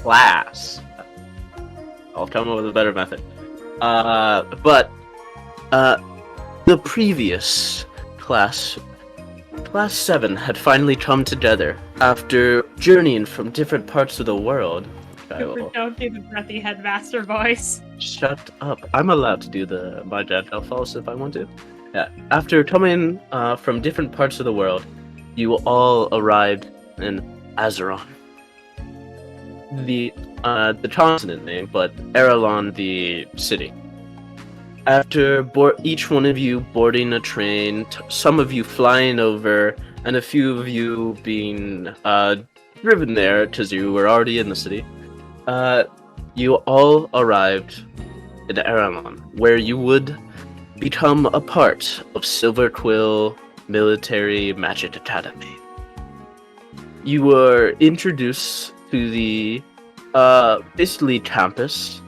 class. I'll come up with a better method. But the previous class, Class 7, had finally come together after journeying from different parts of the world. Don't do the breathy headmaster voice. Shut up. I'm allowed to do my dad false if I want to. Yeah. After coming from different parts of the world, you all arrived in Azeron. The continent name, but Erelon the city. After each one of you boarding a train, some of you flying over, and a few of you being driven there because you were already in the city, you all arrived in Erelon, where you would become a part of Silverquill Military Magic Academy. You were introduced to the basically campus,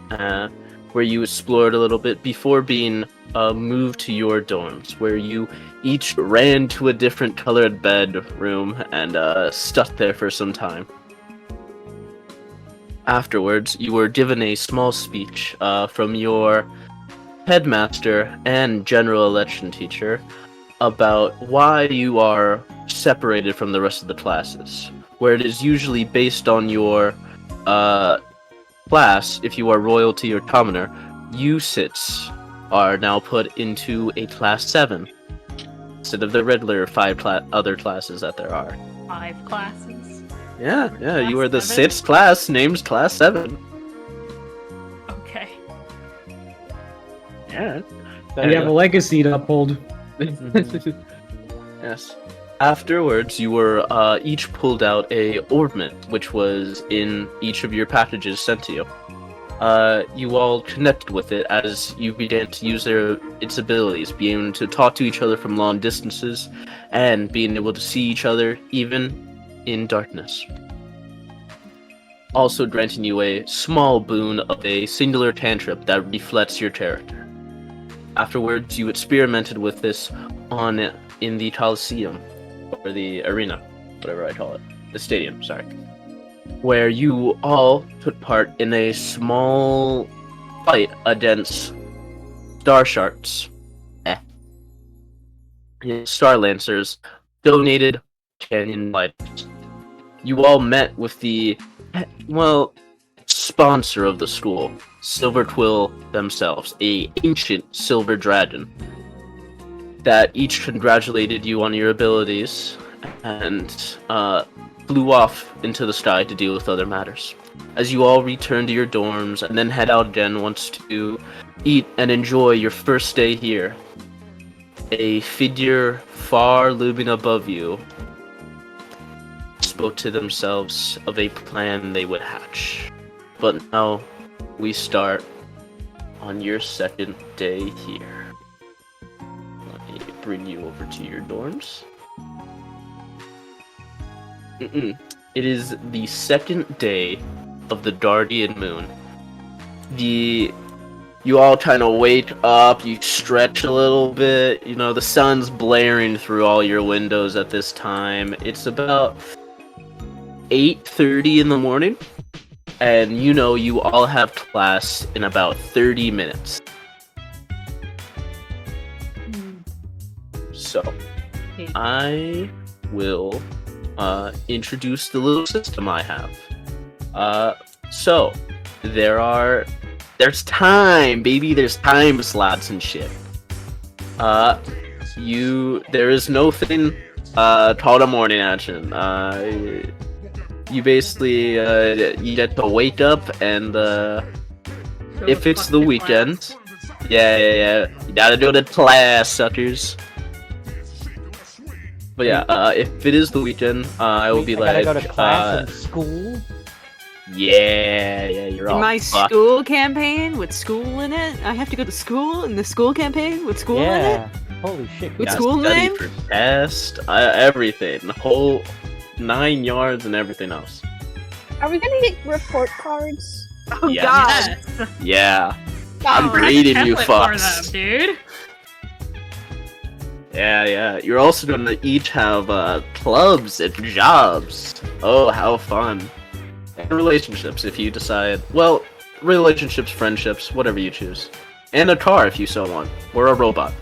where you explored a little bit before being moved to your dorms, where you each ran to a different colored bedroom and stuck there for some time. Afterwards, you were given a small speech from your headmaster and general election teacher about why you are separated from the rest of the classes, where it is usually based on your class. If you are royalty or commoner, UCITs are now put into a class 7 instead of the regular 5 other classes that there are. 5 classes? Yeah, Class you are the 7? 6th class named class 7. Okay. Yeah. You have a legacy to uphold. Yes. Afterwards, you were each pulled out a ornament, which was in each of your packages sent to you. You all connected with it as you began to use its abilities, being able to talk to each other from long distances, and being able to see each other even in darkness. Also granting you a small boon of a singular cantrip that reflects your character. Afterwards, you experimented with this in the Coliseum, or the arena, whatever I call it. The stadium, sorry. Where you all took part in a small fight against Star Sharks. Star Lancers, donated Canyon Lights. You all met with the, sponsor of the school, Silverquill themselves, a ancient silver dragon, that each congratulated you on your abilities and flew off into the sky to deal with other matters. As you all return to your dorms and then head out again once to eat and enjoy your first day here, a figure far looming above you spoke to themselves of a plan they would hatch. But now we start on your second day here. Let me bring you over to your dorms. It is the second day of the Guardian Moon. You all kind of wake up, you stretch a little bit, the sun's blaring through all your windows at this time. It's about 8:30 in the morning, and you all have class in about 30 minutes. So, I will introduce the little system I have. So, there's time, baby, there's time slots and shit. There is no thing called a morning action. You basically, you get to wake up and, if it's the weekend, yeah, you gotta go to class, suckers. But yeah, if it is the weekend, I will be like, I gotta go to class and school? Yeah, you're all In my fucked. school campaign with school in it, I have to go to school in the school campaign with school in Yeah. it? Holy shit. With Gotta school study name? for test, everything, the whole 9 yards and everything else. Are we gonna get report cards? Oh Yes. god. Yes. Yeah, God, I'm grading you Template for fucks. them, dude. Yeah. You're also gonna each have clubs and jobs. Oh, how fun! And relationships, if you decide. Well, relationships, friendships, whatever you choose. And a car, if you so want. Or a robot.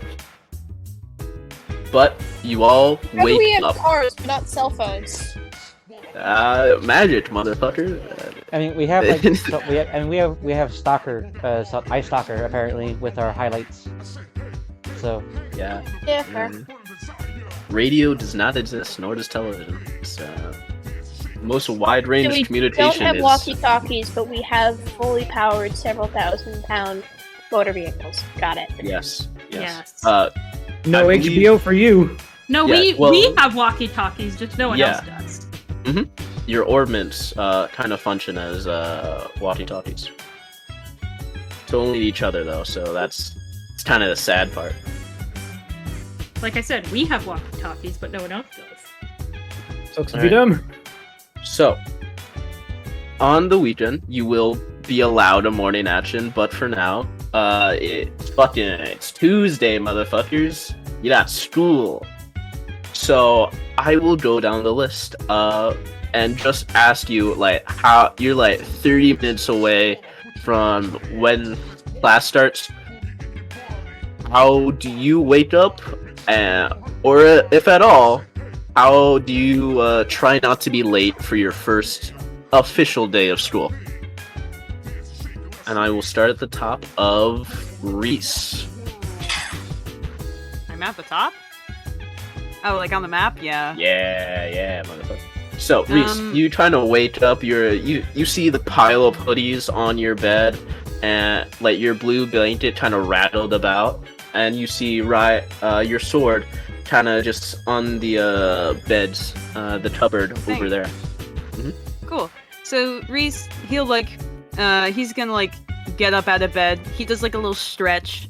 But you all How do we wake have up. cars, but not cell phones? Magic, motherfucker. I mean, we have like we have Stalker, Ice Stalker apparently with our highlights. So Yeah. Yeah, fair. Radio does not exist, nor does television. So, most wide-range So we communication don't have is. walkie-talkies, but we have fully powered, several thousand-pound motor vehicles. Got it. Yes. Yes. No I believe- HBO for you. No, Yeah, we have walkie-talkies, just no one Yeah. else does. Your orbments kind of function as walkie-talkies. To only each other, though, so it's kind of the sad part. Like I said, we have walkie-talkies, but no one else does. Sucks to All be right. them. So, on the weekend, you will be allowed a morning action, but for now, it's Tuesday, motherfuckers. You got school. So, I will go down the list, and just ask you, like, how you're, like, 30 minutes away from when class starts. How do you wake up? Or if at all, how do you try not to be late for your first official day of school? And I will start at the top of Reese. I'm at the top? Oh, like on the map? Yeah. Yeah, motherfucker. So, Reese, Um, you trying to wake up you see the pile of hoodies on your bed, and like your blue blanket kind of rattled about, and you see your sword kind of just on the beds, the cupboard over Thanks. there. Cool. So Reese, he'll he's gonna get up out of bed. He does like a little stretch.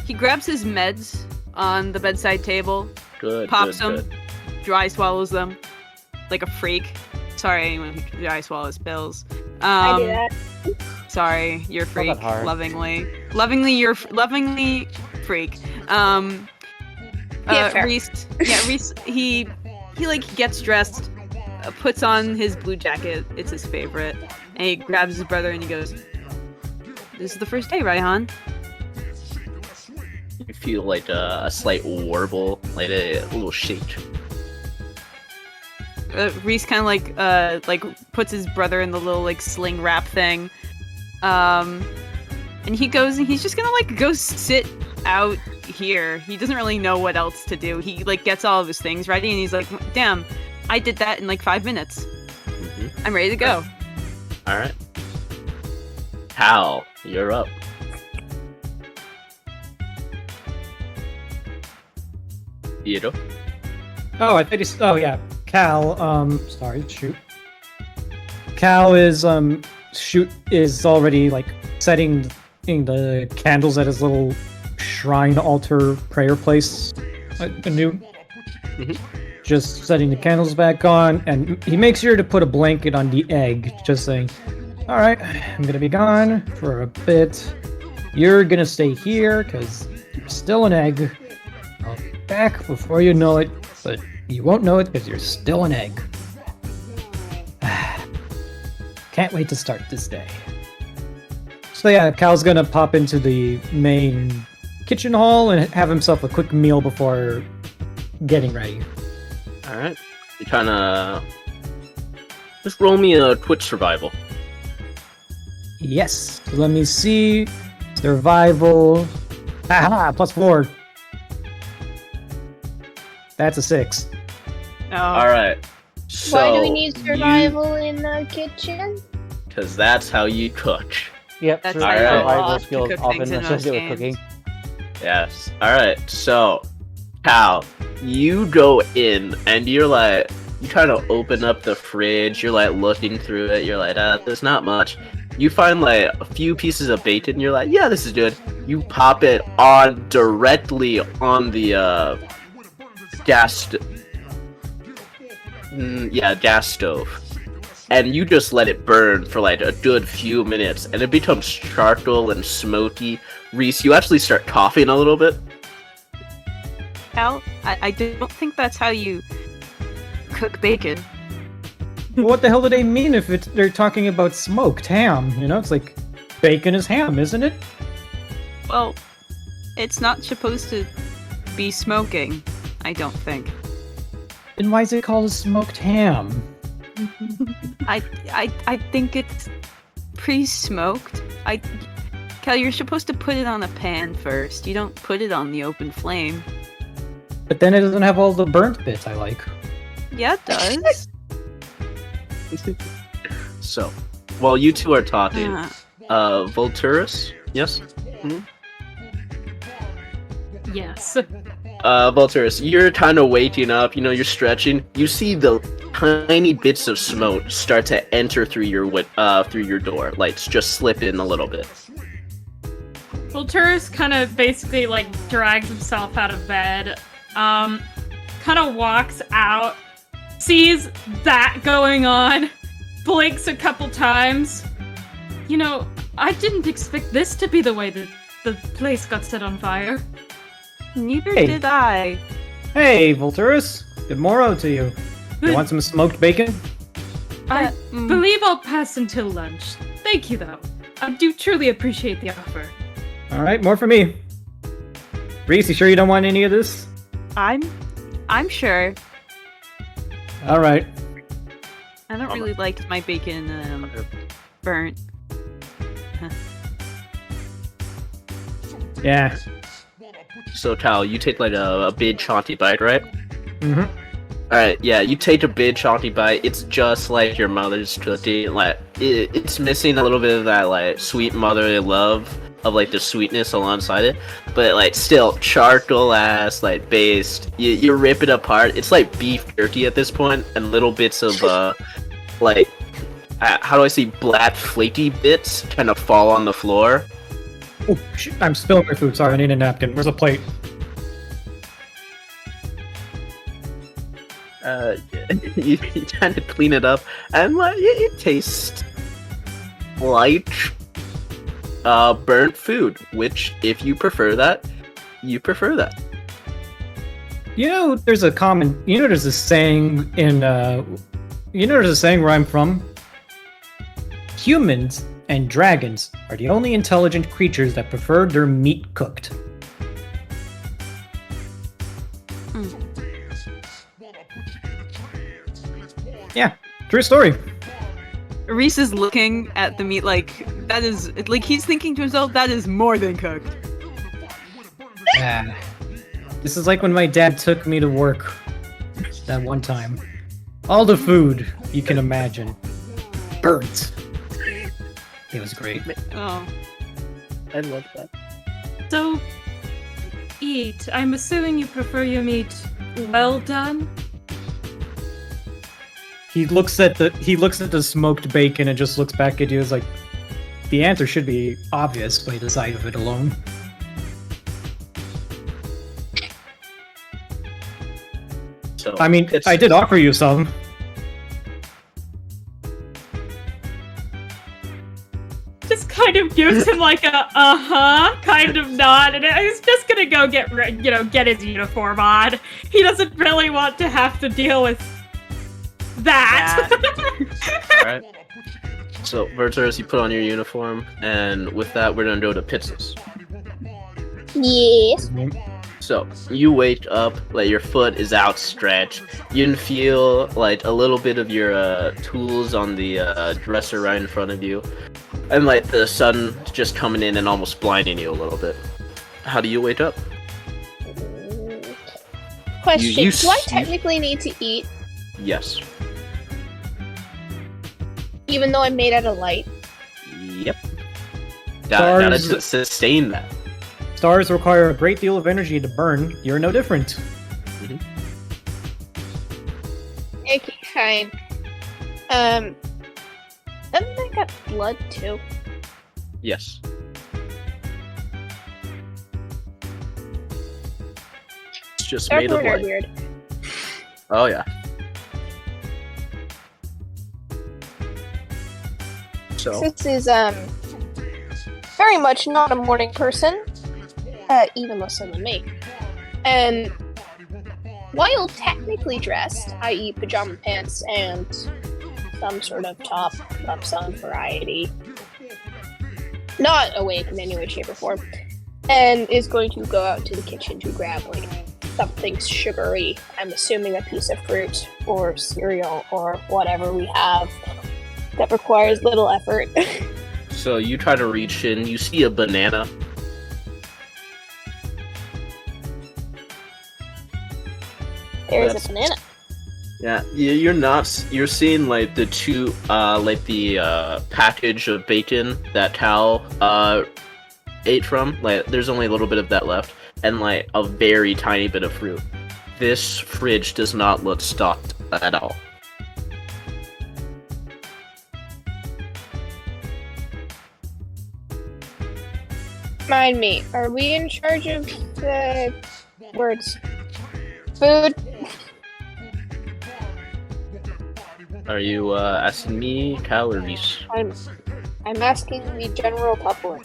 He grabs his meds on the bedside table, Good. pops good, them, good. dry swallows them, like a freak. Sorry, anyone who dry swallows pills. I do that. Sorry, you're a Not freak. that hard. Lovingly freak. Yeah, fair. Reese. Yeah, Reese. He gets dressed, puts on his blue jacket. It's his favorite, and he grabs his brother and he goes, "This is the first day, right, Han?" You feel like a slight warble, like a little shake. Reese kind of puts his brother in the little sling wrap thing, and he goes and he's just gonna go sit out here. He doesn't really know what else to do. He gets all of his things ready and he's like, "Damn, I did that in 5 minutes. I'm ready to go." All right. Hal, you're up. Theodore. Oh, I think it's. Oh yeah, Cal. Sorry, shoot. Cal is is already setting the candles at his little shrine altar prayer place. Anew. Mhm. Just setting the candles back on, and he makes sure to put a blanket on the egg, just saying, "All right, I'm gonna be gone for a bit. You're gonna stay here because you're still an egg. I'll be back before you know it, but you won't know it because you're still an egg." Can't wait to start this day. So yeah, Cal's gonna pop into the main kitchen hall and have himself a quick meal before getting ready. All right. You kind of just roll me a Twitch survival. Yes. So let me see. Survival. Aha! +4. That's a 6. Oh. All right. So Why do we need survival in the kitchen? Because that's how you cook. yep, That's how you survival have to skills cook often things in most associated with games. cooking. Yes. All right. So, Cal, you go in and you're you kind of open up the fridge. You're looking through it. You're there's not much. You find a few pieces of bacon. You're yeah, this is good. You pop it on directly on the gas stove, and you just let it burn for a good few minutes, and it becomes charcoal and smoky. Reese, you actually start coughing a little bit. Al, I don't think that's how you cook bacon. What the hell do they mean if they're talking about smoked ham? You know, it's like bacon is ham, isn't it? Well, it's not supposed to be smoking, I don't think. Then why is it called a smoked ham? I think it's pre-smoked. Cal, you're supposed to put it on a pan first. You don't put it on the open flame. But then it doesn't have all the burnt bits I like. Yeah, it does. So, while you two are talking, Uh, Volturus, yes? Yes. Volturus, you're kind of waking up, you know, you're stretching. You see the tiny bits of smoke start to enter through your door. Lights just slip in a little bit. Volturus kind of basically like drags himself out of bed, kind of walks out, sees that going on, blinks a couple times. You know, I didn't expect this to be the way that the place got set on fire. Neither Hey. did I. Hey, Volturus. Good morrow to you. You want some smoked bacon? I Mm. believe I'll pass until lunch. Thank you, though. I do truly appreciate the offer. All right, more for me. Reese, you sure you don't want any of this? I'm sure. All right. I don't really like my bacon burnt. Yeah. So, Cal, you take like a big chonky bite, right? Mm-hmm. Alright, yeah, you take a big chonky bite. It's just like your mother's cookie. Like, it's missing a little bit of that, like, sweet motherly love of, like, the sweetness alongside it. But, like, still, charcoal-ass, like, based. You rip it apart. It's like beef jerky at this point, and little bits of, like, how do I say, black flaky bits kind of fall on the floor. Oh, shit, I'm spilling my food. Sorry, I need a napkin. Where's a plate? You kind of clean it up, and like, it tastes like burnt food. Which, if you prefer that, you prefer that. You know, there's a common. You know, there's a saying in. You know, there's a saying where I'm from. Humans and dragons are the only intelligent creatures that prefer their meat cooked. Yeah, true story. Reese is looking at the meat like that is like he's thinking to himself that is more than cooked. Ah, this is like when my dad took me to work that one time. All the food you can imagine. Burnt. It was great. Oh, I love that. So, eat. I'm assuming you prefer your meat well done? He looks at the smoked bacon and just looks back at you as like, the answer should be obvious by the sight of it alone. So I mean, I did offer you some. Just kind of gives him like a kind of nod, and he's just gonna go get his uniform on. He doesn't really want to have to deal with that. Alright. So, Vertus, you put on your uniform, and with that, we're gonna go to Pitsus. Yes. So, you wake up, like, your foot is outstretched. You can feel, like, a little bit of your tools on the dresser right in front of you. And, like, the sun just coming in and almost blinding you a little bit. How do you wake up? Question: You do I technically need to eat, Yes. even though I'm made out of light? Yep. Gotta Stars- sustain that. Stars require a great deal of energy to burn. You're no different. Okay, fine. Doesn't that got blood too? Yes. It's just made of Everyone are light. weird. Oh, yeah. So, This is very much not a morning person, even less so than me. And while technically dressed, i.e. pajama pants and some sort of top of some variety. Not awake in any way, shape, or form. And is going to go out to the kitchen to grab, like, something sugary. I'm assuming a piece of fruit or cereal or whatever we have that requires little effort. So you try to reach in, you see a banana. There's That's- a banana. Yeah, you're seeing like the two, package of bacon that Tal, ate from. Like, there's only a little bit of that left, and like a very tiny bit of fruit. This fridge does not look stocked at all. Mind me, are we in charge of the words? Food? Are you asking me, Cal, or Reese? I'm asking the general public.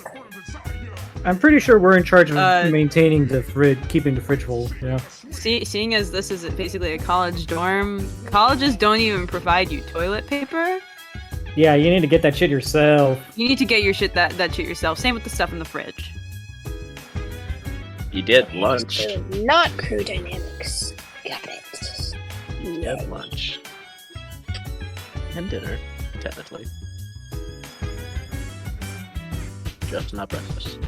I'm pretty sure we're in charge of Uh, maintaining the fridge, keeping the fridge full. Yeah. Seeing as this is basically a college dorm, colleges don't even provide you toilet paper. Yeah, you need to get that shit yourself. You need to get your that shit yourself. Same with the stuff in the fridge. You did lunch. So not crew dynamics. Got it. You had lunch. And dinner, technically. Just not breakfast.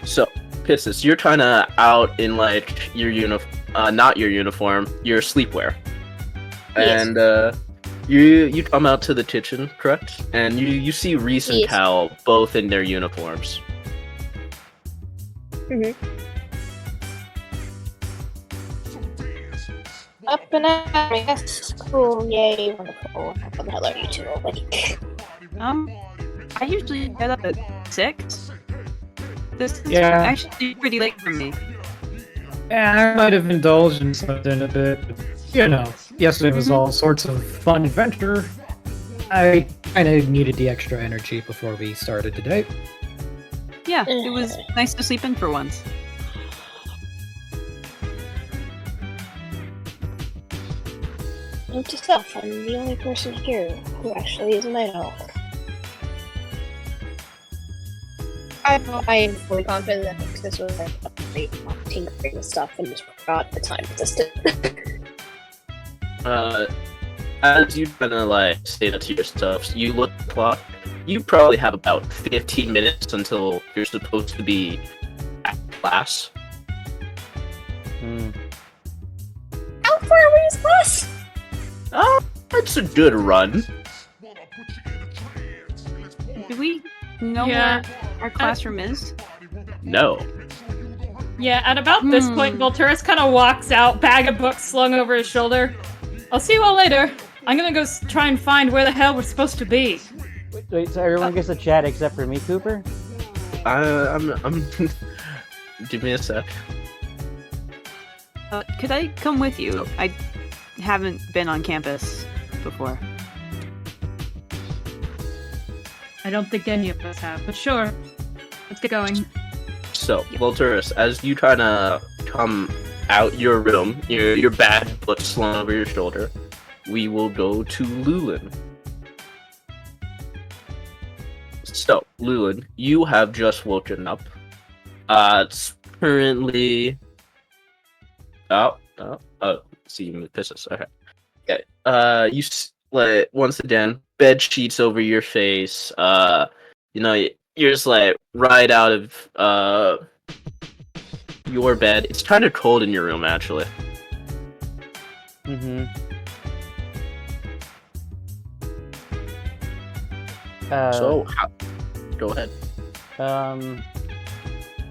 So, Pistis, you're kind of out in like your not your uniform, your sleepwear, Yes. and you come out to the kitchen, correct? And you see Reese and Yes. Cal both in their uniforms. Up and out, yes. Cool, yay, wonderful. How the hell are you two awake? I usually get up at 6. This is Yeah. actually pretty late for me. Yeah, I might have indulged in something a bit. But, you know, yesterday was all sorts of fun adventure. I kind of needed the extra energy before we started today. Yeah, it was nice to sleep in for once. Note to self, I'm the only person here who actually is a night owl. I am fully confident that this was like a tinkering with stuff and just forgot the time existed. As you kind of like say that to yourself, you look at the clock. You probably have about 15 minutes until you're supposed to be at class. How far away is class? It's a good run. Do we know Yeah. where our classroom is? No. Yeah, at about this point, Volturus kind of walks out, bag of books slung over his shoulder. I'll see you all later. I'm gonna go try and find where the hell we're supposed to be. Wait, so everyone gets to chat except for me, Cooper? I'm. Give me a sec. Could I come with you? I haven't been on campus before. I don't think any of us have, but sure. Let's get going. So, Volturus, as you try to come out your room, your bag foot slung over your shoulder, we will go to Lulin. So, Lulin, you have just woken up. It's currently. See, you pisses. Okay. Okay. Like once again, bed sheets over your face. You're just like right out of your bed. It's kind of cold in your room, actually. Mm-hmm. Go ahead.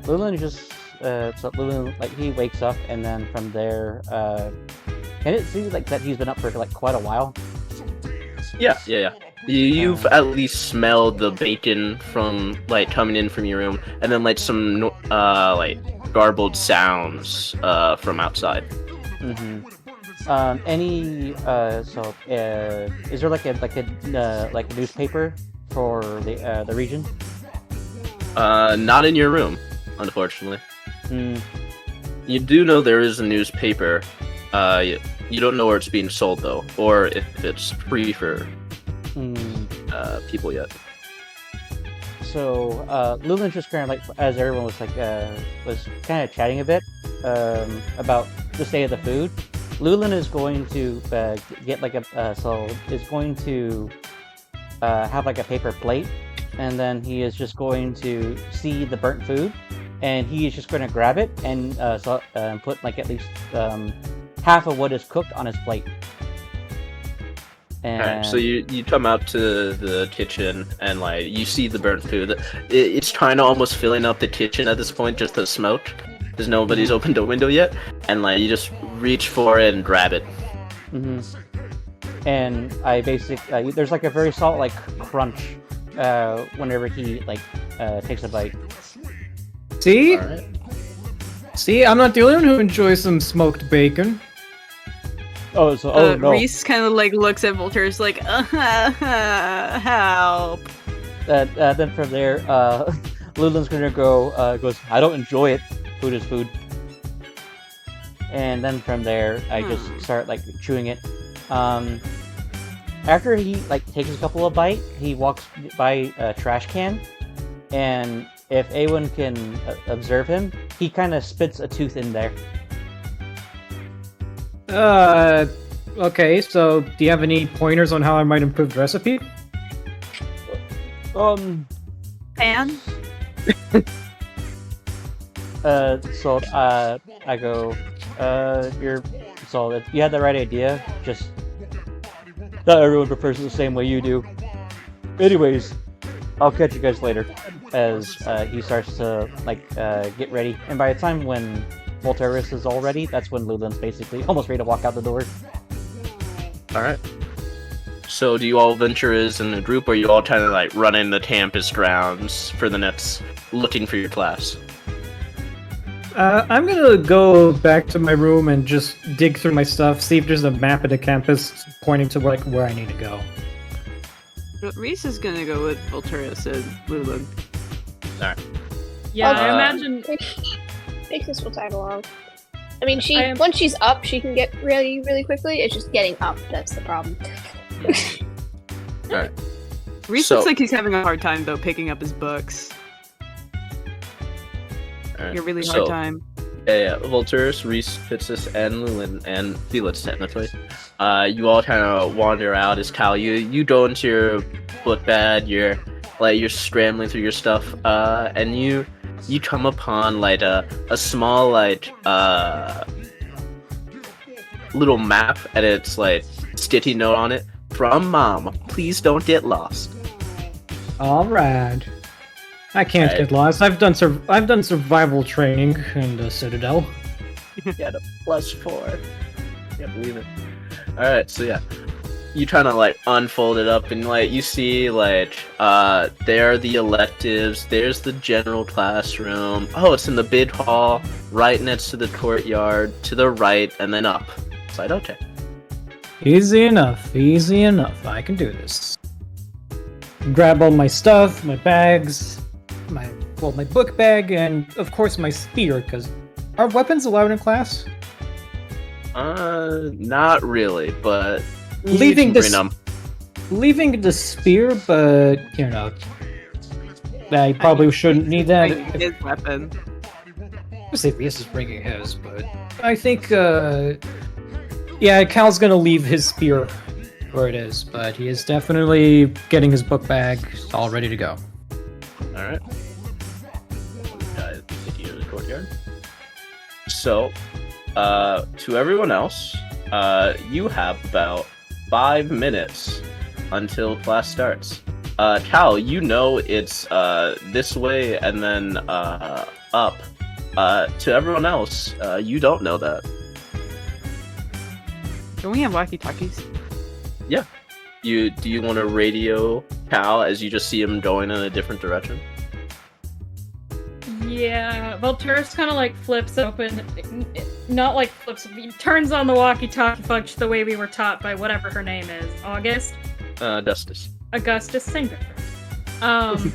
Lulin just so Lulin, like, he wakes up, and then from there, can it seem like that he's been up for like quite a while? Yeah. You've at least smelled the bacon from like coming in from your room, and then like some like garbled sounds from outside. Mm-hmm. Is there like a newspaper for the region? Not in your room, unfortunately. Hmm. You do know there is a newspaper You don't know where it's being sold though, or if it's free for people yet. So Lulin's just kind of like, as everyone was like, was kind of chatting a bit about the state of the food. Lulin is going to get like is going to have like a paper plate, and then he is just going to see the burnt food, and he is just going to grab it and put like at least half of what is cooked on his plate. And... Alright, so you come out to the kitchen and like you see the burnt food. It's kind of almost filling up the kitchen at this point, just the smoke, because nobody's opened a window yet. And like you just reach for it and grab it. And I basically there's like a very solid like crunch whenever he like takes a bite. See? Alright. See, I'm not the only one who enjoys some smoked bacon. Oh, so no. Reese kind of like looks at Voltaire's like, help. Then from there, Lulin's gonna goes, I don't enjoy it. Food is food. And then from there, I just start like chewing it. After he like takes a couple of bites, he walks by a trash can, and if Awen can observe him, he kind of spits a tooth in there. Okay, so do you have any pointers on how I might improve the recipe? And? I go, you had the right idea, just not everyone prefers it the same way you do. Anyways, I'll catch you guys later, as he starts to, like, get ready, and by the time when Voltaris is all ready, that's when Lulin's basically almost ready to walk out the door. Alright. So do you all venture in a group, or are you all kind of like running the campus grounds for the next, looking for your class? I'm gonna go back to my room and just dig through my stuff, see if there's a map of the campus pointing to like where I need to go. Reese is gonna go with Voltaris and Lulin. Alright. Yeah, I imagine. Makes this will tag along. I mean, once she's up, she can get really, really quickly. It's just getting up that's the problem. Alright. Reese looks like he's having a hard time though picking up his books. Alright. A really hard time. Yeah. Voltaris, Reese, Pitsis, and Lulin, and Felix technically. You all kind of wander out as Cal. You go into your book bag. You're scrambling through your stuff, and you come upon like a small like little map, and it's like sticky note on it from Mom. Please don't get lost. All right. I can't get lost. I've done survival training in the Citadel. Get a +4. Can't believe it. All right, so yeah. You kind of like unfold it up, and like you see like there are the electives, there's the general classroom. Oh, it's in the big hall right next to the courtyard, to the right, and then up. It's like, okay, Easy enough, I can do this. Grab all my stuff, my bags, my book bag, and of course my spear, because are weapons allowed in class? not really, but Leaving the spear, but you know, I probably shouldn't need that. His weapon. I say Reese is bringing his, but I think, yeah, Cal's gonna leave his spear where it is, but he is definitely getting his book bag all ready to go. All right. Take you to the courtyard. So, to everyone else, you have about 5 minutes until class starts. Cal, you know it's this way and then up. To everyone else, you don't know that. Don't we have walkie-talkies? Yeah. Do you want to radio Cal as you just see him going in a different direction? Yeah, Voltaris kind of like flips open, not like flips, he turns on the walkie-talkie function the way we were taught by whatever her name is. Augustus. Augustus, same difference.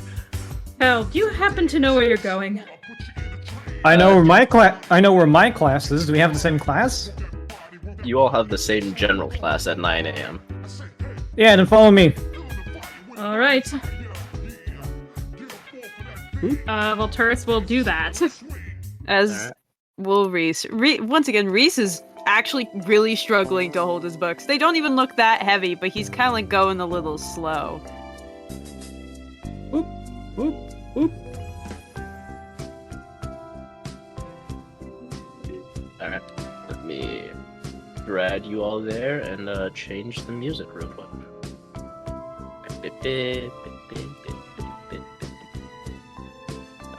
Cal, do you happen to know where you're going? I know where my class is. Do we have the same class? you all have the same general class at 9 a.m. Yeah, then follow me. All right. Volturus will do that. As Alright. will Reese. Once again, Reese is actually really struggling to hold his books. They don't even look that heavy, but he's kind of like going a little slow. Oop, oop, oop. Alright, let me drag you all there and change the music real quick.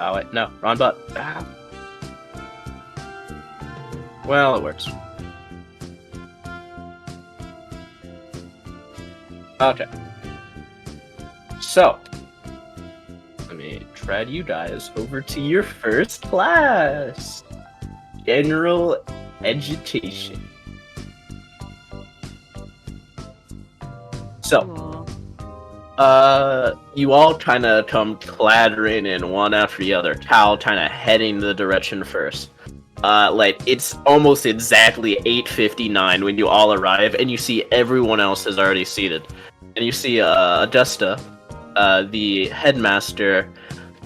Oh wait, no, wrong button. Ah. Well, it works. Okay. So, let me drag you guys over to your first class. General Education. So, you all kind of come clattering in one after the other. Cal kind of heading the direction first. Like, it's almost exactly 8:59 when you all arrive, and you see everyone else is already seated. And you see, Adusta, the headmaster,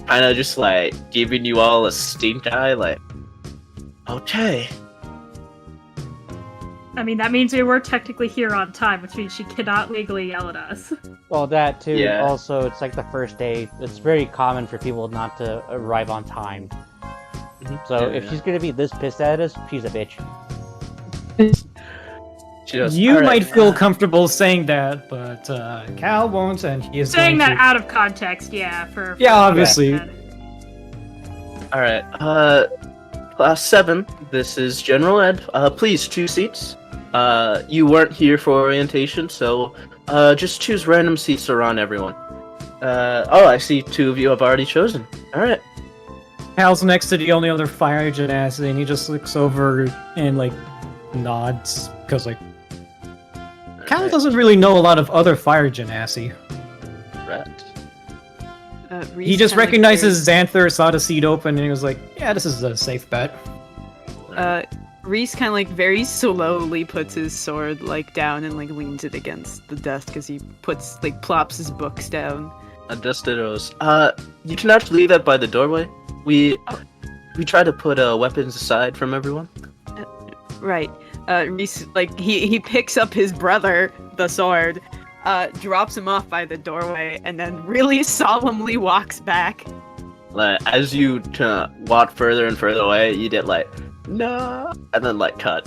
kind of just, like, giving you all a stink eye, like, okay. I mean, that means we were technically here on time, which means she cannot legally yell at us. Well, that too. Yeah. Also, it's like the first day. It's very common for people not to arrive on time. So if she's gonna be this pissed at us, she's a bitch. She goes, You "Alright, might feel comfortable saying that, but Cal won't, and he is Saying going that to... out of context, yeah, for Yeah, obviously. Alright, Class 7, this is General Ed. Please choose seats. You weren't here for orientation, so just choose random seats around everyone. Oh, I see 2 of you have already chosen. Alright. Cal's next to the only other fire genasi, and he just looks over and, like, nods, because, like, Cal doesn't really know a lot of other fire genasi. Correct. Reese He just kinda, like, recognizes Xanther, saw the seat open, and he was like, yeah, this is a safe bet. Reese kind of like very slowly puts his sword like down and like leans it against the desk as he plops his books down. Adusta goes, you can actually leave that by the doorway. We try to put weapons aside from everyone. Right. Reese like he picks up his brother, the sword, drops him off by the doorway, and then really solemnly walks back. Like, as you walk further and further away, you get like, no, and then like cut.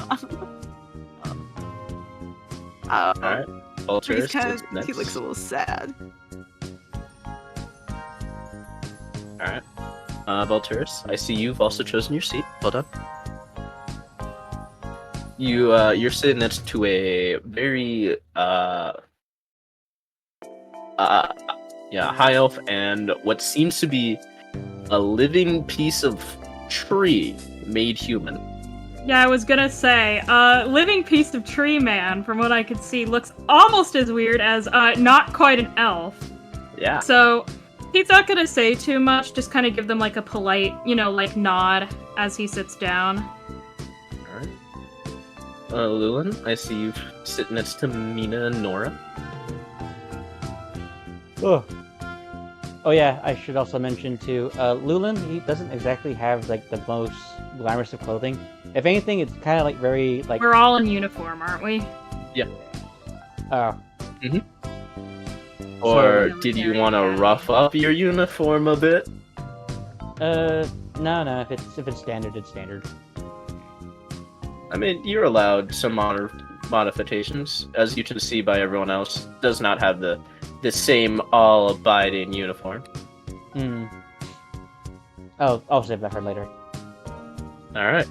Alright. Vultures is next. He looks a little sad. Alright. Vultures, I see you've also chosen your seat. Well done. You're sitting next to a very, high elf and what seems to be a living piece of tree made human. Yeah, I was gonna say, living piece of tree man, from what I could see, looks almost as weird as, not quite an elf. Yeah. So, he's not gonna say too much, just kind of give them, like, a polite, like, nod as he sits down. Alright. Lulin, I see you sitting next to Mina and Nora. Oh yeah, I should also mention too, Lulin, he doesn't exactly have like the most glamorous of clothing. If anything, it's kind of like very like... We're all in uniform, aren't we? Or So- did you want to rough up your uniform a bit? No, if it's standard, it's standard. I mean, you're allowed some modifications. As you can see by everyone else, does not have the same all-abiding uniform. Oh, I'll save that for later. Alright.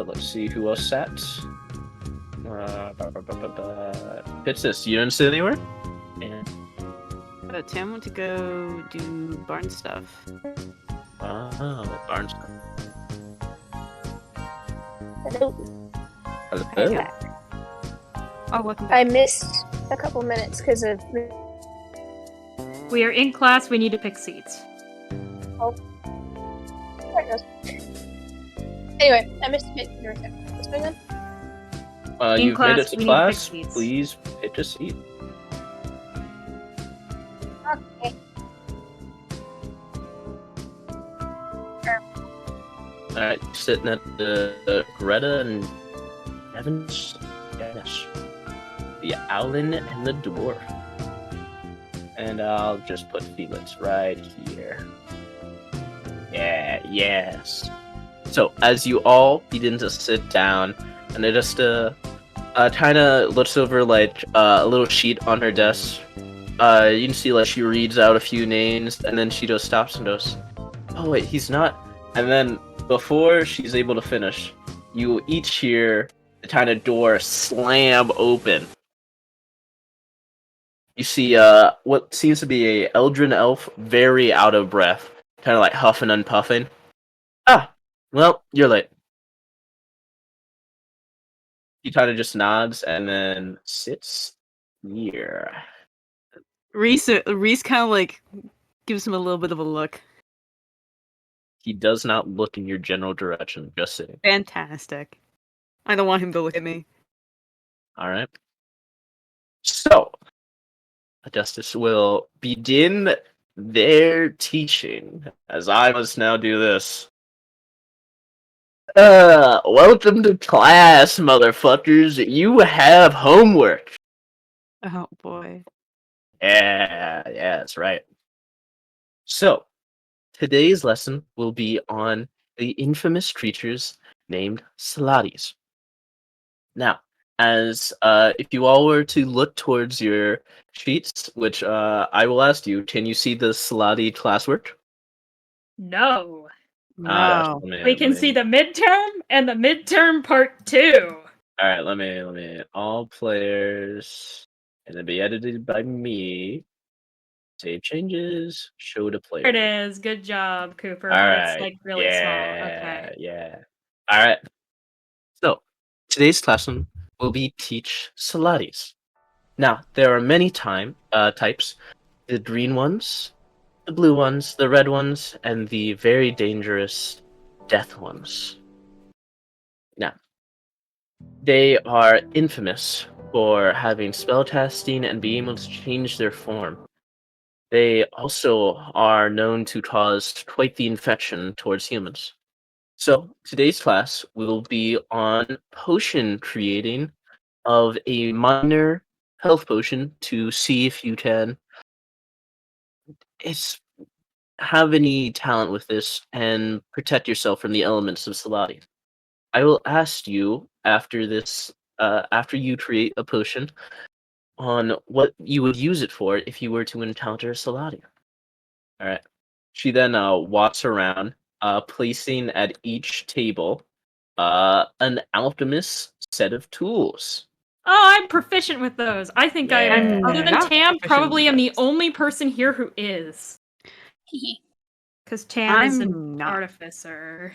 Let's see who else sat. It's this. You didn't sit anywhere? Yeah. Tam went to go do barn stuff. Oh, barn stuff. Hello. Hello. Okay. Oh, welcome I back. missed a couple minutes because of... We are in class, we need to pick seats. There it goes. Anyway, I missed a bit. again? In You've made it class, to we need class. pick seats. Please pick a seat. Okay. Alright, sitting at the Greta and Evan's desk. The Owlin and the Dwarf. And I'll just put Felix right here. Yeah, yes. So, as you all begin to sit down, and it just kind of looks over like a little sheet on her desk. You can see like she reads out a few names, and then she just stops and goes, "Oh wait, he's not." And then before she's able to finish, you each hear the kind of door slam open. You see what seems to be a Eldrin elf, very out of breath, kind of like huffing and puffing. Ah, well, you're late. He kind of just nods and then sits here. Reese kind of like gives him a little bit of a look. He does not look in your general direction, just sitting. Fantastic. I don't want him to look at me. Alright. So, the Justice will begin their teaching, as I must now do this. Welcome to class, motherfuckers. You have homework. Oh boy. Yeah, that's right. So, today's lesson will be on the infamous creatures named Salatis. Now, as if you all were to look towards your sheets, which I will ask you, can you see the Salati classwork? No. No. We can see the midterm and the midterm part 2. All right, let me. All players, and then be edited by me. Save changes. Show to player. There it is. Good job, Cooper. All But right. it's like really small. Okay. Yeah. All right. So today's lesson will be teach Salatis. Now there are many types: the green ones, the blue ones, the red ones, and the very dangerous death ones. Now, they are infamous for having spell casting and being able to change their form. They also are known to cause quite the infection towards humans. So, today's class will be on potion creating of a minor health potion to see if you can it's, have any talent with this and protect yourself from the elements of Salati. I will ask you after this, after you create a potion, on what you would use it for if you were to encounter Salati. All right. She then walks around, placing at each table an alchemist set of tools. Oh, I'm proficient with those. I think I am. Yeah. Other than Not Tam, proficient probably with am the those. only person here who is. Because Tam is an I'm not. artificer.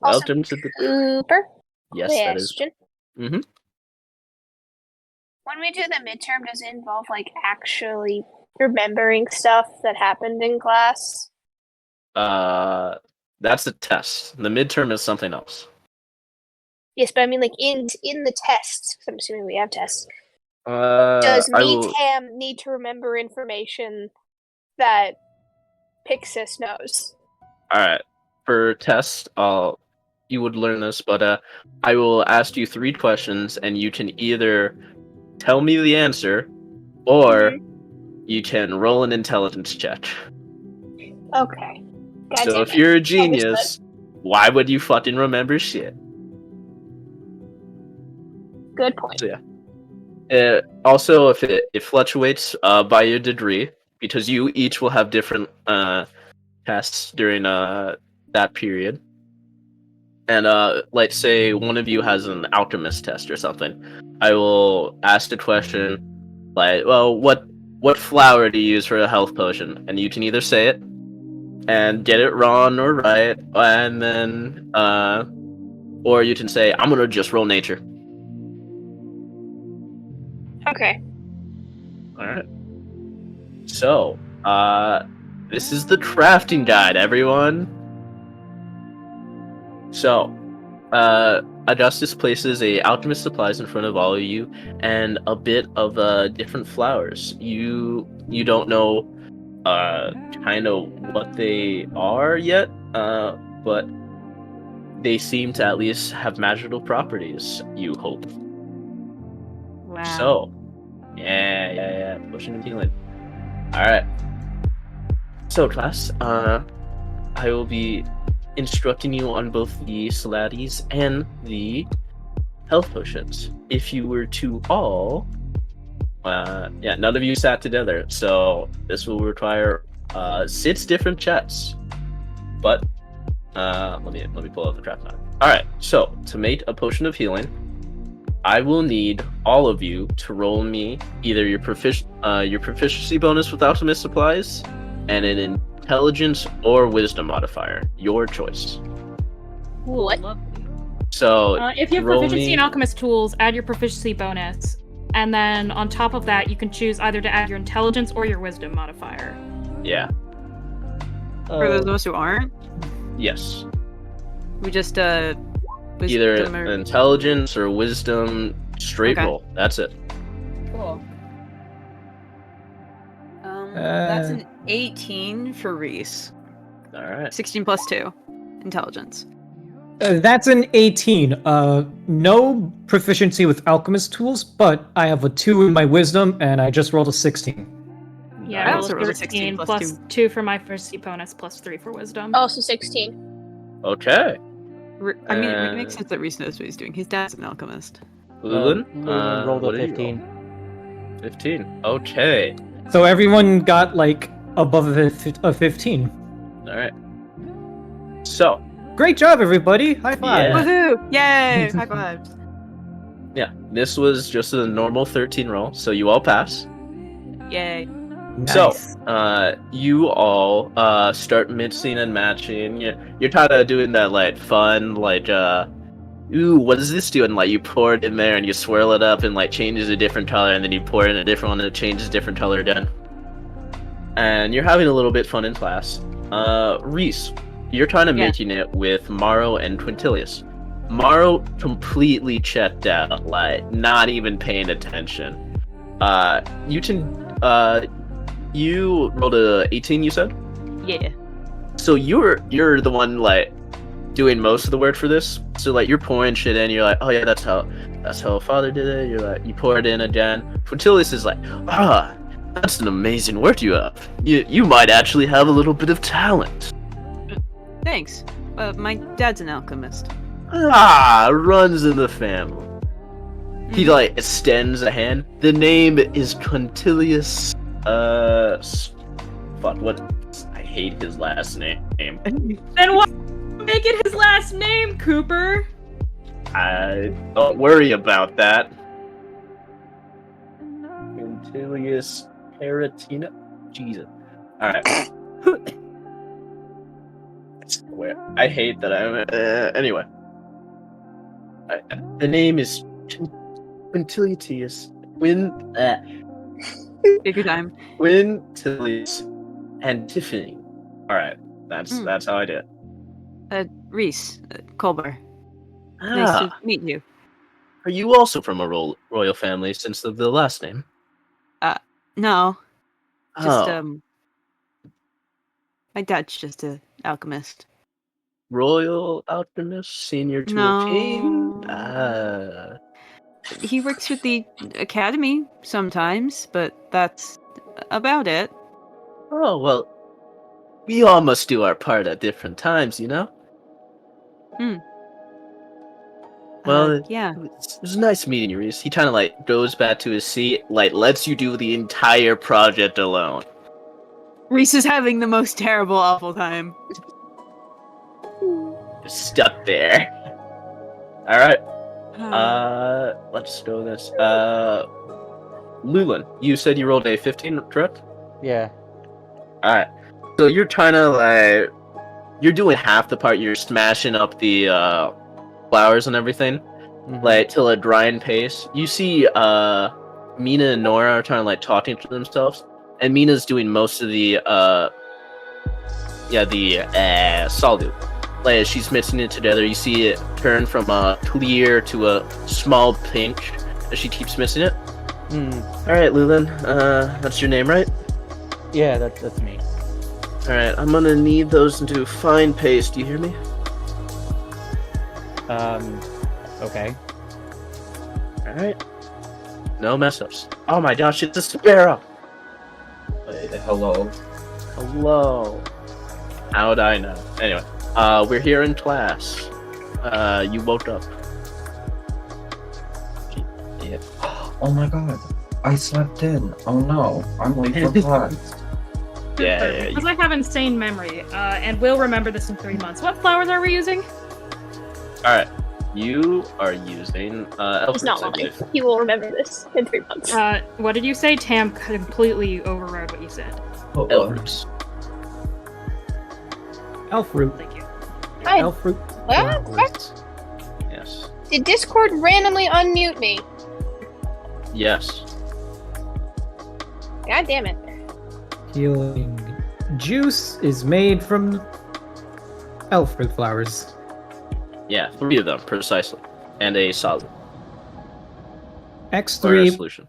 Also, Welcome to the. Cooper, Yes, that is. question. Mm-hmm. When we do the midterm, does it involve like actually remembering stuff that happened in class? That's a test. The midterm is something else. Yes, but I mean like in the tests, 'cause I'm assuming we have tests. I Does will. Tam need to remember information that Pixis knows? All right. For test, you would learn this, but I will ask you 3 questions, and you can either tell me the answer, or you can roll an intelligence check. Okay. God So damn if it. you're a Understood. genius, why would you fucking remember shit? Good point. So yeah. Also, if it fluctuates by your degree, because you each will have different tests during that period. And like say one of you has an alchemist test or something, I will ask the question like, well, what flower do you use for a health potion? And you can either say it and get it wrong or right, and then or you can say, I'm gonna just roll nature. Okay. Alright. So, this is the crafting guide, everyone. So, Augustus places a alchemist supplies in front of all of you and a bit of different flowers. You don't know kind of what they are yet, but they seem to at least have magical properties, you hope. Wow. So, yeah. Potion of healing. Alright. So, class, I will be instructing you on both the Salatis and the health potions. If you were to all... none of you sat together, so this will require 6 different checks. But, let me pull out the draft time. Alright, so, to make a potion of healing, I will need all of you to roll me either your proficiency bonus with alchemist supplies and an intelligence or wisdom modifier. Your choice. What? So If you have roll proficiency me- in alchemist tools, add your proficiency bonus. And then on top of that, you can choose either to add your intelligence or your wisdom modifier. Yeah. For those of us who aren't, Yes. we just Either wisdom or- intelligence or wisdom. Straight Okay. roll. That's it. Cool. That's Uh. an 18 for Reese. All right. 16 plus 2. Intelligence. That's an 18. No proficiency with alchemist tools, but I have a 2 in my wisdom, and I just rolled a 16. Yeah, I I also rolled rolled a 13 16 plus 2 for my first bonus plus 3 for wisdom. Also 16. Okay. I mean, it makes sense that Reese knows what he's doing. His dad's an alchemist. Lulin? Lulin rolled what a did you roll? 15. 15. Okay. So everyone got, like, above a 15. All right. So, Great job, everybody! High five! Yeah. Woohoo! Yay! High fives. yeah, this was just a normal 13 roll, so you all pass. Yay. So, you all start mixing and matching. You're kind of doing that, like, fun, like, ooh, what does this do? And, like, you pour it in there and you swirl it up and, like, changes a different color, and then you pour it in a different one and it changes a different color again. And you're having a little bit fun in class. Reese, you're trying to Yeah. making it with Morrow and Quintilius. Morrow completely checked out, like, not even paying attention. You rolled a 18, you said? Yeah. So you're the one, like, doing most of the work for this. So, like, you're pouring shit in, you're like, oh yeah, that's how father did it. You're like, you pour it in again. Quintilius is like, that's an amazing work you have. You might actually have a little bit of talent. Thanks. My dad's an alchemist. Runs in the family. He, like, extends a hand. The name is Quintilius, I hate his last name. Then why make it his last name, Cooper? I don't worry about that. Quintilius Paratina. Jesus. Alright. I hate that I'm. Anyway. The name is Quintilius. Take your time. Quintilius and Tiffany. Alright. That's how I did it. Reese, Colbert. Nice to meet you. Are you also from a royal family since the last name? No, just Oh, my dad's just an alchemist. royal alchemist, senior to a king? He works with the academy sometimes, but that's about it. Oh, well, we all must do our part at different times, you know? Well, Yeah. it was nice meeting you, Reese. He kind of, like, goes back to his seat, like, lets you do the entire project alone. Reese is having the most terrible, awful time. Just stuck there. Alright, let's go this. Lulin, you said you rolled a 15, correct? Yeah. Alright. So you're trying to, like, you're doing half the part. You're smashing up the flowers and everything, Mhm. like, till a grind pace. You see Mina and Nora are trying to, like, talking to themselves, and Mina's doing most of the salute. like as she's mixing it together, you see it turn from a clear to a small pink as she keeps mixing it. All right, Lulin, that's your name, right? Yeah, that's me. All right, I'm gonna need those into fine paste. Do you hear me? Okay. All right. No mess ups. Oh my gosh, it's a sparrow. Wait, hello. Hello. How'd I know? Anyway, we're here in class. You woke up. Yeah. Oh my god. I slept in. Oh no. I'm late for class. Yeah. Because I have insane memory, and will remember this in 3 months. What flowers are we using? All right. You are using It's Elfroots, not I lying. believe. He will remember this in 3 months. What did you say? Tam completely overrode what you said. Elfroots. Elf root. Thank you. Hi. Elf root. What? flowers. Yes. Did Discord randomly unmute me? Yes. God damn it. Healing juice is made from elf fruit flowers. Yeah, 3 of them precisely, and a solid or a X3, solution.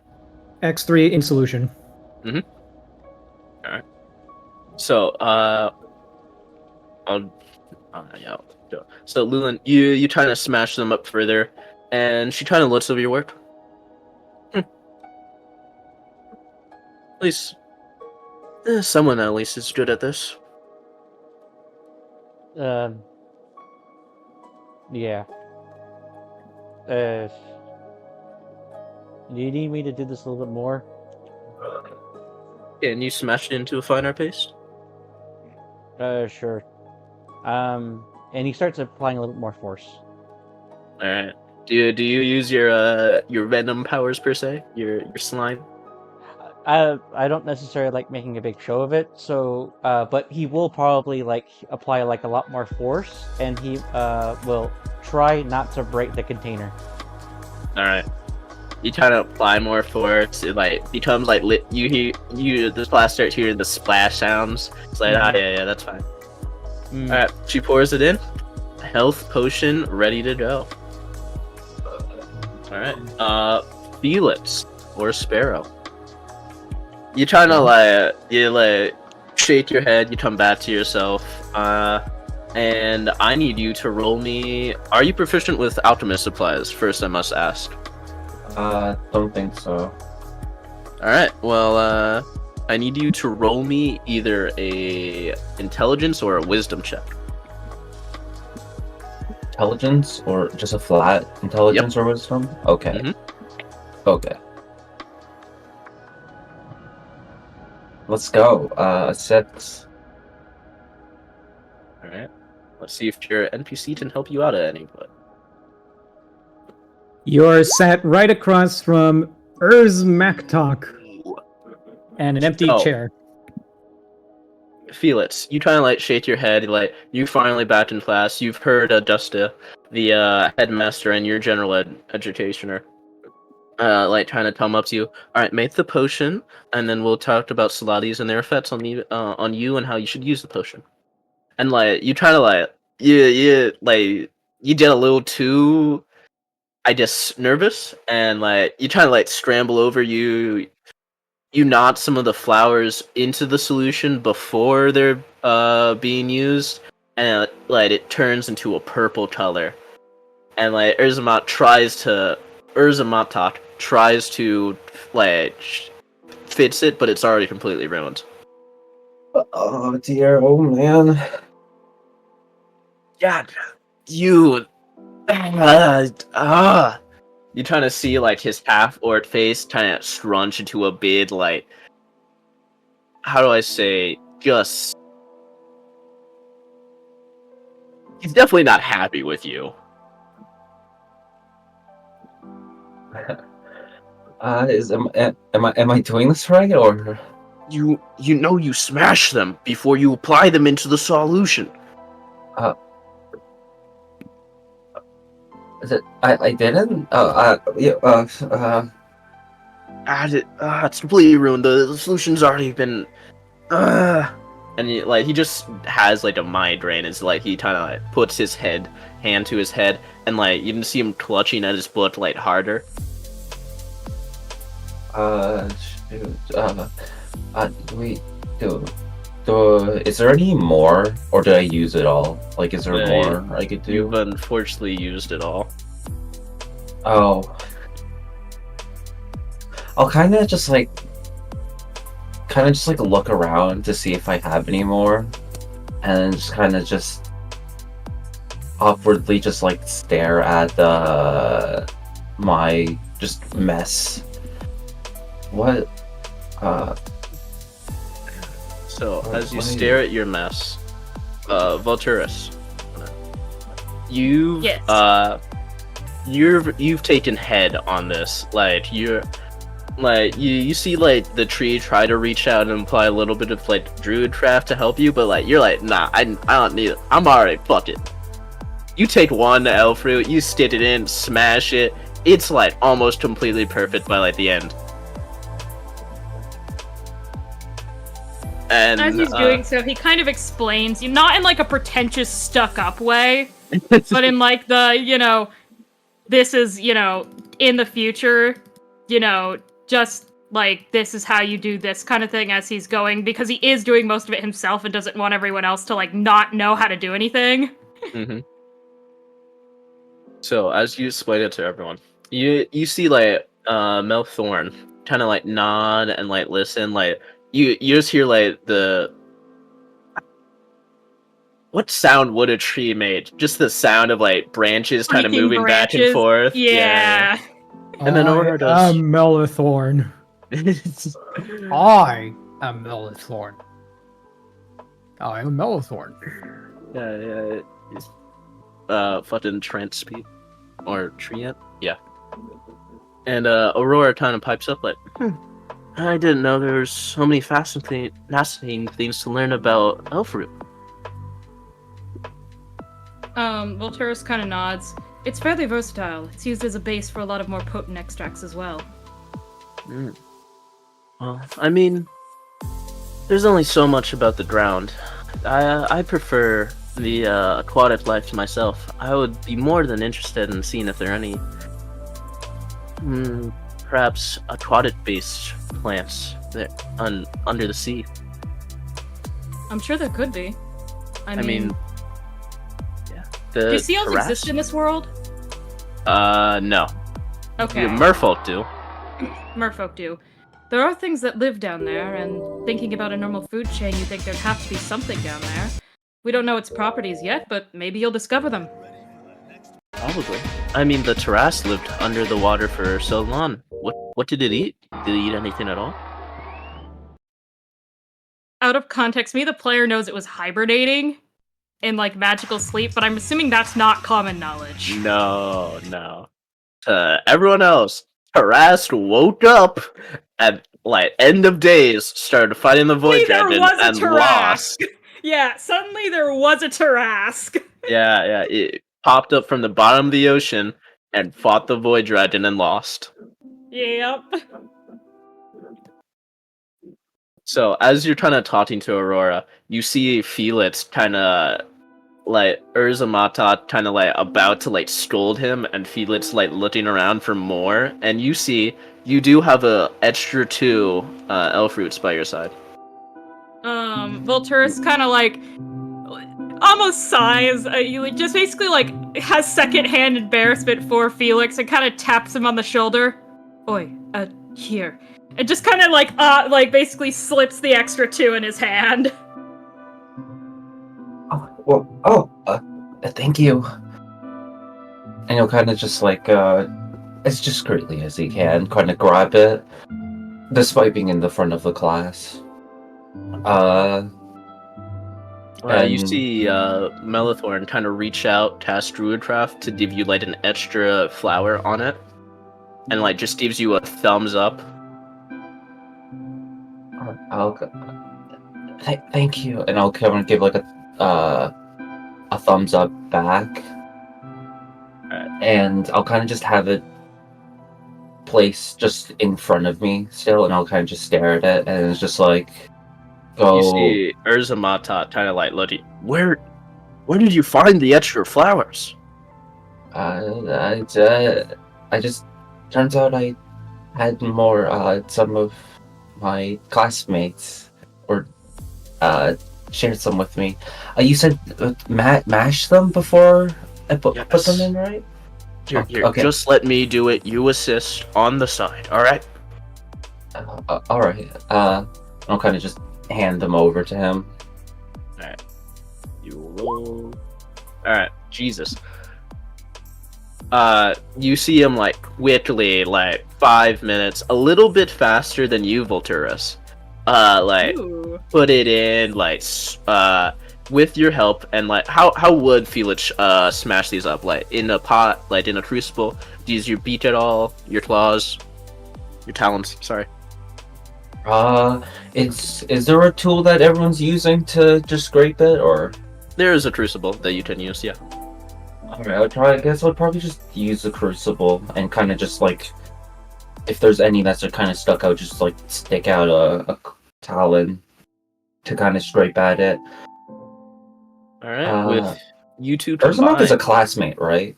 X3 in solution. So, yeah. So, Lulin, you trying to smash them up further, and she kind of looks over your work. At least, someone at least is good at this. Yeah. Do you need me to do this a little bit more? And you smash it into a fine art paste. Sure. And he starts applying a little bit more force. All right. Do you use your venom powers per se? Your slime? I don't necessarily like making a big show of it, so but he will probably like apply like a lot more force, and he will try not to break the container. All right. You try to apply more force. It like becomes like you the class starts hearing the splash sounds. It's like yeah, that's fine. All right. She pours it in. Health potion ready to go. All right. Felix or Sparrow. You trying to you shake your head. You come back to yourself. And I need you to roll me. Are you proficient with alchemist supplies? First, I must ask. Don't think so. All right. Well, I need you to roll me either a intelligence or a wisdom check. Intelligence or just a flat intelligence or wisdom? Okay. Mhm. Okay. Let's go. 6. All right. Let's see if your NPC can help you out at any point. You're sat right across from Maktok and an empty Oh. chair. Felix, you kind of shake your head, you finally back in class. You've heard Justa, the headmaster and your general educationer, trying to come up to you. All right, make the potion, and then we'll talk about Salatis and their effects on you and how you should use the potion. And you try to you get a little too, I guess, nervous, and you try to scramble over. You knot some of the flowers into the solution before they're being used, and it turns into a purple color. And Urzamat tries to fix it, but it's already completely ruined. Oh dear. Oh man. God, you you trying to see his half-orc face trying to scrunch into a big how do I say, just he's definitely not happy with you. Am I doing this right or? You know you smash them before you apply them into the solution. Is it? I didn't. It's completely ruined. The solution's already been. And and he just has like a migraine. It's like he kind of like puts his hand to his head, and like you can see him clutching at his book like harder. Shoot. Wait. Is there any more, or did I use it all? Like, is there more I could do? You've unfortunately used it all. Oh. I'll kind of just like look around to see if I have any more, and just kind of just awkwardly just like stare at my just mess. What? So as you stare at your mess, Volturus, you've Yes. you've taken head on this. Like you see like the tree try to reach out and apply a little bit of like druid craft to help you, but like you're like, nah, I don't need it. I'm already fucking. You take one elf fruit, you stick it in, smash it. It's like almost completely perfect by like the end. And As he's doing so, he kind of explains, not in like a pretentious, stuck-up way, but in like the, this is, in the future, just like this is how you do this kind of thing as he's going, because he is doing most of it himself and doesn't want everyone else to like not know how to do anything. Mm-hmm. So as you explain it to everyone, you see like Mel Thorne kind of like nod and like listen, like you just hear like what sound would a tree make? Just the sound of like branches kind of Creaking moving back and branches. forth. Yeah. And then Aurora does. I'm Melithorn. I am Melithorn. I am Melithorn. Fucking trance speed or treant, yeah. And Aurora kind of pipes up like, I didn't know there was so many fascinating things to learn about Elfroot. Volturus kind of nods. It's fairly versatile. It's used as a base for a lot of more potent extracts as well. Well, I mean, there's only so much about the ground. I prefer the aquatic life myself. I would be more than interested in seeing if there are any, perhaps aquatic-based plants that under the sea. I'm sure there could be. I mean, yeah. do sea elves exist in this world? No. Okay. Merfolk do. Merfolk do. There are things that live down there, and thinking about a normal food chain, you think there'd have to be something down there. We don't know its properties yet, but maybe you'll discover them. Probably. I mean, the Terras lived under the water for so long. What did it eat? Did it eat anything at all? Out of context, the player knows it was hibernating in, like, magical sleep, but I'm assuming that's not common knowledge. No. Everyone else, Terras woke up at, like, end of days, started fighting the Void Dragon, and lost. Yeah, suddenly there was a Tarrasque. Yeah, it popped up from the bottom of the ocean and fought the Void Dragon and lost. Yep. So, as you're kind of talking to Aurora, you see Felix kind of, like, Urzamata kind of, like, about to, like, scold him, and Felix, like, looking around for more, and you see, you do have a extra 2 elf roots by your side. Volturus kind of, like, almost sighs, just basically, like, has secondhand embarrassment for Felix and kind of taps him on the shoulder. Oi, here. And just kind of, like, basically slips the extra 2 in his hand. Thank you. And he'll kind of just like, as discreetly as he can, kind of grab it, despite being in the front of the class. You see Melithorn kind of reach out, cast Druidcraft to give you like an extra flower on it, and like just gives you a thumbs up. Thank you, and I'll kind of give like a thumbs up back, and I'll kind of just have it placed just in front of me still, and I'll kind of just stare at it, and it's just like, You go. see Urzamata kind of like looking. Where did you find the extra flowers? I just turns out I had more. Some of my classmates or shared some with me. You said mash them before I put them Yes. in, right? Here, Okay. just let me do it. You assist on the side. All right. All right. I'll kind of just hand them over to him. All right. You roll. All right. Jesus. You see him like quickly, like 5 minutes, a little bit faster than you, Volturus. Like Ooh. put it in, like with your help, and like how would Felix smash these up? Like in a pot, like in a crucible? Do you use your beak at all? Your claws? Your talons? Sorry. Is there a tool that everyone's using to just scrape it, or? There is a crucible that you can use. Yeah. Alright, I guess I'll probably just use the crucible and kind of just like, if there's any that's kind of stuck out, just like stick out a talon to kind of scrape at it. All right. With you two Urzamont is a combined. classmate, right?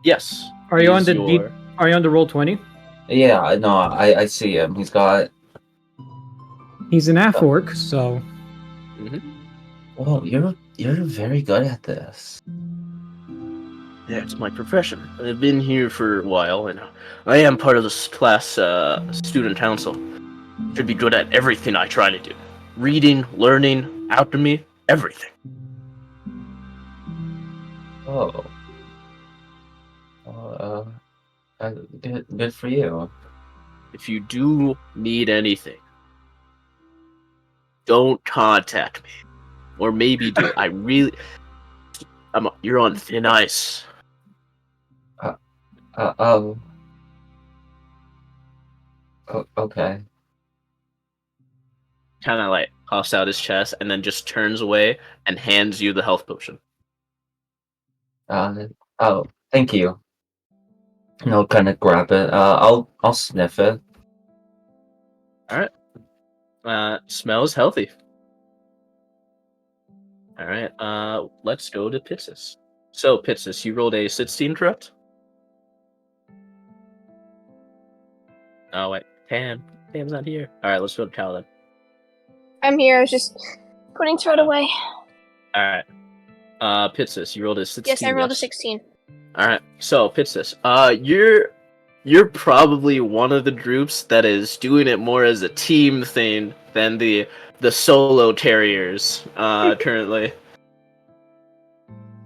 Yes. Are you on he's the your- Are you on the roll 20? Yeah, no, I see him. He's got. He's an half orc, so Oh, you're very good at this. Yeah, it's my profession. I've been here for a while, and I am part of this class student council. Should be good at everything I try to do. Reading, learning, alchemy, everything. Oh. Good for you. If you do need anything, don't contact me. Or maybe do. You're on thin ice. Oh. Okay. Kind of like puffs out his chest and then just turns away and hands you the health potion. Oh, thank you. And I'll kind of grab it. I'll sniff it. Alright. Smells healthy. Alright, let's go to Pitsis. So, Pitsis, you rolled a 16, correct? Oh, wait. Tam's not here. Alright, let's go to Cal then. I'm here. I was just putting thread away. Alright. Pitsis, you rolled a 16. Yes, I rolled a 16. Alright, so, Pitsis, you're probably one of the groups that is doing it more as a team thing than the solo terriers, currently.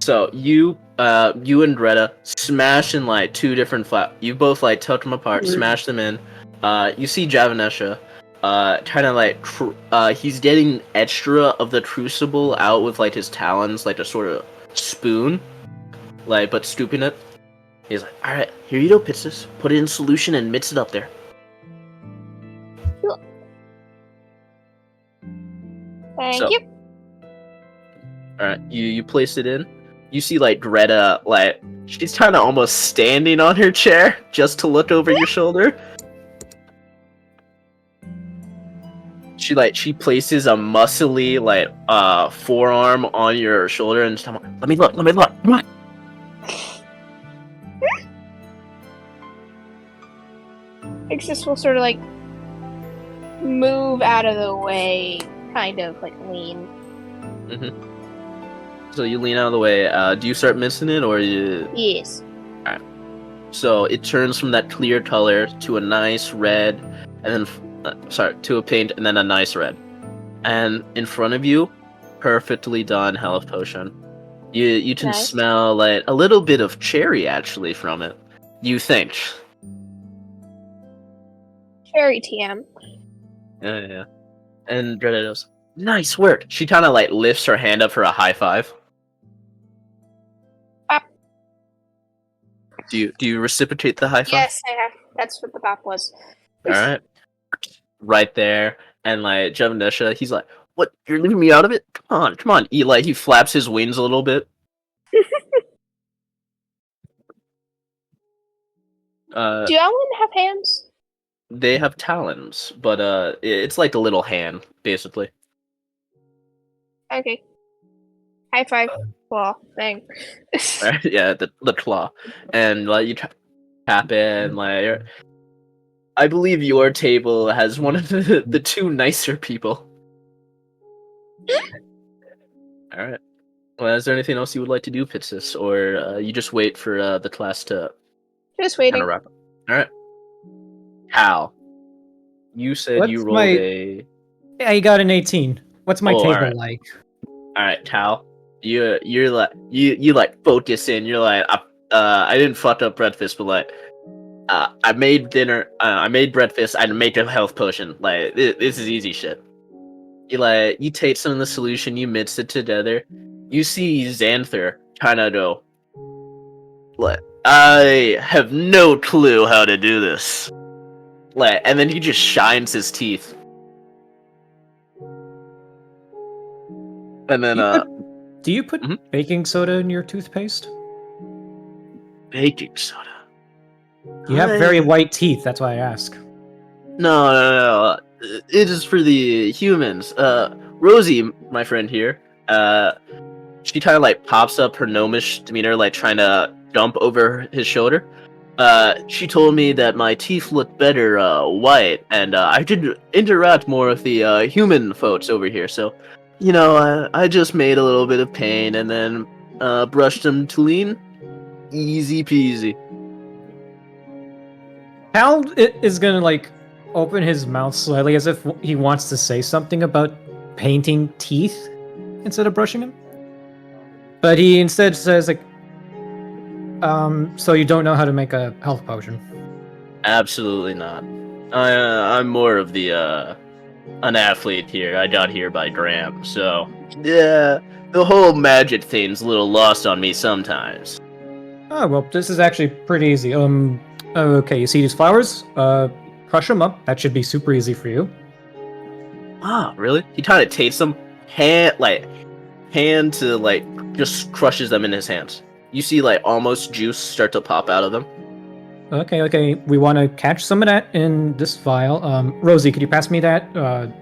So, you and Greta smash in, like, two different you both, like, tuck them apart, smash them in. You see Javanesha, kind of, like, he's getting extra of the crucible out with, like, his talons, like a sort of spoon, like, but scooping it. He's like, alright, here you go, Pitsis. Put it in solution and mix it up there. Thank you. Alright, you place it in. You see, like, Greta, like, she's kind of almost standing on her chair just to look over your shoulder. She places a muscly, like, forearm on your shoulder and just, let me look, come on. Ixis will sort of like move out of the way, kind of like lean. So you lean out of the way. Do you start missing it, or you? Yes. So it turns from that clear color to a nice red, and then to a pink, and then a nice red. And in front of you, perfectly done health potion. You can Nice. smell like a little bit of cherry actually from it. You think? Cherry TM. Yeah. And Greta goes, nice work. She kind of like lifts her hand up for a high five. Do you reciprocate the high five? Yes, I have. That's what the bop was. All right. Right there, and like Javanesha, he's like, "What? You're leaving me out of it? Come on!" He flaps his wings a little bit. Do Ellen have hands? They have talons, but it's like a little hand, basically. Okay. High five. Claw thing. Right? Yeah, the claw, and like you tap in. Like I believe your table has one of the two nicer people. All right. Well, is there anything else you would like to do, Pitsis, or you just wait for the class to Just kind waiting. of wrap up? All right. Hal, you said you What's rolled my? a. I got an 18. What's my Oh, table alright. like? All right, Tal. You're like you like focus in. You're like I didn't fuck up breakfast, but like I made dinner. I made breakfast. I made a health potion. Like this is easy shit. You take some of the solution. You mix it together. You see Xanther kind of go. Like I have no clue how to do this. Like, and then he just shines his teeth. And then Do you put Mhm. baking soda in your toothpaste? baking soda. You have very white teeth. That's why I ask. No. It is for the humans. Rosie, my friend here, she kind of like pops up her gnomish demeanor, like trying to jump over his shoulder. She told me that my teeth look better white, and I did interact more with the human folks over here. So, I just made a little bit of pain and then brushed them clean. Easy peasy. Hal is gonna like open his mouth slightly as if he wants to say something about painting teeth instead of brushing them. But he instead says like, so you don't know how to make a health potion. Absolutely not. I'm more of the an athlete here. I got here by Graham, so yeah, the whole magic thing's a little lost on me sometimes. Oh well, this is actually pretty easy. Okay, you see these flowers? Crush them up. That should be super easy for you. Ah, really? He kind of takes them, hand to like just crushes them in his hands. You see like almost juice start to pop out of them. Okay. We want to catch some of that in this vial. Rosie, could you pass me that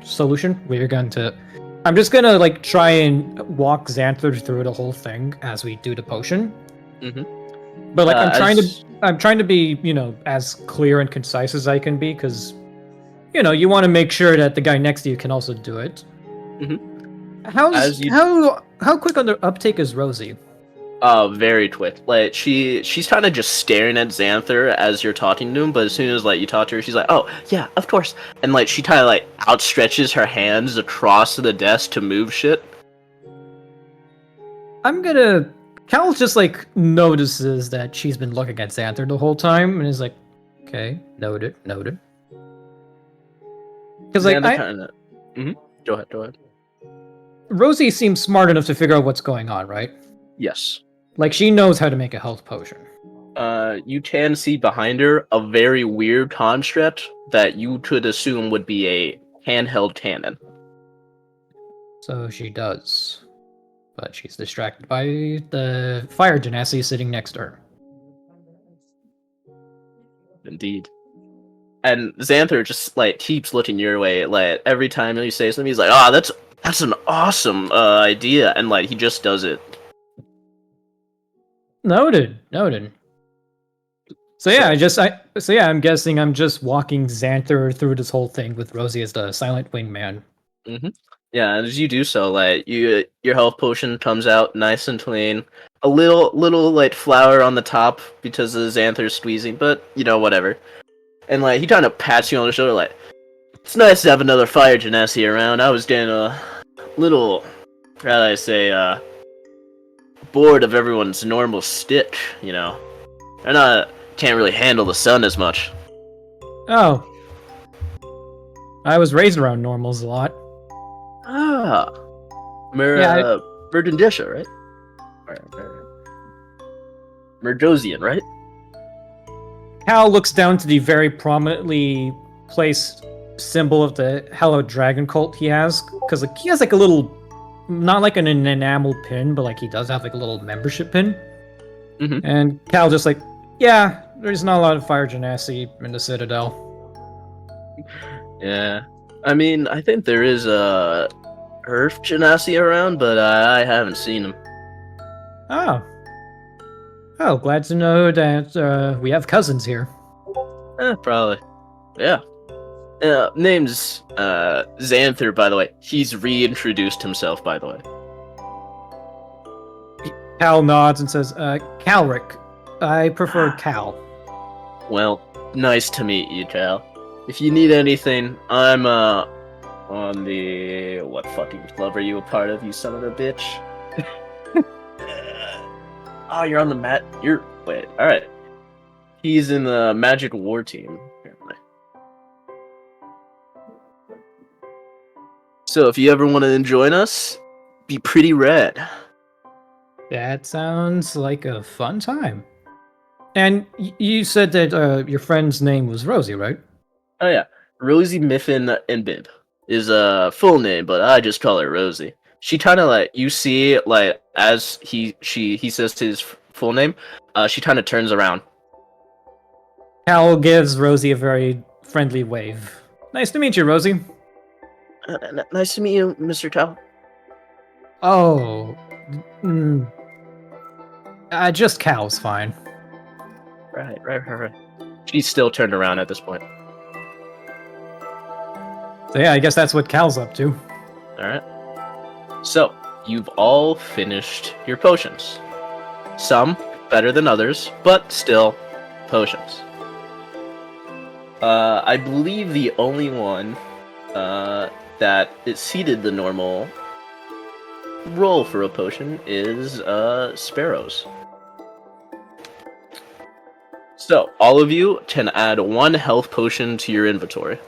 solution? We're going to. I'm just gonna like try and walk Xanther through the whole thing as we do the potion. Mm-hmm. But like I'm trying to be, as clear and concise as I can be, because you want to make sure that the guy next to you can also do it. Mm-hmm. How quick on the uptake is Rosie? Very quick. Like she's kind of just staring at Xanther as you're talking to him, but as soon as like you talk to her, she's like, "Oh yeah, of course," and like she kind of like outstretches her hands across the desk to move shit. Cal just like notices that she's been looking at Xanther the whole time and is like, "Okay, noted." Because like Xanther kinda... Go ahead. Rosie seems smart enough to figure out what's going on, right? Yes. Like she knows how to make a health potion. You can see behind her a very weird construct that you could assume would be a handheld cannon. So she does. But she's distracted by the fire genasi sitting next to her. Indeed. And Xanther just like keeps looking your way. Like every time you say something, he's like, "Ah, that's an awesome idea," and like he just does it. Noted. So yeah, I'm guessing I'm just walking Xanther through this whole thing with Rosie as the silent wingman. Mm-hmm. Yeah, and as you do so, like your health potion comes out nice and clean. A little like flour on the top because of Xanther's squeezing, but whatever. And like he kind of pats you on the shoulder, like, "It's nice to have another fire genasi around. I was getting a little, how do I say, bored of everyone's normal stick. They're not can't really handle the sun as much." Oh. I was raised around normals a lot. Ah, Yeah, Merdendisha, right? Merdosian, right? Cal looks down to the very prominently placed symbol of the Hello Dragon cult he has, because like he has like a little, not like an enamel pin, but like he does have like a little membership pin. Mm-hmm. And Cal just like, yeah, there's not a lot of fire genasi in the Citadel. Yeah, I mean, I think there is a Earth Genasi around, but I haven't seen him. Oh. Oh, glad to know that we have cousins here. Probably. Yeah. Name's Xanther, by the way. He's reintroduced himself, by the way. Cal nods and says, Calric. I prefer Cal. Well, nice to meet you, Cal. If you need anything, I'm on the what fucking club are you a part of, you son of a bitch? Oh, you're on the wait, alright. He's in the Magic War team, apparently. So if you ever want to join us, be pretty rad. That sounds like a fun time. And you said that your friend's name was Rosie, right? Oh yeah, Rosie Miffin and Bib is a full name, but I just call her Rosie. She kind of like you see like as he says his full name, she kind of turns around. Cal gives Rosie a very friendly wave. Nice to meet you, Rosie. Nice to meet you, Mr. Cal. Oh, just Cal's fine. Right. She's still turned around at this point. So yeah, I guess that's what Cal's up to. Alright. So, you've all finished your potions. Some better than others, but still potions. I believe the only one that exceeded the normal roll for a potion is Sparrow's. So, all of you can add 1 health potion to your inventory.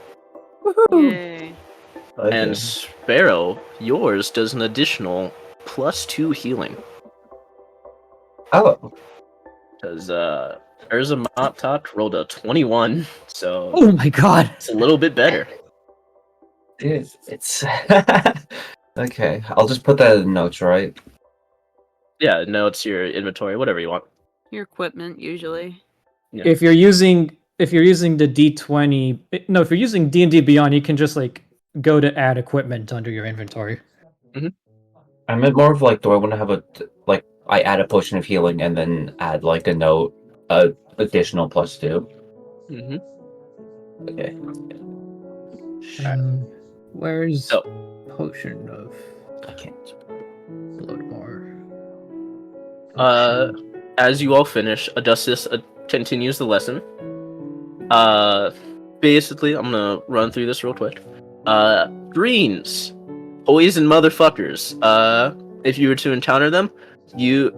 Yay. Okay. And Sparrow, yours does an additional +2 healing. Oh, Because Urza Moptok rolled a 21, so Oh my god! it's a little bit better. dude, it's okay. I'll just put that in the notes, right? Yeah, no, it's your inventory, whatever you want. Your equipment, usually. Yeah. If you're using the D20, no, if you're using D&D Beyond, you can just like go to add equipment under your inventory. I meant more of like, do I want to have I add a potion of healing and then add like a note, additional +2. Mm-hmm. Okay. Where's So- potion of I can't. Bloodmore? As you all finish, Augustus continues the lesson. Basically, I'm gonna run through this real quick. Greens, poison motherfuckers. If you were to encounter them, you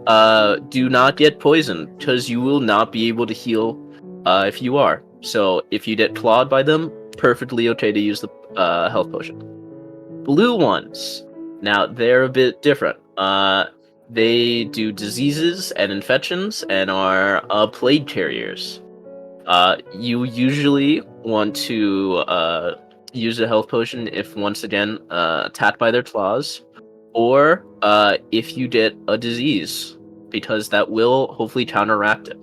do not get poisoned because you will not be able to heal if you are. So if you get clawed by them, perfectly okay to use the health potion. Blue ones, now they're a bit different. They do diseases and infections and are plague carriers. You usually want to use a health potion if, once again, attacked by their claws, or if you get a disease, because that will hopefully counteract it.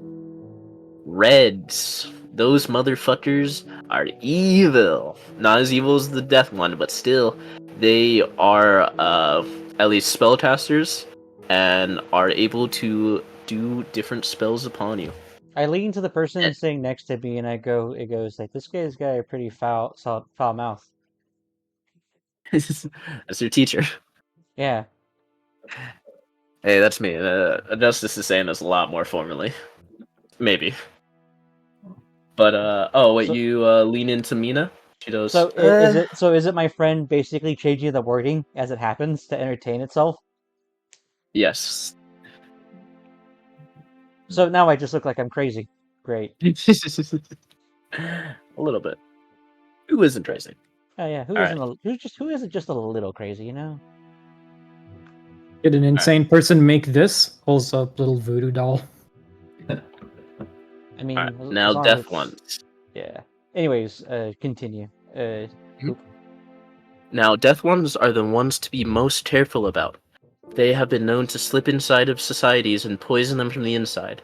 Reds, those motherfuckers are evil. Not as evil as the death one, but still, they are at least spellcasters and are able to do different spells upon you. I lean to the person Eh. sitting next to me and it goes like, this guy's got a pretty foul mouth. That's your teacher. Yeah. Hey, that's me. Justice is saying this a lot more formally. Maybe. But, oh, wait, So- you lean into Mina? She goes, So is it my friend basically changing the wording as it happens to entertain itself? yes. So now I just look like I'm crazy. Great. A little bit. Who isn't crazy? Oh yeah, who isn't just a little crazy, you know? Did an insane person make this? Pulls up little voodoo doll. I mean, Alright, as now long as death it's- ones. Yeah. Anyways, continue. Now, death ones are the ones to be most careful about. They have been known to slip inside of societies and poison them from the inside.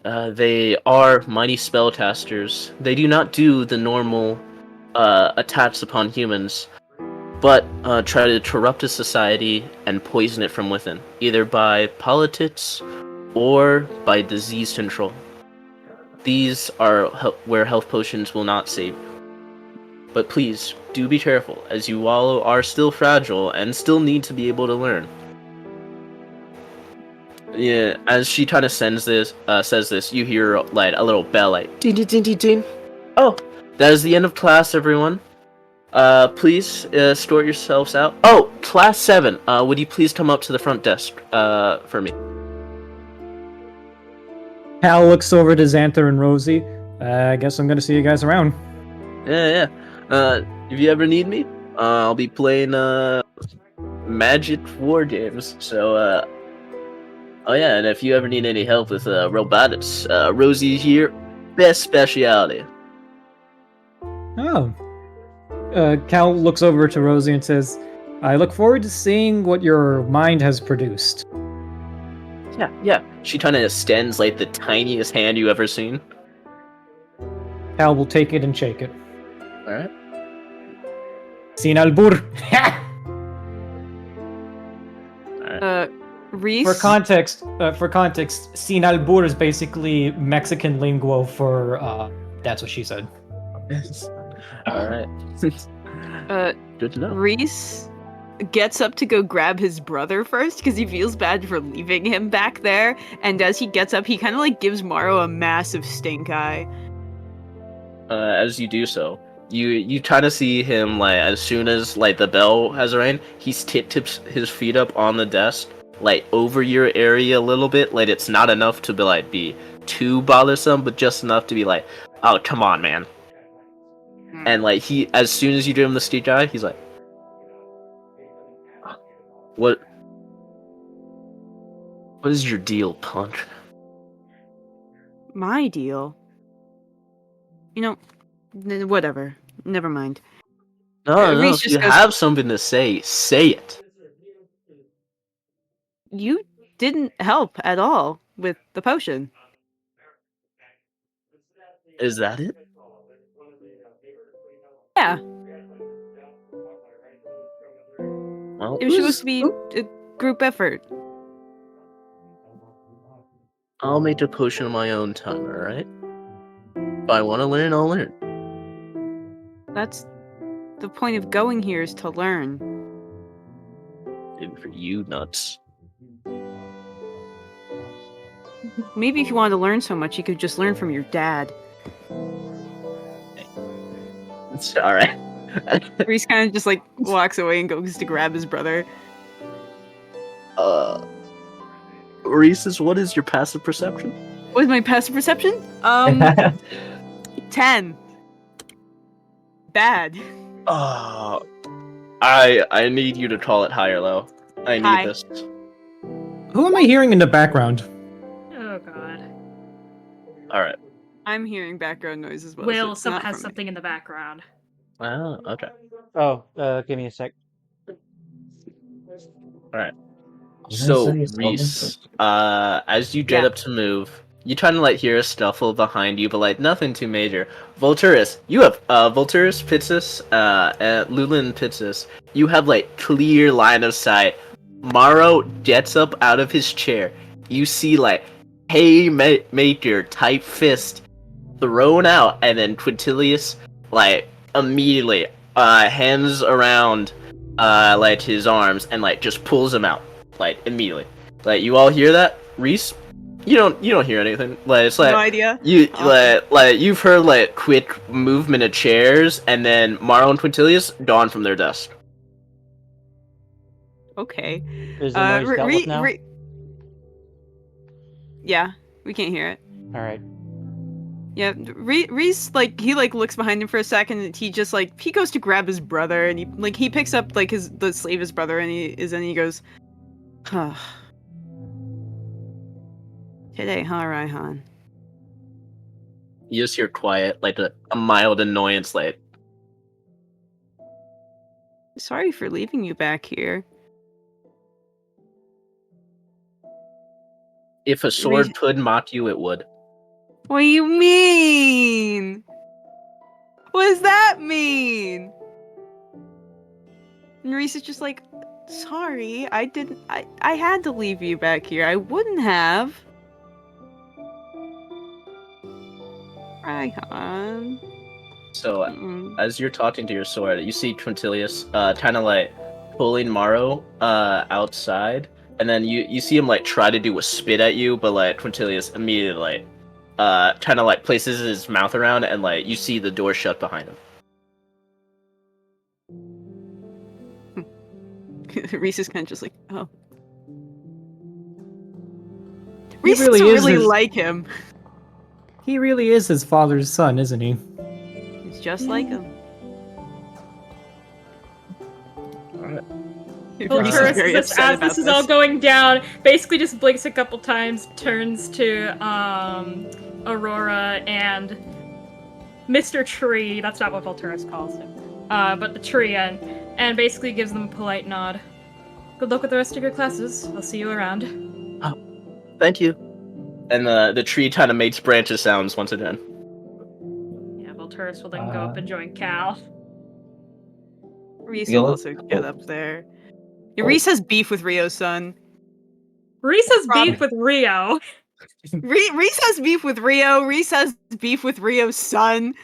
They are mighty spellcasters. They do not do the normal attacks upon humans, but try to corrupt a society and poison it from within, either by politics or by disease control. These are where health potions will not save you. But please, do be careful, as you all are still fragile and still need to be able to learn. Yeah, as she kind of says this, you hear like a little bell, like ding ding ding ding ding. Oh, that is the end of class, everyone. Please sort yourselves out. Oh, class 7. Would you please come up to the front desk for me? Cal looks over to Xanther and Rosie. I guess I'm gonna see you guys around. Yeah. If you ever need me, I'll be playing Magic War games. So oh yeah, and if you ever need any help with robotics, Rosie here, best speciality. Oh. Cal looks over to Rosie and says, I look forward to seeing what your mind has produced. Yeah. She kind of extends like the tiniest hand you ever seen. Cal will take it and shake it. All right. Sin albur. Reese. For context, sin albur is basically Mexican lingo for that's what she said. All right. Good to know. Reese gets up to go grab his brother first because he feels bad for leaving him back there. And as he gets up, he kind of like gives Morrow a massive stink eye. As you do so, you kind of see him like as soon as like the bell has rang, he tips his feet up on the desk, like over your area a little bit. Like it's not enough to be too bothersome, but just enough to be like, oh come on, man. And like he, as soon as you give him the stink eye, he's like, what is your deal, punk? My deal? You know, whatever. Never mind. No, Reese if just you goes- have something to say it. You didn't help at all with the potion. Is that it? Yeah, Well, it was supposed to be a group effort. I'll make a potion of my own time, alright? If I want to learn, I'll learn. That's the point of going here, is to learn. Maybe for you, nuts. Maybe if you wanted to learn so much, you could just learn from your dad. It's alright. Reese kind of just like walks away and goes to grab his brother. Reese's, what is your passive perception? What is my passive perception? 10. Bad. I need you to call it high or low. I need High. this. Who am I hearing in the background? Oh god. Alright. I'm hearing background noise as well. Will so it's not has from me. something in the background. Oh, okay. Oh, give me a sec. Alright. So, Reese, as you get Yeah. up to move, you kind of like hear a scuffle behind you, but like nothing too major. Volturus, you have Volturus, Pitsus, and Lulin Pitsus. You have like clear line of sight. Morrow gets up out of his chair. You see like haymaker type fist thrown out, and then Quintilius like immediately hands around like his arms and like just pulls him out like immediately. Like you all hear that, Reese? You don't hear anything. Like it's like No idea. you Awesome. like you've heard like quick movement of chairs, and then Morrow and Quintilius gone from their desk. Okay. Is the noise dealt with now? Yeah, we can't hear it. All right. Yeah, Reese like he like looks behind him for a second. And he just like he goes to grab his brother, and he picks up like the sleeve of his brother, and he goes, huh. Today, huh, Raihan? You just hear quiet, like a mild annoyance, like Sorry for leaving you back here. if a sword could mock you, it would. What do you mean? What does that mean? And Reese is just like, sorry, I didn't. I had to leave you back here. I wouldn't have. Raihan. So Mm. as you're talking to your sword, you see Quintilius kind of like pulling Maro outside, and then you see him like try to do a spit at you, but like Quintilius immediately like kind of like places his mouth around, and like you see the door shut behind him. Reese is kind of just like, oh. He Reese really doesn't is really his- like him. He really is his father's son, isn't he? He's just like him. Alright. Reese is Volturus, very just upset as about this is all going down, basically just blinks a couple times, turns to Aurora and Mr. Tree. That's not what Volturus calls him, but the tree, and basically gives them a polite nod. Good luck with the rest of your classes. I'll see you around. Thank you. And the tree kind of makes branches sounds once again. Yeah, Volturus will then go up and join Cal. Reese You'll- will also get up there. Yeah, Oh. Reese has beef with Rio's son. Reese has Prob- beef with Rio. Reese has beef with Rio. Reese has beef with Rio's son.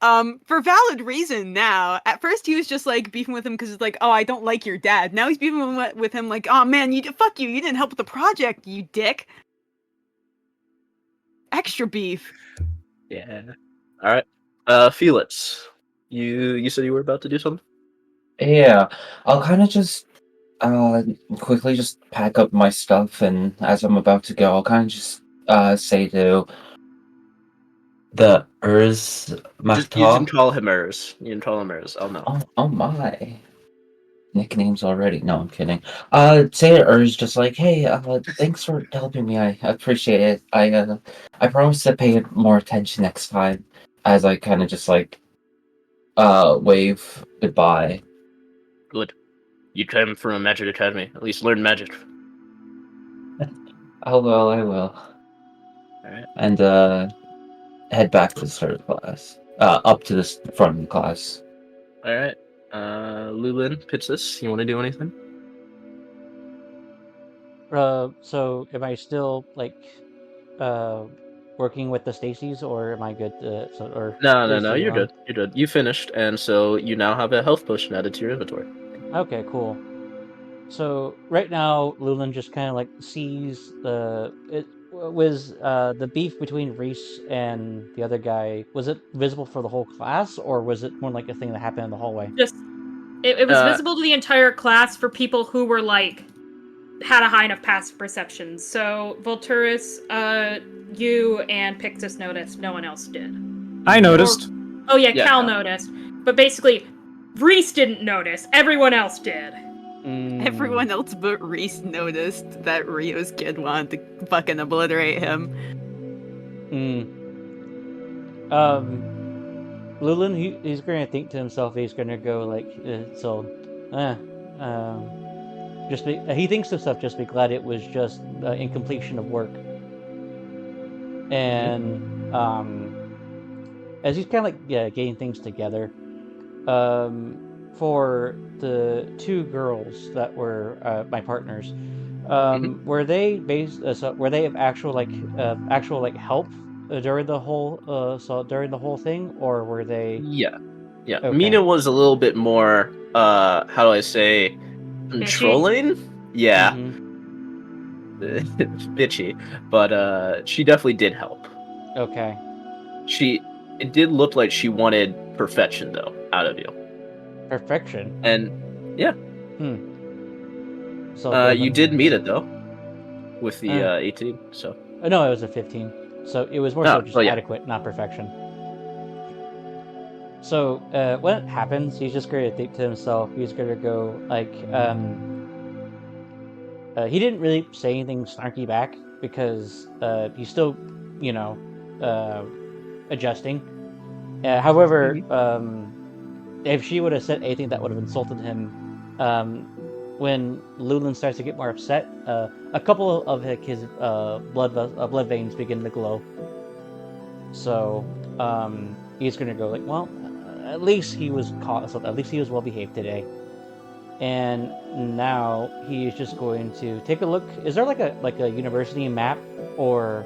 For valid reason now. At first he was just like beefing with him because it's like, oh, I don't like your dad. Now he's beefing with him like, oh man, fuck you. You didn't help with the project, you dick. Extra beef. Yeah. All right. Felix, you said you were about to do something. Yeah, I'll kind of just quickly just pack up my stuff, and as I'm about to go, I'll kind of just say to the Urs You can Mahtal. call him Urs. You can call him Urs. Oh no. Oh my. Nicknames already. No, I'm kidding. Say to Urs just like, hey, thanks for helping me. I appreciate it. I promise to pay more attention next time. As I kind of just like, wave goodbye. Good. You came from a magic academy. At least learn magic. I will. Alright. And, head back to the start of class. Up to the front of the class. Alright. Lulin, Pitsis, you want to do anything? So am I still like working with the Stacys, or am I good? Or No, is he you're on? good. You're good. You finished, and so you now have a health potion added to your inventory. Okay, cool. So right now, Lulin just kind of like sees the beef between Reese and the other guy. Was it visible for the whole class, or was it more like a thing that happened in the hallway? Just it was Uh, visible to the entire class for people who were like had a high enough passive perception. So Volturus, you and Pictus noticed. No one else did. I noticed. Oh yeah, Yeah, Cal Cal. noticed. But basically, Reese didn't notice. Everyone else did. Everyone else but Reese noticed that Rio's kid wanted to fucking obliterate him. Lulin, he's going to think to himself. He's going to go like, he thinks to himself, just be glad it was just incompletion of work. And as he's kind of like getting things together, for the two girls that were my partners, were they were they of actual help during the whole thing, or were they? Yeah. Okay. Mina was a little bit more, how do I say, controlling? Yeah. Bitchy. But, she definitely did help. Okay. It did look like she wanted perfection, though, out of you. Perfection. And, yeah. So you did meet it, though. With the, 18, so. No, it was a 15. So it was more so just adequate, not perfection. So when it happens, he's just going to think to himself, he's going to go like, he didn't really say anything snarky back because he's still, adjusting. However, if she would have said anything that would have insulted him, when Lulin starts to get more upset, a couple of his blood veins begin to glow. So he's gonna go like, well, at least he was caught. So at least he was well behaved today. and now he's just going to take a look. Is there like a university map or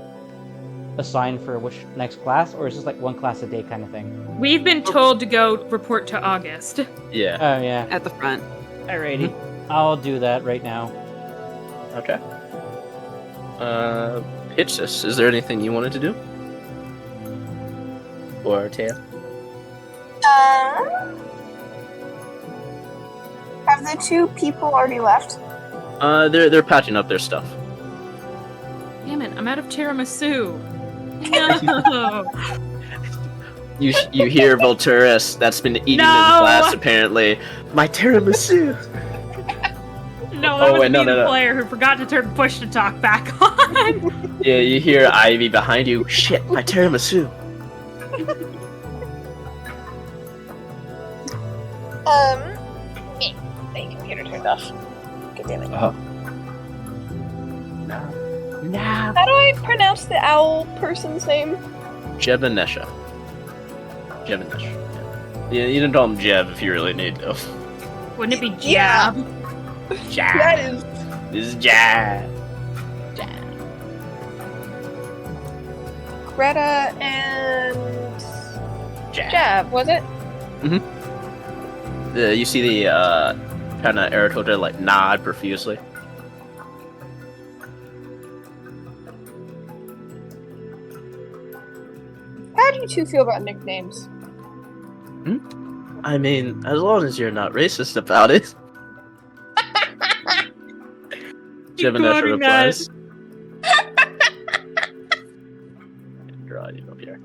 a sign for which next class, or is this like one class a day kind of thing? We've been told to go report to August. Yeah. Oh yeah. At the front. Alrighty, I'll do that right now. Okay. Pitch this. Is there anything you wanted to do? Or Taya? Have the two people already left? They're patching up their stuff. Damn it, I'm out of tiramisu. No. You hear Volturus that's been eating in No! class apparently. My tiramisu. No, that Oh, was wait, me, no, the no. player who forgot to turn push to talk back on. Yeah, you hear Ivy behind you. Shit, my tiramisu. My computer turned off. God damn it. Oh. How do I pronounce the owl person's name? Jevanesha. Jevanesh. Yeah, you can call him Jev if you really need to. Wouldn't it be Yeah. Jab? Jab. That is This is Jab. Greta and Jab. Jab, was it? You see the kind of Aratota like nod profusely. How do you two feel about nicknames? I mean, as long as you're not racist about it. Jevanesha quoting that. replies. Draw you up here.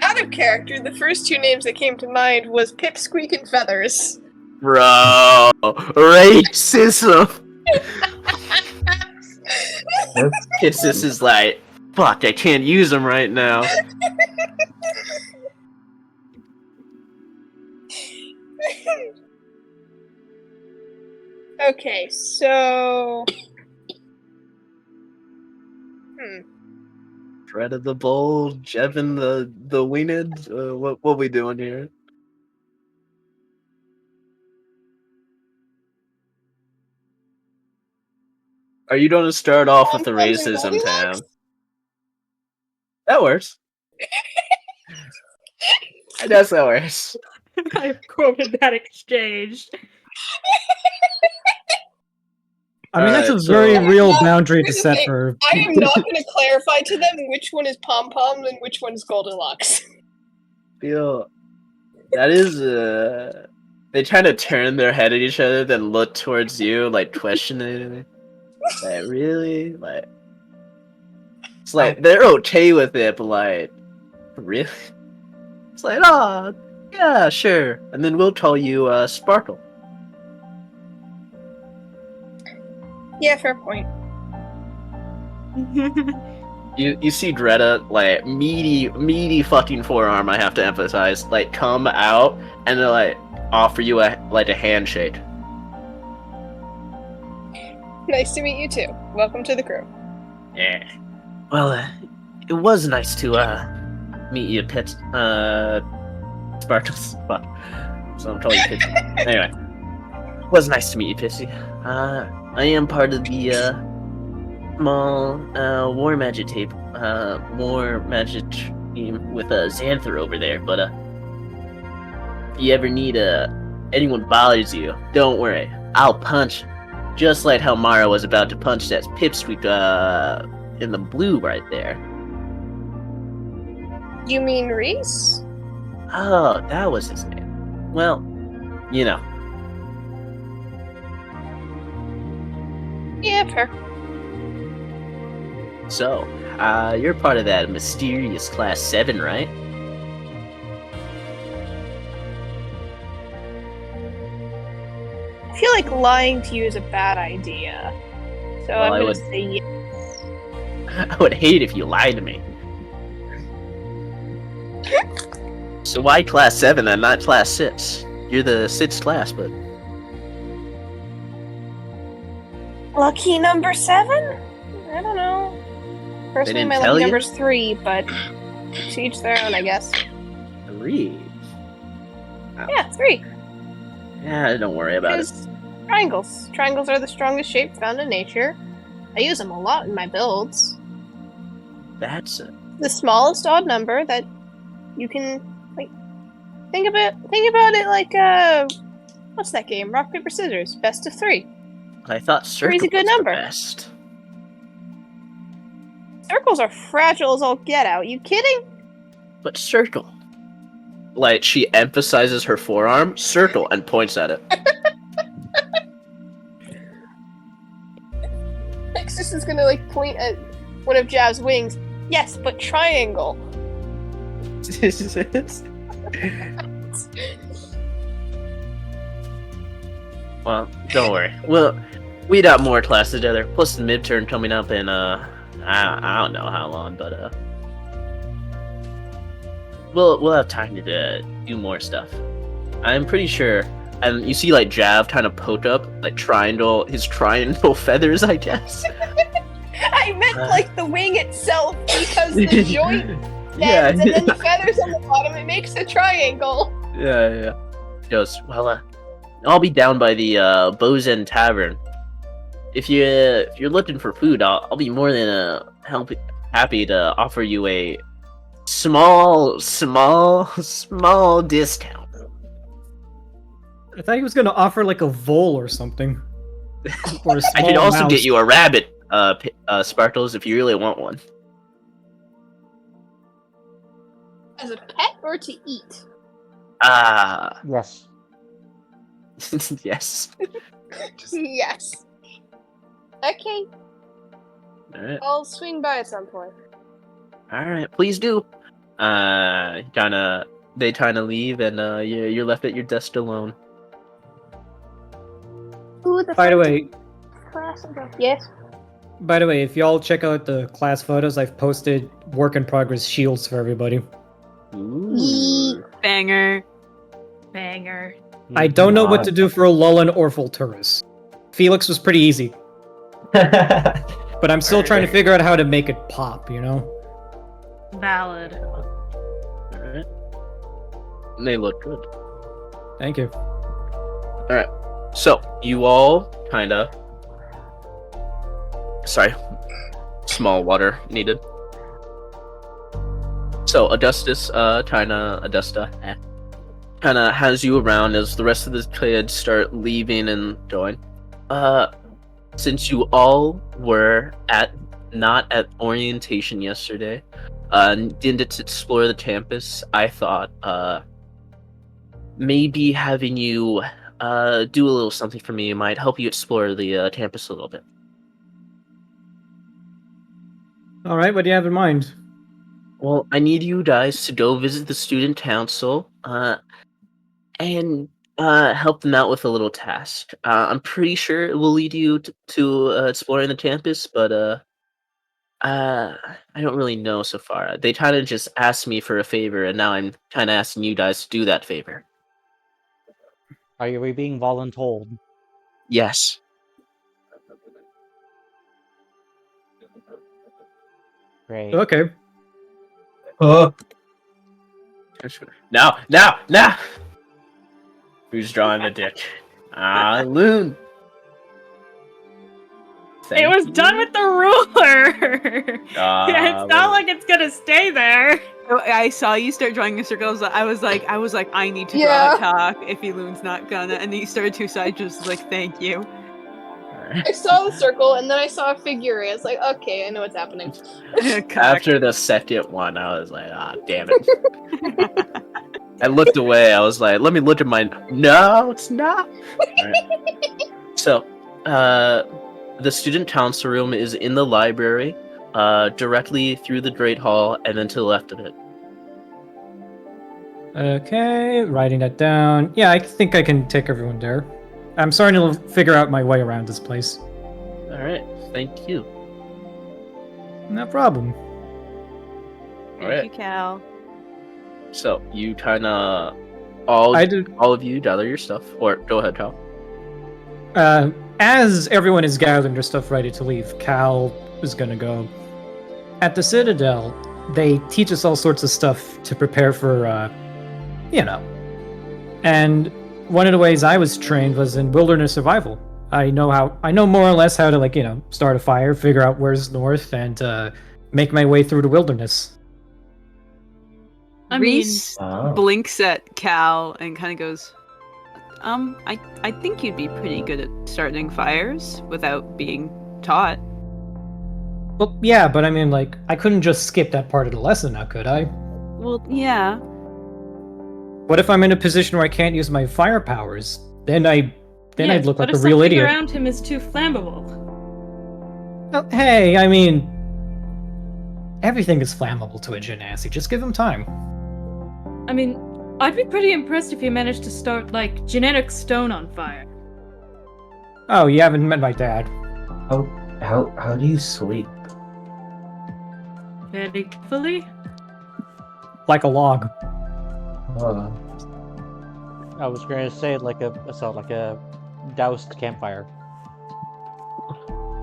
Out of character, the first two names that came to mind was Pipsqueak and Feathers. Bro, racism. This is like, fuck, I can't use them right now. Okay, so... Dread of the Bold, Jevin the Winged. What we doing here? Are you going to start off with the racism, Tam? That works. I guess that works. I've quoted that exchange. I mean, that's a Alright, very so- real boundary to Here's the set thing. for. I am not going to clarify to them which one is Pom Pom and which one is Goldilocks. Feel that is they try to turn their head at each other, then look towards you, like questioning. Like really, like it's like they're okay with it, but like really, it's like oh yeah sure, and then we'll call you Sparkle. Yeah, fair point. You see Greta, like meaty fucking forearm, I have to emphasize, like come out and then like offer you a handshake. Nice to meet you too. Welcome to the crew. Yeah. Well, it was nice to meet you, Pit. Sparkles. Fuck. So I'm calling you Pitsy. Anyway, it was nice to meet you, Pitsy. I am part of the small war magic team with Xanther over there. But if you ever need anyone bothers you, don't worry, I'll punch. Just like how Mara was about to punch that pipsqueak in the blue right there. You mean Reese? Oh, that was his name. Well, you know. Yeah, fair. So, you're part of that mysterious Class 7, right? I feel like lying to you is a bad idea. So Well, I I'm would- gonna say yes. I would hate if you lied to me. So why Class 7 and not Class 6? You're the 6th class, but... Lucky number 7? I don't know. Personally, didn't my tell lucky you? number's 3, but to each their own, I guess. 3. Yeah, 3. Yeah, don't worry about it. Because triangles. Triangles are the strongest shape found in nature. I use them a lot in my builds. That's it. The smallest odd number that you can like think about it like what's that game? Rock, paper, scissors. Best of 3. I thought Three's circle a good was number. the best. Circles are fragile as all get out. You kidding? But circle. Like, she emphasizes her forearm, circle, and points at it. Nexus is gonna like point at one of Jav's wings. Yes, but triangle. Well, don't worry. Well, we got more classes together. Plus the midterm coming up in I don't know how long, but we'll have time to do more stuff. I'm pretty sure. And you see, like, Jav kind of poke up, like, his triangle feathers, I guess. I meant like the wing itself because the joint Yeah, bends and then the feathers on the bottom. It makes a triangle. yeah. Goes, well, I'll be down by the Bows End Tavern. If you're looking for food, I'll be more than happy to offer you a small discount. I thought he was gonna offer like a vole or something. Or a I small can also mouse. get you a rabbit, Sparkles, if you really want one. As a pet or to eat? Yes. Yes. Yes. Okay, Alright. I'll swing by at some point. Alright, please do. They kinda leave, and you're left at your desk alone. Ooh, the By the way, yes. By the way, if y'all check out the class photos, I've posted work in progress shields for everybody. Ooh. Banger. Banger. I don't know what to do for a Lullen or Volturus. Felix was pretty easy, but I'm still trying to figure out how to make it pop, you know? Valid. Alright. They look good. Thank you. Alright. So, you all kinda... Sorry. Small water needed. So, Augusta kinda has you around as the rest of the kids start leaving and going. Since you all were not at orientation yesterday, and didn't explore the campus, I thought, maybe having you, do a little something for me might help you explore the, campus a little bit. Alright, what do you have in mind? Well, I need you guys to go visit the student council, and help them out with a little task. I'm pretty sure it will lead you to exploring the campus, but I don't really know so far. They kind of just asked me for a favor, and now I'm kind of asking you guys to do that favor. Are we being voluntold? Yes. Great. Okay. Now! Who's drawing the dick? Loon. It was done with the ruler. Yeah, it's not like it's gonna stay there. I saw you start drawing the circles. I was like, I need to Yeah. draw a talk if Eloon's not gonna. And then you started two sides, just like, thank you. I saw the circle and then I saw a figure. I was like, okay, I know what's happening. After the second one, I was like, damn it. I looked away. I was like, let me look at my... No, it's not. Alright. So, the student council room is in the library, directly through the Great Hall, and then to the left of it. Okay, writing that down. Yeah, I think I can take everyone there. I'm starting to figure out my way around this place. Alright, thank you. No problem. Thank you, Cal. So, you kinda... All of you gather your stuff. Or, go ahead, Cal. As everyone is gathering their stuff ready to leave, Cal is gonna go. At the Citadel, they teach us all sorts of stuff to prepare for, you know. And one of the ways I was trained was in wilderness survival. I know more or less how to start a fire, figure out where's north, and make my way through the wilderness. I mean, Reese Oh. blinks at Cal and kind of goes, I think you'd be pretty good at starting fires without being taught. Well, yeah, but I mean, I couldn't just skip that part of the lesson now, could I? Well, yeah. What if I'm in a position where I can't use my fire powers? Then I'd look but like a if real something idiot. around him is too flammable. Well, hey, I mean, everything is flammable to a genasi. Just give him time. I mean, I'd be pretty impressed if you managed to start, genetic stone on fire. Oh, you haven't met my dad. How do you sleep? Very fully? Like a log. Uh, I was going to say like a doused campfire.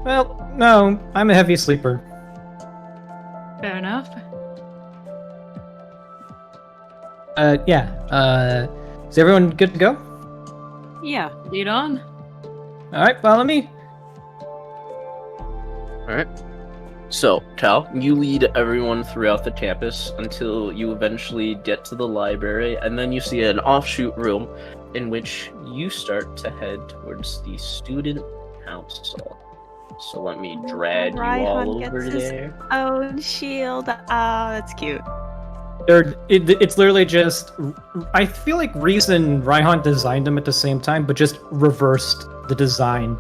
Well, no, I'm a heavy sleeper. Fair enough. Is everyone good to go? Yeah. Lead on. Alright, follow me. Alright. So, Cal, you lead everyone throughout the campus until you eventually get to the library, and then you see an offshoot room in which you start to head towards the student council. So let me drag you all over there. own shield. Ah, that's cute. It's literally just. I feel like Reese and Raihan designed them at the same time, but just reversed the design.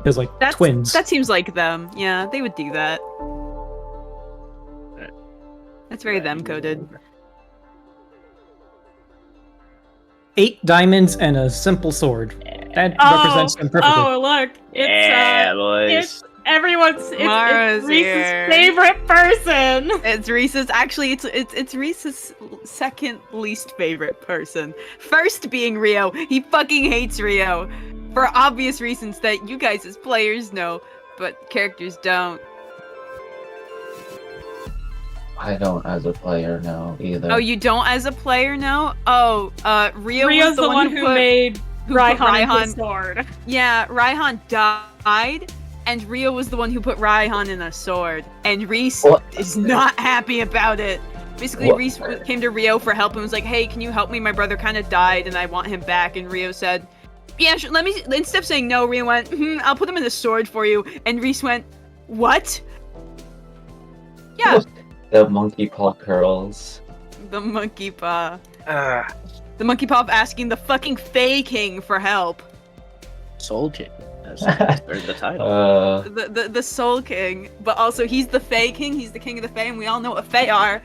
Because, twins. That seems like them. Yeah, they would do that. That's very them coded. 8 diamonds and a simple sword. That represents them perfectly. Oh, look. Yeah, boys. It's everyone's. Mara's It's Reese's here. favorite person. It's Reese's. Actually, it's Reese's second least favorite person. First being Rio. He fucking hates Rio, for obvious reasons that you guys as players know, but characters don't. I don't as a player now either. Oh, you don't as a player know? Oh, Rio Rio's was the one who made put Raihan Raihan- into sword. Yeah, Raihan died, and Rio was the one who put Raihan in a sword, and Reese What? is not happy about it. Basically, What? Reese came to Rio for help and was like, "Hey, can you help me? My brother kind of died, and I want him back." And Rio said, "Yeah, sure, let me." Instead of saying no, Rio went, "I'll put him in a sword for you." And Reese went, "What?" Yeah, The monkey paw curls. the monkey paw. The monkey paw of asking the fucking Fae King for help. Soul King. That's the title. The Soul King, but also he's the Fae King, he's the king of the Fae, and we all know what Fae are.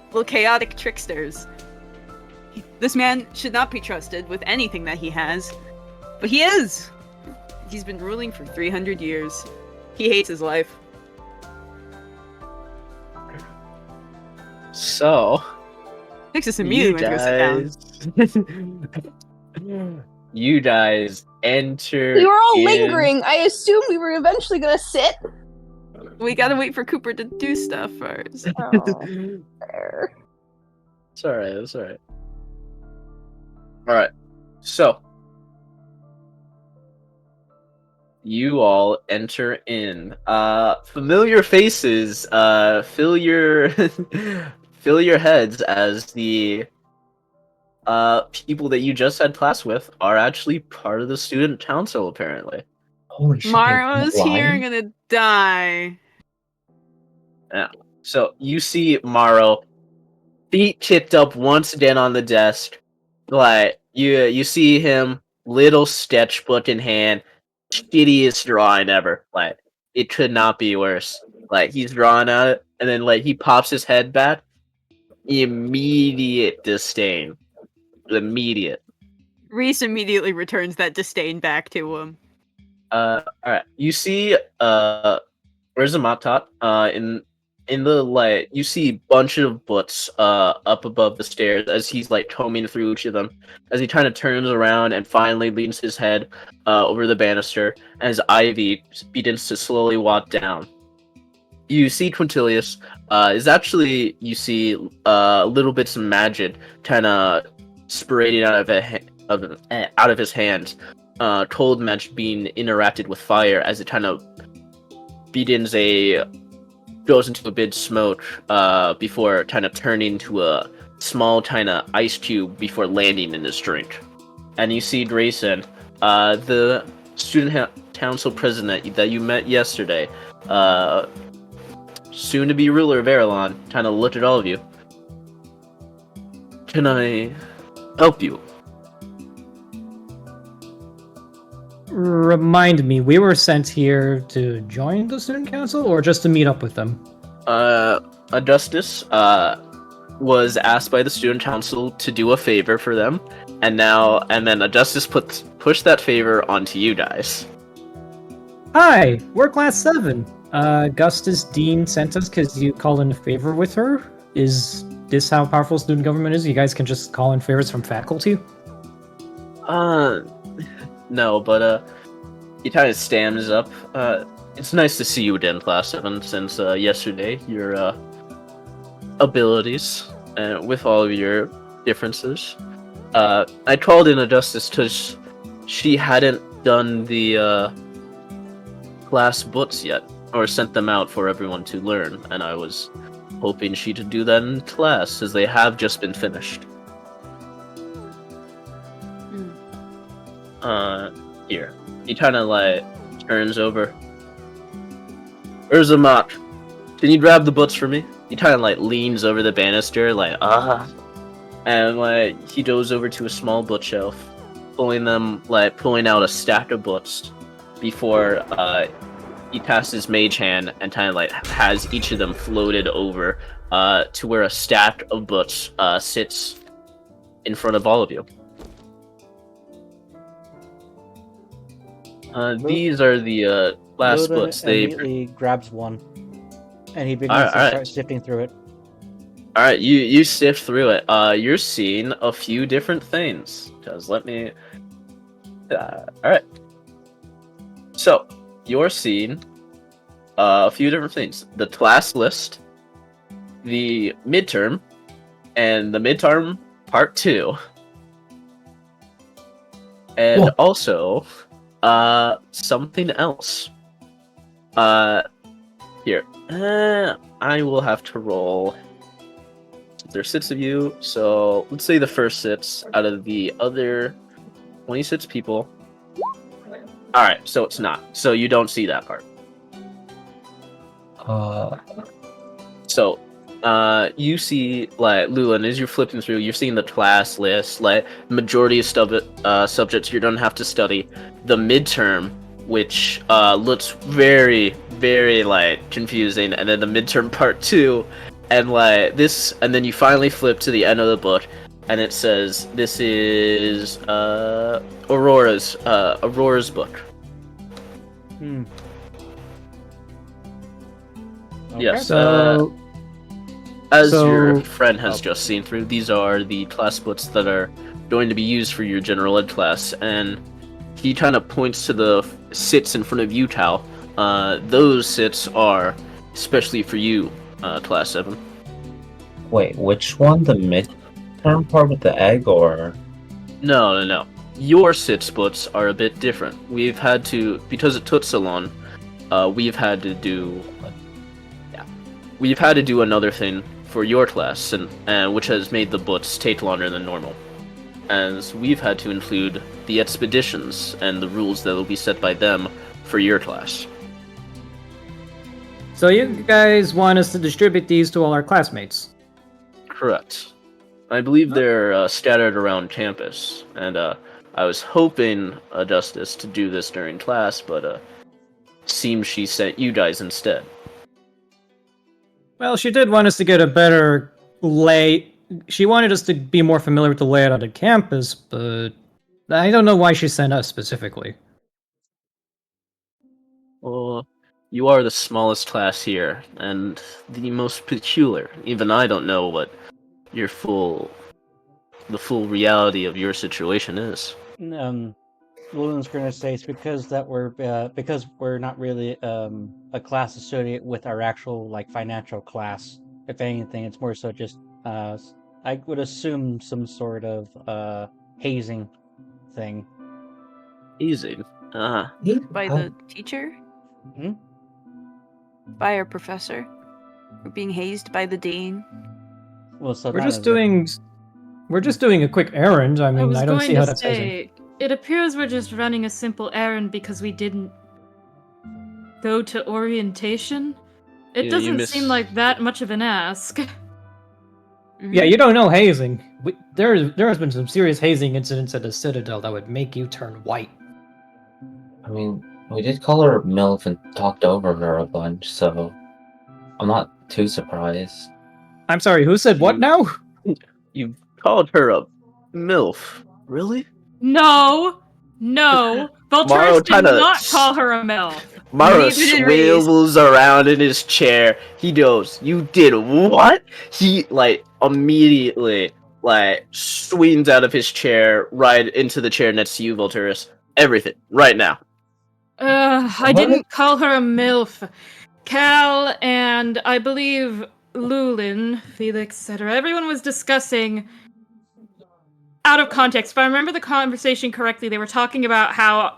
Little chaotic tricksters. This man should not be trusted with anything that he has, but he is! He's been ruling for 300 years. He hates his life. So, Makes us you immune when he goes sit down. guys, you guys enter. We were all in- lingering. I assumed we were eventually gonna sit. We gotta wait for Cooper to do stuff first. Oh, fair. It's alright, it's alright. Alright, so. You all enter in. Familiar faces, fill your fill your heads as the people that you just had class with are actually part of the student council, apparently. Holy shit. Maro's they're here blind? gonna die. So you see Maro, feet kicked up once again on the desk. Like you see him, little sketchbook in hand, shittiest drawing ever. Like it could not be worse. Like he's drawing at it, and then he pops his head back. Immediate disdain. Immediate. Reese immediately returns that disdain back to him. Alright. You see where's the mop top? In the light, you see a bunch of books up above the stairs as he's combing through each of them. As he kind of turns around and finally leans his head over the banister as Ivy begins to slowly walk down. You see Quintilius is actually, you see little bits of magic kind of spraying out of out of his hand, cold match being interacted with fire as it kind of goes into a big smoke before kind of turning to a small kind of ice cube before landing in this drink. And you see Grayson, the student council president that you met yesterday, soon to be ruler of Erelon, kind of look at all of you. Can I help you? Remind me, we were sent here to join the student council or just to meet up with them? Augustus was asked by the student council to do a favor for them, and then Augustus pushed that favor onto you guys. Hi, we're class 7. Augustus Dean sent us because you called in a favor with her. Is this how powerful student government is? You guys can just call in favors from faculty? No, but he kind of stands up. It's nice to see you again, class 7, since yesterday. Your abilities, with all of your differences. I called in Augustus because she hadn't done the class books yet, or sent them out for everyone to learn, and I was hoping she could do that in class, as they have just been finished. Here. He kind of like turns over. Where's the mop? Can you grab the books for me? He kind of like leans over the banister, like, and like he goes over to a small bookshelf, pulling out a stack of books before he casts his mage hand and kind of like has each of them floated over to where a stack of books sits in front of all of you. These are the last Loda books. They immediately grabs one, and he begins to start sifting through it. All right, you sift through it. You're seeing a few different things. Just let me. All right. So you're seeing a few different things: the class list, the midterm, and the midterm part 2, and Whoa. also something else. Here. I will have to roll. There's 6 of you, so let's say the first 6 out of the other 26 people. Alright, so it's not. So you don't see that part. So, you see, like, Lulan, as you're flipping through, you're seeing the class list, like, majority of subjects you're gonna have to study. The midterm, which looks very, very, like, confusing, and then the midterm part 2, and, like, this, and then you finally flip to the end of the book, and it says, this is, Aurora's book. Okay. Yes, So, as So- your friend has just seen through, these are the class books that are going to be used for your general ed class, and he kind of points to the sits in front of you, Tal. Those sits are especially for you, class 7. Wait, which one? The midterm part with the egg, or? No. Your sits books are a bit different. We've had to, because it took so long, we've had to do another thing for your class, and which has made the books take longer than normal. As we've had to include the expeditions and the rules that will be set by them for your class. so you guys want us to distribute these to all our classmates? Correct. I believe they're scattered around campus, and I was hoping Augustus to do this during class, but seems she sent you guys instead. Well, she did want us to get a better lay. She wanted us to be more familiar with the layout of the campus, but I don't know why she sent us specifically. Well, you are the smallest class here, and the most peculiar. Even I don't know what the full reality of your situation is. Lulin's gonna say it's because we're not really a class associated with our actual like financial class. If anything, it's more so just I would assume some sort of hazing thing. Easy. By the teacher? Hmm? By our professor? We're being hazed by the dean? Well, so We're not just a- doing a quick errand. I I mean, was I don't going see how to that's hazing. say, it appears we're just running a simple errand because we didn't go to orientation. It You doesn't miss- seem like that much of an ask. Yeah, you don't know hazing. There has been some serious hazing incidents at the Citadel that would make you turn white. I mean, we did call her MILF and talked over her a bunch, so I'm not too surprised. I'm sorry, who said what now? You called her a MILF. Really? No! Maro Volturus did kinda not call her a MILF. Mara Neither did Reese. swivels around in his chair. He goes, "You did what?" He immediately swings out of his chair right into the chair next to you, Volturus. Everything right now. I What? didn't call her a MILF. Cal and I believe Lulin, Felix, etc. Everyone was discussing. Out of context, if I remember the conversation correctly, they were talking about how,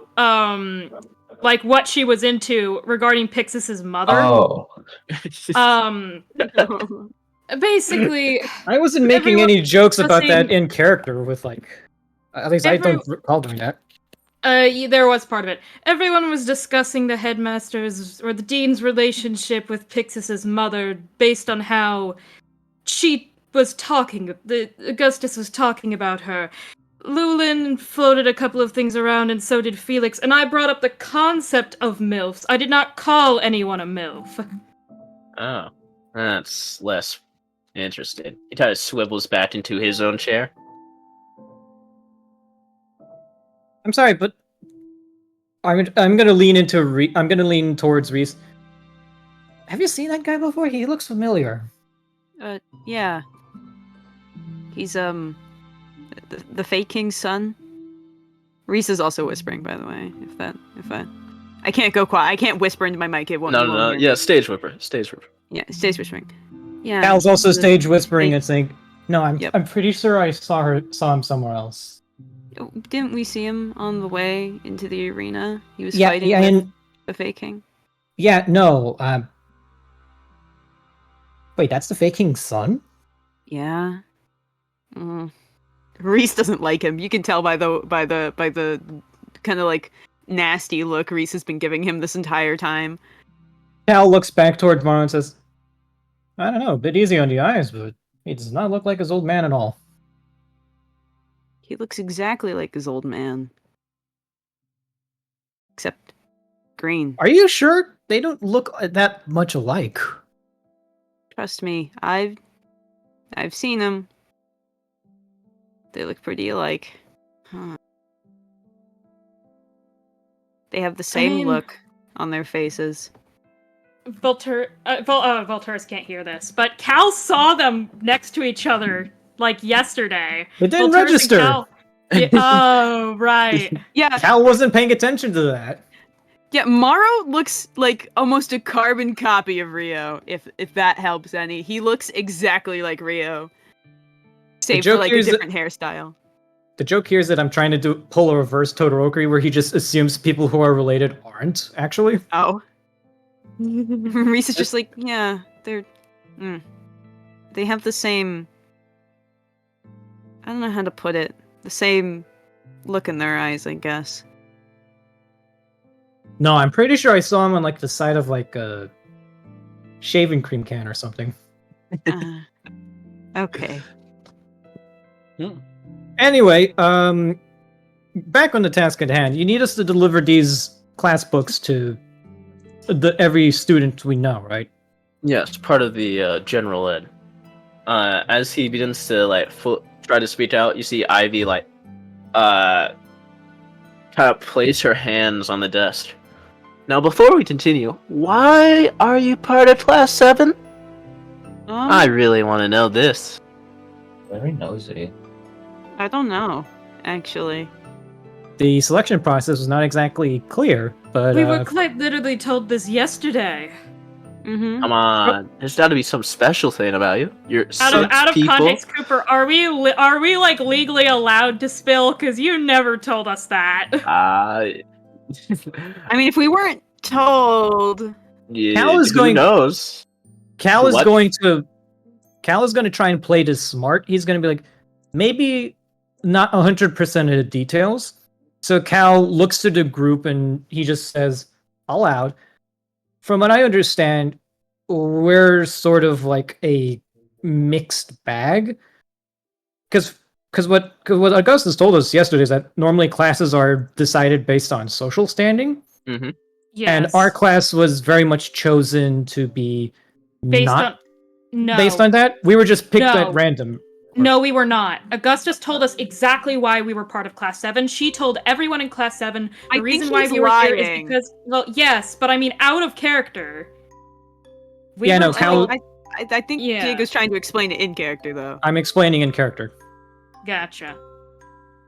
what she was into regarding Pixis's mother. Oh, Basically, I wasn't making Everyone any jokes about that discussing- in character with at least I don't recall doing that. there was part of it. Everyone was discussing the headmaster's or the dean's relationship with Pixis's mother based on how she was talking. Augustus was talking about her. Lulin floated a couple of things around, and so did Felix. And I brought up the concept of MILFs. I did not call anyone a MILF. Oh, that's less interesting. He kind of swivels back into his own chair. I'm sorry, but I'm gonna lean into I'm gonna lean towards Reese. Have you seen that guy before? He looks familiar. Yeah. He's, the Fey King's son. Reese is also whispering, by the way, if I... I can't go quiet. I can't whisper into my mic. It won't. No. Yeah, stage whipper. Yeah, stays whispering. Yeah. Cal's also the- stage whispering they- and saying, "No, Yep. I'm pretty sure I saw him somewhere else." Didn't we see him on the way into the arena? He was Yeah, fighting yeah, with and the Fey King. yeah, no. Wait, that's the Fey King's son? Yeah. Reese doesn't like him. You can tell by the kind of nasty look Reese has been giving him this entire time. Cal looks back towards Maro and says, "I don't know, a bit easy on the eyes, but he does not look like his old man at all." He looks exactly like his old man. Except green. Are you sure they don't look that much alike? Trust me, I've seen them. They look pretty alike. Huh. They have the same mean- look on their faces. Volturus can't hear this, but Cal saw them next to each other yesterday. It didn't Volturus and register. Cal- Yeah, oh, right. Yeah, Cal wasn't paying attention to that. yeah. Maro looks like almost a carbon copy of Rio. If that helps any, he looks exactly like Rio, save for joke a here is that- different hairstyle. The joke here is that I'm trying to pull a reverse Todoroki where he just assumes people who are related aren't, actually. Oh. Reese is just like, yeah, they have the same, I don't know how to put it, the same look in their eyes, I guess. No, I'm pretty sure I saw him on the side of a shaving cream can or something. Okay. Anyway, back on the task at hand. You need us to deliver these class books to every student we know, right? Yes, part of the general ed. As he begins to try to speak out, you see Ivy kind of place her hands on the desk. Now, before we continue, why are you part of Class 7? I really want to know this. very nosy. I don't know, actually. The selection process was not exactly clear, but We were quite literally told this yesterday. Mm-hmm. Come on, there's got to be some special thing about you. You're Out of 6 people. context, Cooper, are we like legally allowed to spill? Because you never told us that. I mean, if we weren't told, yeah, Cal is who going- knows? Cal is What? going to try and play this smart. He's going to be like, maybe not 100% of the details. So Cal looks to the group and he just says aloud, from what I understand, we're sort of like a mixed bag. Because what Augustus told us yesterday is that normally classes are decided based on social standing. Mm-hmm. Yes. And our class was very much chosen to be based not on no. based on that. We were just picked No. at random. No, we were not. Augustus told us exactly why we were part of Class 7. She told everyone in Class 7 the I think reason why he's we were here is lying. because, well, yes, but I mean, out of character. We Yeah, were no, told- Cal- I think Yeah. Diego's trying to explain it in character, though. I'm explaining in character. Gotcha.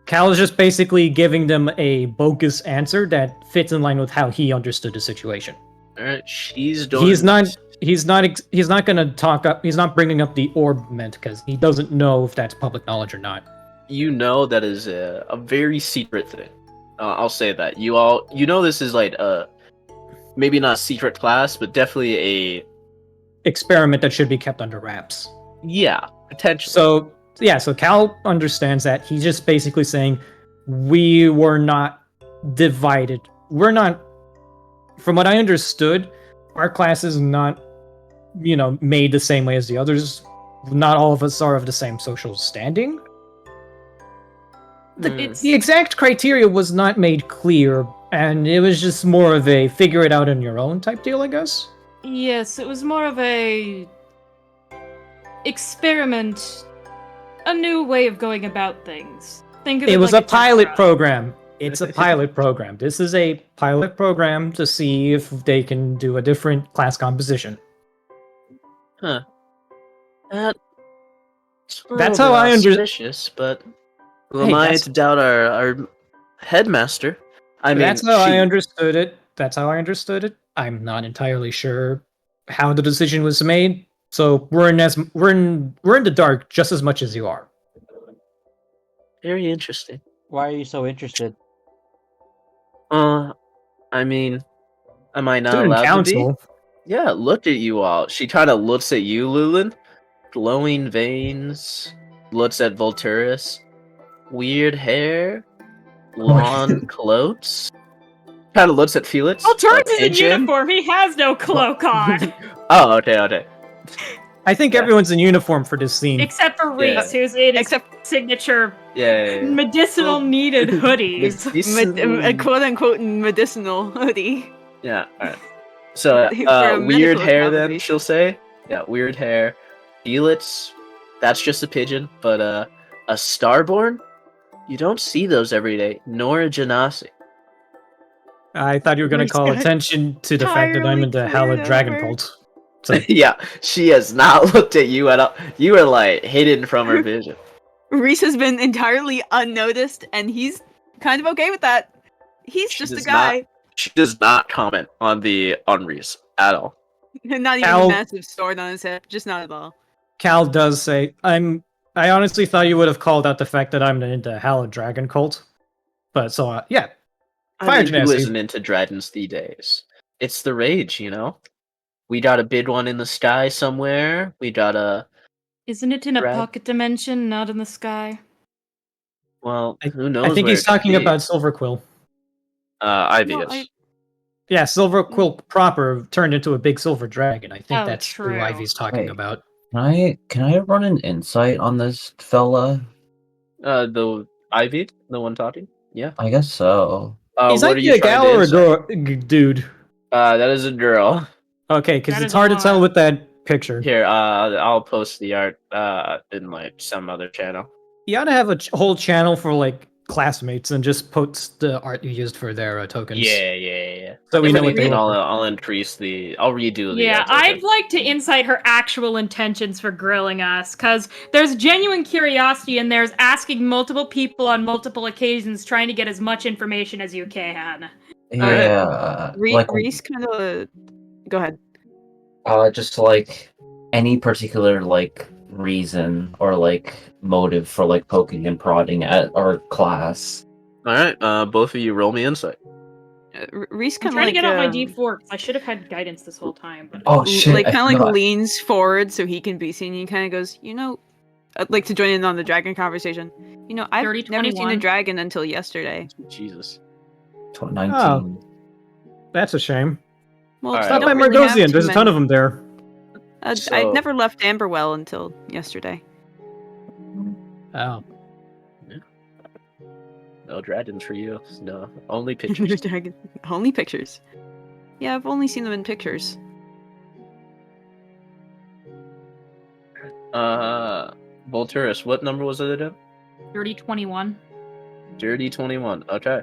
Cal is just basically giving them a bogus answer that fits in line with how he understood the situation. All right, she's doing. He's not going to talk up. He's not bringing up the orb meant because he doesn't know if that's public knowledge or not. You know that is a very secret thing. I'll say that. You know this is like maybe not a secret class, but definitely a Experiment that should be kept under wraps. potentially. So Cal understands that. He's just basically saying we were not divided. We're not, from what I understood, our class is not, made the same way as the others. Not all of us are of the same social standing. The exact criteria was not made clear, and it was just more of a figure it out on your own type deal, I guess. Yes, it was more of a experiment, a new way of going about things. Think of it was like a pilot test run. program. It's a pilot program. This is a pilot program to see if they can do a different class composition. Huh. That's how I under- suspicious, but who am Hey, I that's- to doubt our headmaster? I mean, That's how I she- understood it. I'm not entirely sure how the decision was made. So we're in the dark just as much as you are. Very interesting. Why are you so interested? I mean, am I not Student allowed council. to be? Yeah, look at you all. She kind of looks at you, Lulin. Glowing veins. Looks at Volturus. Weird hair. Long cloaks. Kind of looks at Felix. Oh, Turns a is in pigeon. uniform. He has no cloak on. Oh, okay. I think everyone's in uniform for this scene. Except for Yeah. Reese, who's in his Except signature Yeah. medicinal Well, needed hoodies. a quote-unquote medicinal hoodie. Yeah, alright. So, For a weird medical hair then, establishment. she'll say. Yeah, weird hair. Felix, that's just a pigeon, but a starborn? You don't see those every day, nor a genasi. I thought you were going to Reese call got attention to the fact that I'm entirely into Hallowed cleared Dragon over. Cult. So, Yeah, she has not looked at you at all. You are like hidden from her vision. Reese has been entirely unnoticed, and he's kind of okay with that. He's She just a does guy, She does not comment on Reese at all. not even Al- a massive sword on his hip, just not at all. Cal does say, I honestly thought you would have called out the fact that I'm into Hallowed Dragon Cult. But so, yeah. Fire I mean, who Genasi. isn't into Dragons these days? It's the rage, you know? We got a big one in the sky somewhere. We got a... Isn't it in a Brad? pocket dimension, not in the sky? Well, who knows I think where he's it could talking be. about Silverquill. Ivy No, is. Yeah, Silverquill proper turned into a big silver dragon. I think Oh, that's who true. Ivy's talking Wait. about. Can I run an insight on this fella? The Ivy? The one talking? Yeah. I guess so. Is what are Ivy you a trying gal to or a insight? girl, dude? That is a girl. Okay, because That it's is a hard to lot. tell with that picture. Here, I'll post the art in like some other channel. You ought to have a whole channel for like classmates and just post the art you used for their tokens. Yeah. So we If know what they anything, look I'll increase I'll redo the. Yeah, token. I'd like to insight her actual intentions for grilling us, because there's genuine curiosity and there's asking multiple people on multiple occasions trying to get as much information as you can. Yeah. Reese kind of. Go ahead. Just like any particular like reason or like motive for like poking and prodding at our class. All right, both of you roll me insight. Reese I'm kind of trying like to get out my D4 because I should have had guidance this whole time. But Oh shit! like I kind of like forgot. leans forward so he can be seen. He kind of goes, I'd like to join in on the dragon conversation. I've Dirty never seen a 21. dragon until yesterday. Jesus. 19. That's a shame. Well, Alright, you Stop by don't really have Margosian. too There's a ton many. of them there. I'd So- never left Amberwell until yesterday. Oh. No dragons for you. No, only There's pictures. dragon. Only pictures. Yeah, I've only seen them in pictures. Volturus, what number was it again? Dirty 21. Dirty 21. Okay.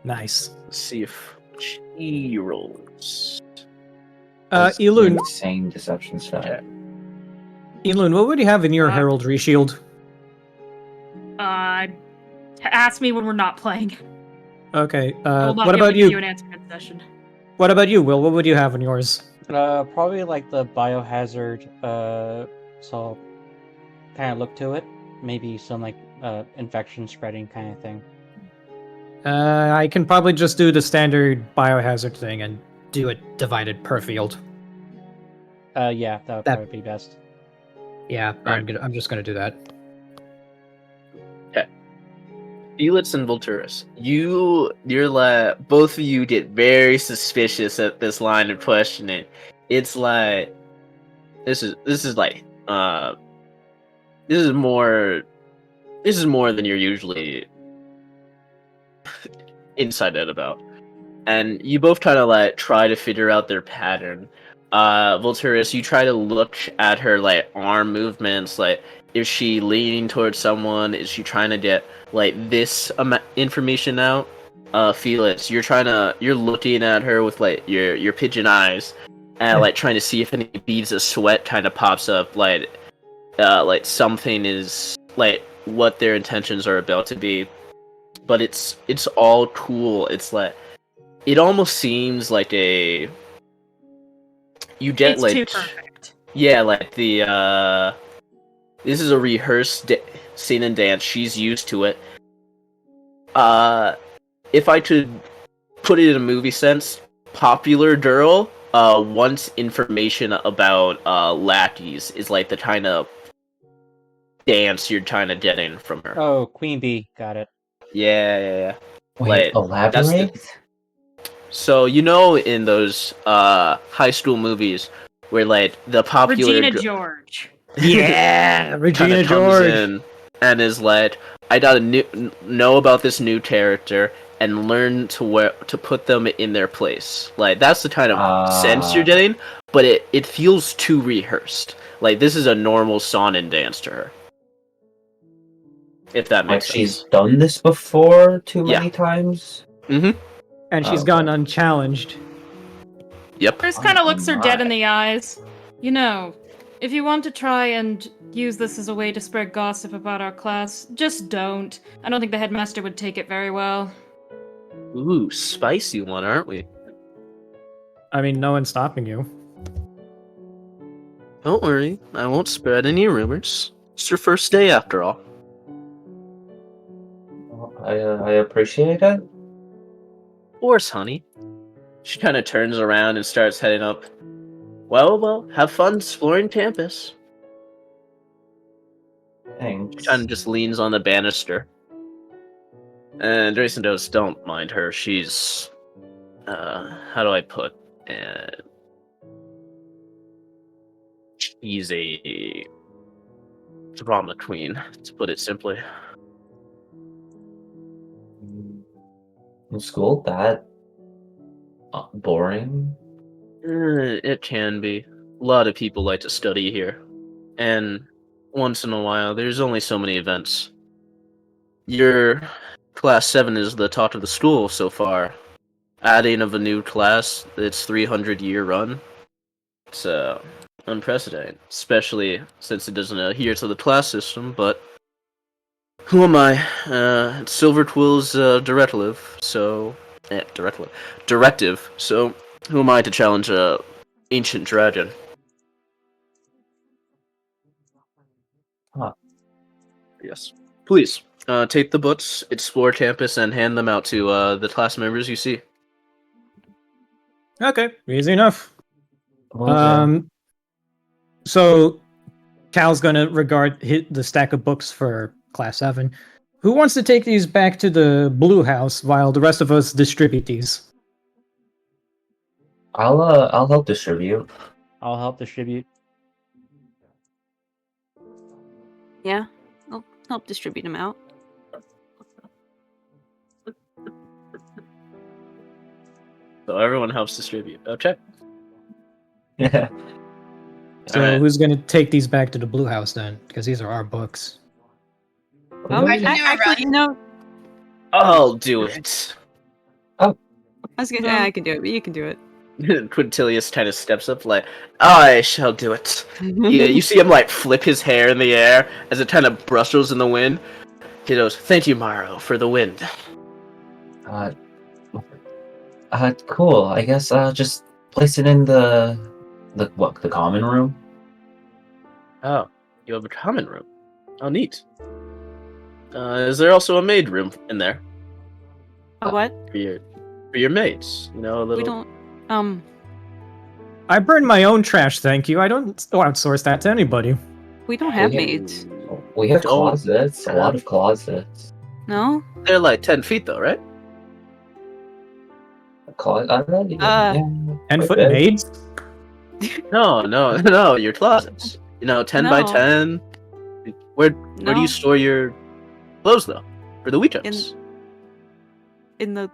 Nice. Let's see if she rolls. That's Elun, insane deception stat. Okay. Elun, what would you have in your Uh, heraldry shield? Ask me when we're not playing. Okay. I will not What be able about to give you you? an answer in session. What about you, Will? What would you have in yours? Probably like the biohazard. So kind of look to it. Maybe some like infection spreading kind of thing. I can probably just do the standard biohazard thing and do a divided per field. Yeah, that would That- probably be best. Yeah, Alright. I'm just gonna do that. Felix and Volturus, you're like, both of you get very suspicious at this line of questioning. It's like, this is more than you're usually incited about. And you both kind of like try to figure out their pattern. Volturus, you try to look at her like arm movements, like is she leaning towards someone? Is she trying to get like this information out? Felix, you're looking at her with like your pigeon eyes, and like trying to see if any beads of sweat kind of pops up, like something is like what their intentions are about to be. But it's all cool. It's like it almost seems like you get It's like too perfect. yeah, like the this is a rehearsed scene and dance. She's used to it. If I could put it in a movie sense, popular girl wants information about lackeys is like the kind of dance you're trying to get in from her. Oh, Queen Bee, got it. Yeah. Wait, Like, elaborate? So in those high school movies where like the popular Regina George. Yeah, Regina kinda comes George. in and is like, I gotta know about this new character and learn to put them in their place. Like that's the kind of sense you're getting, but it feels too rehearsed. Like this is a normal song and dance to her. If that Like makes she's sense. done this before too Yeah. many times? Mm-hmm. And she's Oh, gone okay. unchallenged. Yep. Chris kind of looks her dead in my. the eyes. If you want to try and use this as a way to spread gossip about our class, just don't. I don't think the headmaster would take it very well. Ooh, spicy one, aren't we? I mean, no one's stopping you. Don't worry, I won't spread any rumors. It's your first day after all. Well, I appreciate it. Of course, honey. She kind of turns around and starts heading up. Well, have fun exploring campus. Thanks. She kind of just leans on the banister. And Drayson goes, don't mind her. She's, how do I put? She's a drama queen, to put it simply. In school, that boring? It can be. A lot of people like to study here. And once in a while, there's only so many events. Your class 7 is the talk of the school so far. Adding of a new class, its 300-year run. It's unprecedented, especially since it doesn't adhere to the class system, but who am I? It's Silverquill's directive, so who am I to challenge ancient dragon. Huh. Yes. Please, take the books, explore campus, and hand them out to the class members you see. Okay, easy enough. Well, So Cal's gonna hit the stack of books for class 7. Who wants to take these back to the blue house while the rest of us distribute these? I'll help distribute. I'll help distribute. Yeah, I'll help distribute them out. So everyone helps distribute. Okay. Yeah. So Alright. who's gonna take these back to the blue house then? Because these are our books. I can do it, actually, Ryan. you know, I'll do it. I was gonna say I can do it, but you can do it. Quintilius kind of steps up, like, I shall do it. Yeah, you see him like flip his hair in the air as it kind of bristles in the wind. He goes, "Thank you, Maro, for the wind." Uh, cool. I guess just place it in the common room. Oh, you have a common room. Oh, neat. Is there also a maid room in there What? for your maids? You know, a little. We don't. I burn my own trash, thank you. I don't outsource that to anybody. We don't have Yeah. maids. We have Don't- closets. A lot of closets. No. They're like 10 feet though, right? Yeah. 10-foot Okay. maids? No, your closets. You know, 10 by No. 10. Where do No. you store your clothes though? For the weekends? In the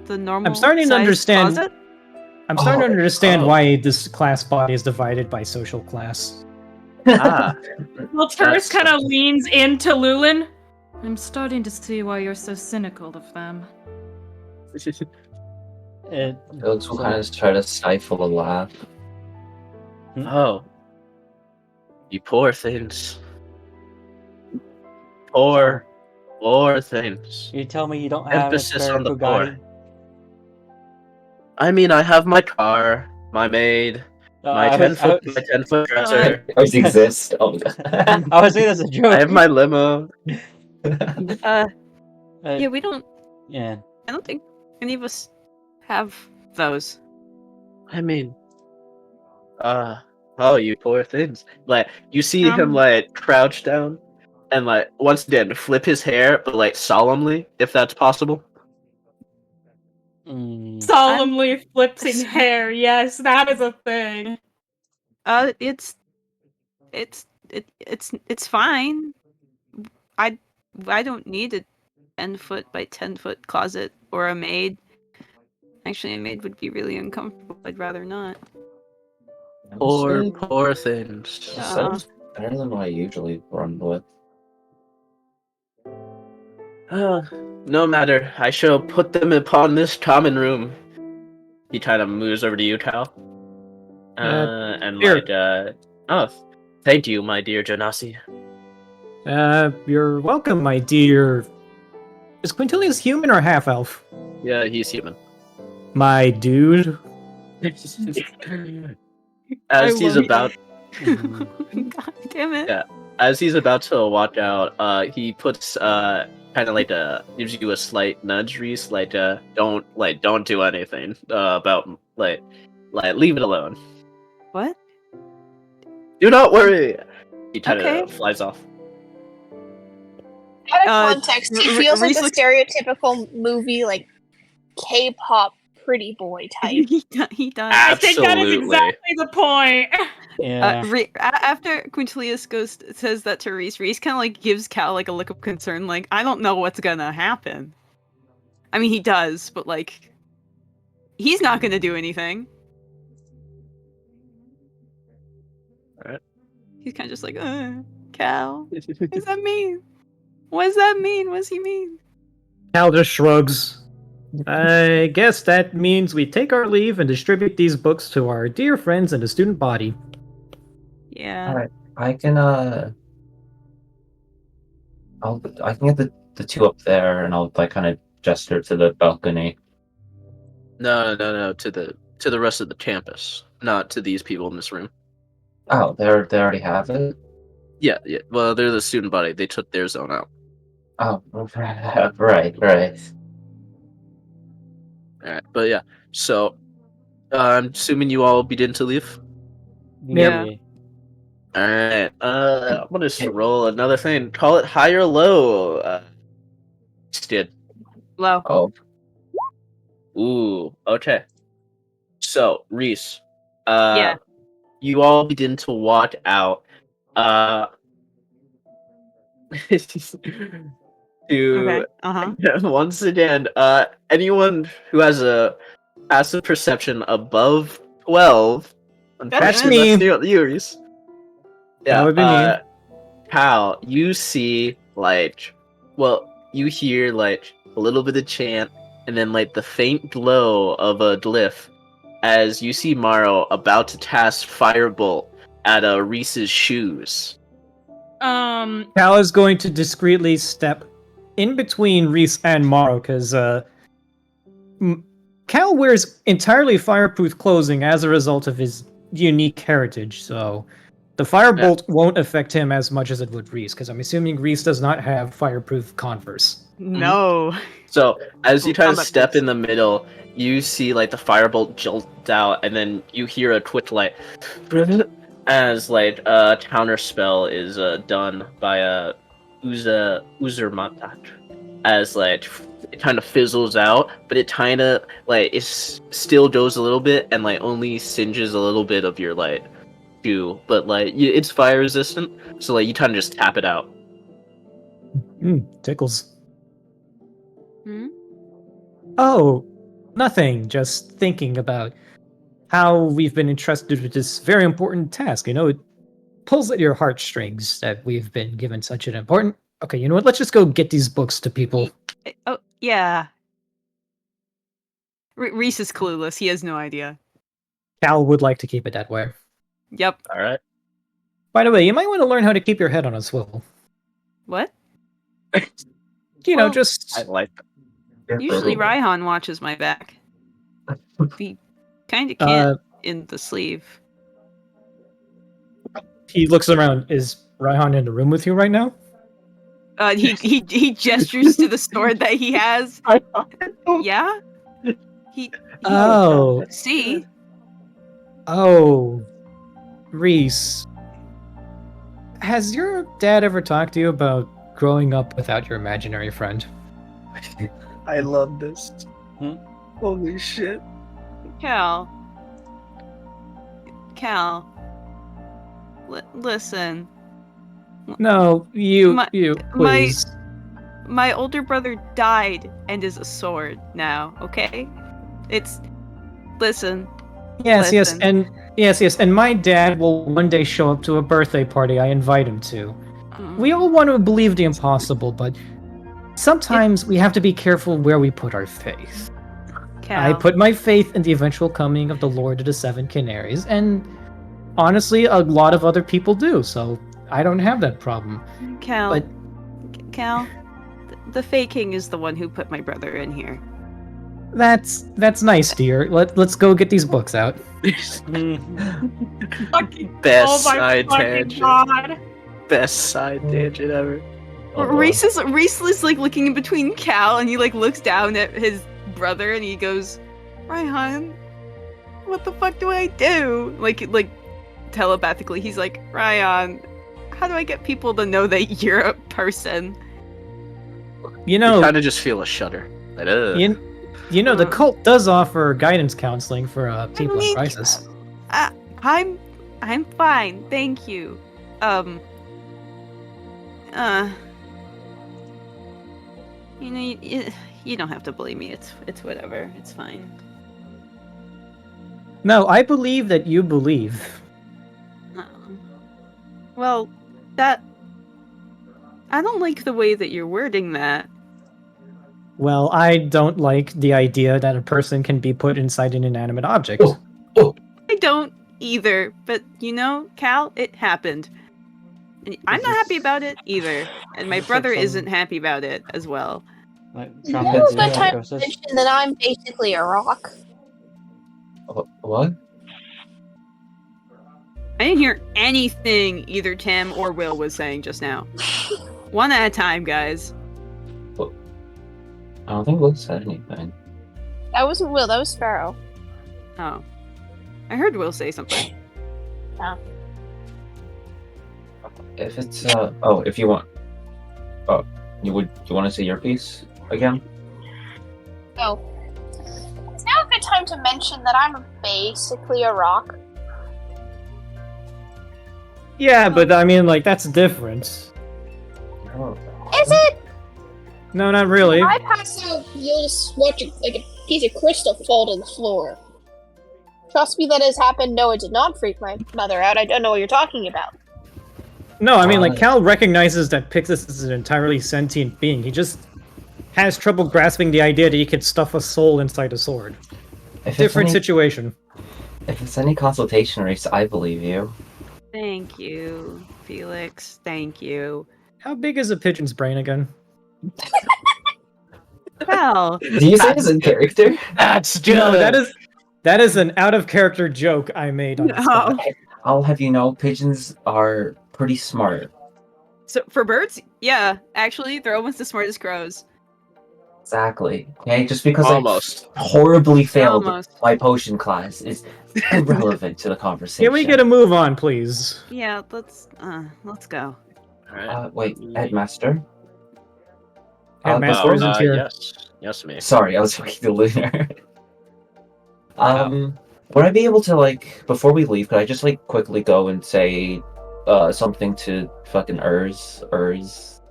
normal. starting to size understand- closet? I'm starting to understand oh. why this class body is divided by social class. Ah. Well, Turris That's- kind of leans into Lulin. I'm starting to see why you're so cynical of them. Alex will kind of try to stifle a laugh. Oh. You poor things. Poor things. You tell me you don't have Emphasis a spare on the Bugatti? I mean, I have my car, my maid, my I was- 10-foot dresser. Those exist. Oh. I was saying that's a joke. I have my limo. Yeah, we don't. Yeah. I don't think any of us have those. I mean, oh, you poor things. Like, you see him, Um. like, crouch down and, like, once again, flip his hair, but, like, solemnly, if that's possible. Mm. Solemnly flipping hair. Yes, that is a thing. It's fine. I don't need a 10-foot by 10-foot closet or a maid. Actually, a maid would be really uncomfortable. I'd rather not. Poor things. Sounds better than what I usually run with. No matter. I shall put them upon this common room. He kind of moves over to you, Cal. And here. like, oh, thank you, my dear Janasi. You're welcome, my dear. Is Quintilius human or half elf? Yeah, he's human. My dude. As he's love about, God damn it! Yeah. as he's about to walk out, he puts kind of like gives you a slight nudge, Reese, like don't do anything about like leave it alone. What? Do not worry. He kind of Okay. flies off. Out of context, he feels like Reese a looks- stereotypical movie, like K-pop pretty boy type. He does. I think that is Absolutely. exactly the point. Yeah. After Quintilius says that to Reese, Reese kind of like gives Cal like a look of concern, like I don't know what's gonna happen. I mean, he does, but like he's not gonna do anything. Alright. He's kind of just like, Cal, what does that mean? What does that mean? What does he mean? Cal just shrugs. I guess that means we take our leave and distribute these books to our dear friends in the student body. Yeah. Alright, I can I can get the two up there, and I'll like kind of gesture to the balcony. No, to to the rest of the campus, not to these people in this room. Oh, they already have it. Yeah. Well, they're the student body. They took their zone out. Oh, right. All right, but yeah. So I'm assuming you all begin to leave. Yeah. All right. I'm gonna just roll another thing. Call it high or low. Did. Low. Oh, Ooh. Okay. So Reese, Yeah. you all begin to walk out. To Okay. Uh-huh. once again, anyone who has a passive perception above 12, That's unfortunately, me. that's you, Reese. That would be me. Cal, you see, like, well, you hear, like, a little bit of chant, and then, like, the faint glow of a glyph as you see Maro about to cast Firebolt at Reese's shoes. Cal is going to discreetly step in between Reese and Morrow because Cal wears entirely fireproof clothing as a result of his unique heritage, so the firebolt won't affect him as much as it would Reese, because I'm assuming Reese does not have fireproof Converse. No. So, as you try to Combat step boots. in the middle, you see, like, the firebolt jolt out, and then you hear a quick, like, as, like, a counter spell is done by Uzurmatak. As, like, it kind of fizzles out, but it kind of, like, it still goes a little bit, and, like, only singes a little bit of your, like, shoe. But, like, it's fire resistant, so, like, you kind of just tap it out. Tickles. Hmm? Oh, nothing. Just thinking about how we've been entrusted with this very important task. You know, it pulls at your heartstrings that we've been given such an important. Okay, you know what? Let's just go get these books to people. Oh, yeah. Reese is clueless. He has no idea. Cal would like to keep it that way. Yep. All right. By the way, you might want to learn how to keep your head on a swivel. What? You know, Well, just I like that. Usually Raihan watches my back. He kind of can't in the sleeve. he looks around. Is Raihan in the room with you right now? He gestures to the sword that he has. Yeah? He Oh, see? oh, Reese. Has your dad ever talked to you about growing up without your imaginary friend? I love this. Hmm? Holy shit. Cal. Listen. No, you, My- please. My older brother died and is a sword now, okay? Listen. Yes, listen. yes, and my dad will one day show up to a birthday party I invite him to. We all want to believe the impossible, but sometimes we have to be careful where we put our faith. Cal. I put my faith in the eventual coming of the Lord of the Seven Canaries, and honestly, a lot of other people do, so I don't have that problem. Cal. But Cal. The Fey King is the one who put my brother in here. that's nice, dear. Let's go get these books out. Fucking, Best oh my side fucking tangent. god. Best side tangent ever. Reese is like looking in between Cal, and he like looks down at his brother, and he goes, "Raihan, what the fuck do I do?" Like telepathically, he's like, "Raihan, how do I get people to know that you're a person?" You know, You kind of just feel a shudder. Like, ugh. you know, the cult does offer guidance counseling for people in crisis. I'm fine, thank you. You know, you don't have to believe me. It's whatever. It's fine. No, I believe that you believe. Well, that I don't like the way that you're wording that. Well, I don't like the idea that a person can be put inside an inanimate object. I don't either. But you know, Cal, it happened. And I'm not happy about it either. And my brother isn't happy about it as well. Like, Now's a good time to process. mention that I'm basically a rock. What? I didn't hear anything either Tim or Will was saying just now. One at a time, guys. I don't think Will said anything. That wasn't Will, that was Sparrow. Oh. I heard Will say something. If it's if you want, you want to say your piece again? Oh. Is now a good time to mention that I'm basically a rock? Yeah, but I mean, like, that's different. Oh. Is it? No, not really. If I pass out, you'll just watch like a piece of crystal fall to the floor. Trust me, that has happened. No, it did not freak my mother out. I don't know what you're talking about. No, I mean, like, Cal recognizes that Pixis is an entirely sentient being. He just has trouble grasping the idea that he could stuff a soul inside a sword. Different situation. If it's any consultation race, I believe you. Thank you, Felix. Thank you. How big is a pigeon's brain again? Well, Do you say this in character? That's good. No, that is an out-of-character joke I made on the No. spot. I'll have you know, pigeons are pretty smart. so for birds, yeah, actually, they're almost as smart as crows. Exactly. Okay, just because Almost. I horribly failed Almost. my potion class is irrelevant to the conversation. Can we get a move on, please? Yeah, let's go. All right. Wait, Headmaster? Headmaster isn't here. Yes, me. Sorry, I was talking to Lunar. Would I be able to, like, before we leave, could I just, like, quickly go and say, something to fucking Urs?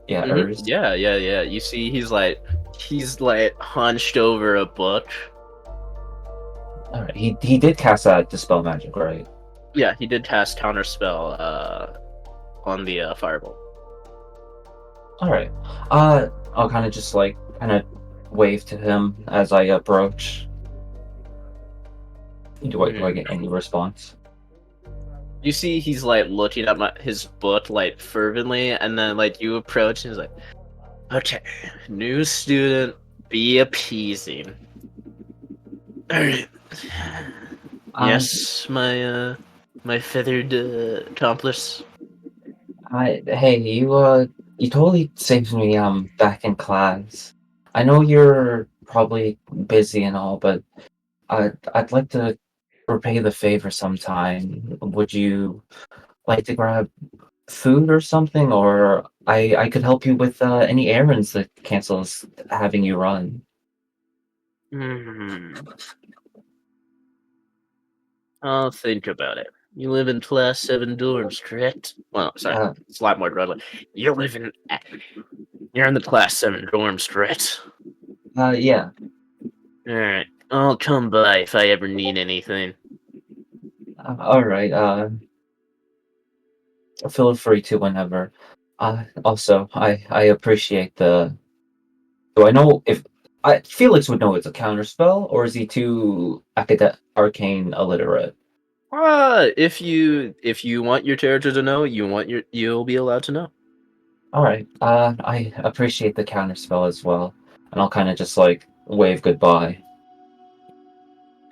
Yeah, Mhm. Urs. Yeah. You see, he's like hunched over a book. Alright, he did cast that Dispel Magic, right? Yeah, he did cast counterspell on the firebolt. Alright. I'll kind of just, like, wave to him as I approach. Do I get any response? You see, he's like looking at his book like fervently, and then like you approach, and he's like, "Okay, new student, be appeasing." Alright. Yes, my feathered accomplice. Hey, you totally saved me back in class. I know you're probably busy and all, but I'd like to repay the favor sometime. Would you like to grab food or something, or I could help you with any errands that cancels having you run. I'll think about it. You live in class 7 dorms, correct? Well, sorry, it's a lot more broadly. You're in the class 7 dorms, correct? Yeah. Alright, I'll come by if I ever need anything. Alright, feel free to whenever. Also, I appreciate the... Do I know if... Felix would know it's a counterspell, or is he too arcane illiterate? If you want your character to know, you'll be allowed to know. Alright, I appreciate the counterspell as well. And I'll kind of just, like, wave goodbye.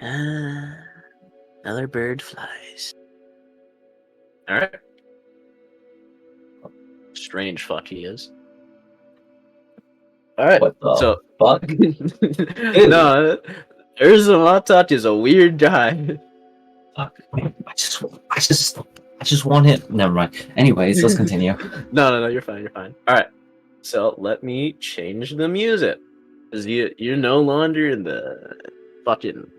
Another bird flies. Alright. Strange fuck he is. Alright, What the so... fuck? No, Urzamatach is a weird guy. Fuck. I just want him. Never mind. Anyways, let's continue. No, you're fine. Alright, so let me change the music. Because you're no longer in the fucking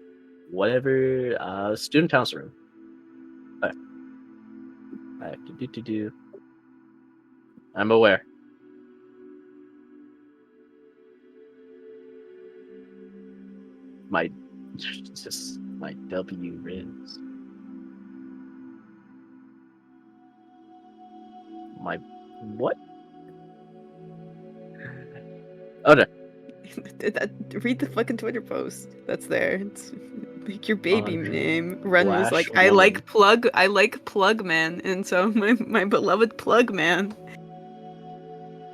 whatever student council room. Alright. I'm aware. My W rings. My what? Okay. Read the fucking Twitter post that's there. It's like your baby name. Ren was Flash like, I like woman. plug man, and so my beloved plug man.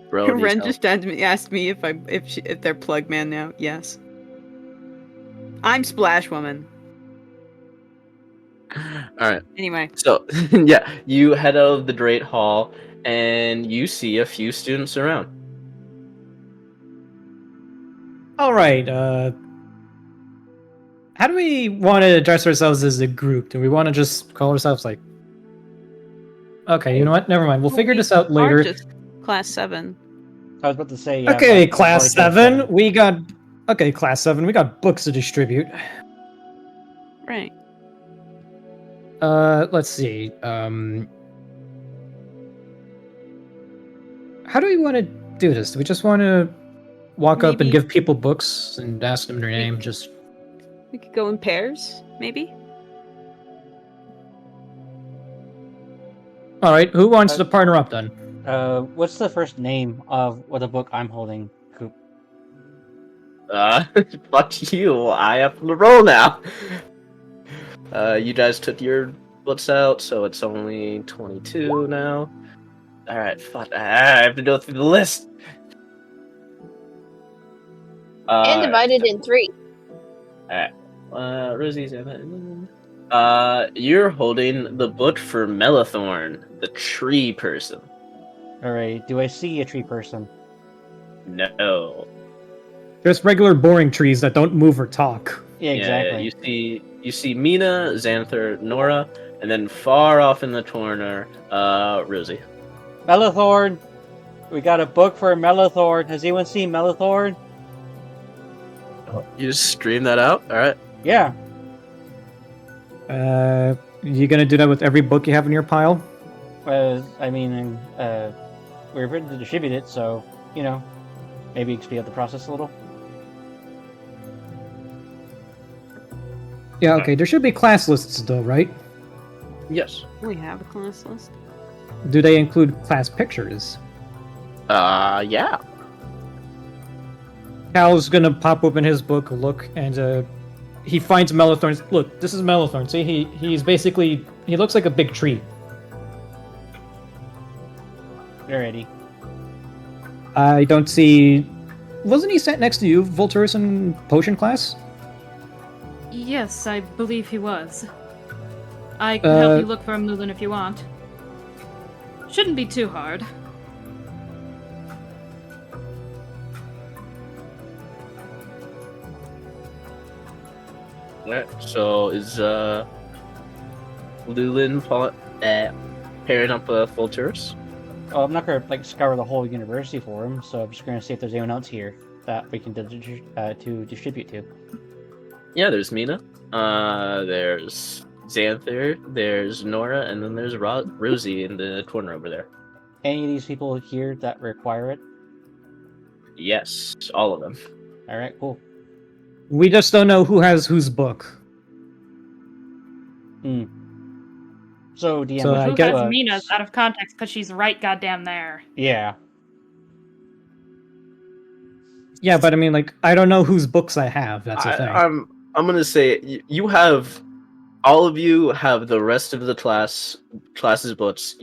Bro, Ren just asked me if they're plug man now. Yes. I'm Splash Woman. All right. Anyway, So, yeah, you head out of the Great Hall and you see a few students around. All right. How do we want to address ourselves as a group? Do we want to just call ourselves like? Okay, you know what? Never mind. We'll figure this out are later. just class 7. I was about to say, yeah. Okay, but class already said 7. We got. Okay, class 7. We got books to distribute. Right. Let's see. How do we want to do this? Do we just want to walk up and Maybe- give people books and ask them their name? Just We could go in pairs, maybe? all right. Who wants to partner up then? What's the first name of what the book I'm holding, Coop? Fuck you. I have to roll now. You guys took your books out, so it's only 22 now. All right, fuck. I have to go through the list. And divided in 3. Rosie's you're holding the book for Melathorn, the tree person. Alright, do I see a tree person? No. Just regular boring trees that don't move or talk. Yeah, exactly. You see Mina, Xanther, Nora, and then far off in the corner, Rosie. Melathorn! We got a book for Melathorn. Has anyone seen Melathorn? You just scream that out? Alright. Yeah. You gonna do that with every book you have in your pile? I mean, we're written to distribute it, so, you know, maybe speed up the process a little. Yeah. Okay. There should be class lists though, right? Yes. We have a class list. Do they include class pictures? Yeah. Cal's gonna pop open his book, look, and he finds Melathorn's. Look, this is Melathorn. See, he looks like a big tree. Alrighty. I don't see. Wasn't he sat next to you, Volturus, in potion class? Yes, I believe he was. I can help you look for him, Lulin, if you want. Shouldn't be too hard. Alright, so is Lulin pairing up with Volturus? Oh, I'm not gonna scour the whole university for him, so I'm just gonna see if there's anyone else here that we can to distribute to. Yeah, there's Mina. There's Xanther, there's Nora, and then there's Rosie in the corner over there. Any of these people here that require it? Yes, all of them. All right, cool. We just don't know who has whose book. So, DM, So I Who get- has Mina's out of context because she's right goddamn there. yeah. Yeah, but I mean, I don't know whose books I have. That's the thing. I'm gonna say you have, all of you have the rest of the class's books.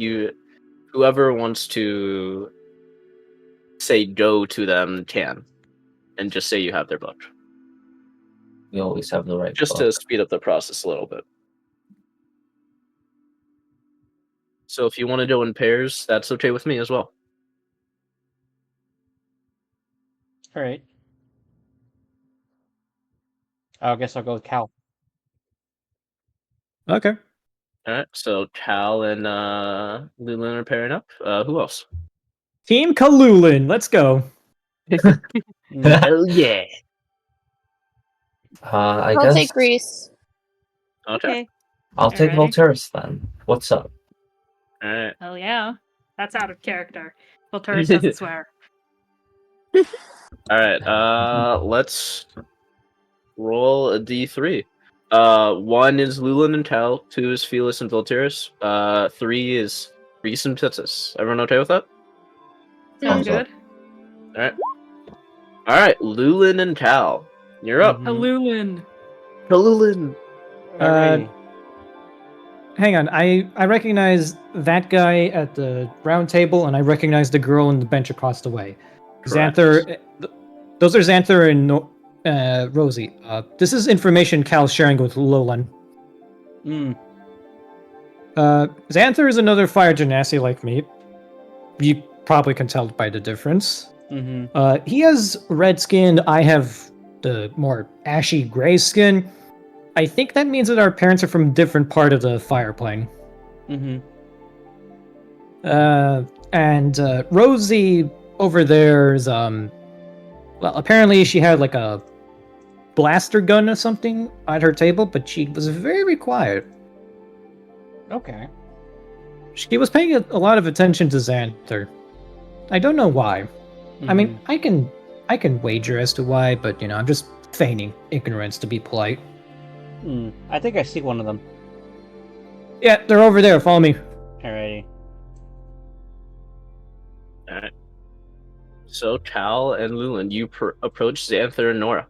Whoever wants to say go to them can, and just say you have their book. We always have the right Just book. to speed up the process a little bit. So if you want to go in pairs, that's okay with me as well. All right. I guess I'll go with Cal. Okay. All right, so Cal and Lulin are pairing up. Who else? Team Kalulin, let's go. Hell yeah! I I'll guess take Reese. Okay. I'll take Alright. Volturus then. What's up? All right. Hell yeah. That's out of character. Volturus doesn't swear. All right. Let's roll a d3. 1 is Lulin and Cal. 2 is Felis and Volturus. 3 is Reese and Pitsis. Everyone okay with that? Sounds Thumbs up. good. All right. All right, Lulin and Cal, you're up. Halulin. Lulin. Alrighty. Hang on, I recognize that guy at the round table, and I recognize the girl on the bench across the way. Correct. Xanther, those are Xanther and Rosie. This is information Cal's sharing with Lolan. Xanther is another fire genasi like me. You probably can tell by the difference. Mm-hmm. He has red skin. I have the more ashy gray skin. I think that means that our parents are from different part of the fire plane. Mm-hmm. And Rosie over there is well, apparently she had like a blaster gun or something at her table, but she was very quiet. Okay. She was paying a lot of attention to Xanther. I don't know why. I mean, I can wager as to why, but I'm just feigning ignorance to be polite. I think I see one of them. Yeah, they're over there. Follow me. Alrighty. Alright. So Cal and Luland, you approach Xanther and Nora.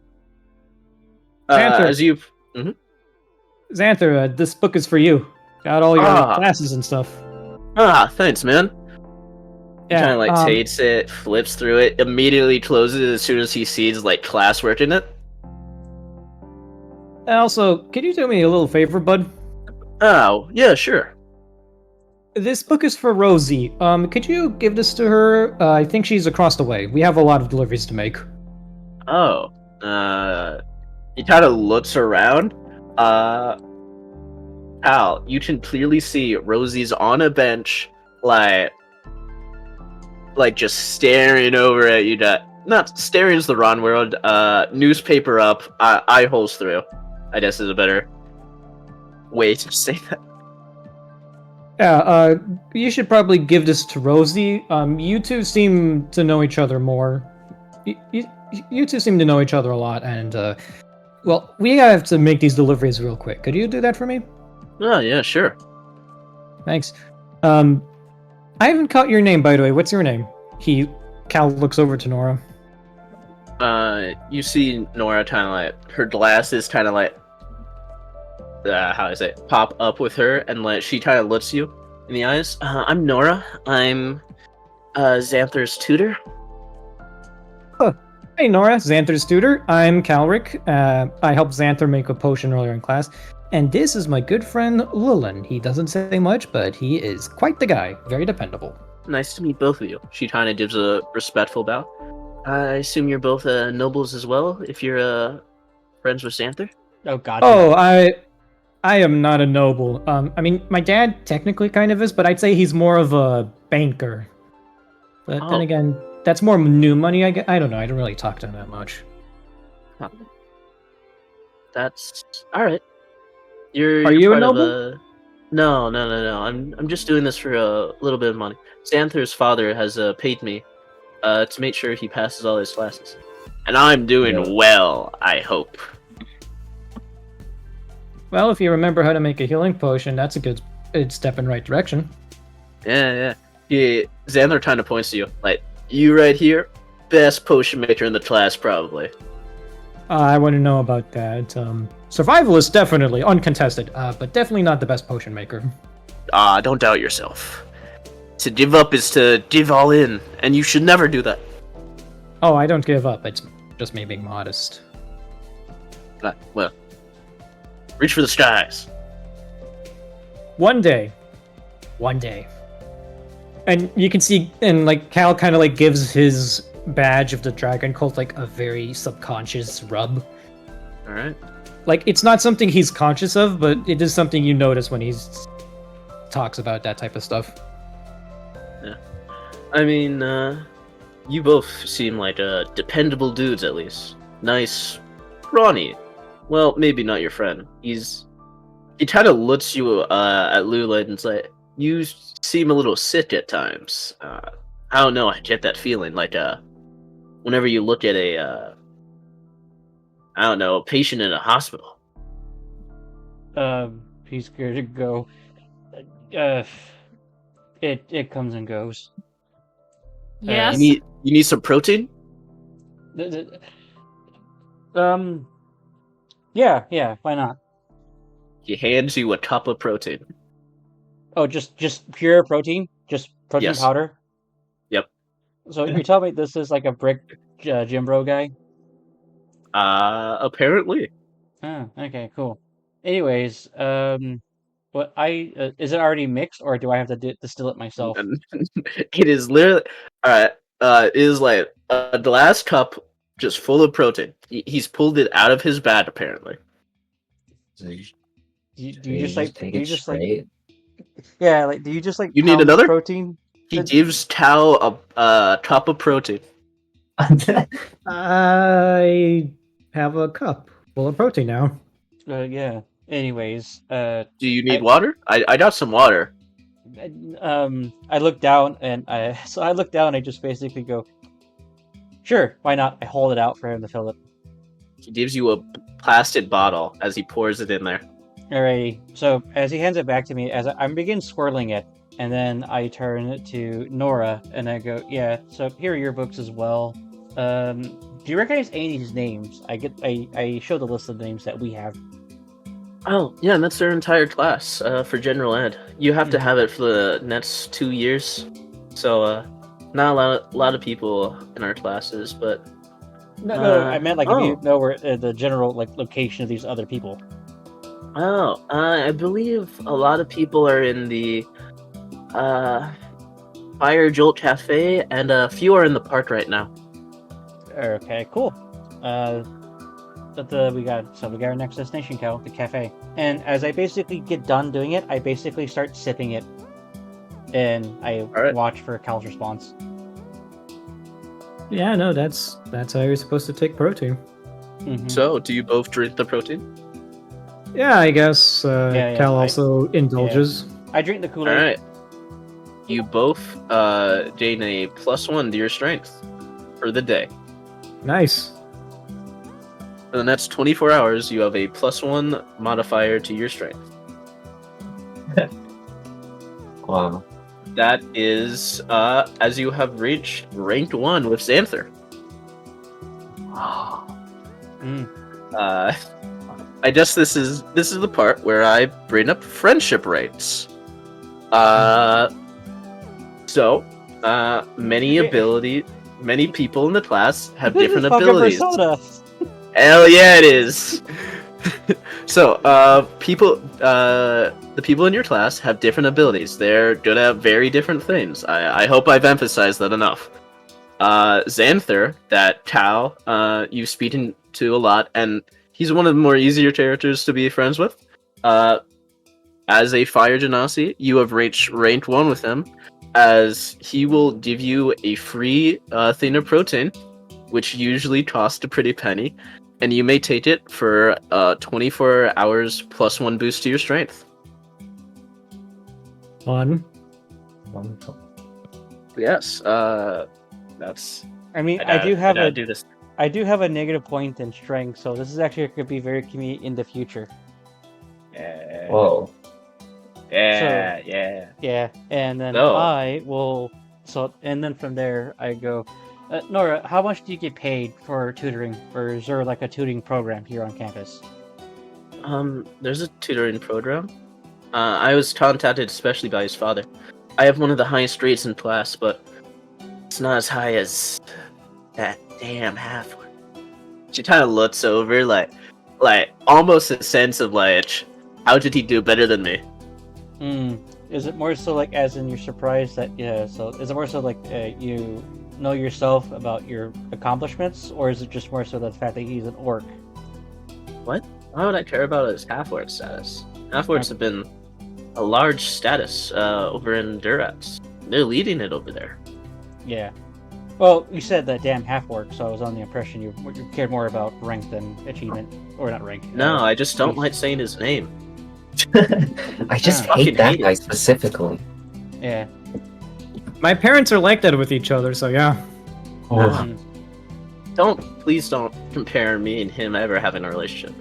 Xanther. As you... Xanther, this book is for you. Got all your classes and stuff. Thanks, man. He Yeah, kind of like takes it, flips through it, immediately closes it as soon as he sees like classwork in it. Also, can you do me a little favor, bud? Oh, yeah, sure. This book is for Rosie. Could you give this to her? I think she's across the way. We have a lot of deliveries to make. Oh, he kind of looks around. Al, you can clearly see Rosie's on a bench, like just staring over at you. Not staring is the wrong word. Newspaper up, eye holes through. I guess is a better way to say that. Yeah, you should probably give this to Rosie. You two seem to know each other more. You two seem to know each other a lot, and, well, we have to make these deliveries real quick. Could you do that for me? Oh, yeah, sure. Thanks. I haven't caught your name, by the way. What's your name? Cal looks over to Nora. You see Nora kind of like, her glasses kind of like, how do I say it, pop up with her, and like she kind of looks you in the eyes. I'm Nora. I'm Xanther's tutor. Hey Nora, Xanther's tutor. I'm Calric. I helped Xanther make a potion earlier in class. And this is my good friend Lulin. He doesn't say much, but he is quite the guy. Very dependable. Nice to meet both of you. She kind of gives a respectful bow. I assume you're both nobles as well, if you're friends with Xanther? Oh god. Oh, I am not a noble. I mean, my dad technically kind of is, but I'd say he's more of a banker. But then again, that's more new money. I don't know. I don't really talk to him that much. Huh. That's all right. Are you a part of noble? No. I'm just doing this for a little bit of money. Xanther's father has paid me to make sure he passes all his classes, and I'm doing well. I hope. Well, if you remember how to make a healing potion, that's a good step in the right direction. Yeah. Xanther kind of points to you, like, you right here, best potion maker in the class, probably. I want to know about that. Survivalist, definitely, uncontested, but definitely not the best potion maker. Don't doubt yourself. To give up is to give all in, and you should never do that. Oh, I don't give up. It's just me being modest. Well, reach for the skies. One day. And you can see, and like Cal kind of like gives his badge of the dragon cult like a very subconscious rub. All right. Like it's not something he's conscious of, but it is something you notice when he talks about that type of stuff. Yeah. I mean, you both seem like dependable dudes at least. Nice, Ronnie. Well, maybe not your friend. He kind of looks you at Lula and is like, you seem a little sick at times. I don't know, I get that feeling. Like, whenever you look at a patient in a hospital. He's scared to go. It comes and goes. Yes. You need some protein? Yeah, why not? He hands you a cup of protein. Oh, just pure protein? Just protein Yes. powder? Yep. So you're telling me this is like a brick gym bro guy? Apparently. Oh, okay, cool. Anyways, What is it already mixed, or do I have to distill it myself? And it is literally alright. It is like a glass cup just full of protein. He's pulled it out of his bat apparently. So you, Do you just like? take Do you it just like? straight? Yeah, like do you just like You need pound the another? protein? He gives Tao a cup of protein. I have a cup full of protein now. Yeah. Anyways, Do you need water? I got some water. I look down and I look down and I just basically go, sure, why not? I hold it out for him to fill it. He gives you a plastic bottle as he pours it in there. Alrighty. So as he hands it back to me, as I begin swirling it, and then I turn to Nora and I go, yeah. So here are your books as well. Do you recognize any of these names? I show the list of names that we have. Oh, yeah, and that's their entire class for general ed. You have to have it for the next 2 years. So, not a lot of people in our classes, but... No, I meant like if you know where the general like location of these other people. Oh, I believe a lot of people are in the Fire Jolt Cafe, and a few are in the park right now. Okay, cool. We got our next destination, Cal, the cafe. And as I basically get done doing it, I basically start sipping it, and I watch for Cal's response. Yeah, no, that's how you're supposed to take protein. Mm-hmm. So, do you both drink the protein? Yeah, I guess Cal also indulges. I drink the Kool-Aid. Alright. You both gain a +1 to your strength for the day. Nice. For the next 24 hours, you have a +1 modifier to your strength. Wow. That is, as you have reached rank 1 with Xanther. I guess this is the part where I bring up friendship rates. So, many people in the class have different abilities. Hell yeah, it is. So, the people in your class have different abilities. They're good at very different things. I hope I've emphasized that enough. Xanther, that Cal, you speak to a lot, and he's one of the more easier characters to be friends with. As a Fire Genasi, you have reached rank 1 with him, as he will give you a free thing of protein, which usually costs a pretty penny, and you may take it for 24 hours +1 boost to your strength. Fun. Wonderful. Yes, that's... I mean, I do have a negative point in strength, so this is actually could be very convenient in the future. Whoa. Yeah, and then I will. So, and then from there, I go, Nora, how much do you get paid for tutoring? Or is there like a tutoring program here on campus? There's a tutoring program. I was contacted especially by his father. I have one of the highest rates in class, but it's not as high as that damn half. She kind of looks over, like almost a sense of like, how did he do better than me? Is it more so like as in you're surprised that so is it more so like you know yourself about your accomplishments, or is it just more so the fact that he's an orc? What? Why would I care about his half-orc status? Half-orcs have been a large status over in Durax. They're leading it over there. Yeah. Well, you said that damn half-orc, so I was on the impression you cared more about rank than achievement. Or not rank. No, I just don't like saying his name. I just hate that guy specifically. Yeah. My parents are like that with each other, so yeah. Please don't compare me and him ever having a relationship.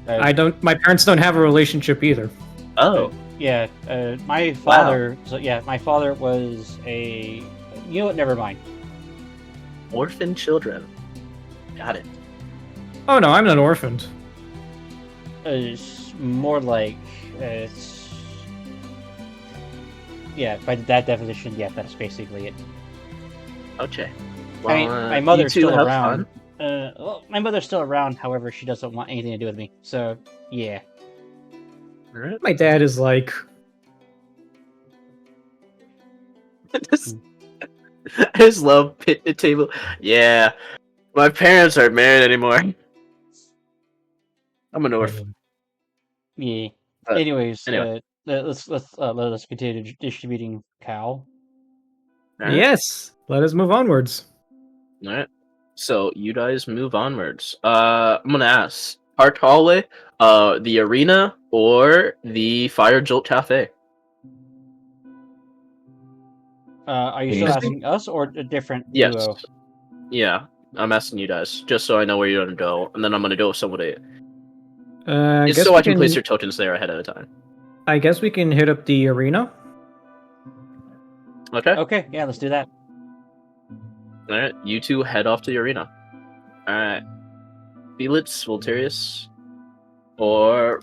My parents don't have a relationship either. Oh. Yeah, my father. Wow. So yeah, my father was a. You know what? Never mind. Orphan children. Got it. Oh no, I'm not orphaned. It's more like it's. Yeah, by that definition, yeah, that's basically it. Okay. Well, I mean, my mother's still around. Well, my mother's still around. However, she doesn't want anything to do with me. So, yeah. Alright. My dad is like, I just love picnic table. Yeah, my parents aren't married anymore. I'm an orphan. Yeah. But Anyways, anyway. let us continue distributing cow. Alright. yes, let us move onwards. Alright. So you guys move onwards. I'm gonna ask Park Hallway, the arena, or the Fire Jolt Cafe. Are you still Yes. asking us or a different Yes. duo? Yeah, I'm asking you guys just so I know where you're gonna go, and then I'm gonna go with somebody. I Just guess so we I can place can. your tokens there ahead of time. I guess we can hit up the arena. Okay. Okay, yeah, let's do that. All right. You two head off to the arena. All right. Felix, Voltarius, or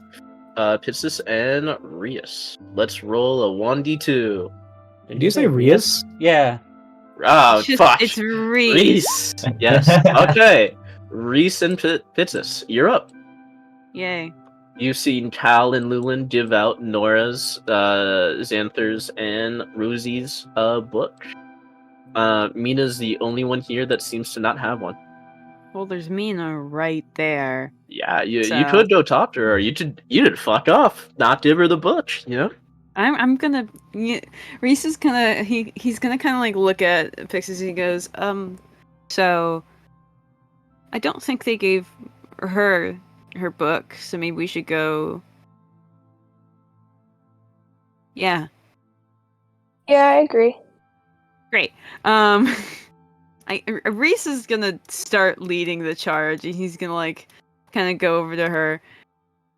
Pitsis and Rius. Let's roll a 1d2. Did you say Rius? Yeah. Oh, It's just- fuck. it's Reese. Reese. Yes. Okay. Reese and Pitsis, you're up. Yay. You've seen Cal and Lulin give out Nora's, Xanther's, and Rosie's book. Mina's the only one here that seems to not have one. Well, there's Mina right there. Yeah, you So- could go talk to her. Or you did fuck off. Not give her the book, you know? I'm gonna. Reese is gonna. He's gonna kind of like look at Pixis. He goes, so I don't think they gave her book, so maybe we should go. Yeah, Yeah, I agree. great. Reese is gonna start leading the charge, and he's gonna like kind of go over to her.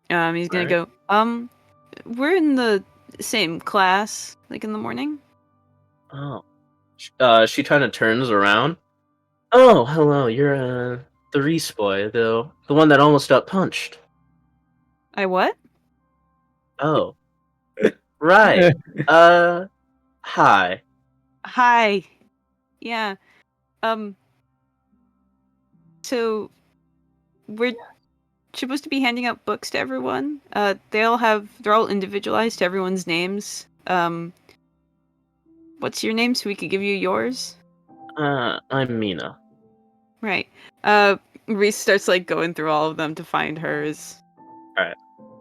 He's gonna Alright. go. We're in the same class, like in the morning. Oh. She kind of turns around. Oh, hello. You're the Reese boy, though. The one that almost got punched. I what? Oh. Right. Hi. Hi. Yeah. So we're supposed to be handing out books to everyone. They're all individualized to everyone's names. What's your name so we could give you yours? I'm Mina. Right. Reese starts like going through all of them to find hers.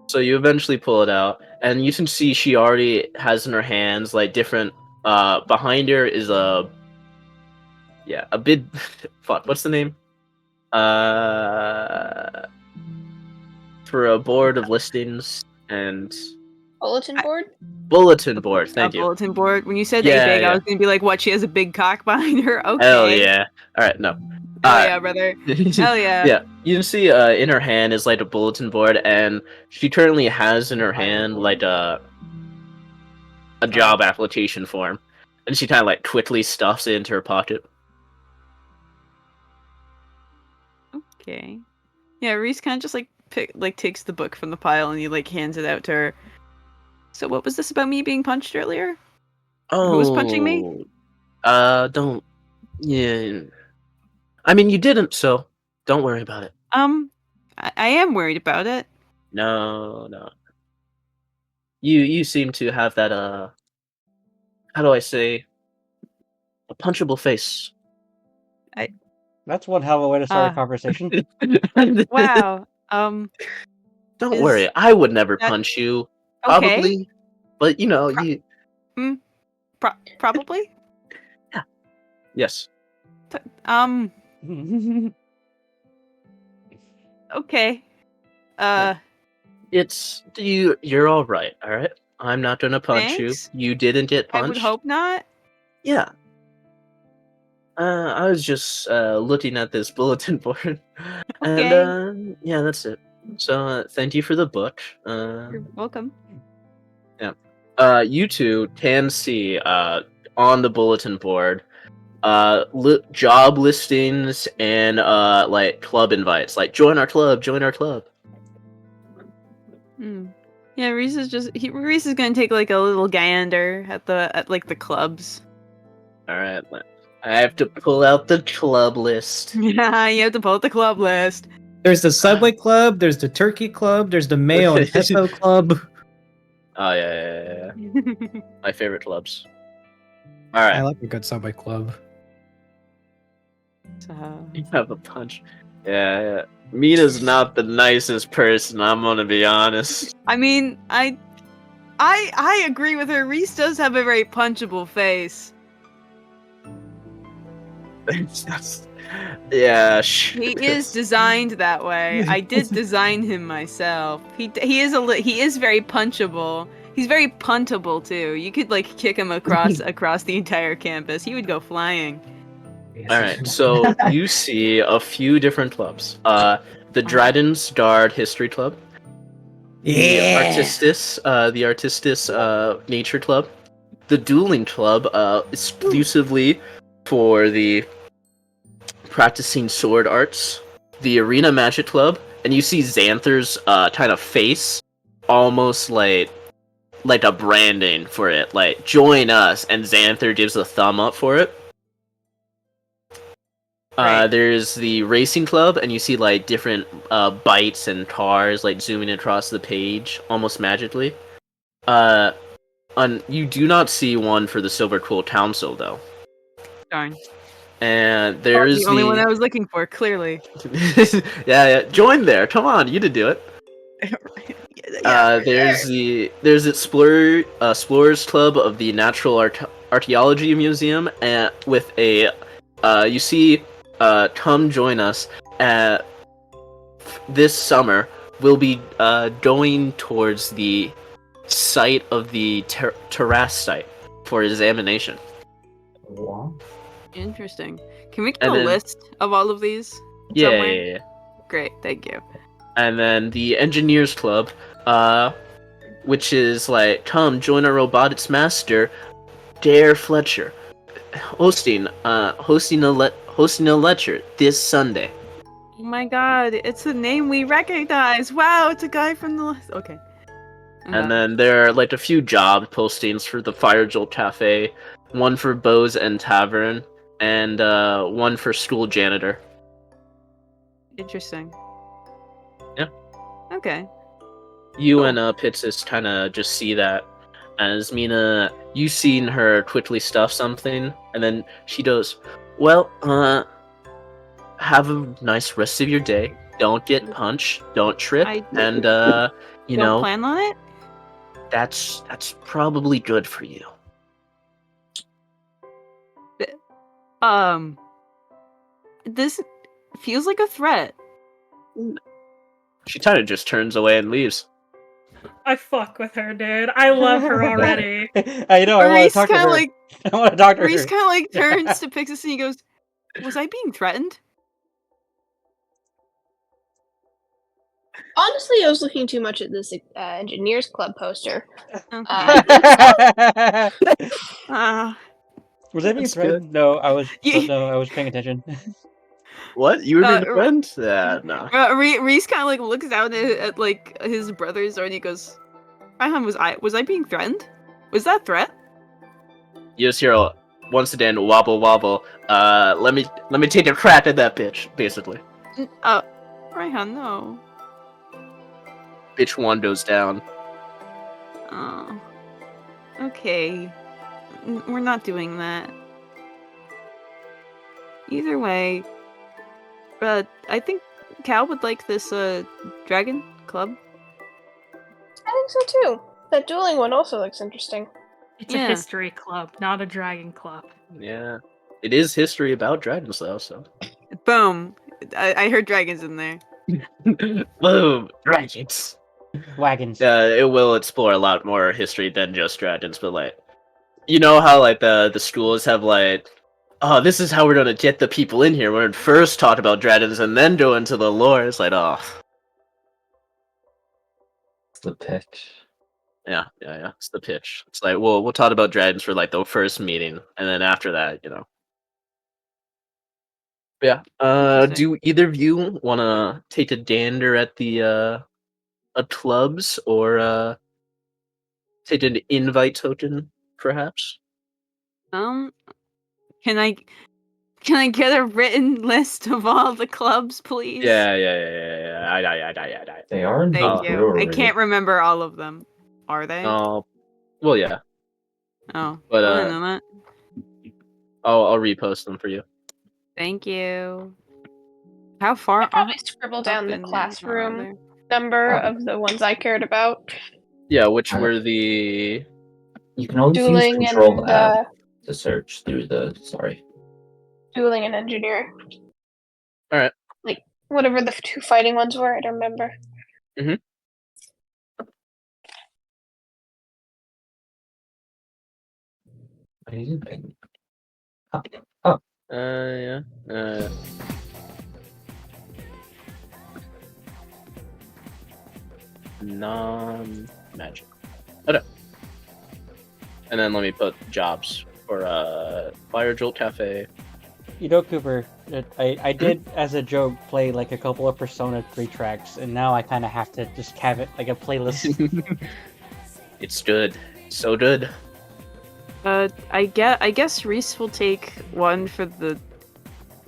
So you eventually pull it out, and you can see she already has in her hands like different. Behind her is a bid. Fuck, what's the name? For a board of listings and Bulletin board? bulletin board. Thank A you. bulletin board. When you said Yeah, a big, yeah. I was gonna be like, what? She has a big cock behind her. Okay. Hell yeah! All right, no. Hell yeah, brother. Hell yeah. Yeah, you can see in her hand is like a bulletin board, and she currently has in her hand like a job application form, and she kind of like quickly stuffs it into her pocket. Okay. Yeah, Reese kind of just takes the book from the pile and he like hands it out to her. So what was this about me being punched earlier? Oh, Who was punching me? Don't. Yeah. I mean, you didn't, so don't worry about it. I am worried about it. No. You seem to have that how do I say, a punchable face. That's one hell of a way to start a conversation. Wow. Don't Is worry, I would never that- punch you. Okay. Probably, but you know, Pro- Probably. yes. Okay. It's you're all right. All right. I'm not gonna punch Thanks. you. You didn't get I punched. would hope not. Yeah. I was just looking at this bulletin board, Okay. and yeah, that's it. So thank you for the book. You're welcome. You two can see on the bulletin board job listings and like club invites, like join our club. Hmm. Yeah, Reese is gonna take like a little gander at like the clubs. All right, I have to pull out the club list. Yeah, you have to pull out the club list. There's the Subway Club, there's the Turkey Club, there's the Mayo and Pesto Club. Oh yeah. My favorite clubs. All I right, like a good Subway Club. you have a punch. Yeah. Mina's not the nicest person. I'm gonna be honest. I mean, I agree with her. Reese does have a very punchable face. Yeah. He is designed that way. I did design him myself. He is very punchable. He's very puntable too. You could like kick him across the entire campus. He would go flying. All right, so you see a few different clubs. The Dryden's Dard History Club, the Artistis Nature Club, the Dueling Club, exclusively for the practicing sword arts, the Arena Magic Club, and you see Xanther's kind of face, almost like a branding for it, like join us, and Xanther gives a thumb up for it. Right. There's the Racing Club, and you see like different bites and cars like zooming across the page almost magically. You do not see one for the Silverquill Council though. Darn. And there's The only one I was looking for, clearly. yeah, join there. Come on, you to do it. Yeah. There's Explorers Club of the Natural Archaeology Museum, and with a you see come join us at this summer. We'll be going towards the site of the terrace site for examination. What? Interesting. Can we get And a then- list of all of these? Yeah, somewhere? yeah. Great, thank you. And then the Engineers Club, which is like, come join our robotics master, Dare Fletcher, hosting a lecture this Sunday. Oh my god, it's a name we recognize. Wow, it's a guy from the list. Okay. And then there are like a few job postings for the Fire Jolt Cafe, one for Bose and Tavern, and one for school janitor. Interesting. Yeah. Okay. You Cool. and Pitsis kind of just see that as Mina, you seen her quickly stuff something, and then she goes, "Well, have a nice rest of your day. Don't get punched. Don't trip, I and you don't know plan on it? that's probably good for you." This feels like a threat. She kind of just turns away and leaves. I fuck with her, dude. I love her already. I know. I want to Reese talk to kind her. of like I want to talk to Reese her. kind of like turns to Pixis and he goes, "Was I being threatened?" Honestly, I was looking too much at this Engineers Club poster. Okay. Was I being That's threatened? No, I was. You- No, I was paying attention. What? You were being a Uh, friend? Yeah, no. Reese kind of like looks down at like his brother's door and he goes, "Raihan, was I being threatened? Was that a threat?" You just hear once again wobble wobble. Let me take a crack at that bitch. Basically, Raihan, no. bitch one goes down. Oh. Okay. We're not doing that. Either way, I think Cal would like this dragon club. I think so too. That dueling one also looks interesting. It's Yeah. a history club, not a dragon club. Yeah, it is history about dragons though. So, Boom. I heard dragons in there. boom, dragons. Wagons. It will explore a lot more history than just dragons, but like, you know how like the schools have like, oh, this is how we're gonna get the people in here. We're gonna first talk about dragons and then go into the lore. It's like, oh, It's the pitch. yeah. It's the pitch. It's like, we'll talk about dragons for like the first meeting, and then after that, you know. But yeah. Interesting. Do either of you want to take a dander at the clubs or take an invite token, perhaps? Can I get a written list of all the clubs, please? Yeah. They are in Thank the you. brewery. I can't remember all of them. Are they? Oh, well, yeah. Oh, but, I didn't know that. I'll repost them for you. Thank you. How far? I probably scribbled down the in there are classroom there? number Oh. of the ones I cared about. Yeah, which Uh, were the... You can always use Dueling Control and Ab to search through the. Sorry. dueling and engineer. Alright. Like whatever the two fighting ones were, I don't remember. What are you doing? Yeah. Non-magic. Okay. And then let me put jobs for Fire Jolt Cafe. You know, Cooper, I did, as a joke, play like a couple of Persona 3 tracks, and now I kind of have to just have it like a playlist. It's good. So good. I guess Reese will take one for the.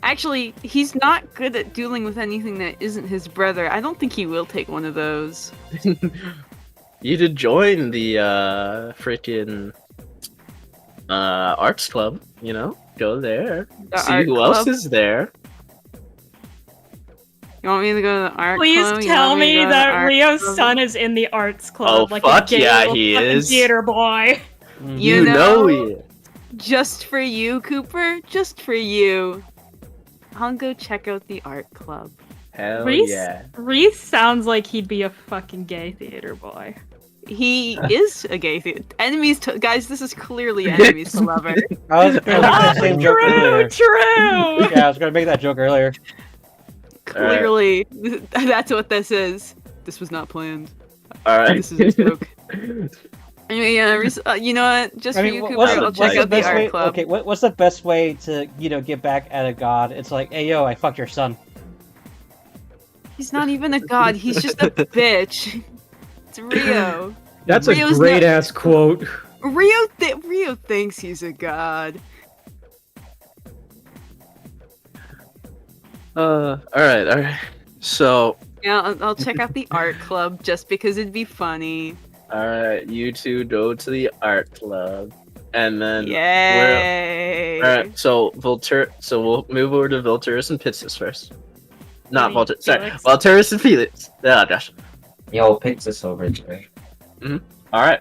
Actually, he's not good at dueling with anything that isn't his brother. I don't think he will take one of those. You did join the freaking arts club, you know? Go there. The See art who else club? is there. You want me to go to the art Please club? You tell want to me go to the that art Rio's club? son is in the arts club, Oh, like fuck a gay yeah, little he fucking is. theater boy. You know know- he. Just for you, Cooper. Just for you. I'll go check out the art club. Hell Reese, yeah. Reese sounds like he'd be a fucking gay theater boy. He is a gay enemies to guys. This is clearly enemies to lover. I was gonna make that same joke earlier. True. Yeah, I was gonna make that joke earlier. Clearly, that's what this is. This was not planned. Alright. This is a joke. Anyway, yeah, you know what? Just I for mean, you, Cooper, what's I'll the check out the best art way? club. Okay, what's the best way to get back at a god? It's like, hey yo, I fucked your son. He's not even a god. He's just a bitch. It's Rio. That's Rio's a great ass quote. Rio thinks he's a god. Alright. So, Yeah, I'll check out the art club just because it'd be funny. alright, you two go to the art club. And then Yay! Alright, so we'll move over to Volturus and Pitsus first. Not Felix. Volturus, sorry, Volturus and Felix. Oh gosh. Yo, pick this over there. Alright.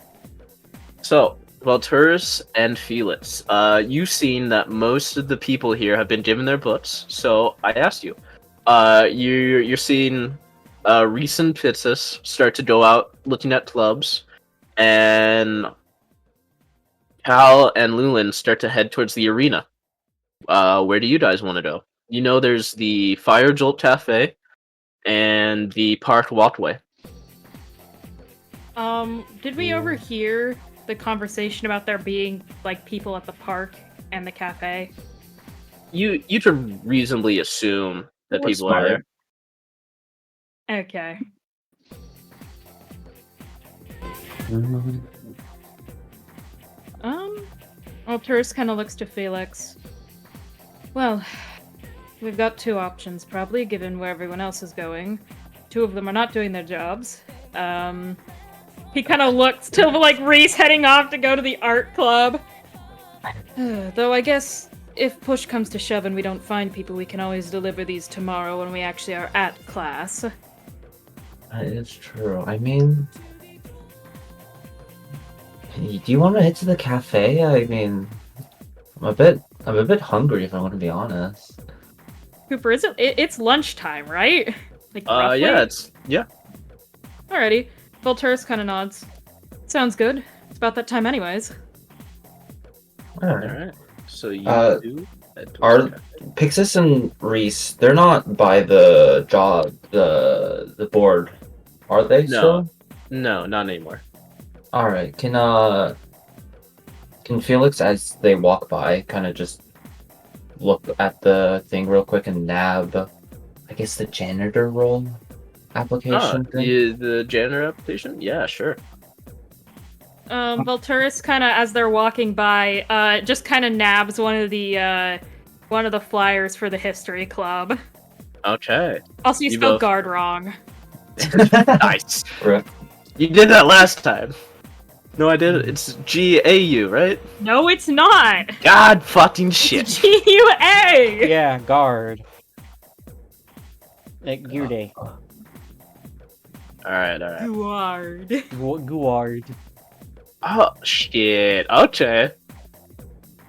So, Volturus and Felix. You've seen that most of the people here have been given their books, so I asked you. You're seeing Reese and Pitsus start to go out looking at clubs, and Cal and Lulin start to head towards the arena. Where do you guys want to go? You know there's the Fire Jolt Cafe and the Park Walkway. Did we overhear the conversation about there being like people at the park and the cafe? You could reasonably assume that We're people are there. Okay. Well, Turris kind of looks to Felix. Well, we've got two options, probably, given where everyone else is going. Two of them are not doing their jobs. He kind of looks to, like, Reese heading off to go to the art club. Though I guess if push comes to shove and we don't find people, we can always deliver these tomorrow when we actually are at class. That is true. I mean, do you want to head to the cafe? I mean, I'm a bit hungry if I want to be honest. Cooper, it's lunchtime, right? Like, roughly? Yeah. Alrighty. Volturus kind of nods. Sounds good. It's about that time anyways. Alright. Alright. So you do head towards Are the cafe. Pixis and Reese? They're not by the job, the board, are they? No. Still? No, not anymore. All right. Can Felix, as they walk by, kind of just look at the thing real quick and nab, I guess, the janitor role application thing? The janitor application? Yeah, sure. Volturus kind of, as they're walking by, just kind of nabs one of the flyers for the history club. Okay. Also, you You spelled both- guard wrong. Nice. Right. You did that last time. No, I did it. It's GAU, right? No, it's not. God fucking shit. It's GUA. Yeah, guard. Gear day. Alright. Guard. Guard. Oh, shit. Okay.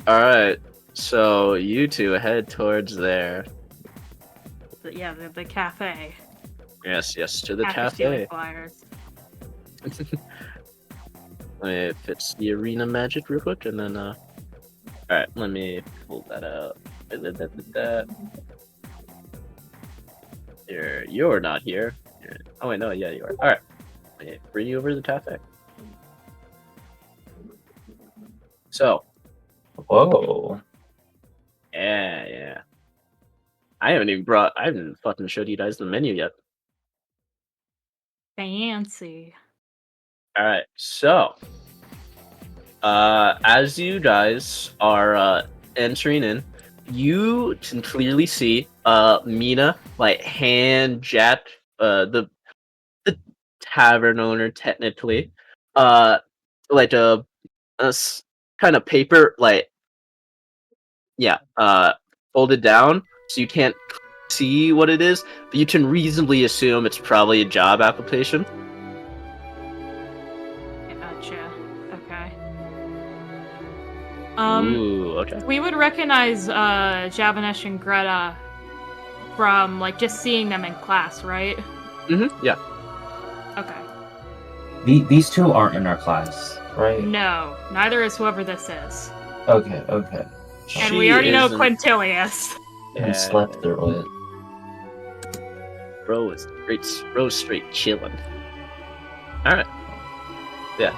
Alright. So, you two head towards there. Yeah, the cafe. Yes, to the After stealing cafe. flyers. Let me fix the arena magic real quick, and then, Alright, let me pull that out. You're not here. Oh, wait, no, yeah, you are. Alright. Let me bring you over to the cafe. So. Whoa. Yeah. I haven't fucking showed you guys the menu yet. Fancy. Alright, so. As you guys are, entering in, you can clearly see, Mina, like, hand Jack, the tavern owner, technically, like a kind of paper, like, yeah, folded down, so you can't see what it is, but you can reasonably assume it's probably a job application. Gotcha. Okay. Ooh, okay. We would recognize Javanesh and Greta from like just seeing them in class, right? Mm-hmm, yeah. Okay. These two aren't in our class, right? No, neither is whoever this is. Okay. And we already know isn't- Quintilius. We slept through it. Bro's straight chilling. Alright. Yeah.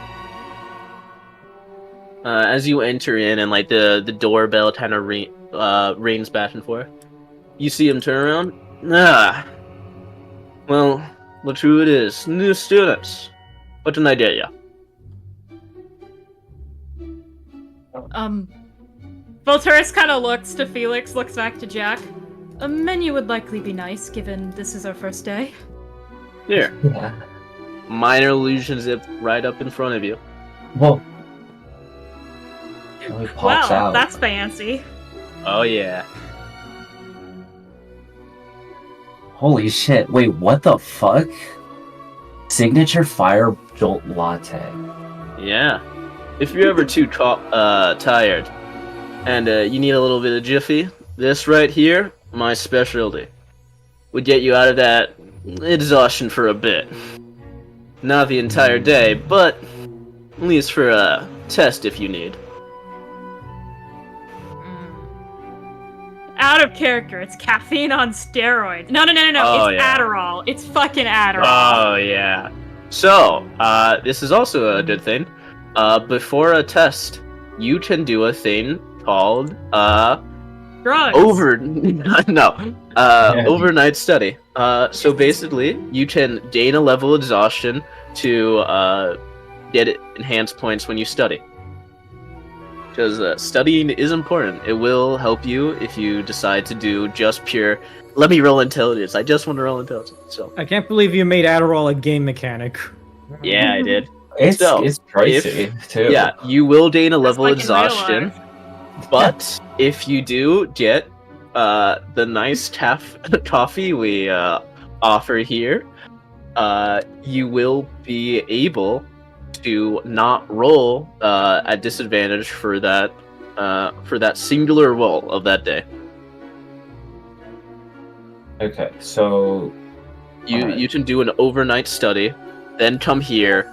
As you enter in and like the doorbell kind of rings back and forth, you see him turn around. Well, look who it is. New students. What can I get you? Volturus kind of looks to Felix, looks back to Jack. A menu would likely be nice, given this is our first day. Here. Yeah. Minor illusion zip right up in front of you. Whoa. Oh, he pops Wow, out. that's fancy. Oh yeah. Holy shit. Wait, what the fuck? Signature fire jolt latte. Yeah. If you're ever too tired and you need a little bit of jiffy, this right here, my specialty, would get you out of that exhaustion for a bit. Not the entire day, but at least for a test if you need. Out of character, it's caffeine on steroids. No, Oh, it's yeah. Adderall. It's fucking Adderall. Oh yeah. So, this is also a good thing. Before a test, you can do a thing called Drugs. overnight study. So basically, you can gain a level of exhaustion to get enhanced points when you study. Because studying is important. It will help you if you decide to do just pure. Let me roll intelligence. I just want to roll intelligence. So I can't believe you made Adderall a game mechanic. yeah, I did. It's So, pricey too. Yeah, you will gain a Just level of like in real exhaustion. life. But if you do get the nice coffee we offer here, you will be able to not roll at disadvantage for that singular roll of that day. Okay, so You can do an overnight study, then come here,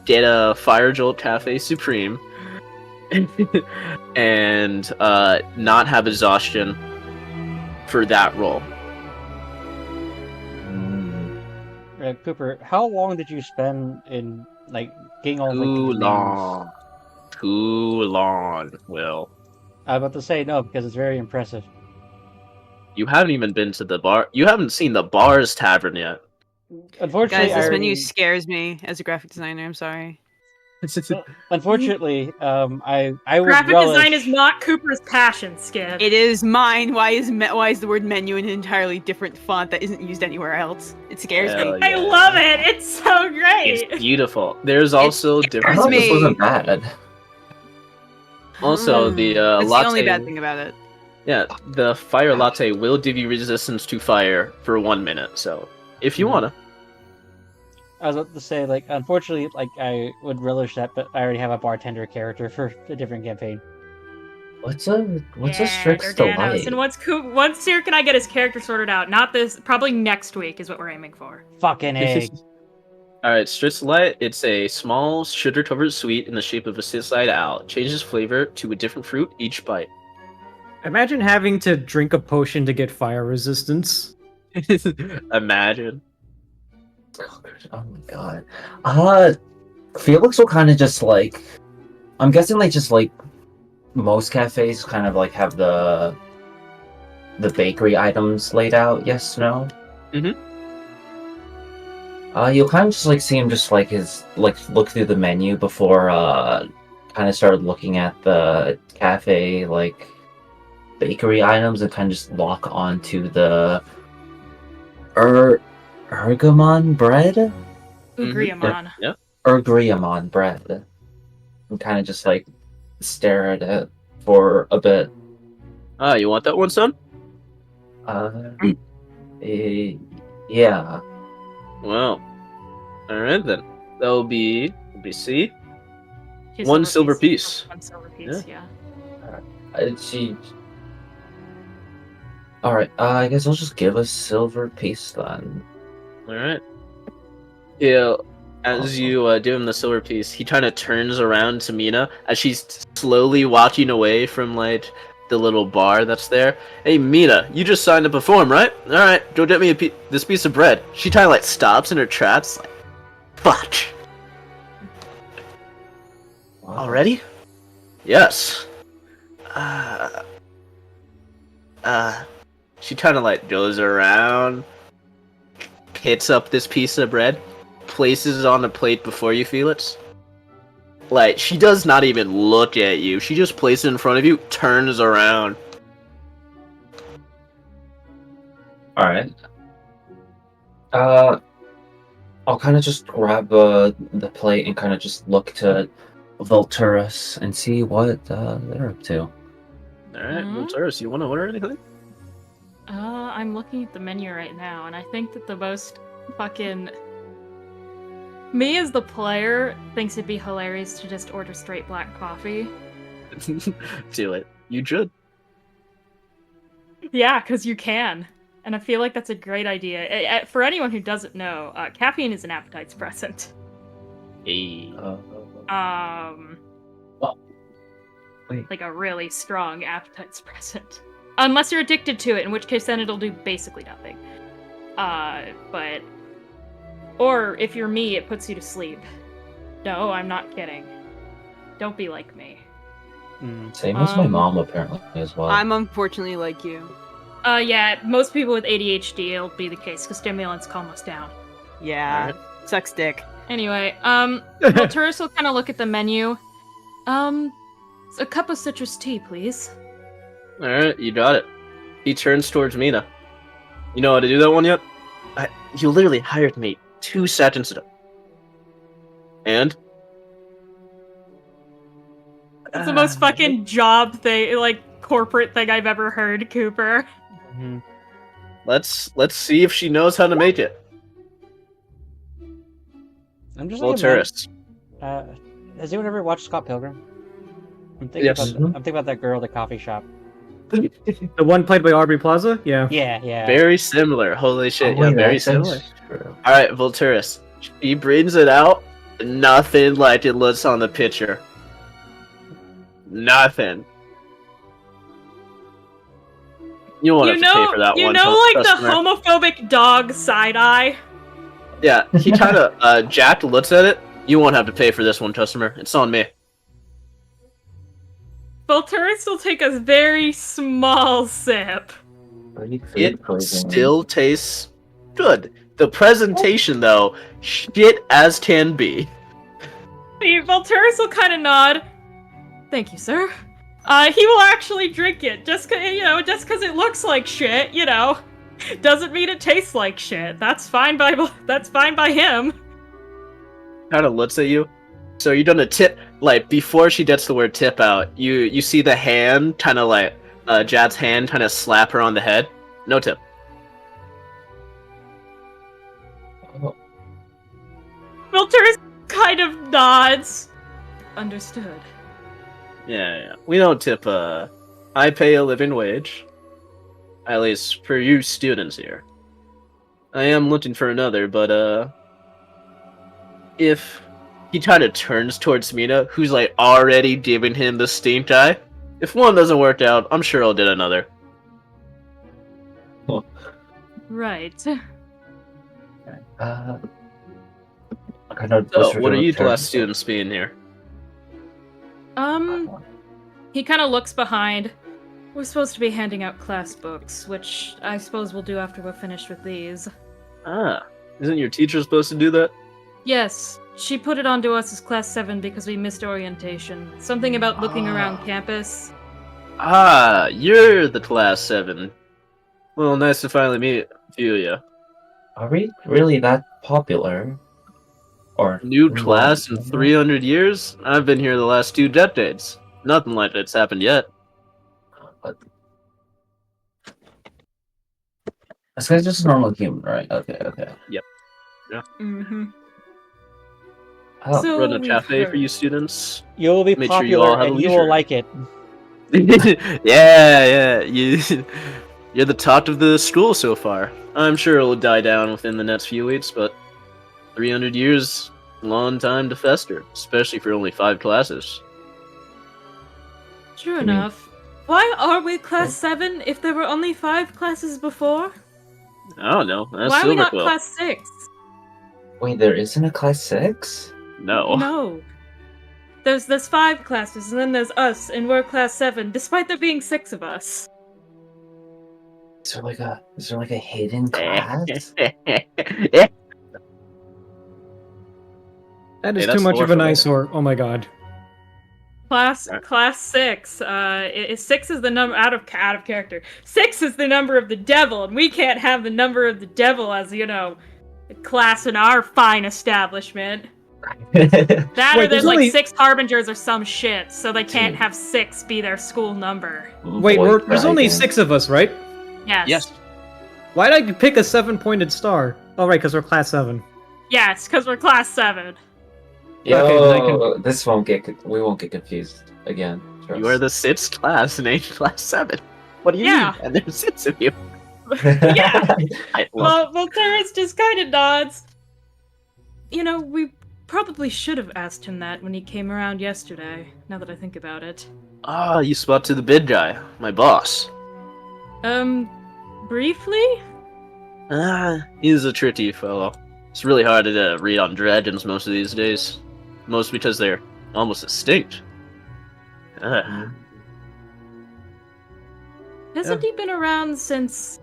get a Fire Jolt Cafe Supreme, and not have exhaustion for that roll. Cooper, how long did you spend in like getting all like, Too these names? long. Too long, Will. I was about to say no because it's very impressive. You haven't even been to the bar. You haven't seen the Bars Tavern yet. Unfortunately, Guys, this I menu already- scares me as a graphic designer. I'm sorry. Unfortunately, I would Graphic relish... design is not Cooper's passion, Skip. It is mine. Why is the word menu in an entirely different font that isn't used anywhere else? It scares Hell me. yeah. I love it. It's so great. It's beautiful. There's also I different. thought this me. wasn't bad. Also, the It's latte. the only bad thing about it. Yeah, the fire latte will give you resistance to fire for 1 minute. So, if you Mhm. wanna, I was about to say, like, unfortunately, like, I would relish that, but I already have a bartender character for a different campaign. What's a Strix Garganos. delight? And once here can I get his character sorted out? Not this. Probably next week is what we're aiming for. Fucking egg. all right, Stritz Delight. It's a small sugar-covered sweet in the shape of a seaside owl. Changes flavor to a different fruit each bite. Imagine having to drink a potion to get fire resistance. Imagine. Oh my god. Felix will kind of just like. I'm guessing like just like most cafes kind of like have the bakery items laid out. Yes, no. Mhm. You'll kind of just like see him just like his like look through the menu before kind of started looking at the cafe like bakery items and kind of just lock onto the ergamon bread. Ugriamon. Yeah. Ergriamon bread. And kind of just like stare at it for a bit. Ah, you want that one, son? Yeah. Well, all right then. That'll be. Let me see. Two One silver piece. One silver piece. Yeah. She. All right. I guess I'll just give a silver piece then. All right. Yeah. As you give him the silver piece, he kind of turns around to Mina as she's slowly walking away from like the little bar that's there. Hey, Mina, you just signed to perform, right? All right, go get me this piece of bread. She kind of like stops in her tracks, like, fuck. Already? Yes. She kind of like goes around, picks up this piece of bread, places it on the plate before you, Felix. Like, she does not even look at you. She just places it in front of you, turns around. Alright. I'll kind of just grab the plate and kind of just look to Volturus and see what they're up to. Alright, Mhm. Volturus, you want to order anything? I'm looking at the menu right now, and I think that the most fucking me as the player thinks it'd be hilarious to just order straight black coffee. Do it. You should. Yeah, because you can. And I feel like that's a great idea. For anyone who doesn't know, caffeine is an appetite suppressant. Hey. Wait. Like a really strong appetite suppressant. Unless you're addicted to it, in which case then it'll do basically nothing. But... Or, if you're me, it puts you to sleep. No, I'm not kidding. Don't be like me. Same as my mom apparently as well. I'm unfortunately like you. Yeah, most people with ADHD, it'll be the case, because stimulants calm us down. Yeah. Sucks dick. Anyway, Volturus will kind of look at the menu. A cup of citrus tea, please. Alright, you got it. He turns towards Mina. You know how to do that one yet? You literally hired me 2 seconds ago. And? It's the most fucking job thing, like, corporate thing I've ever heard, Cooper. Mhm. Let's see if she knows how to make it. I'm just Volturus. has anyone ever watched Scott Pilgrim? I'm thinking Yes. about I'm thinking about that girl at the coffee shop. The one played by Aubrey Plaza? Yeah. Yeah. Very similar. Holy shit. Oh, wait, yeah, very that's similar. true. Alright, Volturus. She brings it out. Nothing like it looks on the picture. Nothing. You won't have to pay for that you one. know, like the customer. homophobic dog side eye. Yeah, he kind of Jack looks at it. You won't have to pay for this one, customer. It's on me. Volturus will take a very small sip. It still tastes good. The presentation, though, shit as can be. Volturus will kind of nod. Thank you, sir. He will actually drink it, just cause it looks like shit, doesn't mean it tastes like shit. That's fine by him. kind of looks at you. So you done a tip, like before she gets the word tip out, you see the hand kind of like Jad's hand kind of slap her on the head. No tip. Oh, Milters kind of nods. Understood. Yeah. We don't tip. I pay a living wage, at least for you students here. I am looking for another, but if he kind of turns towards Mina, who's like already giving him the stink eye. If one doesn't work out, I'm sure I'll get another. Right. uh, I kind of So, what are you class students being here? He kind of looks behind. We're supposed to be handing out class books, which I suppose we'll do after we're finished with these. Ah, isn't your teacher supposed to do that? Yes, she put it onto us as class 7 because we missed orientation. Something about looking around campus. Ah, you're the class 7. Well, nice to finally meet a few of you. Are we really that popular? Or New not? class in 300 years? I've been here the last 2 decades. Nothing like that's happened yet. This guy's just a normal human, right? Okay. Mm-hmm. Oh, So Run a we've cafe for heard. you students. You will be Make sure you all popular have a and you will leisure. like it. yeah. You're the top of the school so far. I'm sure it'll die down within the next few weeks, but 300 years, long time to fester, especially for only 5 classes. True I mean- enough. Why are we class 7 if there were only 5 classes before? I don't know. That's Why are we not Silverquill. class 6? wait, there isn't a class 6? No. No. There's 5 classes, and then there's us, and we're class 7, despite there being 6 of us. Is there like a hidden class? That Hey, is that's too much lore of an for later. eyesore. Oh my god. Class 6. 6 is the number out of character. 6 is the number of the devil, and we can't have the number of the devil as a class in our fine establishment. That Wait, or there's there's like only- 6 harbingers or some shit, so they can't Dude. have 6 be their school number. Wait, Boy, there's only dragon. 6 of us, right? Yes. Yes. Why'd I pick a 7-pointed star? Oh, right, because we're class 7. Yes, because we're class 7. Yo, Okay, then we won't get confused again. Trust. You are the 6th class in class 7. What do you Yeah. mean? And there's 6 of you. Yeah. I love Well, Terrence just kind of nods. We probably should have asked him that when he came around yesterday, now that I think about it. Ah, you spot to the bid guy, my boss. Briefly? He's a tricky fellow. It's really hard to read on dragons most of these days. Most because they're almost extinct. Hasn't he been around since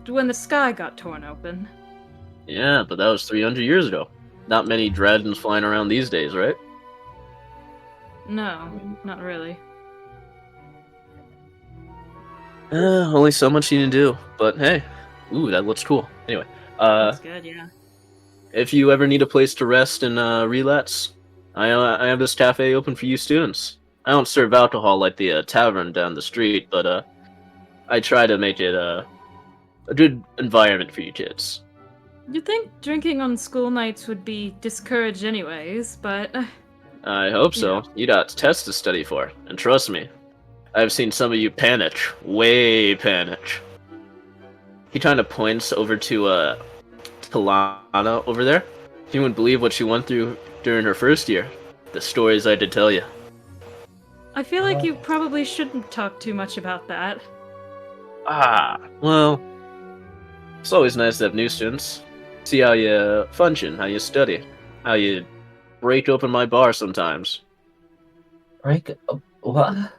when the sky got torn open? Yeah, but that was 300 years ago. Not many dragons flying around these days, right? No, not really. Only so much you can do. But hey, ooh, that looks cool. Anyway, That's good, yeah. if you ever need a place to rest and relapse, I have this cafe open for you students. I don't serve alcohol like the tavern down the street, but I try to make it a good environment for you kids. You'd think drinking on school nights would be discouraged anyways, but I hope so. You got tests to study for, and trust me, I've seen some of you panic, way panic. He kind of points over to Lana over there. You wouldn't believe what she went through during her first year. The stories I did tell you. I feel like you probably shouldn't talk too much about that. Ah, well, it's always nice to have new students. See how you function, how you study, how you break open my bar sometimes. Break what?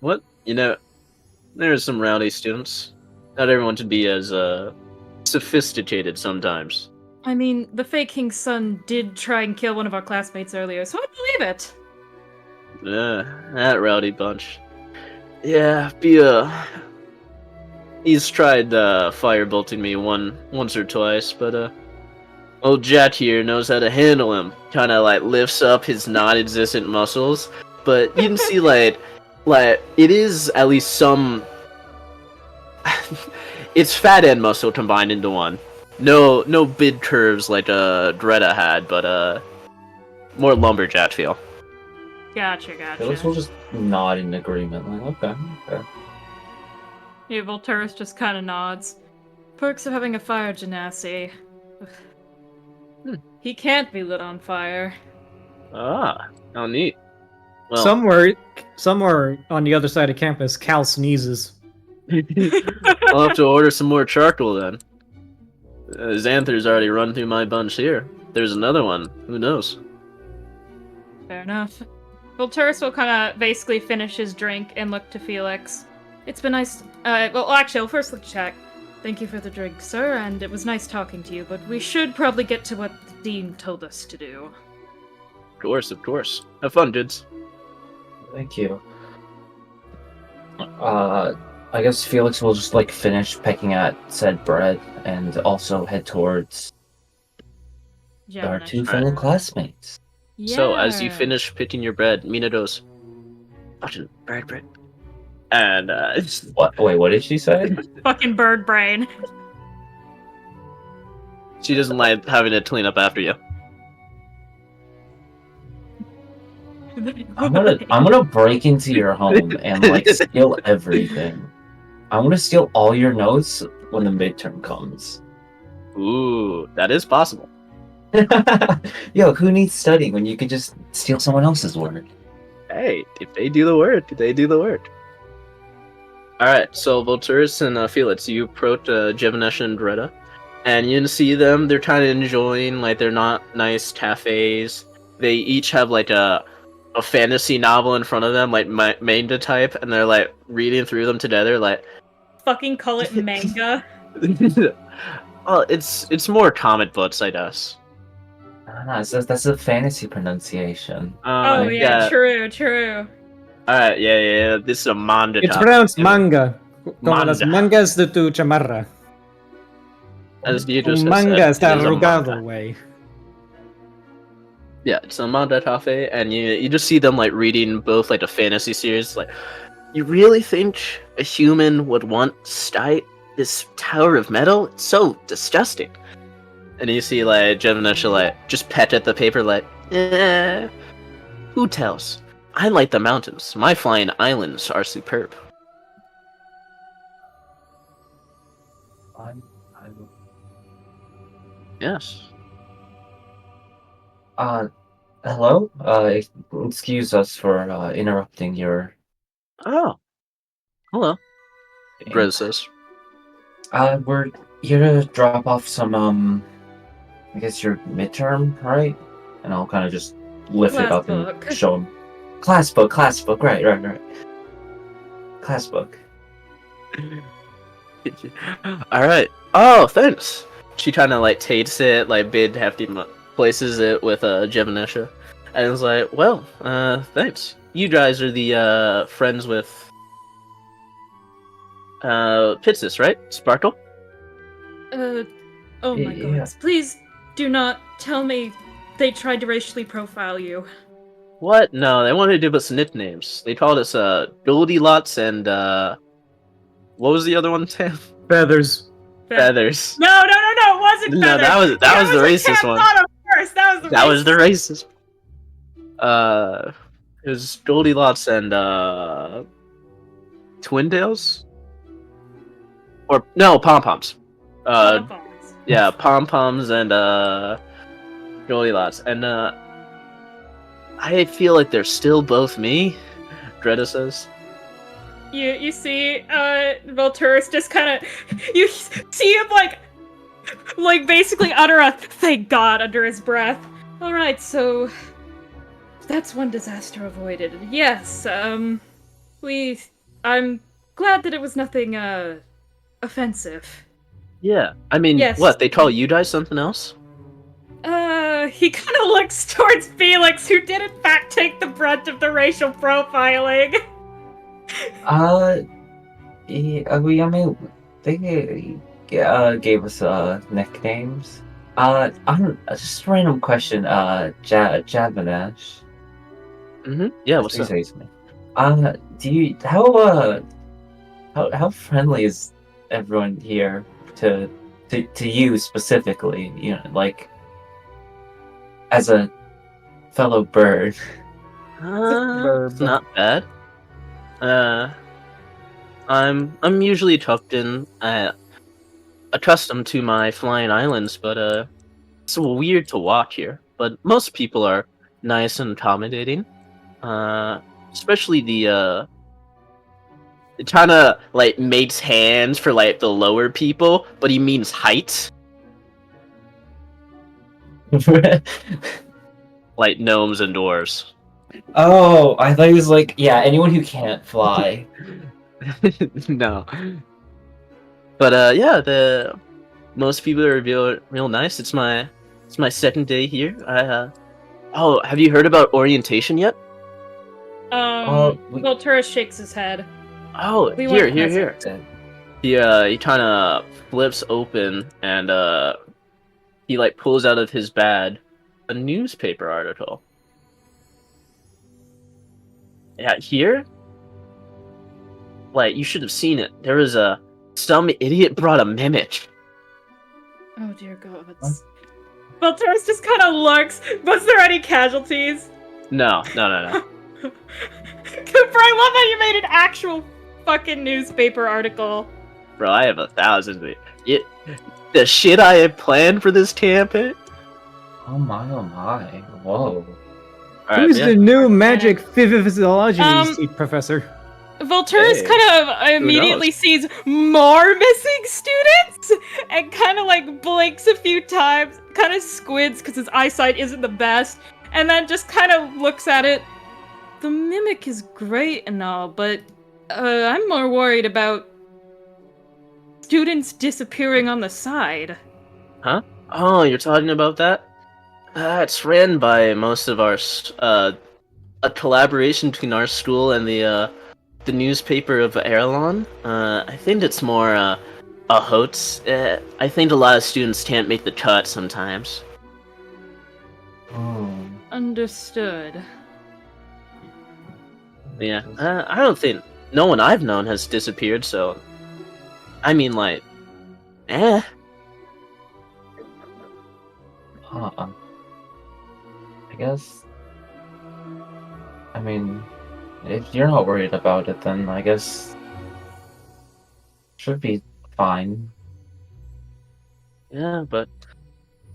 What? There's some rowdy students. Not everyone can be as sophisticated sometimes. I mean, the fake king's son did try and kill one of our classmates earlier, so I believe it. That rowdy bunch. Yeah, he's tried firebolting me once or twice, but Old Jet here knows how to handle him. Kind of like lifts up his non-existent muscles, but you can see like it is at least some. It's fat and muscle combined into one. No big curves like Dreda had, but more lumberjack feel. Gotcha. Felix will just nod in agreement. Like, okay. Yeah, Volturus just kind of nods. Perks of having a fire genasi. He can't be lit on fire. Ah, how neat. Well, Somewhere on the other side of campus, Cal sneezes. I'll have to order some more charcoal then. Xanther's already run through my bunch here. There's another one. Who knows? Fair enough. Volturus will kind of basically finish his drink and look to Felix. It's been nice. Well, actually, I'll first look to check. Thank you for the drink, sir, and it was nice talking to you, but we should probably get to what the dean told us to do. Of course. Have fun, dudes. Thank you. I guess Felix will just like finish pecking at said bread and also head towards our two fellow classmates. Yeah. So, as you finish picking your bread, Mina goes, "Fucking bread." And, What? Wait, what did she say? Fucking bird brain. she doesn't like having to clean up after you. I'm gonna break into your home and like steal everything. I'm gonna steal all your notes when the midterm comes. Ooh, that is possible. Yo, who needs studying when you could just steal someone else's work? Hey, if they do the work, they do the work. Alright, so Volturus and Felix, you approach Jevanesh and Greta, and you can see them, they're kind of enjoying, like, they're not nice cafes. They each have, like, a fantasy novel in front of them, like, manga type, and they're, like, reading through them together, like... Fucking call it manga. Well, it's more comic books, I guess. No, that's a fantasy pronunciation. Oh, yeah, true. Alright, yeah, this is a manga It's topic. pronounced manga. Como las Manga. mangas de tu chamarra. As Diego says, Manga it está is a arrugado, manga. way. Yeah, it's a manga cafe, and you just see them like reading both like a fantasy series. Like, you really think a human would want this tower of metal? It's so disgusting. And you see like Jevanesh like just pet at the paper like, who tells? I like the mountains. My flying islands are superb. Yes. Hello? Excuse us for interrupting your... Oh. Hello. Greta says. We're here to drop off some, I guess your midterm, right? And I'll kind of just lift it up Class and show him. Class book, right. Class book. Alright. Oh, thanks. She kind of like takes it, like big hefty places it with Jevanesha, and is like, well, thanks. You guys are the friends with Pitsis, right? Sparkle? Oh my Yeah. god. Please do not tell me they tried to racially profile you. What? No, they wanted to give us nicknames. They called us Goldilocks and what was the other one, Sam? Feathers. Feathers. No, it wasn't No, Feathers. that was the racist one. First. That Was the racist. It was Goldilocks and Twin Tails, or no, Pom Poms. Yeah, Pom Poms and Goldilocks, and I feel like they're still both me. Greta says. You see, Volturus just kind of, you see him like basically utter a thank God under his breath. All right, so that's one disaster avoided. Yes, I'm glad that it was nothing offensive. Yeah, I mean, Yes. what, they call you guys something else? He kind of looks towards Felix, who did in fact take the brunt of the racial profiling. Yeah, I mean, they gave us nicknames. Just a random question. Javanash. Yeah, what's Please up? say something. Do you how friendly is everyone here to you specifically? You know, like as a fellow bird. It's not bad. I'm usually tucked in, accustomed to my flying islands, but it's weird to walk here. But most people are nice and accommodating. Especially the it kind of like makes hands for like the lower people, but he means height, like gnomes and dwarves. Oh, I thought he was like, yeah, anyone who can't fly. No, but yeah, the most people are real nice. It's my second day here. Oh, have you heard about orientation yet? We Volturus shakes his head. Oh, We here, went here, here. present. He kind of flips open and he like pulls out of his bag a newspaper article. Yeah, here, like you should have seen it. There was some idiot brought a mimic. Oh dear gods. Volturus just kind of looks. Was there any casualties? No. Cooper, I love how you made an actual fucking newspaper article. Bro, I have 1,000. The shit I had planned for this campaign. Oh my, whoa. Alright, Who's yeah. the new magic physiology Um, professor? Volturus Hey, kind of immediately sees more missing students and kind of like blinks a few times, kind of squids because his eyesight isn't the best, and then just kind of looks at it. The mimic is great and all, but I'm more worried about students disappearing on the side. Huh? Oh, you're talking about that? It's ran by most of our a collaboration between our school and the newspaper of Erelon. I think it's more a hoax. I think a lot of students can't make the cut sometimes. Oh. Understood. Yeah, I don't think no one I've known has disappeared. So, I mean, like, eh. Huh. I guess. I mean, if you're not worried about it, then I guess should be fine. Yeah, but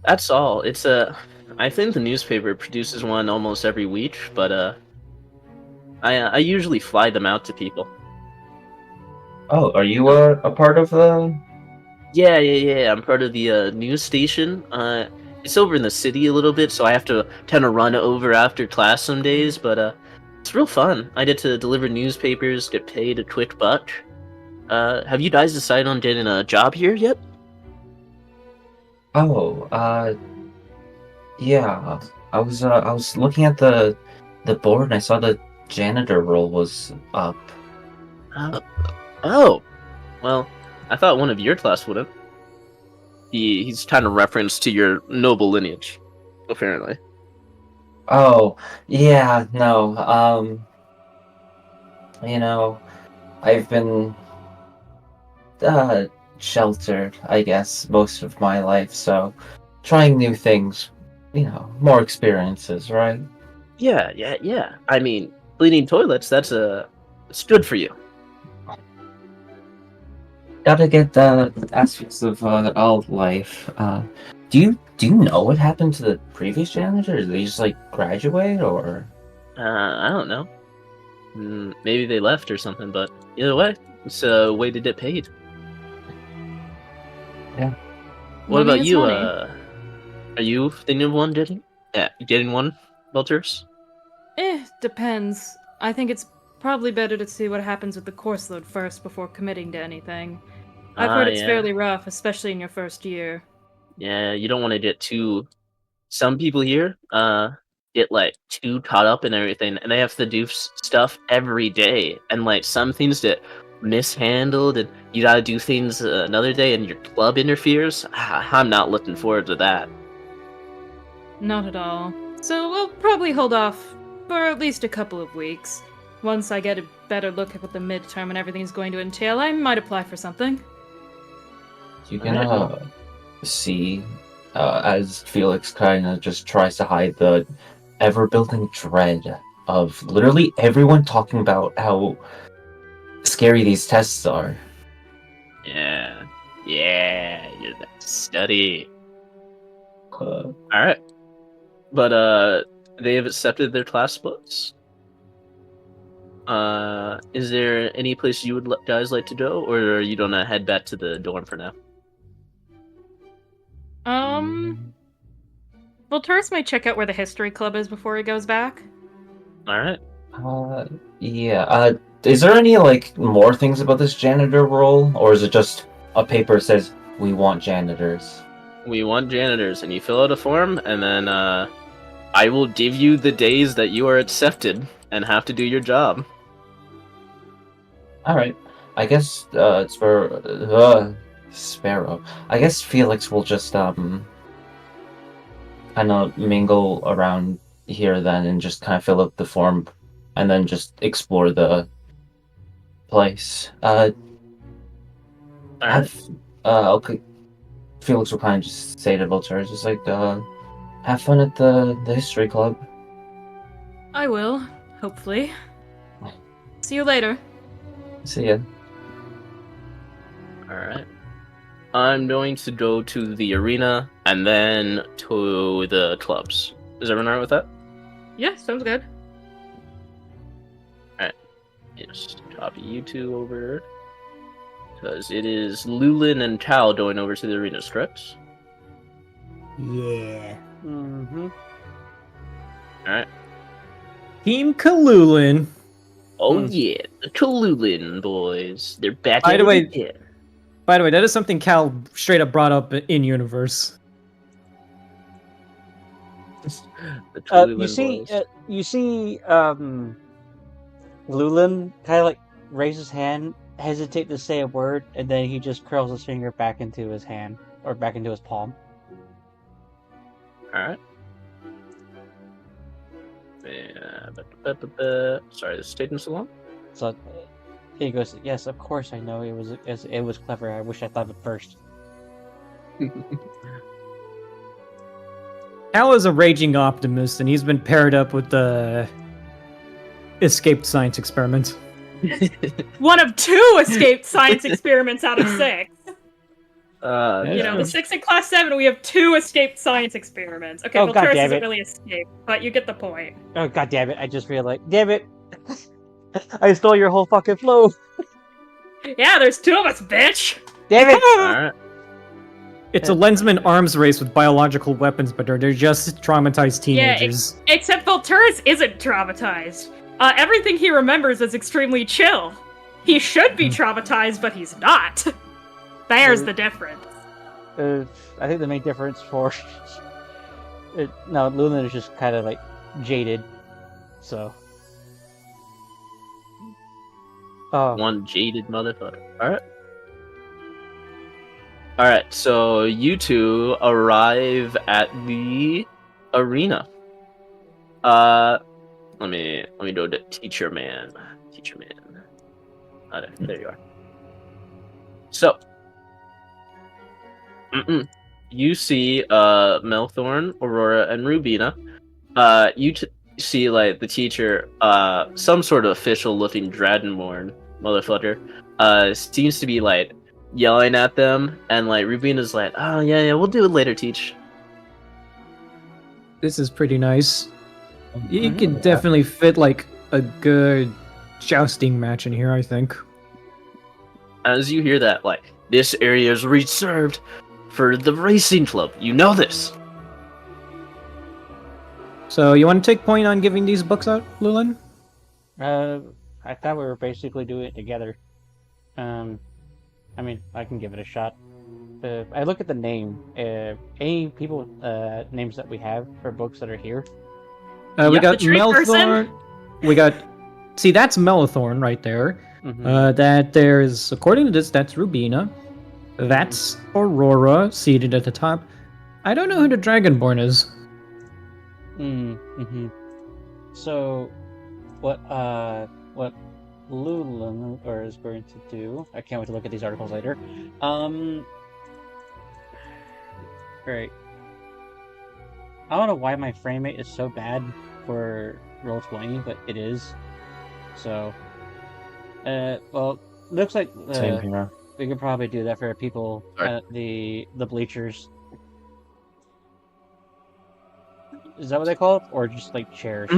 that's all. It's I think the newspaper produces one almost every week, but I usually fly them out to people. Oh, are you a part of the? Yeah. I'm part of the news station. It's over in the city a little bit, so I have to kind of run over after class some days. But it's real fun. I get to deliver newspapers, get paid a quick buck. Have you guys decided on getting a job here yet? Oh, yeah. I was looking at the board and I saw the janitor role was up. Oh, well, I thought one of your class would have. He's kind of reference to your noble lineage, apparently. Oh, yeah, no. You know, I've been sheltered, I guess, most of my life, so trying new things, more experiences, right? Yeah. I mean, cleaning toilets, it's good for you. Gotta get the aspects of all life. Do you know what happened to the previous janitor? Did they just like graduate or? I don't know. Maybe they left or something, but either way, it's a way to get paid. Yeah. What Money about is you? money. Are you thinking of one getting? Yeah, getting one, Belters? Depends. I think it's probably better to see what happens with the course load first before committing to anything. I've heard it's Yeah. fairly rough, especially in your first year. Yeah, you don't want to get too. Some people here, get like too caught up in everything, and they have to do stuff every day, and like some things get mishandled and you gotta do things another day and your club interferes, I'm not looking forward to that. Not at all. So we'll probably hold off for at least a couple of weeks. Once I get a better look at what the midterm and everything is going to entail, I might apply for something. You can see as Felix kind of just tries to hide the ever-building dread of literally everyone talking about how scary these tests are. Yeah, you're that study. Uh, Alright. But they have accepted their class books. Is there any place you would guys like to go, or are you gonna head back to the dorm for now? Volturus might check out where the history club is before he goes back. Alright. yeah. Is there any like more things about this janitor role, or is it just a paper that says we want janitors? We want janitors, and you fill out a form, and then I will give you the days that you are accepted and have to do your job. All right. I guess it's for Sparrow. I guess Felix will just kind of mingle around here then, and just kind of fill out the form, and then just explore the place. Alright. Okay. Felix will kind of just say to Voltaire, just like, have fun at the history club. I will, hopefully. See you later. See ya. Alright. I'm going to go to the arena and then to the clubs. Is everyone alright with that? Yeah, sounds good. Yes. Copy you two over. Because it is Lulin and Cal going over to the arena, correct? Yeah. Mm-hmm. Alright. Team Kalulin. Oh yeah, the Kalulin boys. They're back By at the it way- again. By the way, that is something Cal straight up brought up in universe. The Kalulin You boys. see, Lulin kind of like raise his hand, hesitate to say a word, and then he just curls his finger back into his hand or back into his palm. Alright. Yeah, sorry, this is taking so long? So he goes, "Yes, of course I know it was clever. I wish I thought of it first." Cal is a raging optimist, and he's been paired up with the escaped science experiment. One of 2 escaped science experiments out of 6. That's You know, true. the 6 in class 7, we have 2 escaped science experiments. Okay, Oh, well, God Volturus damn isn't it. really escaped, but you get the point. Oh, god damn it! I just realized. Damn it! I stole your whole fucking flow. Yeah, there's 2 of us, bitch! Damn it! Alright. It's a lensman arms race with biological weapons, but they're just traumatized teenagers. Except Volturus isn't traumatized. Everything he remembers is extremely chill. He should be traumatized, but he's not. There's the difference. I think the main difference for no, Lulin is just kind of like jaded. So, One jaded motherfucker. Alright. Alright, so you two arrive at the arena. Let me go to Teacher Man. Teacher Man. There you are. So, you see Melthorn, Aurora, and Rubina. You see like the teacher, some sort of official looking Dragonborn motherfucker, seems to be like yelling at them, and like Rubina's like, "Oh yeah, we'll do it later, teach." This is pretty nice. You can definitely fit like a good jousting match in here, I think. As you hear that, like, this area is reserved for the racing club. You know this. So you want to take point on giving these books out, Lulin? I thought we were basically doing it together. I mean, I can give it a shot. I look at the name. Any people names that we have for books that are here? We Yep, got the tree person. Melthorn. We got. See, that's Melthorn right there. That there's, according to this, that's Rubina. That's Aurora seated at the top. I don't know who the Dragonborn is. So, what Lulun is going to do? I can't wait to look at these articles later. Right. I don't know why my frame rate is so bad for Roll20, but it is. So, well, looks like Same here. we could probably do that for people at the bleachers. Is that what they call it, or just like chairs?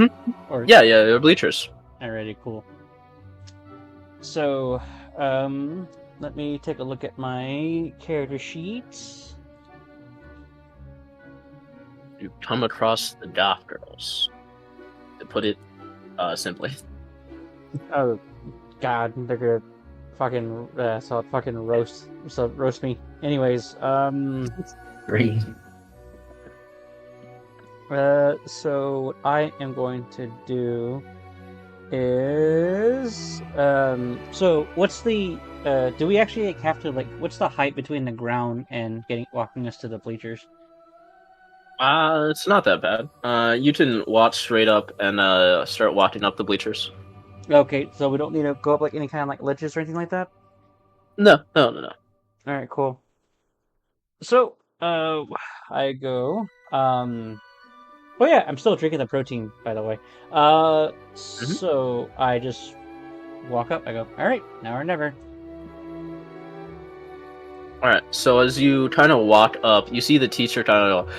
Or Yeah, they're bleachers. alrighty, cool. So, let me take a look at my character sheets. You come across the Goth Girls, to put it simply. Oh, God, they're gonna fucking roast me. Anyways, Three. so what I am going to do is, so what's the, do we actually have to, like, what's the height between the ground and walking us to the bleachers? It's not that bad. You can walk straight up and start walking up the bleachers. Okay, so we don't need to go up, like, any kind of, like, ledges or anything like that? No. Alright, cool. So, I go, oh yeah, I'm still drinking the protein, by the way. So I just walk up, I go, alright, now or never. Alright, so as you kind of walk up, you see the teacher kind of go,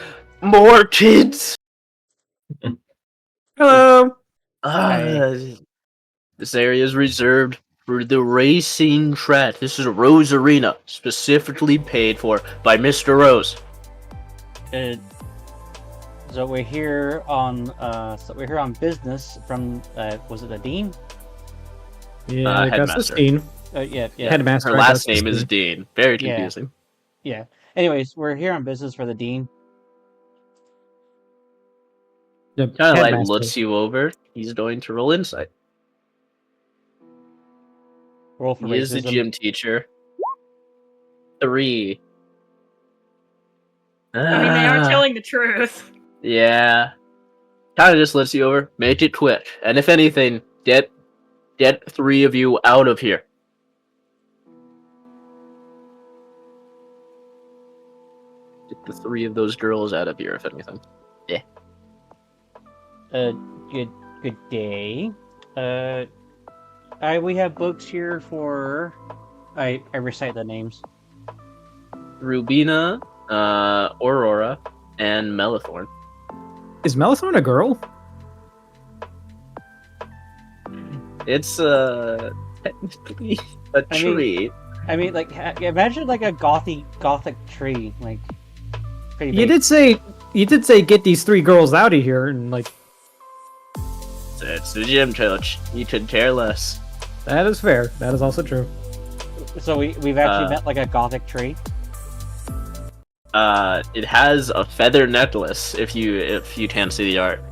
"More kids!" Hello! This area is reserved for the racing track. This is a Rose Arena, specifically paid for by Mr. Rose. So we're here on business from was it the dean? Yeah, Augustus Headmaster. Dean. Yeah. Headmaster. Her last Augustus name is Dean. Very confusing. Yeah. Anyways, we're here on business for the dean. Yep, Kind of like Headmaster. looks you over. He's going to roll insight. Roll for He is the racism. gym teacher. 3. I mean, they are telling the truth. Yeah. Kind of just lets you over. Make it quick. And if anything, get 3 of you out of here. Get the 3 of those girls out of here, if anything. Yeah. Good day. We have books here for. I recite the names. Rubina, Aurora, and Melithorn. Is Melithorn a girl? It's technically a tree. I mean, like, imagine like a gothic tree, like. Pretty big. You did say get these 3 girls out of here, and like It's the gym coach. You could care less. that is fair. That is also true. So we've actually met like a gothic tree. It has a feather necklace. If you can see the art,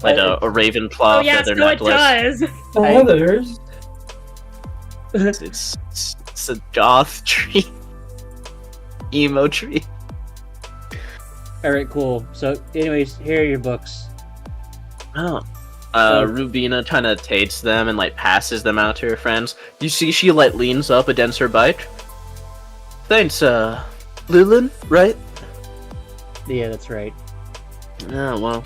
like a raven claw Oh yeah, feather so necklace. it does. Others. It's a goth tree, emo tree. All right, cool. So, anyways, here are your books. Oh. Rubina kind of takes them and like passes them out to her friends. You see, she like leans up against her bike. Thanks, Lulun, right? Yeah, that's right. Oh well.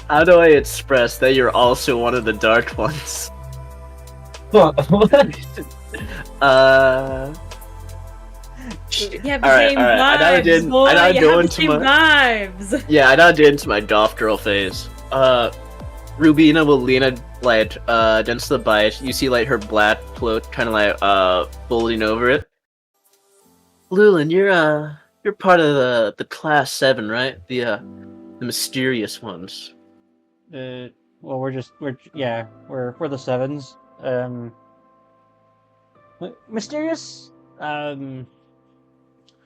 How do I express that you're also one of the dark ones? What? You have the Alright, same alright. I know I vibes, didn't- boy. I know I You go have the into same my- vibes. Yeah, I did into my goth girl phase. Rubina will lean against the bike. You see like her black cloak kind of like folding over it. Lulun, you're part of the class 7, right? The mysterious ones. Well, we're the 7s. Mysterious.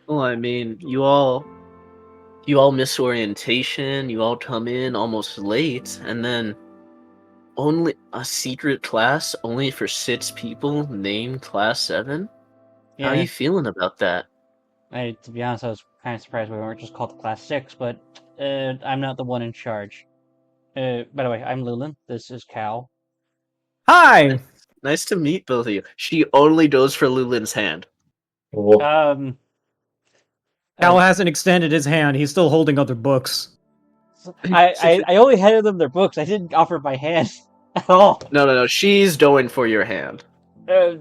Well, I mean, you all miss orientation. You all come in almost late, and then only a secret class only for 6 people named Class 7? How are Yeah, you feeling about that? to be honest, I was kind of surprised we weren't just called Class 6, but I'm not the one in charge. By the way, I'm Lulin. This is Cal. Hi! Nice to meet both of you. She only goes for Lulin's hand. Whoa. Um, Cal hasn't extended his hand. He's still holding other books. I only handed them their books. I didn't offer my hand at all. No. She's going for your hand Uh,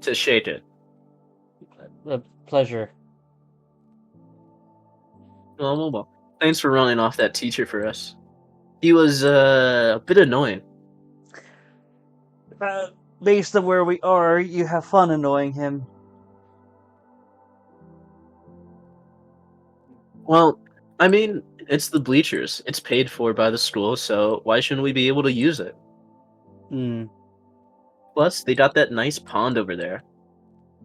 to shake it. a pleasure. Well. Thanks for running off that teacher for us. He was a bit annoying. Based on where we are, you have fun annoying him. Well, I mean, it's the bleachers. It's paid for by the school, so why shouldn't we be able to use it? Hmm. Plus, they got that nice pond over there.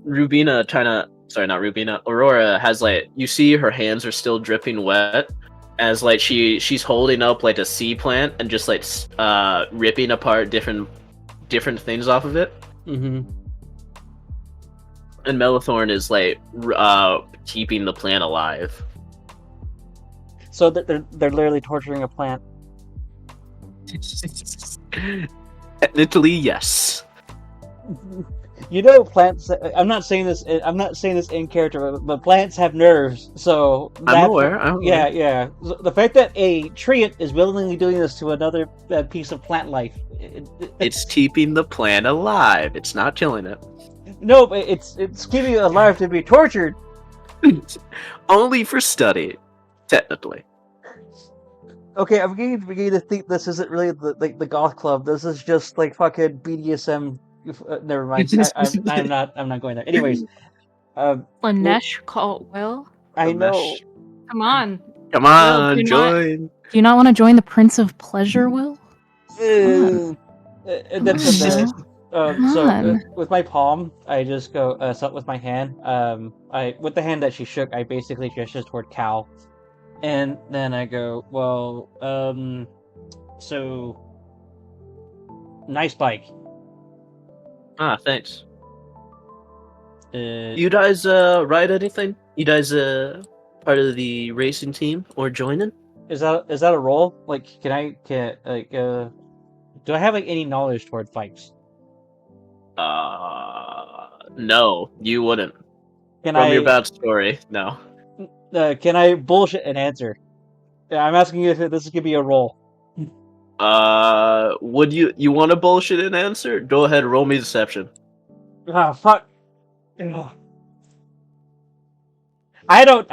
Not Rubina. Aurora has you see her hands are still dripping wet, as she's holding up a sea plant and just ripping apart different things off of it. Mm-hmm. And Melathorn is keeping the plant alive. So they're literally torturing a plant. Technically, yes. You know, plants. I'm not saying this. I'm not saying this in character, but plants have nerves. So I'm aware. Yeah. So the fact that a treant is willingly doing this to another piece of plant life. It's keeping the plant alive. It's not killing it. No, but it's keeping it alive to be tortured. Only for study, technically. Okay, I'm beginning to think this isn't really the goth club. This is just fucking BDSM. Never mind. I'm not going there. Anyways, Lanesh Caldwell. I know. Lanesh. Come on. Come on, do join. Do you not want to join the Prince of Pleasure, Will? That's on. Come so on. with my palm, I just go with my hand. With the hand that she shook, I basically gestured toward Cal, and then I go, well, so nice bike. Ah, thanks. Uh, You guys ride anything? You guys part of the racing team or joining? is that a role? Do I have any knowledge toward bikes? No, you wouldn't. Can From your backstory, no. Can I bullshit an answer? Yeah, I'm asking you if this could be a role. Would you want to bullshit an answer? Go ahead, roll me deception. Ah, fuck. Ugh. I don't.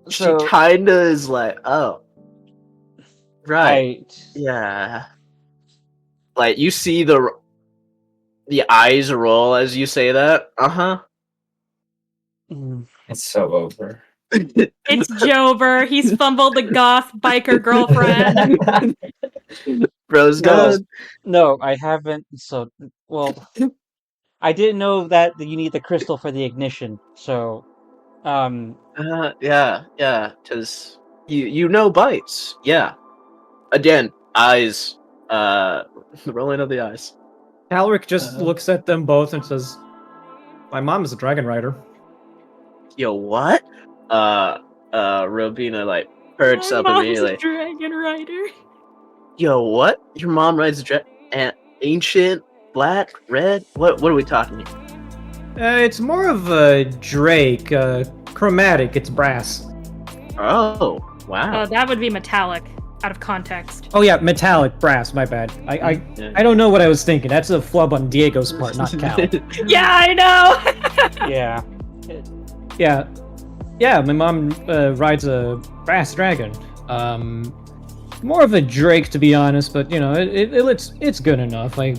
She kinda is oh, right, yeah. You see the eyes roll as you say that. It's so over. It's Jover. He's fumbled the goth biker girlfriend. Bro's done. No, I haven't. So, well, I didn't know that you need the crystal for the ignition. So, Yeah, because you know bites. Yeah. Again, eyes. Rolling of the eyes. Alric just looks at them both and says, "My mom is a dragon rider." Yo, what? Robina perks up immediately. Dragon rider. Yo, what? Your mom rides an ancient, black, red? What are we talking here? It's more of a drake, chromatic. It's brass. Oh, wow. Oh, that would be metallic. Out of context. Oh yeah, metallic brass. My bad. I don't know what I was thinking. That's a flub on Diego's part, not Cal. Yeah, I know. yeah. Yeah. My mom rides a brass dragon. More of a drake, to be honest, but it's good enough, I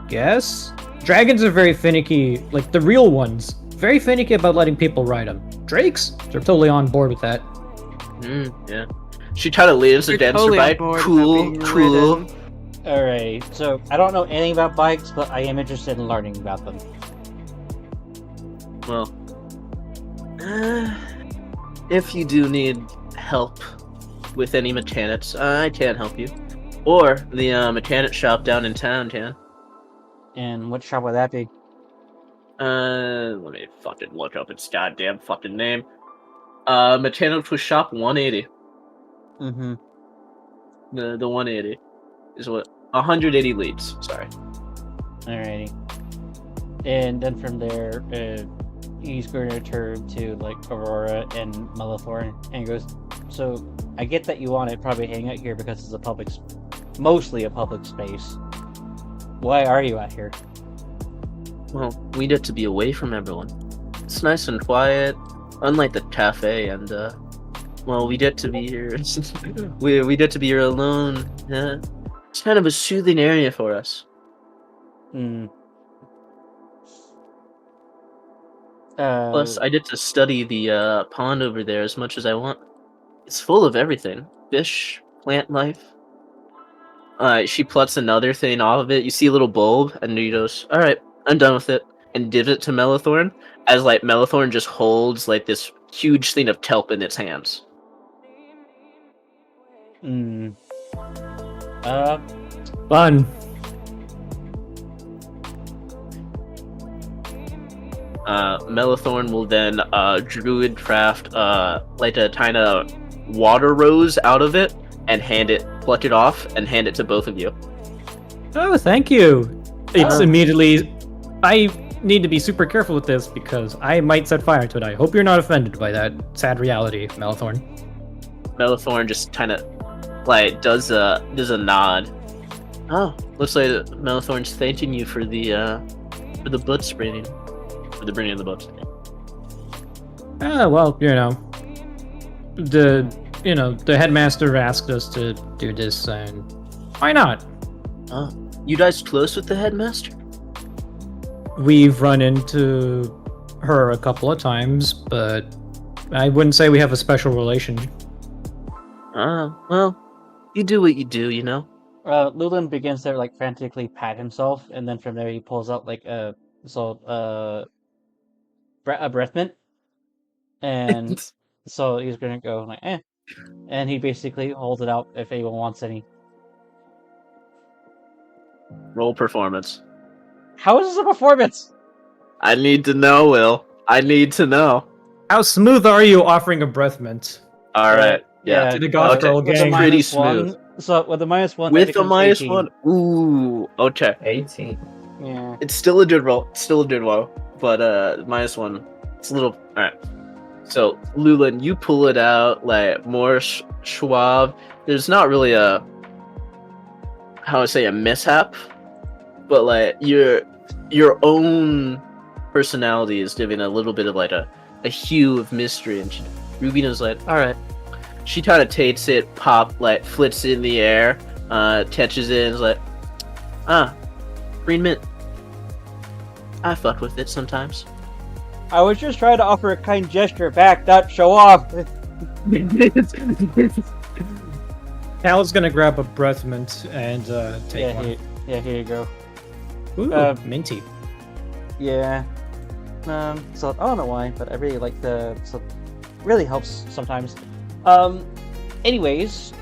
guess. Dragons are very finicky, like the real ones. Very finicky about letting people ride them. Drakes, they're totally on board with that. Yeah. She kind of leaves against her bike. Cool. Alright, so I don't know anything about bikes, but I am interested in learning about them. Well, if you do need help with any mechanics, I can help you. Or the mechanic shop down in town can. And what shop would that be? Let me fucking look up its goddamn fucking name. Mechanical shop 180. Mm-hmm. The 180 is what 180 leads. Sorry. Alrighty. And then from there, he's going to turn to like Aurora and Melathorn and goes, "So I get that you want to probably hang out here because it's a public, mostly a public space. Why are you out here?" Well, we get to be away from everyone. It's nice and quiet, unlike the cafe, and well, we get to be here. we get to be here alone. Yeah, it's kind of a soothing area for us. Hmm. Plus, I get to study the pond over there as much as I want. It's full of everything: fish, plant life. She plucks another thing off of it. You see a little bulb, and he goes, "All right, I'm done with it," and gives it to Melathorn. As like Melathorn just holds like this huge thing of kelp in its hands. Hmm. Fun. Melathorn will then druid craft like a kind of water rose out of it and pluck it off and hand it to both of you. Oh, thank you. It's Oh. immediately. I need to be super careful with this because I might set fire to it. I hope you're not offended by that sad reality, Melathorn. Melathorn just kind of like does a nod. Oh, looks like Melathorn's thanking you for the blood spraying, for the bringing of the blood spraying. Ah, well, the headmaster asked us to do this, and why not? Oh, you guys close with the headmaster? We've run into her a couple of times, but I wouldn't say we have a special relation. Well, you do what you do, you know. Lulin begins to like frantically pat himself, and then from there he pulls out like a breath mint, and so he's gonna go like and he basically holds it out if anyone wants any. Roll performance. How is this a performance? I need to know, Will. I need to know. How smooth are you offering a breath mint? All right. Yeah. To the goth girl with a gang. Pretty -1, smooth. so with a -1, that With a becomes minus 18. one. Ooh. Okay. 18. Yeah. It's still a good roll. Still a good roll. But minus one. It's a little. All right. So Lulin, you pull it out like more suave. There's not really a mishap, but like your own personality is giving a little bit of like a hue of mystery, and Rubina's like, all right. She kind of takes it, flits it in the air, catches it, and is like, green mint. I fuck with it sometimes. I was just trying to offer a kind gesture back, not show off. Cal's gonna grab a breath mint and take one. Here you go. Ooh, minty. Yeah. So I don't know why, but I really like so really helps sometimes. Anyways,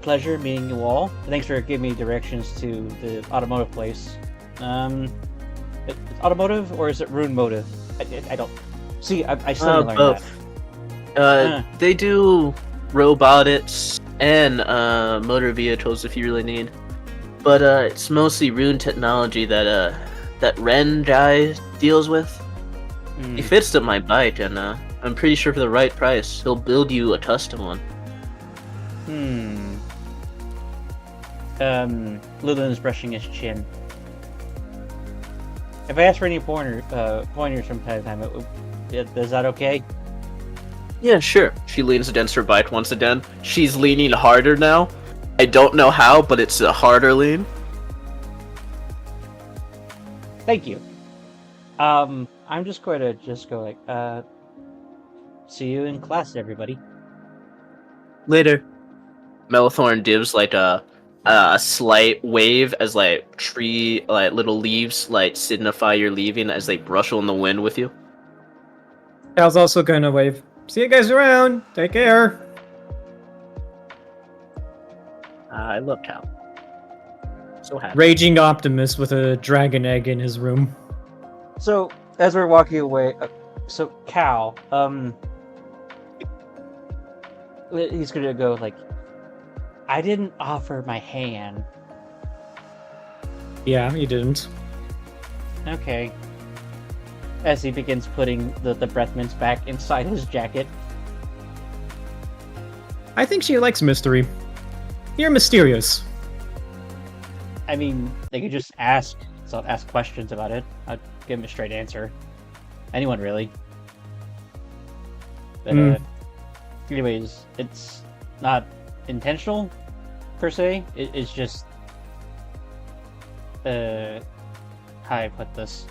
pleasure meeting you all. Thanks for giving me directions to the automotive place. It's automotive or is it Rune Motive? I don't see. I still learned both. They do robotics and motor vehicles if you really need, but it's mostly rune technology that Ren guy deals with. He fits to my bike, and I'm pretty sure for the right price, he'll build you a custom one. Lulin's brushing his chin. If I ask for any pointers from time to time, is that okay? Yeah, sure. She leans against her bike once again. She's leaning harder now. I don't know how, but it's a harder lean. Thank you. I'm just going to go like, see you in class, everybody. Later. Melathorn gives like a slight wave as like little leaves like signify you're leaving as they brushel in the wind with you. Cal's also gonna wave. See you guys around. Take care. I love Cal. So happy. Raging optimist with a dragon egg in his room. So as we're walking away, so Cal, he's gonna go like, I didn't offer my hand. Yeah, you didn't. Okay. As he begins putting the breath mints back inside his jacket. I think she likes mystery. You're mysterious. I mean, they could just ask questions about it. I'd give him a straight answer. Anyone really. But anyways, it's not intentional per se. It's just how I put this.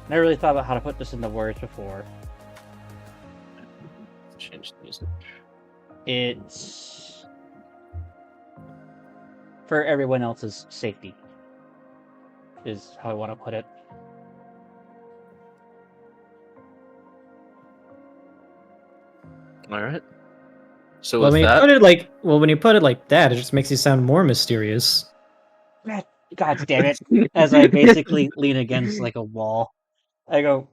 Never really thought about how to put this into words before. Change the music. It's for everyone else's safety, is how I want to put it. All right. So Well, with when that, you put it like that, it just makes you sound more mysterious. God damn it! As I basically lean against like a wall, I go.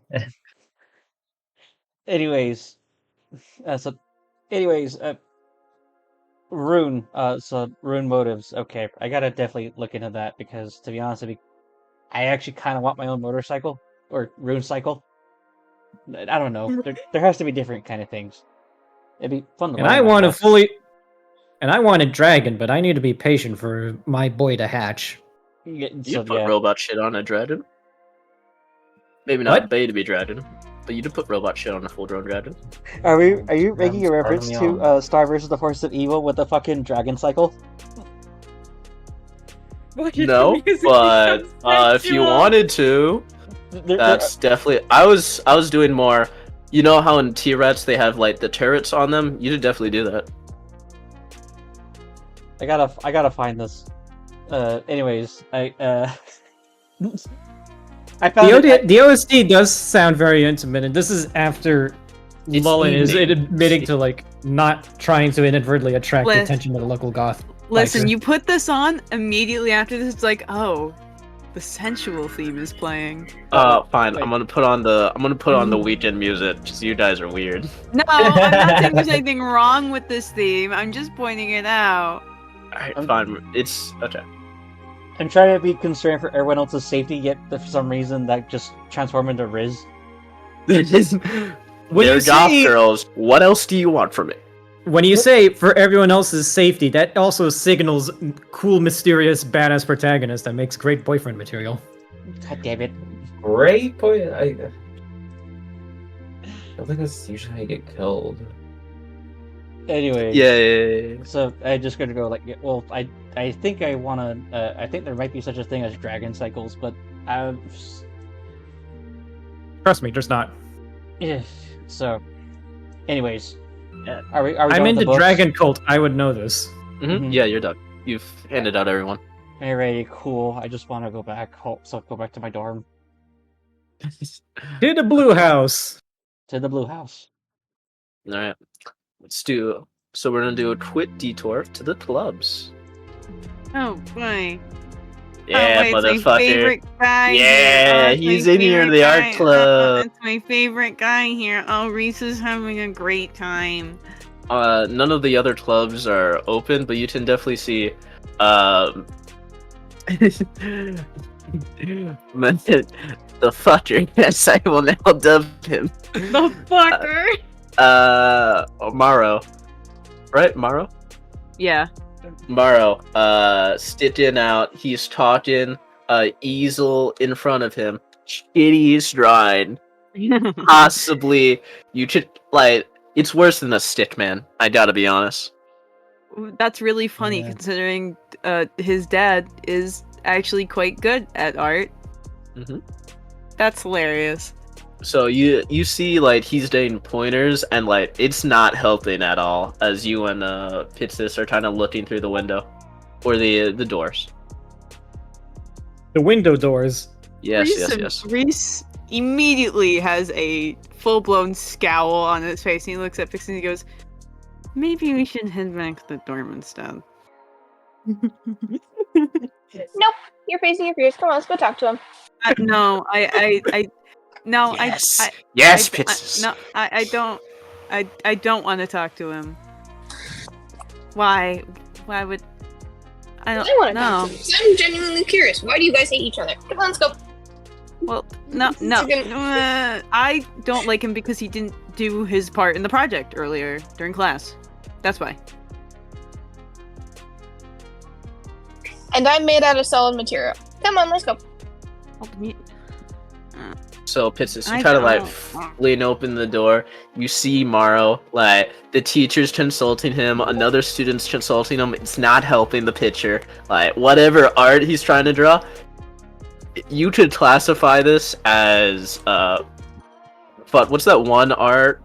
Anyways, rune. So rune motives. Okay, I gotta definitely look into that because to be honest with you, I actually kind of want my own motorcycle or rune cycle. I don't know. There has to be different kind of things. It'd be fun to And learn. I want guess. I want a dragon, but I need to be patient for my boy to hatch. you So, put yeah. robot shit on a dragon. Maybe not What? a baby dragon, but you do put robot shit on a full-grown dragon. Are you making a Sounds reference part to Star vs. the Force of Evil with the fucking dragon cycle? No, but if you wanted to, that's definitely. I was doing more. You know how in T-Rats they have like the turrets on them? You could definitely do that. I gotta find this. Anyways, I found The OST does sound very intimate, and this is after It's Mullen is evening. admitting to like not trying to inadvertently attract Liz. attention to the local goth. Listen, biker. you put this on immediately after this. It's like, oh, the sensual theme is playing. Fine. wait. I'm gonna put on the weekend music. Just you guys are weird. No, I'm not saying there's anything wrong with this theme. I'm just pointing it out. Alright, fine. It's okay. I'm trying to be concerned for everyone else's safety, yet for some reason that just transformed into Riz. When They're you goth say- girls. What else do you want from me? When you say for everyone else's safety, that also signals cool, mysterious, badass protagonist that makes great boyfriend material. God damn it. Great point. I don't think that's usually how you get killed. Anyway. Yay. So I just gonna go like, yeah, well, I think I wanna. I think there might be such a thing as dragon cycles, but Trust me, there's not. yeah. So, anyways, Yeah. are we? I'm done with into the books? Dragon Cult. I would know this. Mhm. Yeah, you're done. You've handed out everyone. Alrighty, cool. I just want to go back home, so go back to my dorm, To the Blue House. to the blue house. All right. Let's do. So we're gonna do a quick detour to the clubs. Oh boy. Yeah, oh, wait, it's my motherfucker. favorite guy Yeah, here. Oh, he's my in here in the favorite art guy. club. That's my favorite guy here. Oh, Reese is having a great time. None of the other clubs are open, but you can definitely see. The fucker. Yes, I will now dub him. The fucker. Maro. Right, Maro? Yeah. Maro, sticking out. He's talking. Easel in front of him. Shittiest drawing. Possibly, you should like. It's worse than a stick, man. I gotta be honest. That's really funny Yeah. considering his dad is actually quite good at art. Mhm. That's hilarious. So you see, like, he's getting pointers, and like it's not helping at all. As you and Pitsis are kind of looking through the window, or the doors. The window doors. Reese immediately has a full-blown scowl on his face, and he looks at Pixie and he goes, "Maybe we should head back to the dorm instead." Nope. You're facing your fears. Come on, let's go talk to him. No, no, Yes, I Pitsis. no, I don't want to talk to him. Why? Why would I I don't want to know? talk to him. 'Cause I'm genuinely curious. Why do you guys hate each other? Come on, let's go. Well, no. I don't like him because he didn't do his part in the project earlier during class. That's why. And I'm made out of solid material. Come on, let's go. So Pitsis, you I kind of like don't- lean open the door. You see Morrow, like the teacher's consulting him, another student's consulting him. It's not helping the picture. Like whatever art he's trying to draw, you could classify this as but what's that one art?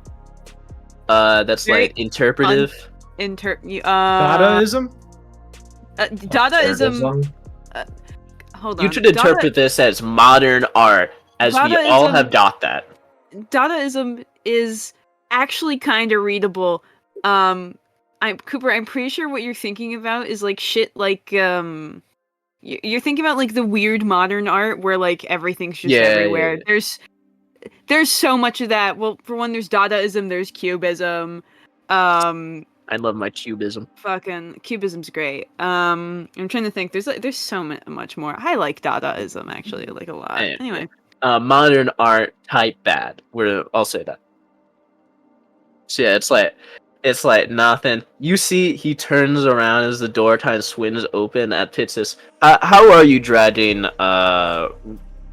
That's Very like interpretive. Dadaism? Dadaism. Hold on. You should interpret this as modern art, as we all Dadaism- have got that. Dadaism is actually kind of readable. Cooper, I'm pretty sure what you're thinking about is like shit like you're thinking about like the weird modern art where like everything's just everywhere. Yeah. There's so much of that. Well, for one, there's Dadaism, there's Cubism. I love my cubism. Fucking Cubism's great. I'm trying to think. There's so much more. I like Dadaism actually, like a lot. Yeah. Anyway. Modern art type bad. I'll say that. So yeah, it's like nothing. You see, he turns around as the door kind of swings open at Pitsis. How are you dragging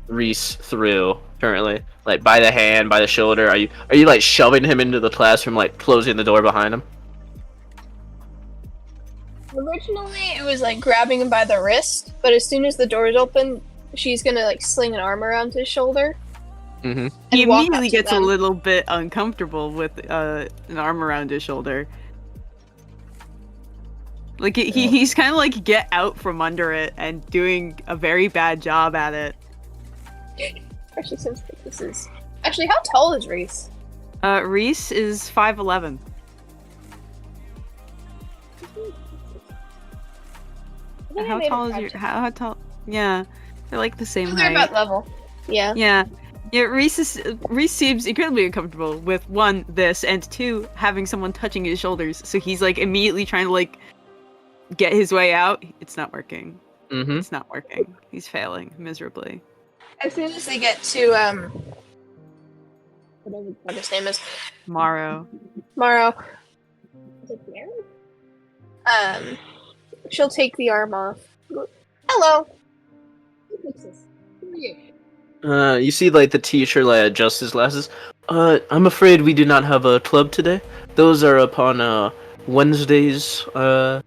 Reese through currently? Like by the hand, by the shoulder? Are you like shoving him into the classroom, like closing the door behind him? Originally, it was like grabbing him by the wrist, but as soon as the door is open, she's gonna like sling an arm around his shoulder. Mm-hmm. He and walk immediately up to gets a them. little bit uncomfortable with an arm around his shoulder. Like he's kind of like get out from under it and doing a very bad job at it. Especially since this is actually, how tall is Reese? Reese is 5'11". I think I How made tall a is your? project. How tall? Yeah, they're like the same They're height. about level. Yeah. Yeah. Reese seems incredibly uncomfortable with one, this, and two, having someone touching his shoulders. So he's like immediately trying to like get his way out. It's not working. Mm-hmm. It's not working. He's failing miserably. As soon as they get to whatever the fuck his name is, Morrow. Morrow. Is it Mary? She'll take the arm off. Hello. Who are you? You see, like the teacher like adjusts his glasses. I'm afraid we do not have a club today. Those are upon Wednesdays. Are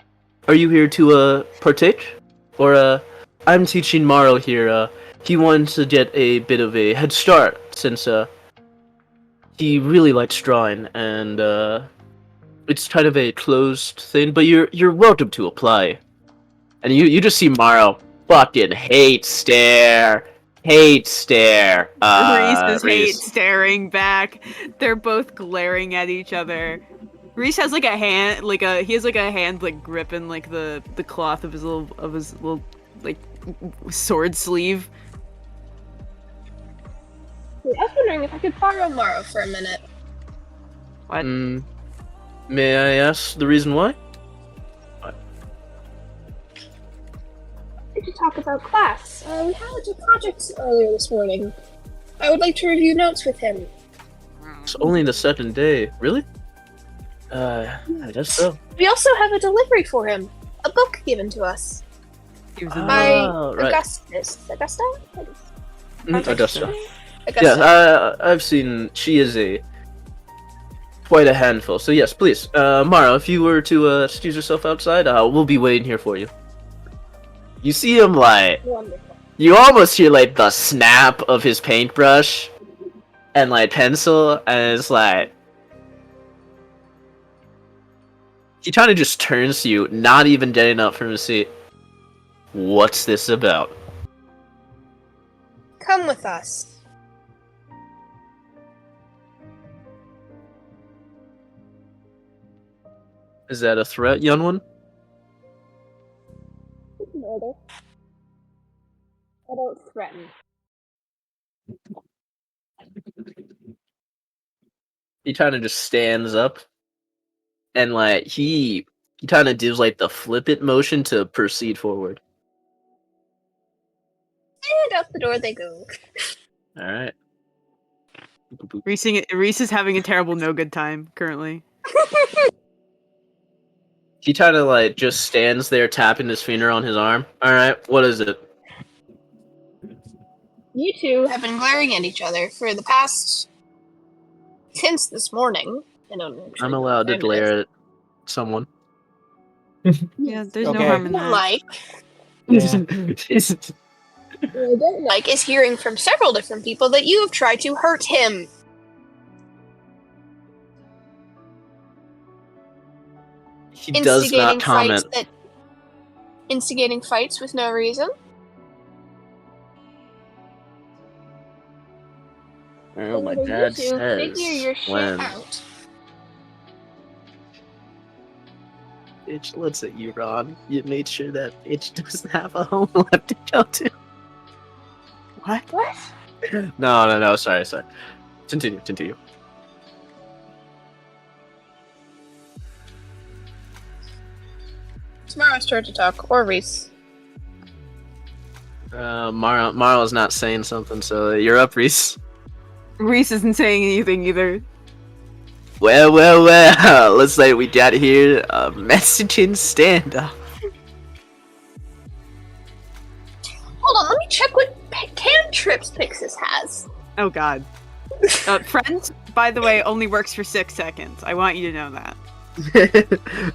you here to partake? Or I'm teaching Morrow here. He wants to get a bit of a head start since he really likes drawing, and it's kind of a closed thing. But you're welcome to apply. And you just see Morrow fucking hate stare. Hate stare. Reese is hate Reese. staring back. They're both glaring at each other. Reese has like a hand, he has like a hand like gripping like the cloth of his little like sword sleeve. I was wondering if I could borrow Morrow for a minute. What? May I ask the reason why? To talk about class. We had a project earlier this morning. I would like to review notes with him. It's only the second day. Really? I guess so. We also have a delivery for him. A book given to us He was in by right. Augustus. Augusta? Augusta. Augusta. Yeah, I've seen. She is quite a handful. So yes, please, Mara, if you were to excuse yourself outside, we'll be waiting here for you. You see him like. Wonderful. You almost hear like the snap of his paintbrush and like pencil, and it's like he kind of just turns to you, not even getting up from his seat. What's this about? Come with us. Is that a threat, young one? Murder. I don't threaten. He kind of just stands up, and like he kind of does like the flip it motion to proceed forward. And out the door they go. All right. Reese is having a terrible no good time currently. He kind of like just stands there, tapping his finger on his arm. All right, what is it? You two have been glaring at each other for the past... since this morning. I don't know. I'm allowed to glare at someone. Yeah, there's no Okay. harm in What I that. don't like, Yeah. what I don't like is hearing from several different people that you have tried to hurt him. He does not Instigating comment. instigating fights with no reason. Oh, my You dad two says figure your shit when out. bitch looks at you, Ron, you made sure that bitch doesn't have a home left to go to. What? What? No, sorry. Continue. It's Mara's turn to talk, or Reese. Marlo's not saying something, so you're up, Reese. Reese isn't saying anything either. Well, looks like we got here a messaging standoff. Hold on, let me check what cantrips Pixis has. Oh god. Friends, by the way, only works for 6 seconds. I want you to know that.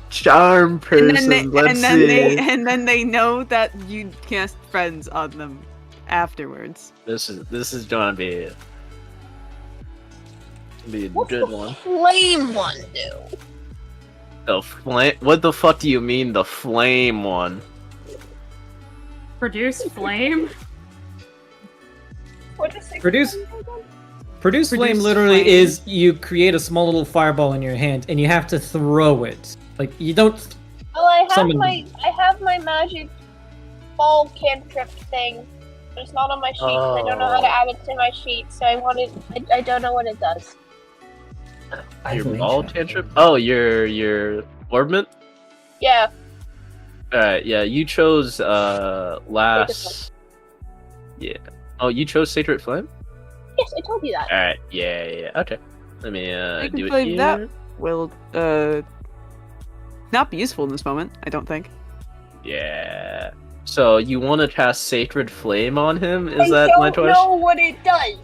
Charm person. Let's see. And then they know that you cast friends on them afterwards. This is gonna be a What's good the one. flame one do? The flame? What the fuck do you mean the flame one? Produce flame? What does it Produce flame Produce literally flame. is you create a small little fireball in your hand and you have to throw it. Like you don't. Well, I Summon- have my magic ball cantrip thing. But it's not on my sheet. 'Cause I don't know how to add it to my sheet, so I don't know what it does. Your ball cantrip? Oh, your orbment? Yeah. Alright, yeah, you chose last. Yeah. Oh, you chose Sacred Flame? Yes, I told you that. Alright, yeah. Okay. Let me I can do it play here. that. Will not be useful in this moment, I don't think. Yeah. So you want to cast Sacred Flame on him? Is that my I don't choice? know what it does.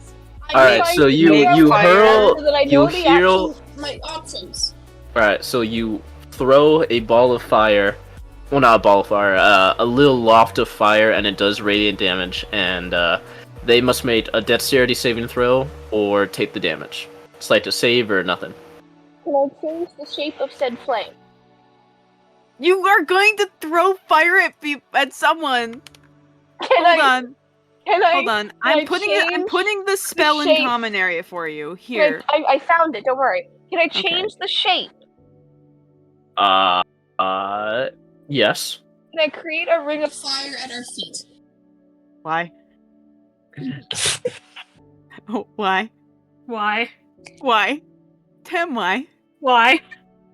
Alright, so you hurl, so that I you know the heal. actual, my options. Alright, so you throw a ball of fire. Well, not a ball of fire, a little loft of fire, and it does radiant damage. And they must make a dexterity saving throw or take the damage. It's like a save or nothing. Can I change the shape of said flame? You are going to throw fire at someone. Hold on. I'm I putting change the spell in shape? common area for you. Here. I found it. Don't worry. Can I Okay. change the shape? Yes. Can I create a ring of fire at our feet? Why? Oh, why? Why? Why? Tam, why? Why?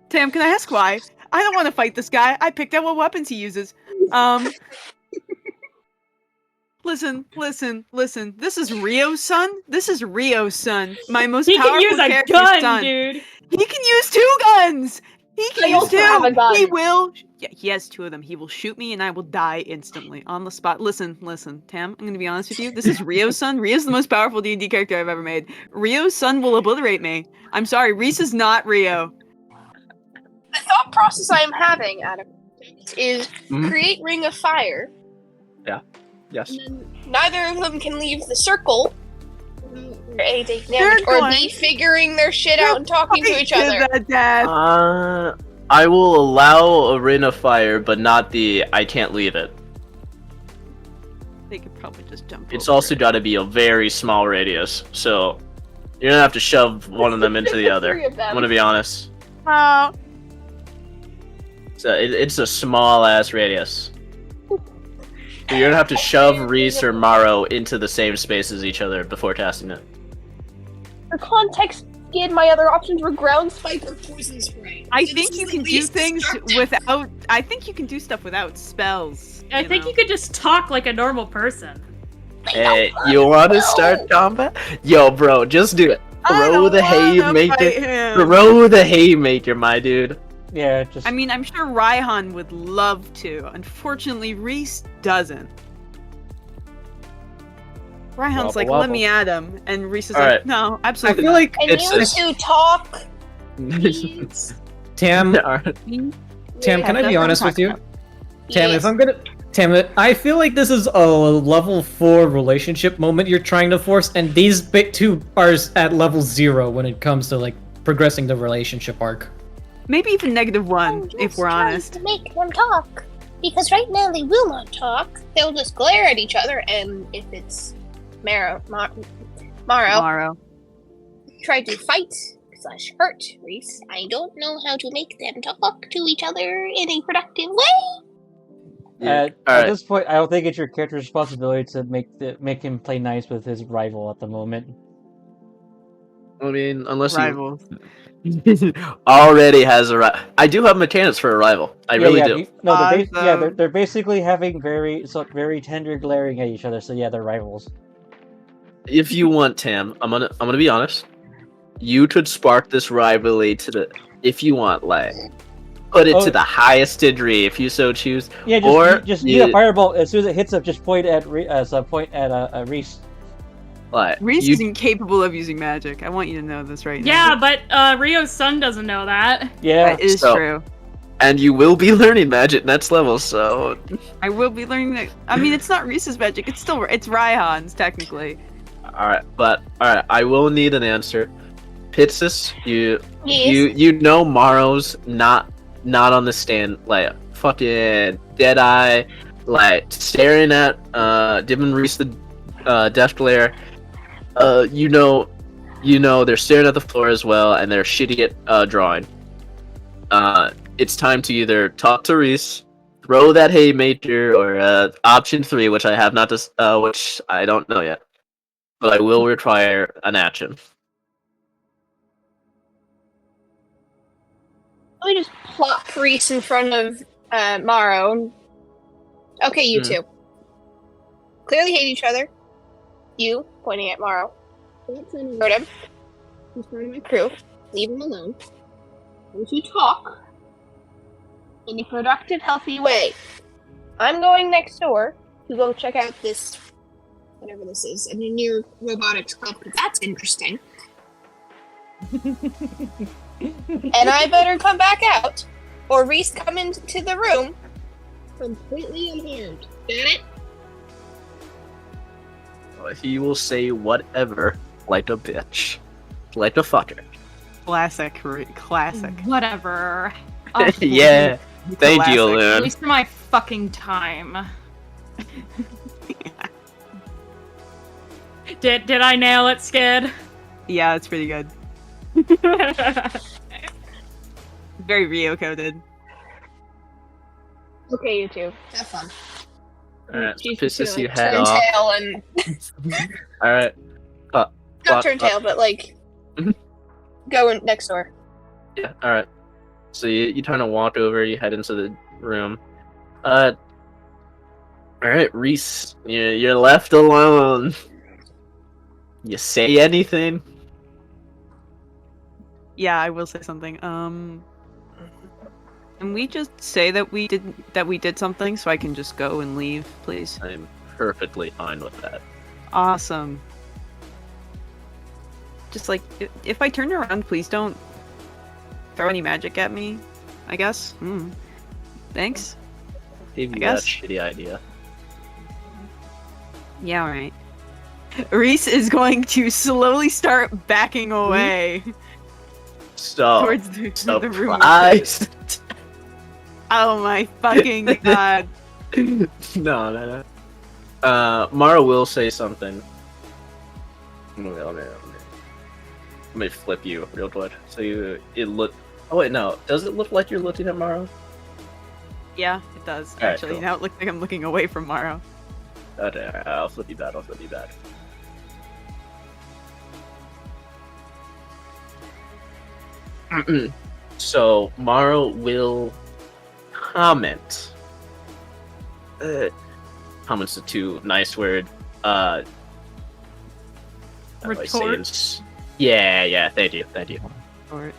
Tam, can I ask why? I don't want to fight this guy. I picked out what weapons he uses. Listen. This is Rio's son. My most He powerful can use a character's gun, son. dude. He can use 2 guns. He I can use also 2. have a gun. He will. Yeah, he has 2 of them. He will shoot me, and I will die instantly on the spot. Listen, Tam. I'm gonna be honest with you. This is Rio's son. Rio's the most powerful D&D character I've ever made. Rio's son will obliterate me. I'm sorry. Reese is not Rio. The thought process I am having, Adam, is Mhm. create ring of fire. Yes. And then neither of them can leave the circle. Or anything They're damage, or going- be figuring their shit out and talking to each I other. did that, Dad. I will allow a ring of fire, but not the I can't leave it. They could probably just jump. It's over also it. got to be a very small radius, so you're gonna have to shove one of them into the other. Three of them. I'm gonna be honest. Oh, So it's a small ass radius. So you're gonna have to shove Reese or Maro into the same space as each other before casting it. For context, Skid, my other options were ground spike or poison spray. I So think this you is can at do least things destructive. without. I think you can do stuff without spells. I think know? you could just talk like a normal person. Hey, you want to start combat? Yo, bro, just do it. I Throw don't the wanna haymaker. fight him. Throw the haymaker, my dude. Yeah, just. I mean, I'm sure Raihan would love to. Unfortunately, Reese doesn't. Raihan's Wobble, like, wobble. let me at him. And Reese is All like, right. no, I absolutely feel not. like And It's you just- two talk, please. Tam. Alright. Tam, can I be honest with you? Tam, Yes. Tam, I feel like this is a level 4 relationship moment you're trying to force, and these two are at level 0 when it comes to like progressing the relationship arc. Maybe even -1, I'm if just we're trying honest. to make them talk. Because right now they will not talk. They'll just glare at each other, and if it's Maro Tomorrow. try to fight / hurt Reese, I don't know how to make them talk to each other in a productive way. At Alright. this point, I don't think it's your character's responsibility to make him play nice with his rival at the moment. I mean, unless Rivals. you already has a rival. I do have mechanics for a rival. I really do. No, they're Awesome. they're basically having very tender glaring at each other. So yeah, they're rivals. If you want, Tam, I'm gonna be honest. You could spark this rivalry to the, if you want, like, put it Oh. to the highest degree if you so choose. Yeah, just you- a fireball as soon as it hits up. Just point at Reese. Like, Reese you- is incapable of using magic. I want you to know this right Yeah, now. but Rio's son doesn't know that. Yeah, That is So- true. and you will be learning magic next level. So I will be learning that. I mean, it's not Reese's magic. It's Raihan's technically. all right, I will need an answer. Pitsis, Yes. you know Maro's not on the stand, like fucking dead eye, like staring at Divin Reese the death glare. You know they're staring at the floor as well, and they're shitty at drawing. It's time to either talk to Reese, throw that haymaker, or option 3, which I have not which I don't know yet, but I will require an action. Let me just plop Reese in front of Maro. Okay, you Hmm. two. Clearly hate each other. You, pointing at Maro. Don't send him. Him. He's part of my crew. Leave him alone. Don't you talk in a productive, healthy way. I'm going next door to go check out this, whatever this is, engineer robotics club, because that's interesting. And I better come back out, or Reese come into the room completely unharmed. Get it? He will say whatever, like a bitch, like a fucker. Classic. Classic. Whatever. Yeah. Thank you, Classic. Lynn. Waste my fucking time. Did I nail it, Skid? Yeah, it's pretty good. Very Rio coded. Okay, you two. Have fun. Alright, She's just pisses gonna you head turn off. tail and Alright. not turn tail, but like Mhm. go next door. Yeah, alright. So you kind of walk over, you head into the room. Alright, Reese, you're left alone. You say anything? Yeah, I will say something. Can we just say that we did something so I can just go and leave, please? I'm perfectly fine with that. Awesome. Just like if I turn around, please don't throw any magic at me. I guess. Thanks. Gave I you that guess. shitty idea. Yeah, alright. Reese is going to slowly start backing away So towards the room. surprised. Oh my fucking god. No. Mara will say something. Let me flip you real quick. So it look. Oh wait, no. Does it look like you're looking at Mara? Yeah, it does. Alright, Actually, cool. now it looks like I'm looking away from Morrow. Okay, alright, I'll flip you back. So Mara will comment. Comment's a too nice word. How do I say Retort? it? Yeah. Thank you. Or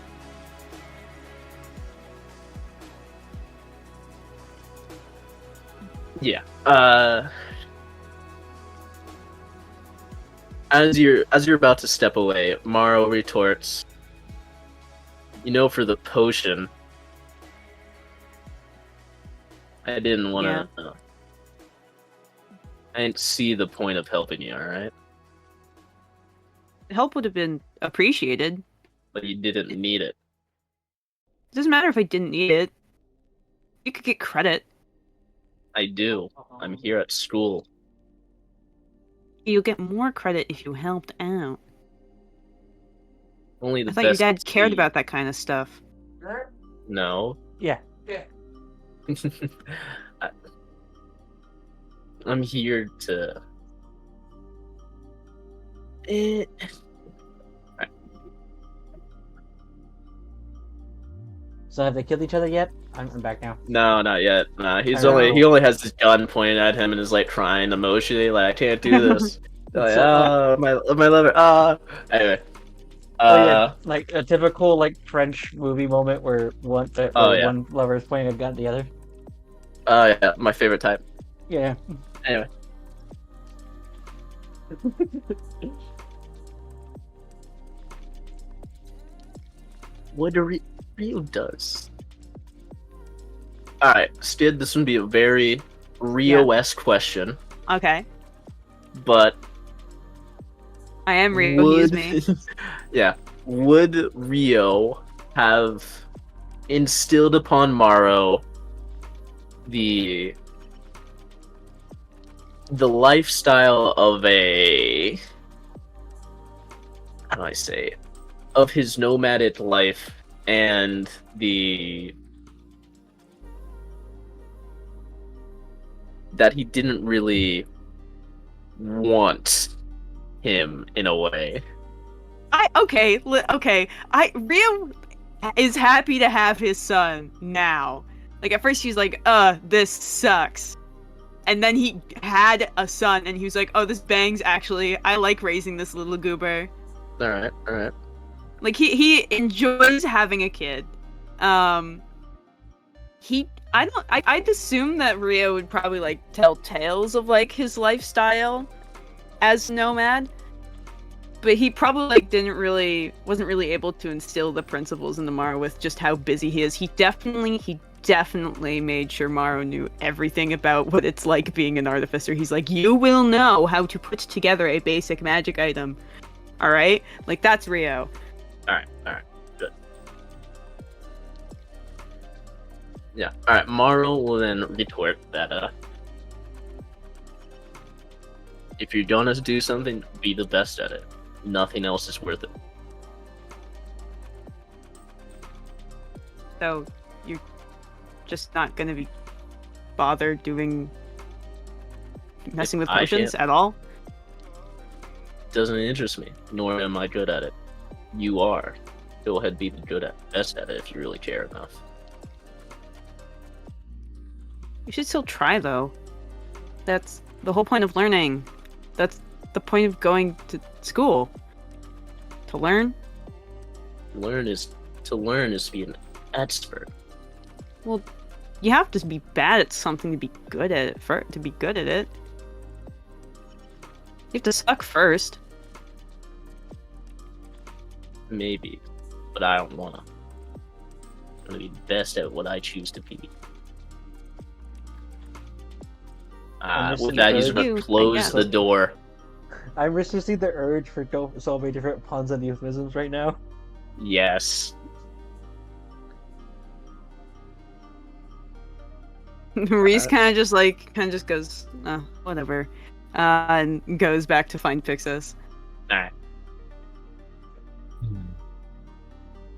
Yeah. As you're about to step away, Maro retorts. You know, for the potion, I didn't want to. I didn't see the point of helping you. All right, help would have been appreciated. but you didn't need it. It doesn't matter if I didn't need it. You could get credit. I do. I'm here at school. You'll get more credit if you helped out. Only the I thought your best. dad cared lead. about that kind of stuff. No. Yeah. I'm here to. So have they killed each other yet? I'm back now. No, not yet. Nah, he Alright, only has his gun pointed at him and is like crying emotionally, like I can't do this. Like, So, my lover. Anyway. oh yeah, like a typical like French movie moment where one one lover is pointing a gun at the other. Yeah, my favorite type. Yeah. Anyway. What Ryu does. Alright, Skid, this would be a very Rio-esque question, Okay. but I am Rio, he is me. yeah. Would Rio have instilled upon Maro the lifestyle of a, how do I say, of his nomadic life and that he didn't really want him in a way? Rio is happy to have his son now. Like at first he's like, this sucks. And then he had a son and he was like, oh, this bangs actually. I like raising this little goober. Alright. Like he enjoys having a kid. I'd assume that Rio would probably like tell tales of like his lifestyle as nomad. But he probably like wasn't really able to instill the principles into Maro with just how busy he is. He definitely made sure Maro knew everything about what it's like being an artificer. He's like, you will know how to put together a basic magic item. Alright? Like that's Rio. Alright, good. Yeah, alright, Maro will then retort that, if you're gonna do something, be the best at it. Nothing else is worth it. So you're just not gonna be bothered messing with I potions can't. at all? Doesn't interest me, nor am I good at it. You are. Go ahead, be the best at it if you really care enough. You should still try though. That's the whole point of learning. That's the point of going to school. To learn? To learn is to be an expert. Well, you have to be bad at something to be good at it. To be good at it, you have to suck first. Maybe, but I don't wanna. I'm gonna be the best at what I choose to be. With that, he's gonna close the door. I'm resisting the urge for so many different puns and euphemisms right now. Yes. Reese kind of just goes, whatever. and goes back to find Pixis. Alright.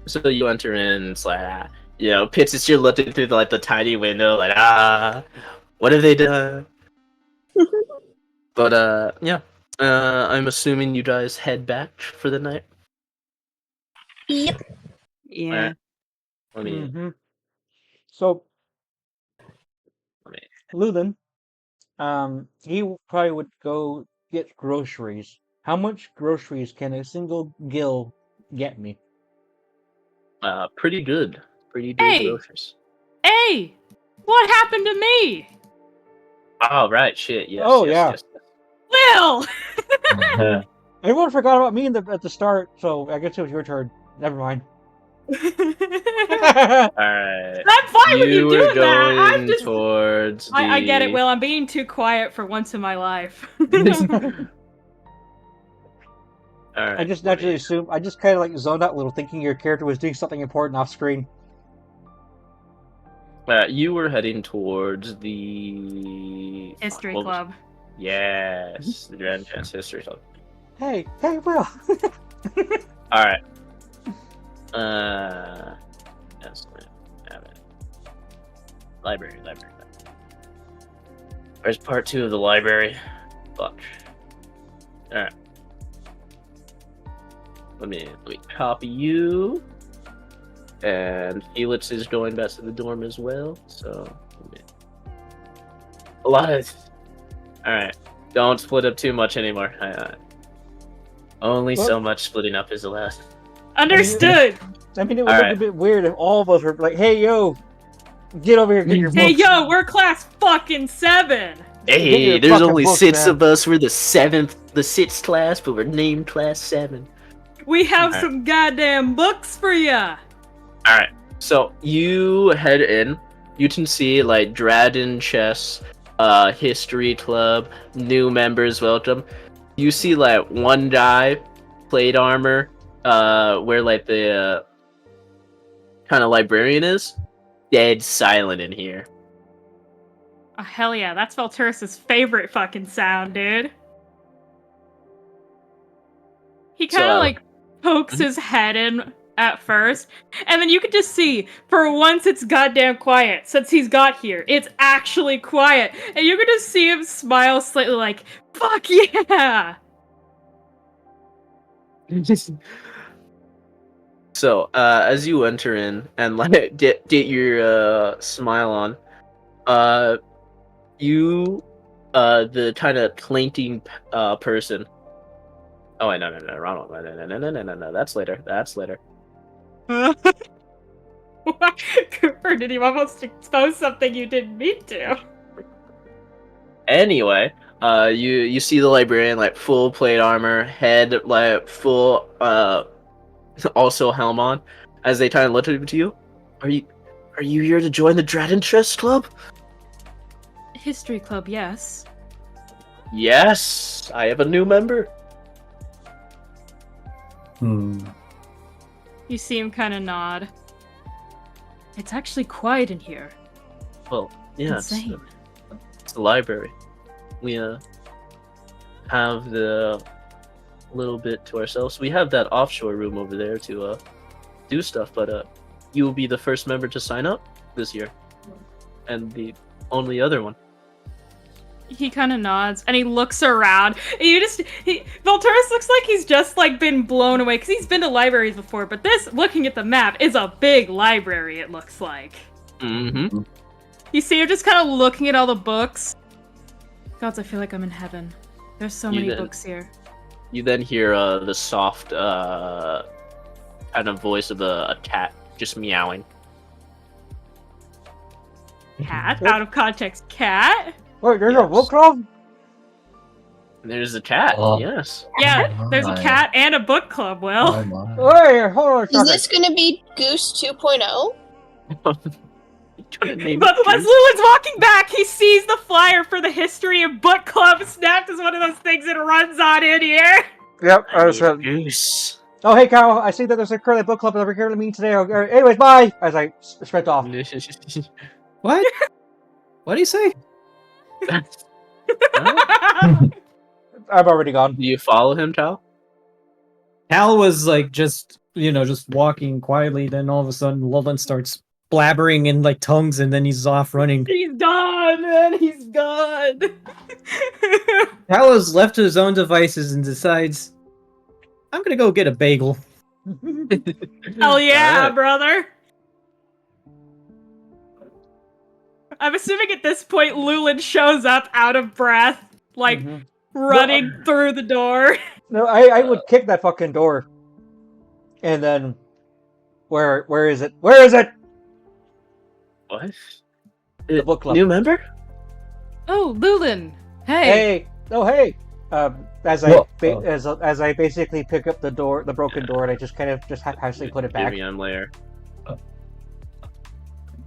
So you enter in, it's like, Pixis, you're looking through the tiny window, like, what have they done? But, yeah. I'm assuming you guys head back for the night? Yep. Yeah. Alright. Let me, Mm-hmm. So, let me Lulin, he probably would go get groceries. How much groceries can a single gill get me? pretty good. Pretty good Hey! groceries. Hey! What happened to me? Oh, right, shit, yes, Oh, yes, yeah. yes. Will! Everyone forgot about me at the start, so I guess it was your turn. Never mind. Alright. I'm fine with you were doing that. I'm going just. towards the... I get it, Will. I'm being too quiet for once in my life. Alright, I just let naturally me- assumed. I just kind of like zoned out a little, thinking your character was doing something important off screen. you were heading towards the... History what was- Club. Yes, the Grand Chance History Club. Hey, Will. Alright. Yes, have it. Library. Where's part 2 of the library? Fuck. Alright. Let me copy you. And Felix is going back to the dorm as well, so... A lot of... Alright. Don't split up too much anymore. Only so much splitting up is allowed. Understood. I mean, it would All look right. a bit weird if all of us were like, "Hey, yo, get over here, get your Hey, books." yo, we're class fucking 7. Get Hey, your there's fucking only books, 6 man. of us. We're the 6th class, but we're named class 7. We have Alright. some goddamn books for ya. Alright, so you head in. You can see, Dragon Chess, History Club, new members welcome. You see, one guy, plate armor, where, the, kind of librarian is. Dead silent in here. Oh, hell yeah, that's Valturis's favorite fucking sound, dude. He kind of, So- pokes his head in at first, and then you can just see, for once it's goddamn quiet. Since he's got here, it's actually quiet. And you can just see him smile slightly like, fuck yeah! So, as you enter in and get your smile on, you the kind of clanking person. Oh wait, no, wrong one. No, that's later. Cooper, did you almost expose something you didn't mean to? Anyway, you see the librarian, full plate armor, head, full also helm on, as they kind of look at you. Are you here to join the Dragon Chess Club? History Club, yes. Yes, I have a new member. You see him kind of nod. It's actually quiet in here. Well, yeah, it's Insane. the library. We have the little bit to ourselves. We have that offshore room over there to do stuff, but you will be the first member to sign up this year, and the only other one. He kind of nods and he looks around. And Valturis looks like he's just been blown away because he's been to libraries before, but this, looking at the map, is a big library. It looks like. Mm-hmm. You see him just kind of looking at all the books. Gods, I feel like I'm in heaven. There's so many books here. You then hear the soft kind of voice of a cat just meowing. Cat? Out of context, cat? Wait, there's a Yes. book club? There's a cat. Oh. Yes. Yeah, there's a my. cat and a book club, Will. Oh my. Wait, hold on a Is second. this gonna be Goose 2.0? Trying to name But it as Goose. Lulin's walking back, he sees the flyer for the history of book club snapped as one of those things and runs on in here. Yep. I need Goose. Oh, hey, Kyle. I see that there's a curly book club over here to meet today. Anyways, bye. As I sprint off. What? What do you say? I'm already gone. Do you follow him, Tal? Hal was like just walking quietly. Then all of a sudden, Lolan starts blabbering in like tongues, and then he's off running. He's gone, man. He's gone. Hal is left to his own devices and decides, "I'm gonna go get a bagel." Hell yeah, Alright. brother. I'm assuming at this point Lulin shows up out of breath, like Mhm. running through the door. No, I would kick that fucking door. And then, where is it? Where is it? What? The book club. New member? Oh, Lulin. Hey. Hey, oh hey. As I Whoa. as I basically pick up the broken door, and I just kind of haphazardly put it back. Premium layer.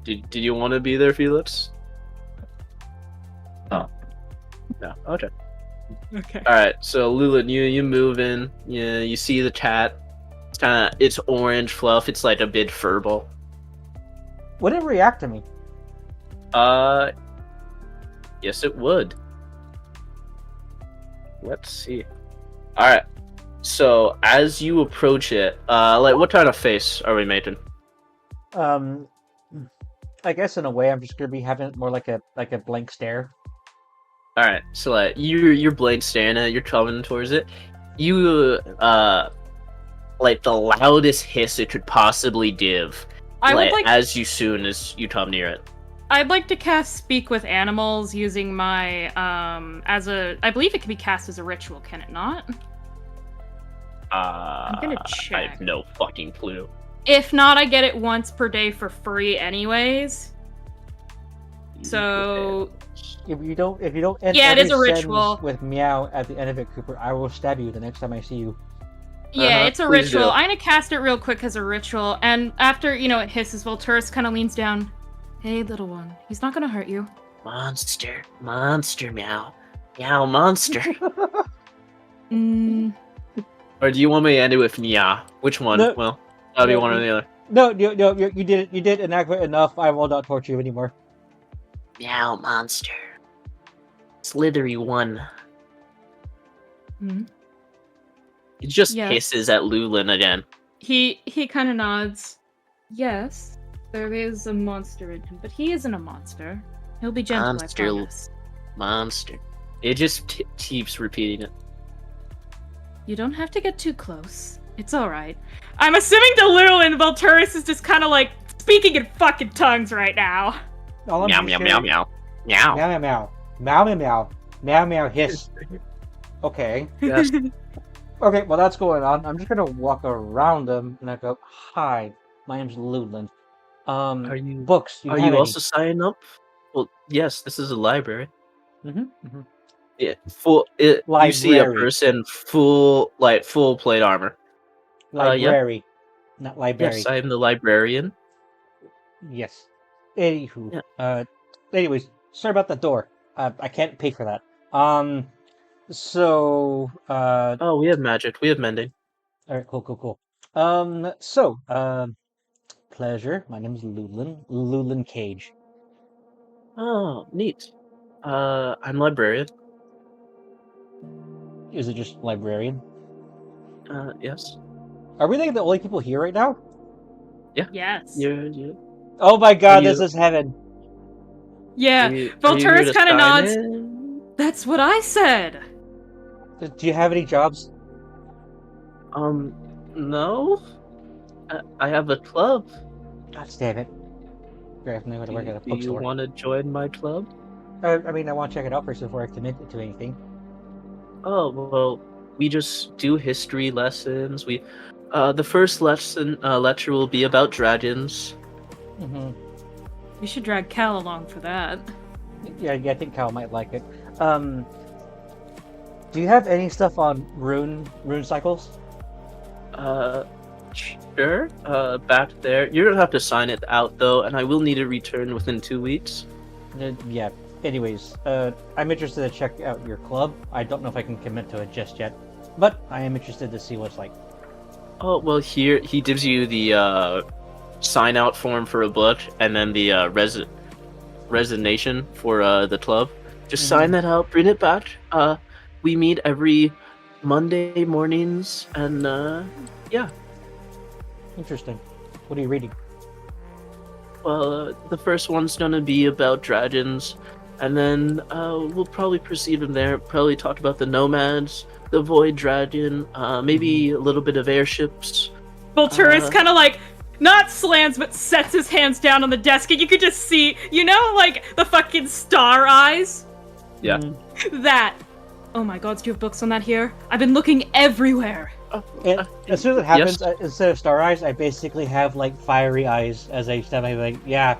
Did you want to be there, Felix? Oh. No. Okay. Okay. All right. So Lulin, you move in. You see the cat. It's orange fluff. It's like a big furball. Would it react to me? Yes, it would. Let's see. All right. So as you approach it, like what kind of face are we making? I guess in a way, I'm just gonna be having more like a blank stare. All right. So like you're blank staring at it. You're coming towards it. You like the loudest hiss it could possibly give. I would like as soon as you come near it. I'd like to cast Speak with Animals using my I believe it can be cast as a ritual, can it not? I'm gonna I check. have no fucking clue. If not, I get it once per day for free anyways. So If you don't end Yeah, it every is a sentence ritual. with meow at the end of it, Cooper, I will stab you the next time I see you. yeah, it's a please do. ritual. I'm gonna cast it real quick as a ritual, and after it hisses, Volturus kind of leans down. Hey, little one, he's not gonna hurt you. Monster, meow, meow, monster. Mm, Or do you want me to end it with nya? Which one? No. Well, that'll be No, one or the other. No, you did it. You did inaccurate enough. I will not torture you anymore. Meow, monster. Slithery one. Hmm. It just Yeah. hisses at Lulin again. He kind of nods. Yes, there is a monster in him, but he isn't a monster. He'll be gentle, Monster. I promise. Monster. It just keeps repeating it. You don't have to get too close. It's alright. I'm assuming to Lulin, Volturus is just kind of like speaking in fucking tongues right now. All I'm Meow, just meow, gonna- meow, meow. Meow. meow, meow, meow, meow, meow, meow, meow, meow, hiss. Okay. Yes. Okay, well that's going on. I'm just gonna walk around them and I go, "Hi, my name's Luland. Are you Books? Are you also signing up? Well, yes. This is a library. Mm-hmm. Yeah, you see a Library. person full plate armor. yeah. Library, not library. Yes, I am the librarian. Yes. Anywho, Yeah. Anyways, sorry about that door. I can't pay for that. So, Oh, we have magic. We have mending. all right, cool. Pleasure. My name is Lulan Cage. Oh, neat. I'm librarian. Is it just librarian? Yes. Are we like the only people here right now? Yes. You. Oh my god, you- this is heaven. Yeah, Are you here Volturus to kind of sign nods. in? That's what I said. Do you have any jobs? No. I have a club. God damn it. Great, I'm going to work at a Do you bookstore. want to join my club? I mean, I want to check it out first before I commit to anything. Oh, well, we just do history lessons. The first lecture will be about dragons. Mm-hmm. We should drag Cal along for that. Yeah, I think Cal might like it. Do you have any stuff on rune cycles? Sure. Back there. You're gonna have to sign it out though, and I will need a return within 2 weeks. Yeah. Anyways, I'm interested to check out your club. I don't know if I can commit to it just yet, but I am interested to see what it's like. Oh well, here he gives you the sign out form for a book, and then the resignation for the club. Just sign that out, bring it back. we meet every Monday mornings, and yeah. Interesting. What are you reading? Well, the first one's gonna be about dragons, and then we'll probably proceed from there. Probably talk about the nomads, the void dragon, maybe a little bit of airships. Volturus kind of like, not slams, but sets his hands down on the desk, and you could just see, like the fucking star eyes? Yeah. That. Oh my god, do you have books on that here? I've been looking everywhere. And as soon as it happens, Yes. instead of star eyes, I basically have like fiery eyes as I step. I'm like, yeah,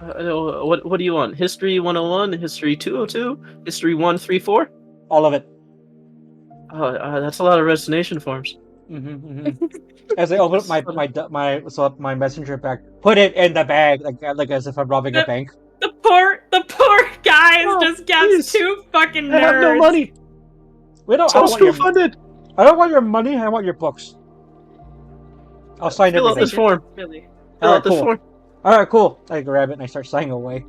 What do you want? History 101, History 202, History 134? all of it. That's a lot of resignation forms. As I open up my messenger bag, put it in the bag, like as if I'm robbing a bank. The poor guy Oh, just gets please. too fucking nerds. I have no money. We don't. It's I all don't, want your, school funded. I don't want your money. I want your books. I'll sign Fill out everything. this form. Really. Fill Alright, out this cool. form. All right, cool. I grab it and I start signing away.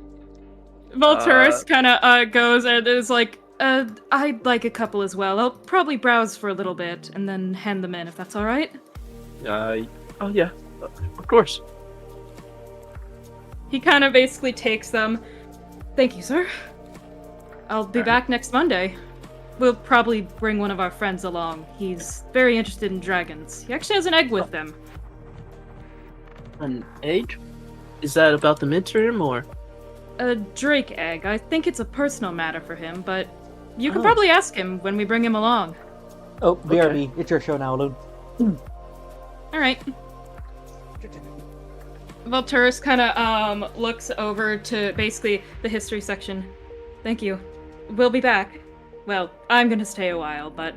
Volturus kind of goes and is like, I'd like a couple as well. I'll probably browse for a little bit and then hand them in if that's all right. Oh yeah, of course. He kind of basically takes them. Thank you, sir. I'll be back next Monday. We'll probably bring one of our friends along. He's very interested in dragons. He actually has an egg with him. An egg? Is that about the midterm or? A drake egg. I think it's a personal matter for him, but you can Oh. probably ask him when we bring him along. Oh, BRB, it's your show now, Lou. All right. Volturus kind of looks over to basically the history section. Thank you. We'll be back. Well, I'm gonna stay a while, but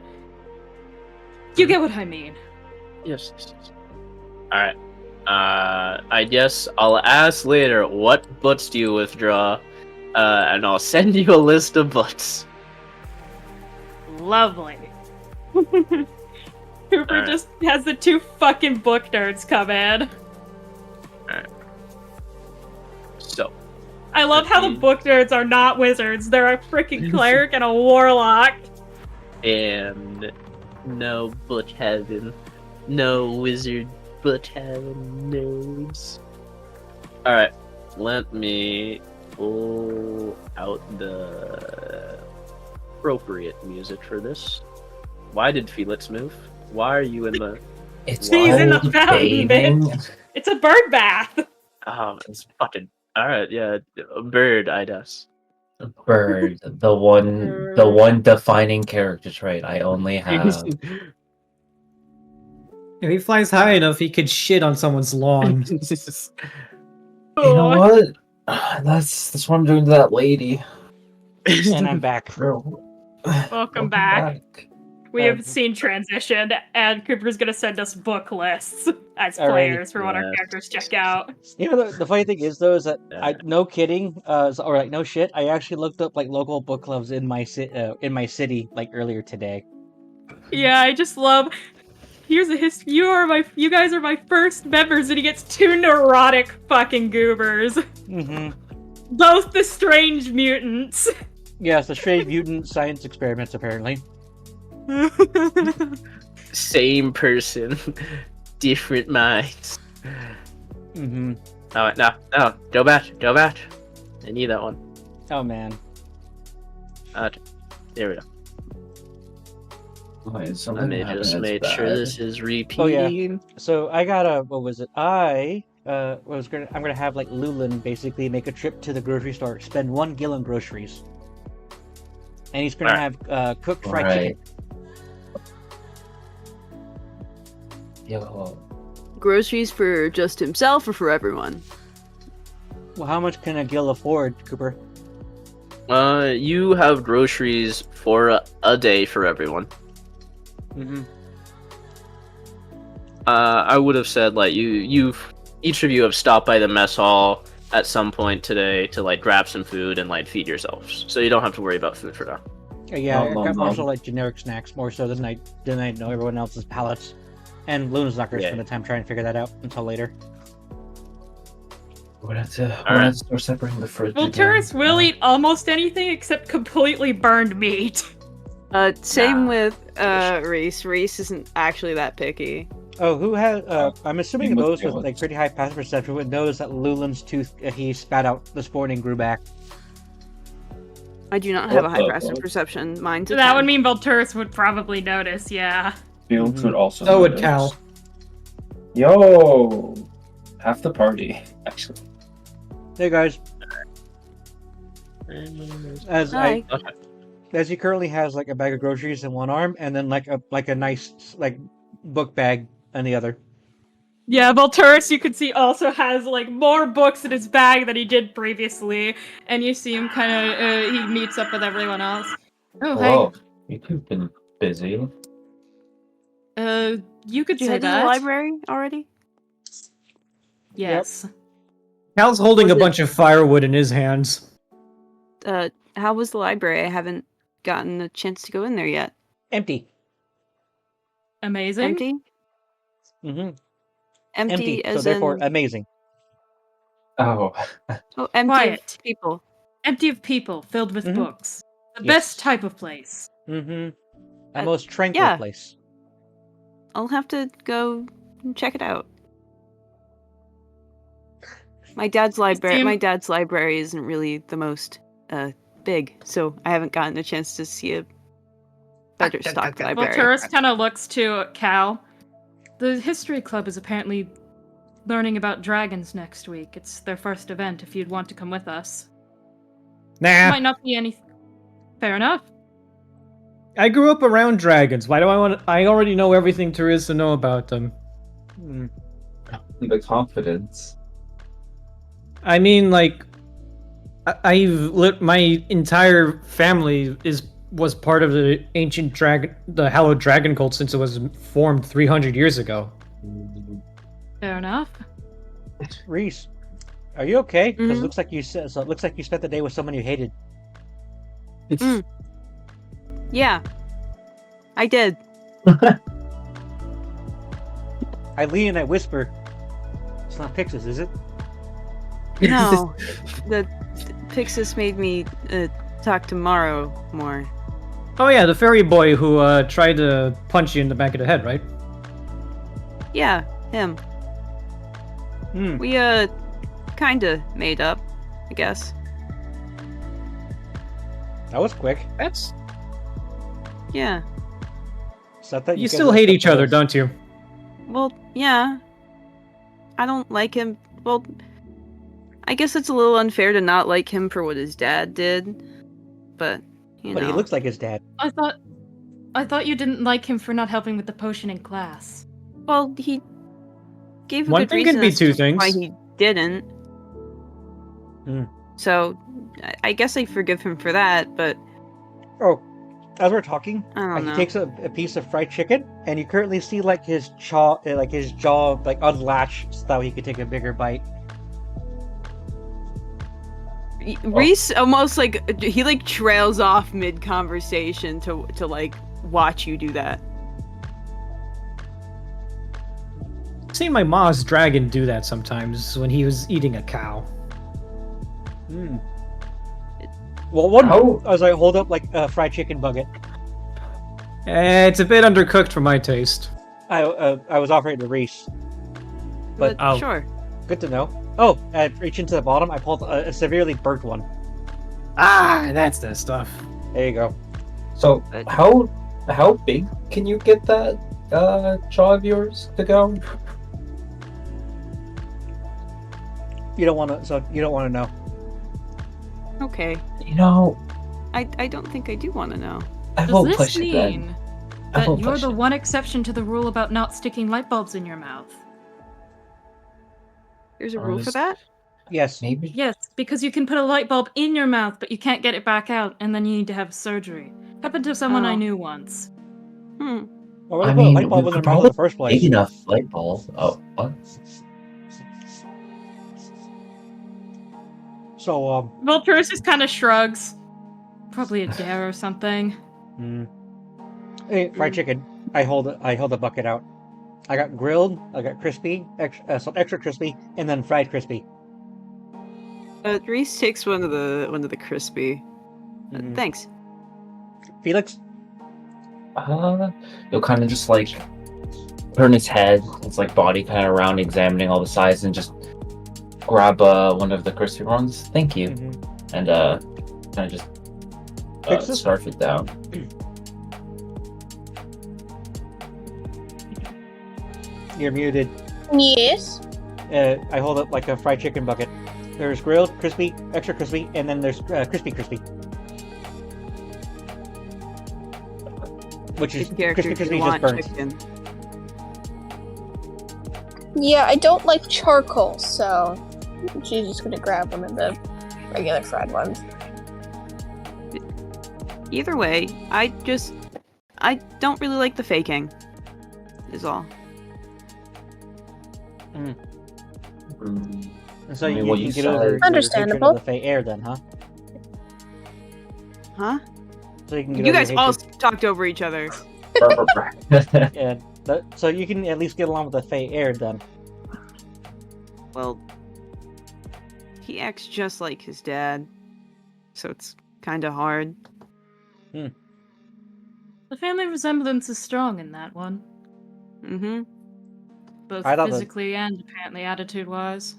you get what I mean. Yes. All right. I guess I'll ask later. What books do you withdraw? And I'll send you a list of books. Lovely. Cooper Alright. just has the two fucking book nerds come in. So. I love how the book nerds are not wizards. They're a freaking cleric and a warlock. And no book heaven, no wizard book heaven nerds. All right, let me pull out the appropriate music for this. Why did Felix move? Why are you in the? It's He's in the all fountain, bathing. It's a bird bath. It's fucking. All right, yeah, a bird, I guess. Bird, the one defining character trait I only have. If he flies high enough, he could shit on someone's lawn. You know what? That's what I'm doing to that lady. And I'm back. Welcome back. We have seen transition, and Cooper's gonna send us book lists as Alrighty. players for what our Yeah. characters check out. You know, the funny thing is though is that Yeah. no kidding, or like no shit. I actually looked up like local book clubs in my city like earlier today. Yeah, I just love. Here's a history. You guys are my first members, and he gets two neurotic fucking goobers. Mm-hmm. Both the strange mutants. Yes, the strange mutant science experiments apparently. Same person, different minds. Mm-hmm. Oh, no, go back. I need that one. Oh man. There we go. Wait, Let something me happened just that's make bad. sure this is repeating. So I got a what was it? I'm gonna have like Lulin basically make a trip to the grocery store, spend 1 gil in groceries, and he's gonna have cooked fried Right. chicken. Yo, Groceries for just himself or for everyone? Well, how much can a gil afford, Cooper? You have groceries for a day for everyone. Mm-hmm. I would have said like each of you have stopped by the mess hall at some point today to like grab some food and like feed yourselves, so you don't have to worry about food for now. Yeah, No, I got no, also no. like generic snacks more so than I know everyone else's palates. And Luna's not gonna Yeah. spend the time trying to figure that out until later. We're gonna have to start separating the fruit. Volturus will eat almost anything except completely burned meat. Same Nah. with Reese. Reese isn't actually that picky. Oh, who has? I'm assuming You must those be with able like to- pretty high passive perception would notice that Lulin's tooth he spat out this morning grew back. I do not have a high What the passive fuck? perception. Mine's a So that 10. would mean Volturus would probably notice, yeah. Field Mhm. could also. So would notice. Cal. Yo, half the party actually. Hey guys, as Hi. as he currently has like a bag of groceries in one arm and then like a nice like book bag in the other. Yeah, Volturus, you can see, also has like more books in his bag than he did previously, and you see him kind of he meets up with everyone else. Oh, Hello. You've been busy. hey. You could Did you say head to the that. library already? Yes. Cal's holding Was a it- bunch of firewood in his hands. How was the library? I haven't gotten a chance to go in there yet. Empty. Amazing. Empty? Mm-hmm. Empty So as therefore in... amazing. Oh, Oh, empty Quiet. of people. Empty of people, filled with Mhm. books. The Yes. best type of place. Mm-hmm. A Uh, most tranquil yeah. place. I'll have to go and check it out. My dad's library isn't really the most big, so I haven't gotten a chance to see a better stocked library. Volturus kind of looks to Cal. The history club is apparently learning about dragons next week. It's their first event. If you'd want to come with us, Nah, might not be any. Fair enough. I grew up around dragons. Why do I want? I already know everything there is to know about them. Mm. the confidence. I mean, like, my entire family was part of the ancient dragon, the hallowed dragon cult, since it was formed 300 years ago. Fair enough. Reese, are you okay? Because Mhm. looks like you it looks like you spent the day with someone you hated. Yeah, I did. I lean and I whisper. It's not Pixis, is it? No, the Pixis made me talk to Morrow more. Oh yeah, the fairy boy who tried to punch you in the back of the head, right? Yeah, him. Hmm. We kinda made up, I guess. That was quick. That's Yeah. So I thought you guys still left hate the each other, bills. don't you? Well, yeah. I don't like him. Well, I guess it's a little unfair to not like him for what his dad did, but you But know. he looks like his dad. I thought you didn't like him for not helping with the potion in class. Well, he gave a One good thing reason can be as two to why things. he didn't. Hmm. So, I guess I forgive him for that, but Oh, as we're talking, I don't he know. takes a piece of fried chicken, and you currently see like his jaw like unlatch, so that he could take a bigger bite. Reese almost like he like trails off mid conversation to like watch you do that. See my Ma's dragon do that sometimes when he was eating a cow. Hmm. Well, one How- as I hold up like a fried chicken bucket, It's a bit undercooked for my taste. I was offering it to Reese. But- Oh. Sure. Good to know. Oh, I reach into the bottom. I pulled a severely burnt one. Ah, that's the stuff. There you go. So how big can you get that jaw of yours to go? You don't want to. So you don't want to know. Okay. You know, I don't think I do want to know. I Does won't this push it then. mean I that won't you're push the it. one exception to the rule about not sticking light bulbs in your mouth? There's a Or rule for this- that? Yes. Maybe. Yes, because you can put a light bulb in your mouth, but you can't get it back out, and then you need to have surgery. Happened to someone I Oh. knew once. Hmm. Well, I put a mean, light bulb we in the could mouth in the first place. Big enough light bulb. Oh, what? So Volturus just kind of shrugs. Probably a dare or something. hey, fried chicken. I hold the bucket out. I got grilled. I got crispy, some extra crispy, and then fried crispy. Reese takes one of the crispy. Mhm. Thanks. Felix? He'll kind of just like turn his head, his like body kind of around, examining all the sides, and just grab one of the crispy ones. Thank you, Mhm. and kind of just Fix this? scarf it down. You're muted. Yes. I hold up like a fried chicken bucket. There's grilled, crispy, extra crispy, and then there's crispy. Which is Good character crispy didn't just want burnt. chicken. Yeah, I don't like charcoal, so she's just gonna grab one of the regular fried ones. Either way, I don't really like the faking. Is all. Mm, And so I mean, you what can you get said- over your hatred Understandable. of the Fey air then, huh? Huh? So you can get You over guys your all hatred- talked over each other. Yeah, so you can at least get along with the Fey air then. Well, he acts just like his dad, so it's kind of hard. The family resemblance is strong in that one, Mm-hmm. both I thought that- physically and apparently attitude-wise.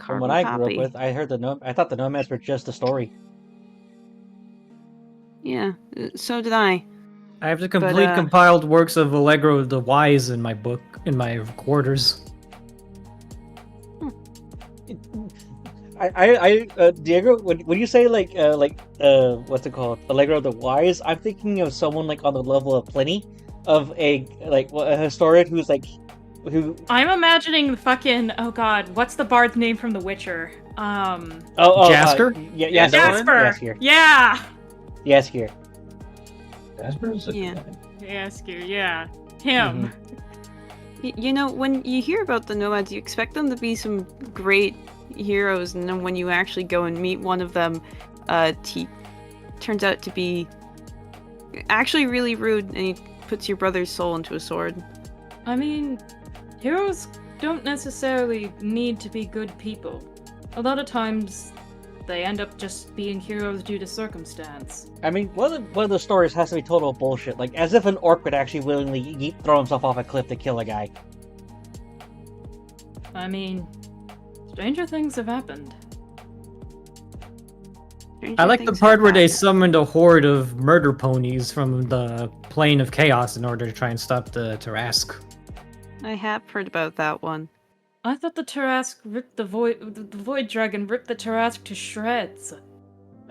From what I grew up with, I thought the nomads were just a story. Yeah, so did I. I have the complete compiled works of Allegro the Wise in my book, in my quarters. Diego, when you say what's it called, Allegro the Wise, I'm thinking of someone like on the level of Pliny, of a historian who's like, who. I'm imagining the fucking, oh god, what's the bard's name from The Witcher? Jasker? Yeah, Jasper! Yeah! Jaskier. Jasper's a Yeah. good name. Jasker, yeah. Him. You know, when you hear about the nomads, you expect them to be some great heroes, and then when you actually go and meet one of them, he turns out to be actually really rude, and he puts your brother's soul into a sword. I mean, heroes don't necessarily need to be good people. A lot of times, they end up just being heroes due to circumstance. I mean, one of the stories has to be total bullshit. Like, as if an orc would actually willingly throw himself off a cliff to kill a guy. I mean, stranger things have happened. Stranger I like the things part have where they happened. summoned a horde of murder ponies from the plane of chaos in order to try and stop the Tarask. I have heard about that one. I thought the Tarask ripped the Void Dragon ripped the Tarask to shreds.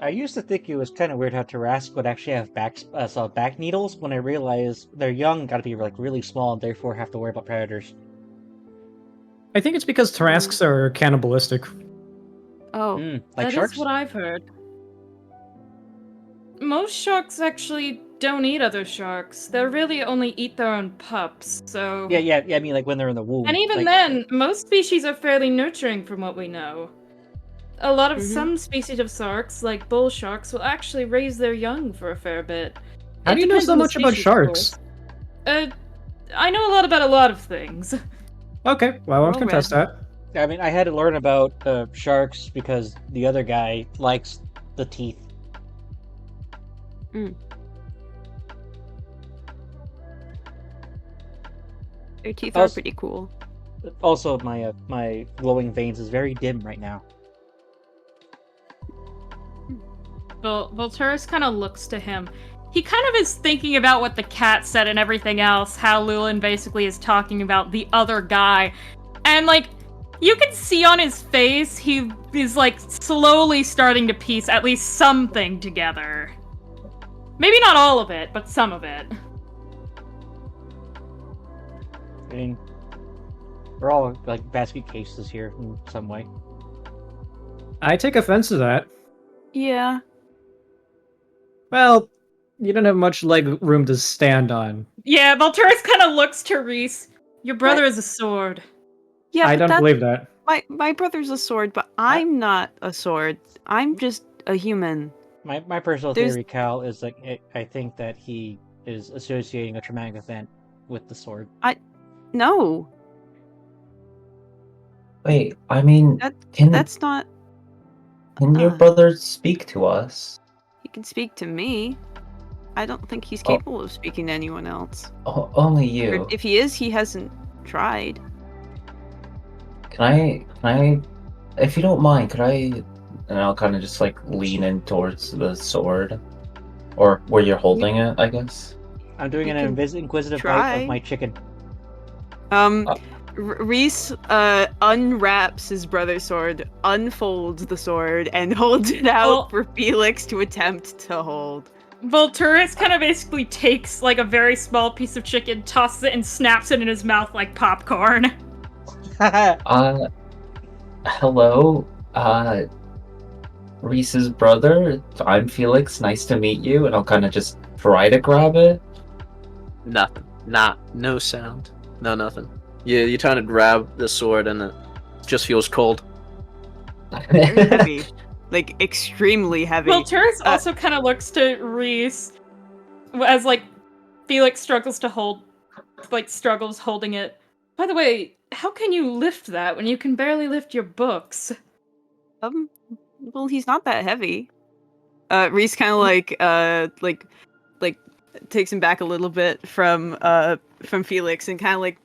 I used to think it was kind of weird how Tarask would actually have back needles, when I realized they're young, gotta be like really small, and therefore have to worry about predators. I think it's because Tarasks are cannibalistic. Oh, Like That sharks? is what I've heard. Most sharks actually don't eat other sharks. They really only eat their own pups, so... Yeah, I mean, like when they're in the womb. And even like, then, most species are fairly nurturing from what we know. A lot of Mhm. some species of sharks, like bull sharks, will actually raise their young for a fair bit. How It do you know depends so on the much about species, of sharks? course. I know a lot about a lot of things. Okay, well, I won't Well contest read. that. I mean, I had to learn about sharks because the other guy likes the teeth. their teeth Also- are pretty cool. Also, my glowing veins is very dim right now. Volturus kind of looks to him. He kind of is thinking about what the cat said and everything else, how Lulin basically is talking about the other guy. And, like, you can see on his face, he is, like, slowly starting to piece at least something together. Maybe not all of it, but some of it. I mean, we're all like basket cases here in some way. I take offense to that. Yeah. Well, you don't have much leg room to stand on. Yeah, Volturus kind of looks to Reese. Your brother is a sword. Yeah, I but don't believe that. my brother's a sword, but I'm not a sword. I'm just a human. My personal There's- theory, Cal, is like I think that he is associating a traumatic event with the sword. No, Wait, I mean, That- can that's not. Can your brother speak to us? He can speak to me. I don't think he's Oh. capable of speaking to anyone else. Only Or you. if he is, he hasn't tried. Can I, if you don't mind, could I, and I'll kind of just like lean in towards the sword, or where you're holding it, I guess. I'm doing You an can inquisitive try. bite of my chicken. Reese unwraps his brother's sword, unfolds the sword, and holds it out for Felix to attempt to hold. Volturus kind of basically takes like a very small piece of chicken, tosses it, and snaps it in his mouth like popcorn. Hello, Reese's brother. I'm Felix. Nice to meet you. And I'll kind of just try to grab it. Nothing. No sound. No nothing. You're trying to grab the sword and it just feels cold. Very heavy. Like, extremely heavy. Volturus also kind of looks to Reese as like Felix struggles holding it. By the way, how can you lift that when you can barely lift your books? Well, he's not that heavy. Reese kind of like takes him back a little bit from Felix and kind of like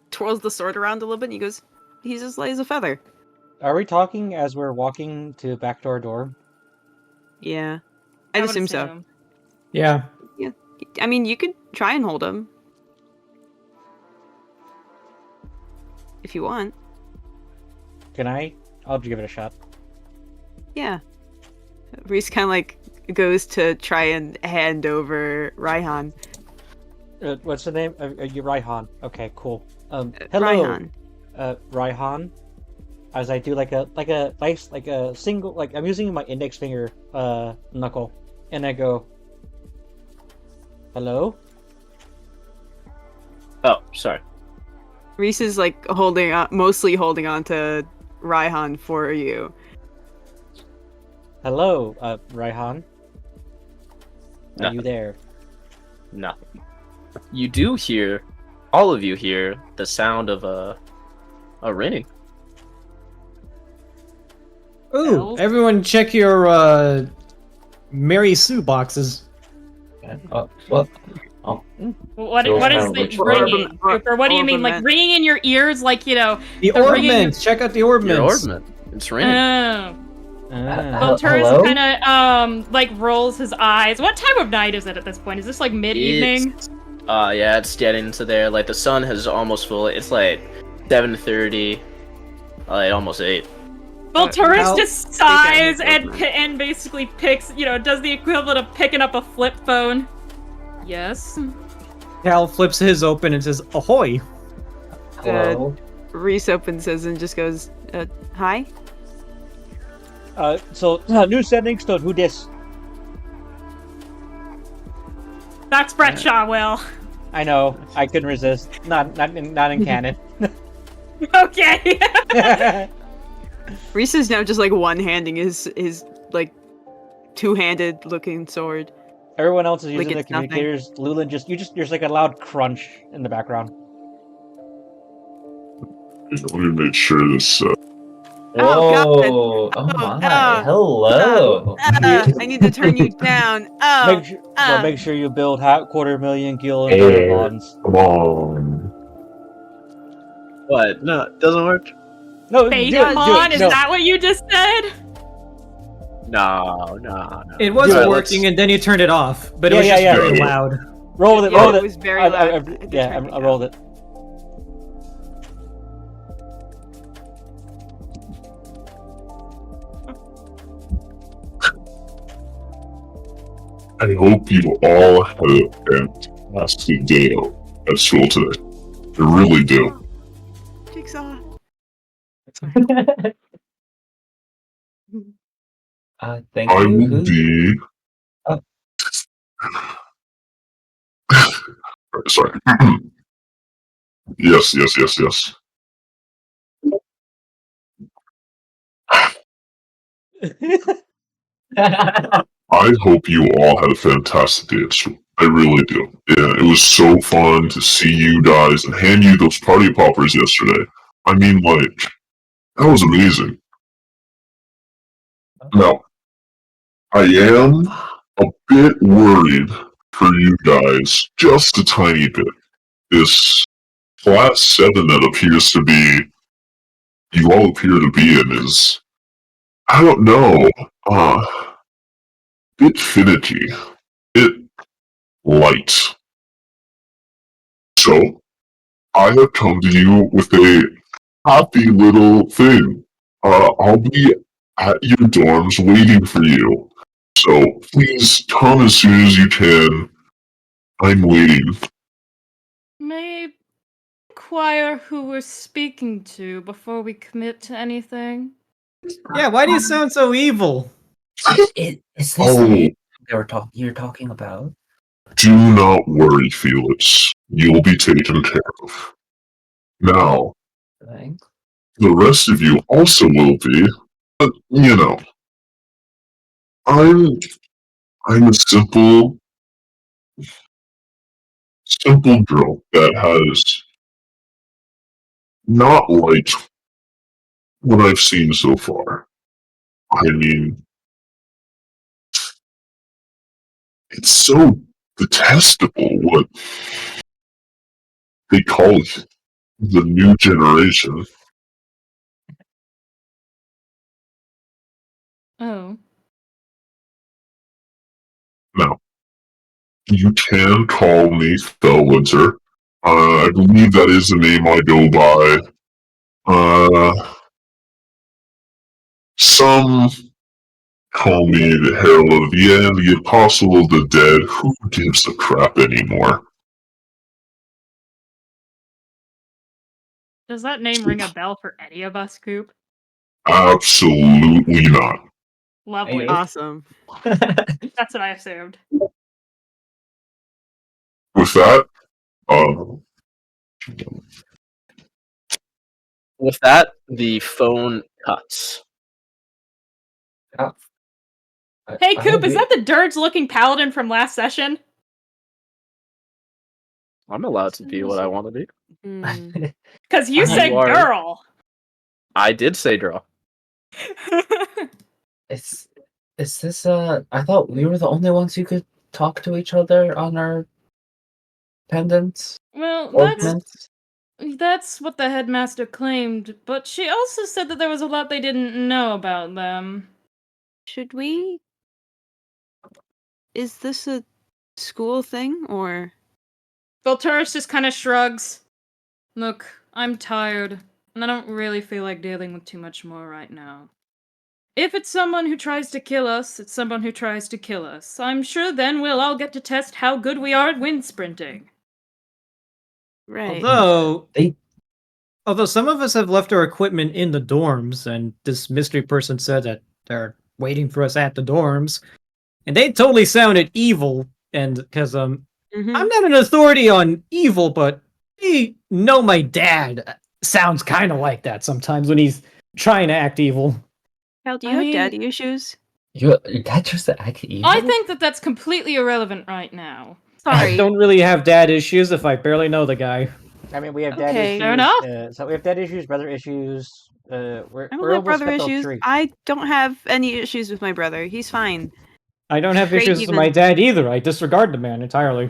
twirls the sword around a little bit and he goes, he's as light as a feather. Are we talking as we're walking to the back door? Yeah. I'd would assume so. Yeah. Yeah. I mean, you could try and hold him. If you want. Can I? I'll give it a shot. Yeah. Reese kind of like goes to try and hand over Raihan. What's the name? You Raihan. Okay, cool. Hello, Raihan. Raihan. As I do like a nice like a single like I'm using my index finger knuckle, and I go, hello. Oh, sorry. Reese is like mostly holding on to Raihan for you. Hello, Raihan. Are Nothing. you there? Nothing. You do hear, all of you hear, the sound of a ringing. Ooh, Bells? everyone check your Mary Sue boxes. What? What So is kind of the which ringing? Or what do you mean? Like Orbiment. ringing in your ears? Like, you know... The ringing orbments! Check out the Your orbments! orbment. It's ringing. Volturus hello? kind of, like, rolls his eyes. What time of night is it at this point? Is this, like, mid-evening? Yeah, it's getting to there. Like, the sun has almost full. It's like 7:30, like almost 8. Volturus How- just sighs Take that and basically picks, does the equivalent of picking up a flip phone. Yes. Cal flips his open and says, ahoy! Hello. Reese opens his and just goes, hi? So new settings to who this? That's Brett Shawwell. I know. I couldn't resist. Not in canon. Okay. Reese is now just like one-handing his like two-handed looking sword. Everyone else is Like using the it's nothing. communicators. Lulan there's like a loud crunch in the background. Let me make sure this. Oh, God. Whoa! Oh my! Hello. I need to turn you down. Oh, Make sure you build $250,000 gil in Hey. bonds. Come on. What? No, it doesn't work. No, Bacon, is no. that what you just said? No. It was Do it, working and then you turned it off, but it Yeah, was yeah, just yeah. very loud. Roll with it. Yeah, roll with it it. was very I loud. I had to turn it I rolled down. it. I hope you all had a fantastic day at school today. I really do. Jigsaw. Thank I you. will Who's- be. Oh. Sorry. Yes. I hope you all had a fantastic day at school. I really do. Yeah, it was so fun to see you guys and hand you those party poppers yesterday. I mean, like, that was amazing. Now, I am a bit worried for you guys, just a tiny bit. This class 7 that appears to be, you all appear to be in is, I don't know, bit finicky, bit light. So, I have come to you with a happy little thing. I'll be at your dorms waiting for you. So, please come as soon as you can. I'm waiting. May I inquire who we're speaking to before we commit to anything? Yeah, why do you sound so evil? Is this Oh. the name you're talking about? Do not worry, Felix. You'll be taken care of. Now, Thanks. the rest of you also will be. But, I'm a simple girl that has not liked what I've seen so far. I mean, it's so detestable what they call the new generation. Oh. Now, you can call me Fellwinter. I believe that is the name I go by. Some call me the Herald of the End, the Apostle of the Dead. Who gives a crap anymore? Does that name ring a bell for any of us, Coop? Absolutely not. Lovely. Awesome. That's what I assumed. With that, With that, the phone cuts. Hey, Coop, is that the dirge-looking paladin from last session? I'm allowed to be what I want to be. Hmm. Because you You said are. girl. I did say draw. Is this I thought we were the only ones who could talk to each other on our pendants? Well, Ornaments? that's what the headmaster claimed, but she also said that there was a lot they didn't know about them. Should we? Is this a school thing or? Volturus just kind of shrugs. Look, I'm tired, and I don't really feel like dealing with too much more right now. If it's someone who tries to kill us, it's someone who tries to kill us. I'm sure then we'll all get to test how good we are at wind sprinting. Right. Although some of us have left our equipment in the dorms, and this mystery person said that they're waiting for us at the dorms, and they totally sounded evil. And because Mhm. I'm not an authority on evil, but I know my dad sounds kind of like that sometimes when he's trying to act evil. Cal, do I you have mean- daddy issues? Your dad just act evil? I think that that's completely irrelevant right now. I Sorry. don't really have dad issues if I barely know the guy. I mean, we have dad Okay. issues. Fair enough. So we have dad issues, brother issues. We're I don't almost have brother got those issues. three. I don't have any issues with my brother. He's fine. I don't have Great issues with even. my dad either. I disregard the man entirely.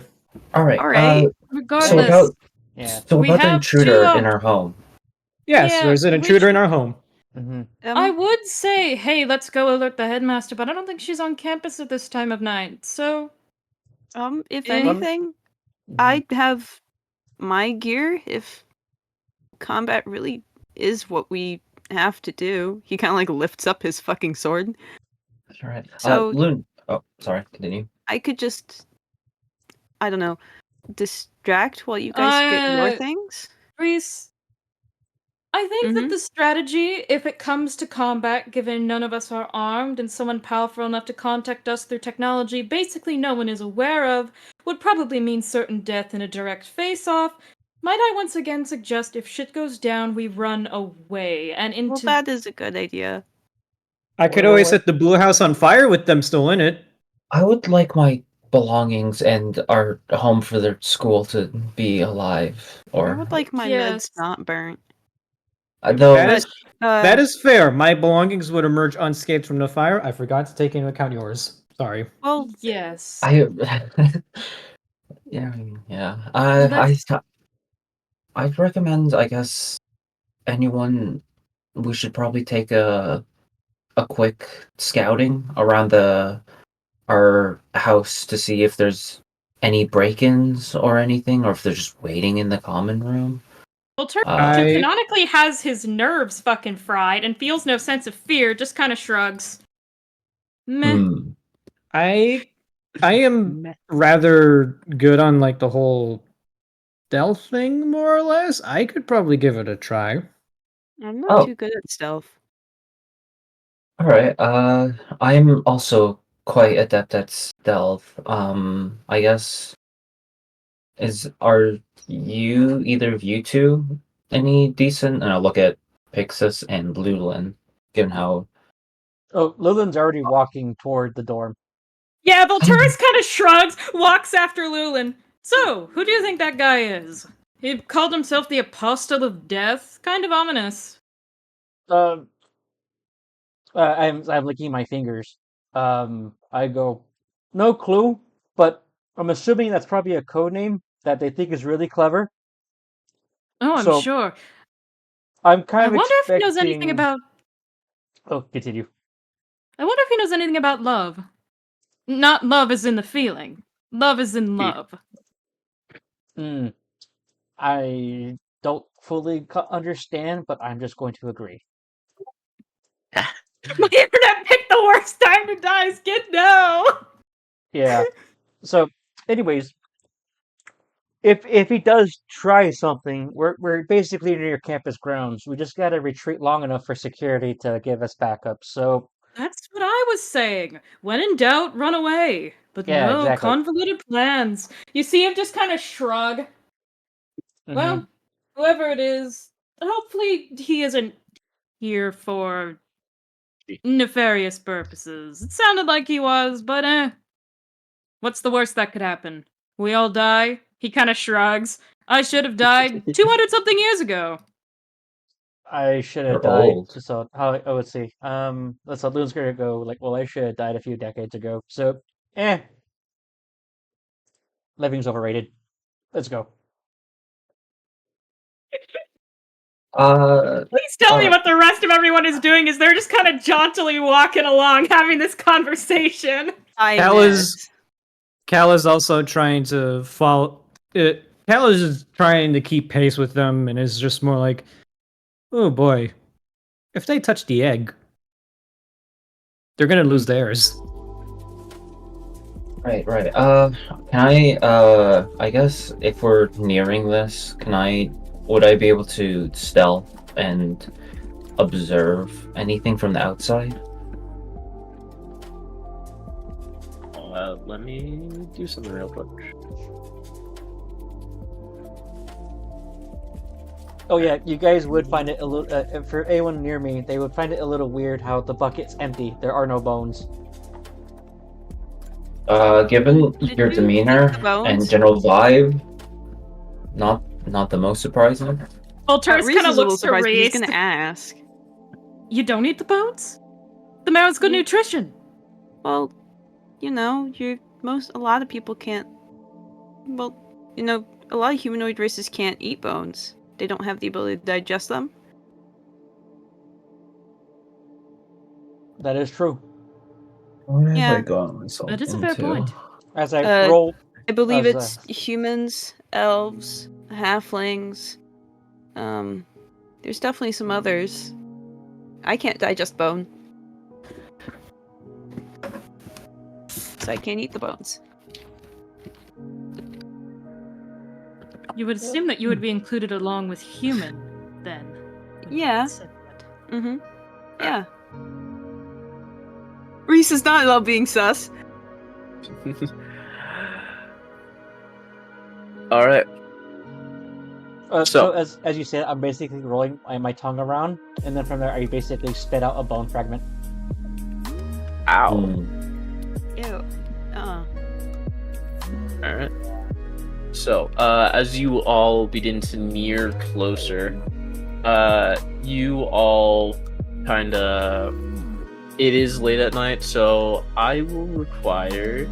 Alright, Alright. Regardless, so about, Yeah. so We about the have intruder to, in our home. Yes, Yeah, there's an we intruder in should- our home. Mm-hmm. I would say, hey, let's go alert the headmaster, but I don't think she's on campus at this time of night, so... If Eh. anything, I have my gear if combat really is what we have to do. He kind of like lifts up his fucking sword. Alright. So- Loon. Oh, sorry, continue. I could just, I don't know, distract while you guys get your things. Reese, I think that Mhm. the strategy, if it comes to combat, given none of us are armed and someone powerful enough to contact us through technology basically no one is aware of, would probably mean certain death in a direct face-off. Might I once again suggest if shit goes down, we run away and into... Well, that is a good idea. I could Wait, always wait. set the blue house on fire with them still in it. I would like my belongings and our home for their school to be alive. I Or would like my Yes. meds not burnt. Though That is fair. My belongings would emerge unscathed from the fire. I forgot to take into account yours. Sorry. Well, Yes. I That's- I'd recommend, I guess, anyone. We should probably take a quick scouting around our house to see if there's any break-ins or anything, or if they're just waiting in the common room. Well, Turk Uh, who canonically has his nerves fucking fried and feels no sense of fear, just kind of shrugs. Meh. hmm. I am rather good on like the whole stealth thing, more or less. I could probably give it a try. I'm not Oh. too good at stealth. All right. I'm also quite adept at stealth. I guess are you either of you two any decent? And I'll look at Pixis and Lulin, given how. Oh, Lulin's already walking toward the dorm. Yeah, Volturus kind of shrugs, walks after Lulin. So, who do you think that guy is? He called himself the Apostle of Death? Kind of ominous. I'm licking my fingers. I go, no clue, but I'm assuming that's probably a code name that they think is really clever. Oh, I'm So- sure. I'm kind I of wonder if he knows anything expecting- about... Oh, continue. I wonder if he knows anything about love. Not love as in the feeling. Love as in love. I don't fully understand, but I'm just going to agree. My internet picked the worst time to die, Skid, no! Yeah. So, anyways, if he does try something, we're basically near campus grounds. We just gotta retreat long enough for security to give us backup. So That's what I was saying. When in doubt, run away. But Yeah, no exactly. convoluted plans. You see him just kind of shrug. Well, whoever it is, hopefully he isn't here for nefarious purposes. It sounded like he was, but what's the worst that could happen? We all die? He kind of shrugs. I should have died 200 something years ago. I should You're have died. old. So how? Oh, let's see. Let's let Loon's gonna go. Like, well, I should have died a few decades ago. So, living's overrated. Let's go. Please tell me Alright. what the rest of everyone is doing is they're just kind of jauntily walking along having this conversation. Cal is also trying to follow. Cal is just trying to keep pace with them, and is just more like, "Oh boy, if they touch the egg, they're gonna lose theirs." Right. Can I guess if we're nearing this, would I be able to stealth and observe anything from the outside? Let me do something real quick. Oh yeah, you guys would find it a little. For anyone near me, they would find it a little weird how the bucket's empty. There are no bones. Given Did your you demeanor eat the bones? and general vibe, not the most surprising. Well, Turris Reese kind is of a little looks to surprised, but he's Reese. gonna ask. You don't eat the bones? The marrow's good nutrition. Well, you know, a lot of people can't. Well, you know, a lot of humanoid races can't eat bones. They don't have the ability to digest them. That is true. What Yeah. have I gotten myself That is a fair into? point. As I roll, I believe As, it's humans, elves, halflings. There's definitely some others. I can't digest bone. So I can't eat the bones. You would assume that you would be included along with human, then. when you Yeah. said that. Mm-hmm. Yeah. Reese is not about being sus. All right. so as you said, I'm basically rolling my tongue around, and then from there I basically spit out a bone fragment. Ow. Ew. All right. So, as you all begin to near closer, You all kind of. It is late at night, so I will require.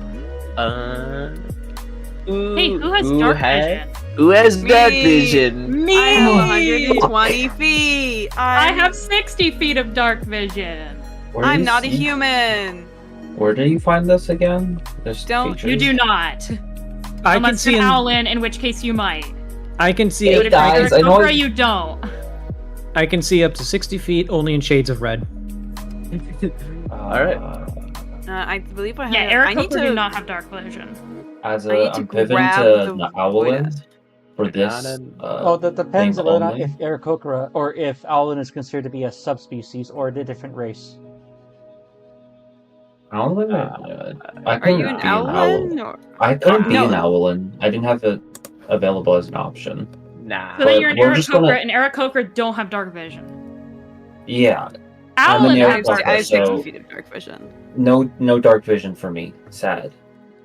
Hey, who has dark vision? Who has dark Me! vision? Me! I have 120 feet. I have 60 feet of dark vision. Where do I'm you not a see- human. Where do you find this again? There's Don't- You features? do not. I can Unless see you're in, Owlin, in which case you might. I can see Hey, But if guys, you're I know Cobra, I- you don't. I can see up to 60 feet only in shades of red. Alright. I believe I have. Yeah, I Eric need Cooper to. do not have dark vision. As I need to I'm pivoting grab to the the Owlin void for Not this. an- Oh, that depends thing whether or not only. if Aarakocra or if Owlin is considered to be a subspecies or a different race. Owlin? I Are couldn't you an be an Owlin? Or... I couldn't be No. an Owlin. I didn't have it available as an option. Nah. So But then you're an we're just gonna- Aarakocra, and Aarakocra don't have dark vision. Yeah, Owlin an I has have, dark Aarakocra, I have vision. 60 so- feet of dark vision. no dark vision for me. Sad.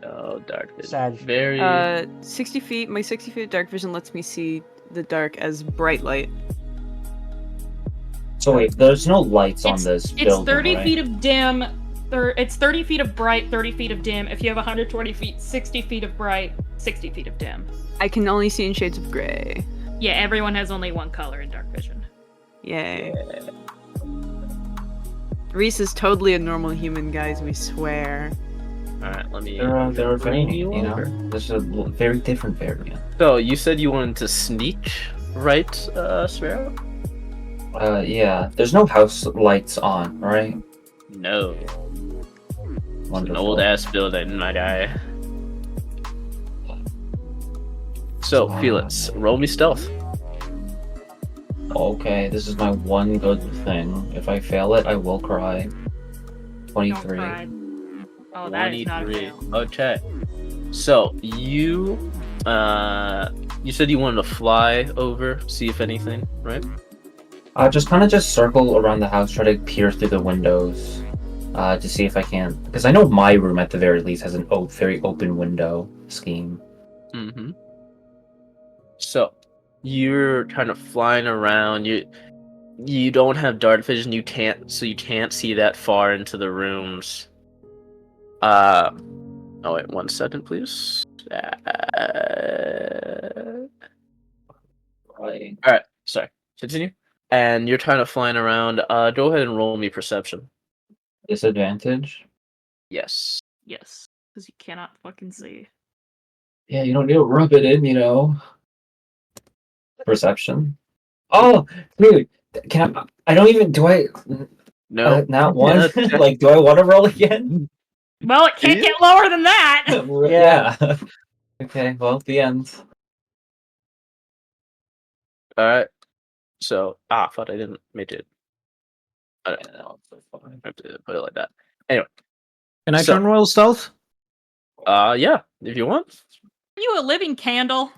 Oh, dark vision. Sag. Very. 60 feet. My 60 feet of dark vision lets me see the dark as bright light. So wait, there's no lights on It's- this It's building, 30 right? feet of dim. It's 30 feet of bright, 30 feet of dim. If you have 120 feet, 60 feet of bright, 60 feet of dim. I can only see in shades of gray. Yeah, everyone has only one color in dark vision. Yay. Reese is totally a normal human, guys. We swear. Alright, let me. There are bring variants, you you know. over. There's a very different variant. So you said you wanted to sneak, right, Sparrow? Yeah. There's no house lights on, right? No. It's an Wonderful. old ass building, my guy. So, Felix, roll me stealth. Okay, this is my one good thing. If I fail it, I will cry. Don't 23. cry. Oh, that is not a 23. fail. Okay. So you said you wanted to fly over, see if anything, right? Just kind of just circle around the house, try to peer through the windows, to see if I can. Because I know my room at the very least has an very open window scheme. Mm-hmm. So you're kind of flying around. You don't have dark vision. You can't see that far into the rooms. Oh wait, 1 second, please. Right. All right, sorry. Continue. And you're kind of flying around. Go ahead and roll me perception. Disadvantage? Yes. Yes, because you cannot fucking see. Yeah, you don't need to rub it in, you know. Perception. Oh, dude, I don't even. Do I? No. Not one. Yeah. Like, do I want to roll again? Well, it can't get lower than that. Yeah. Okay. Well, the end. All right. So, fuck, I didn't make it. I don't Yeah, that one's so fun. have to put it like that. Anyway, Can I So- turn royal stealth? yeah, if you want. Are you a living candle?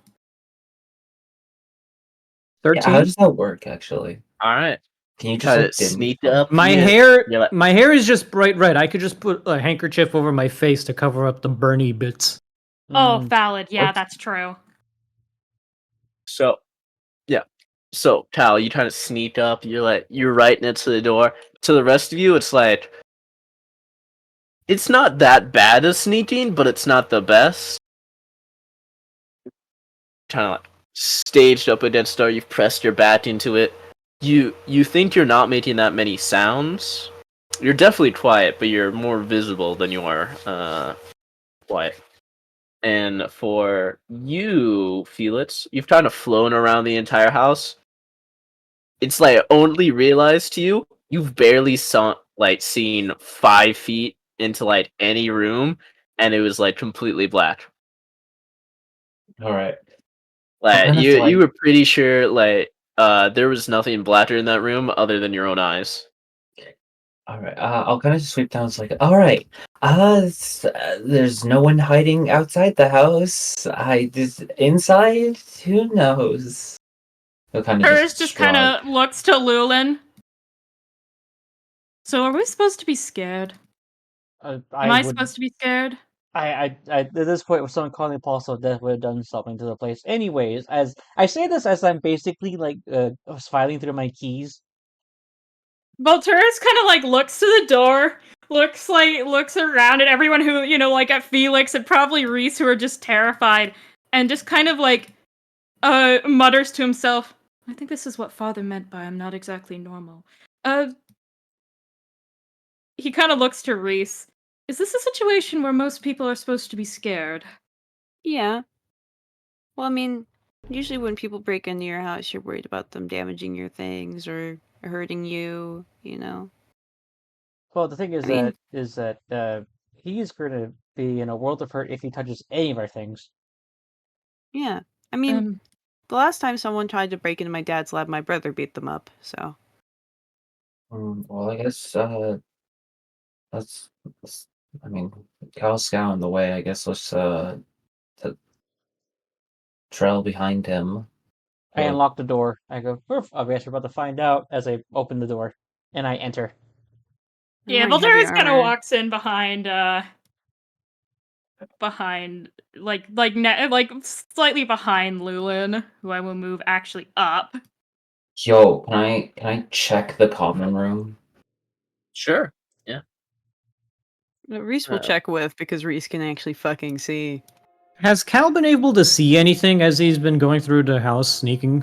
13. Yeah, how does that work, actually? All right. Can you just Try to like, dim- sneak up. My here. hair, You're like- my hair is just bright red. I could just put a handkerchief over my face to cover up the burny bits. Oh, valid. Yeah, What? that's true. So, yeah. So, Cal, you kind of sneak up. You're right next to the door. To the rest of you, it's like, it's not that bad as sneaking, but it's not the best. Kind of like staged up against door. You've pressed your back into it. You think you're not making that many sounds. You're definitely quiet, but you're more visible than you are quiet. And for you, Felix, you've kind of flown around the entire house. It's like only realized to you, you've barely seen 5 feet into like any room, and it was like completely black. All right. Like kind of you like- were pretty sure there was nothing blacker in that room other than your own eyes. All right. I'll kind of just sweep down. It's like, all right. There's no one hiding outside the house. Inside. Who knows? He'll kind of Hers just kind of looks to Lulin. So are we supposed to be scared? Am I supposed to be scared? At this point, if someone called me Apostle of Death would have done something to the place. Anyways, as I say this as I'm basically like filing through my keys. Volturus kind of like looks to the door, looks around at everyone who, like at Felix and probably Reese, who are just terrified, and just kind of like mutters to himself, I think this is what Father meant by I'm not exactly normal. He kind of looks to Reese. Is this a situation where most people are supposed to be scared? Yeah. Well, I mean, usually when people break into your house, you're worried about them damaging your things or hurting you, you know? Well, the thing is I mean- that he's going to be in a world of hurt if he touches any of our things. Yeah. I mean, the last time someone tried to break into my dad's lab, my brother beat them up, so. Well, I guess that's I mean, Cal Scout in the way. I guess let's trail behind him. I unlock the door. I go, "Oof, I guess we're about to find out," as I open the door. And I enter. Yeah, Wearing heavy Volturus kind of armor. walks in behind slightly behind Lulin, who I will move actually up. Yo, can I check the common room? Sure. Reese will check with because Reese can actually fucking see. Has Cal been able to see anything as he's been going through the house sneaking?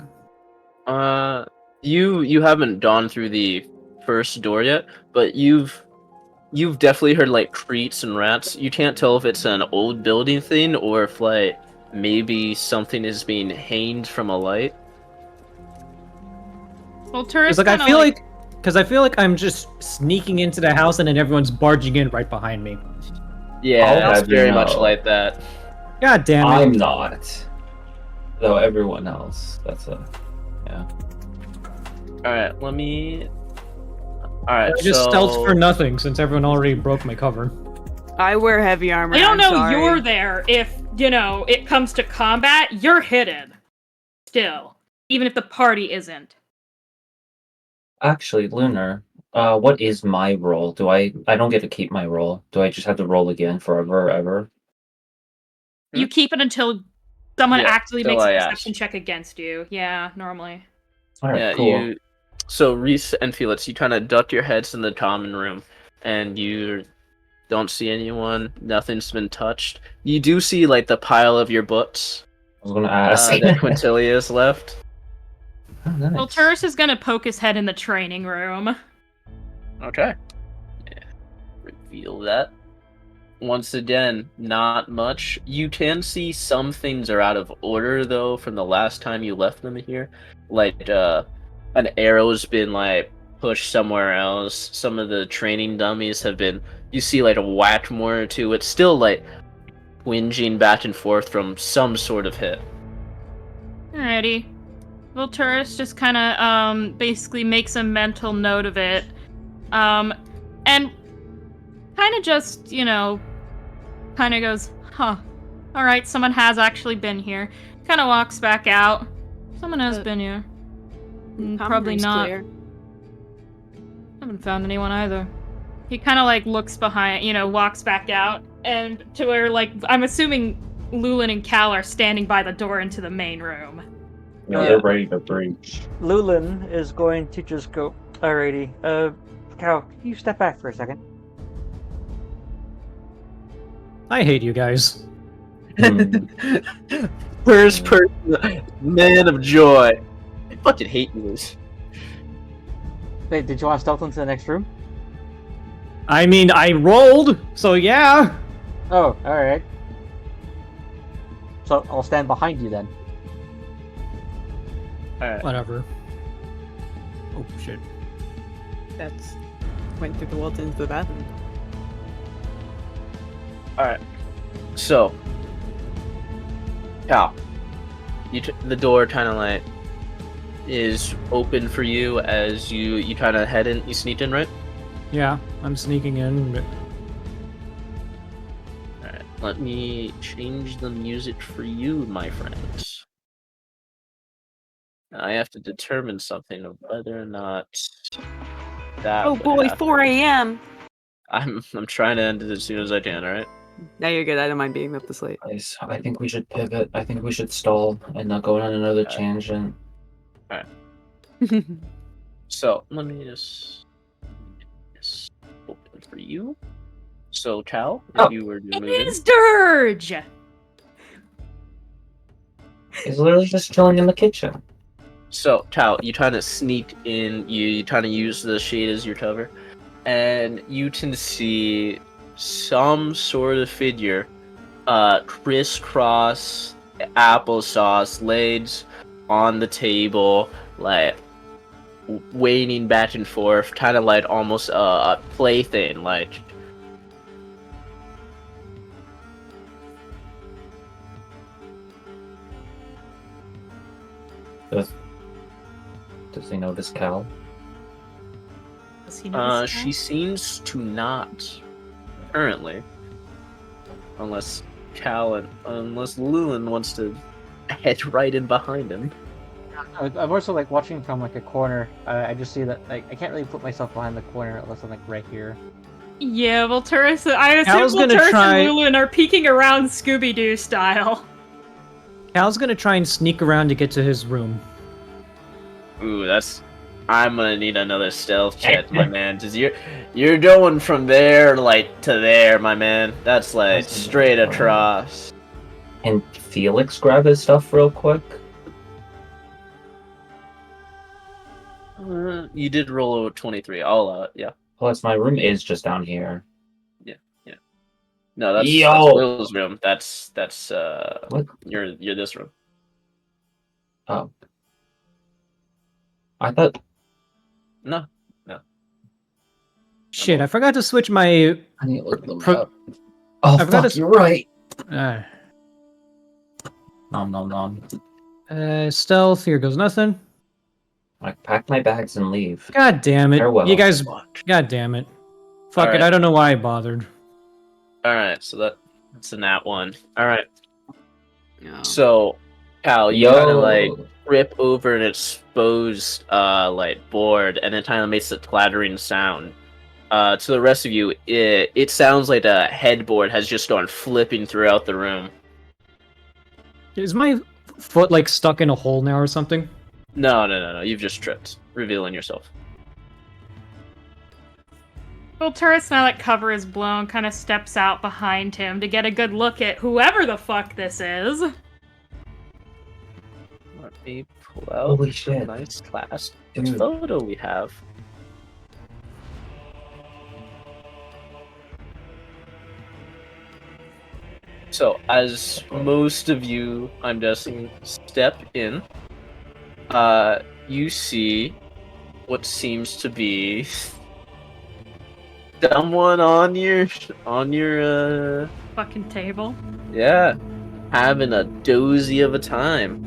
You haven't gone through the first door yet, but you've definitely heard like creaks and rats. You can't tell if it's an old building thing or if like maybe something is being hanged from a light. Volturus Like I kinda, feel like, because I feel like I'm just sneaking into the house and then everyone's barging in right behind me. Yeah, I'll it's have you very much know. like that. God damn it! I'm not. Though everyone else. Yeah. Alright, let me. Alright, I just so stealthed for nothing since everyone already broke my cover. I wear heavy armor. I don't I'm know sorry. you're there if, it comes to combat, you're hidden. Still. Even if the party isn't. Actually, Lunar, what is my role? I don't get to keep my role. Do I just have to roll again forever or ever? You keep it until someone Yeah, actually till makes a I perception ask. check against you. Yeah, normally. Alright, Yeah, cool. So Reese and Felix, you kind of duck your heads in the common room, and you don't see anyone. Nothing's been touched. You do see like the pile of your books I was gonna ask. that Quintilia's left. Oh, nice. Volturus is gonna poke his head in the training room. Okay. Yeah. Reveal that. Once again, not much. You can see some things are out of order though from the last time you left them here. Like an arrow's been like pushed somewhere else. Some of the training dummies have been you see like a whack more or two. It's still like whinging back and forth from some sort of hit. Alrighty. Volturus just kind of basically makes a mental note of it, and kind of just kind of goes, huh. All right, someone has actually been here. Kind of walks back out. Someone has been here. Probably room's not. clear. Haven't found anyone either. He kind of like looks behind, walks back out, and to where like I'm assuming Lulin and Cal are standing by the door into the main room. No, they're ready to breach. Lulin is going to just go, alrighty, Cal, can you step back for a second? I hate you guys. First person, man of joy. I fucking hate you. Wait, did you want to stealth into the next room? I mean, I rolled, so yeah. Oh, alright. So I'll stand behind you then. Alright. Whatever. Oh shit. That's went through the walls into the bathroom. Alright. So, Cal, the door kind of like is open for you as you kind of head in. You sneak in, right? Yeah, I'm sneaking in. But... Alright. Let me change the music for you, my friends. Now I have to determine something of whether or not that. Oh would boy, happen. 4 a.m. I'm trying to end it as soon as I can. All right. Now you're good. I don't mind being up this late. Guys, I think we should pivot. I think we should stall and not go on another Okay. tangent. So let me just open for you. So Cal, if Oh. you were to It move in, is Dirge! He's literally just chilling in the kitchen. so Cal, you trying to sneak in. You trying to use the shade as your cover, and you can see some sort of figure, crisscross applesauce laid on the table, like waiting back and forth, kind of like almost a plaything, like. Does he notice Cal? Does he notice She seems to not currently, unless unless Lulin wants to head right in behind him. I'm also like watching from like a corner. I just see that like I can't really put myself behind the corner unless I'm like right here. Yeah, Volturus, I Cal's assume gonna Volturus try- and Lulin are peeking around Scooby-Doo style. Cal's gonna try and sneak around to get to his room. Ooh, I'm gonna need another stealth check, my man. Cause you're going from there like to there, my man. That's like That's straight fine. across. Can Felix grab his stuff real quick? You did roll a 23. Yeah. Plus, my room is just down here. No, that's Yo! Will's room. That's What? you're this room. Oh. I thought. No. Shit, I forgot to switch my. I need to look them Pro- up. Oh, I forgot fuck, to- you're right. Uh, Nom nom nom. Stealth, here goes nothing. I pack my bags and leave. God damn it. Farewell. You guys. Fuck. God damn it. Fuck it, Alright. I don't know why I bothered. All right, so that's a nat one. All right, No. so Cal, you Yo! kind of like rip over an exposed like board, and it kind of makes a clattering sound. To the rest of you, it sounds like a headboard has just gone flipping throughout the room. Is my foot like stuck in a hole now or something? No, you've just tripped, revealing yourself. Volturus, now that cover is blown, kind of steps out behind him to get a good look at whoever the fuck this is. Let me pull out Holy a shit. nice class Dude. photo we have. So, as most of you, I'm guessing, step in, you see what seems to be someone on your Fucking table. yeah, having a dozy of a time.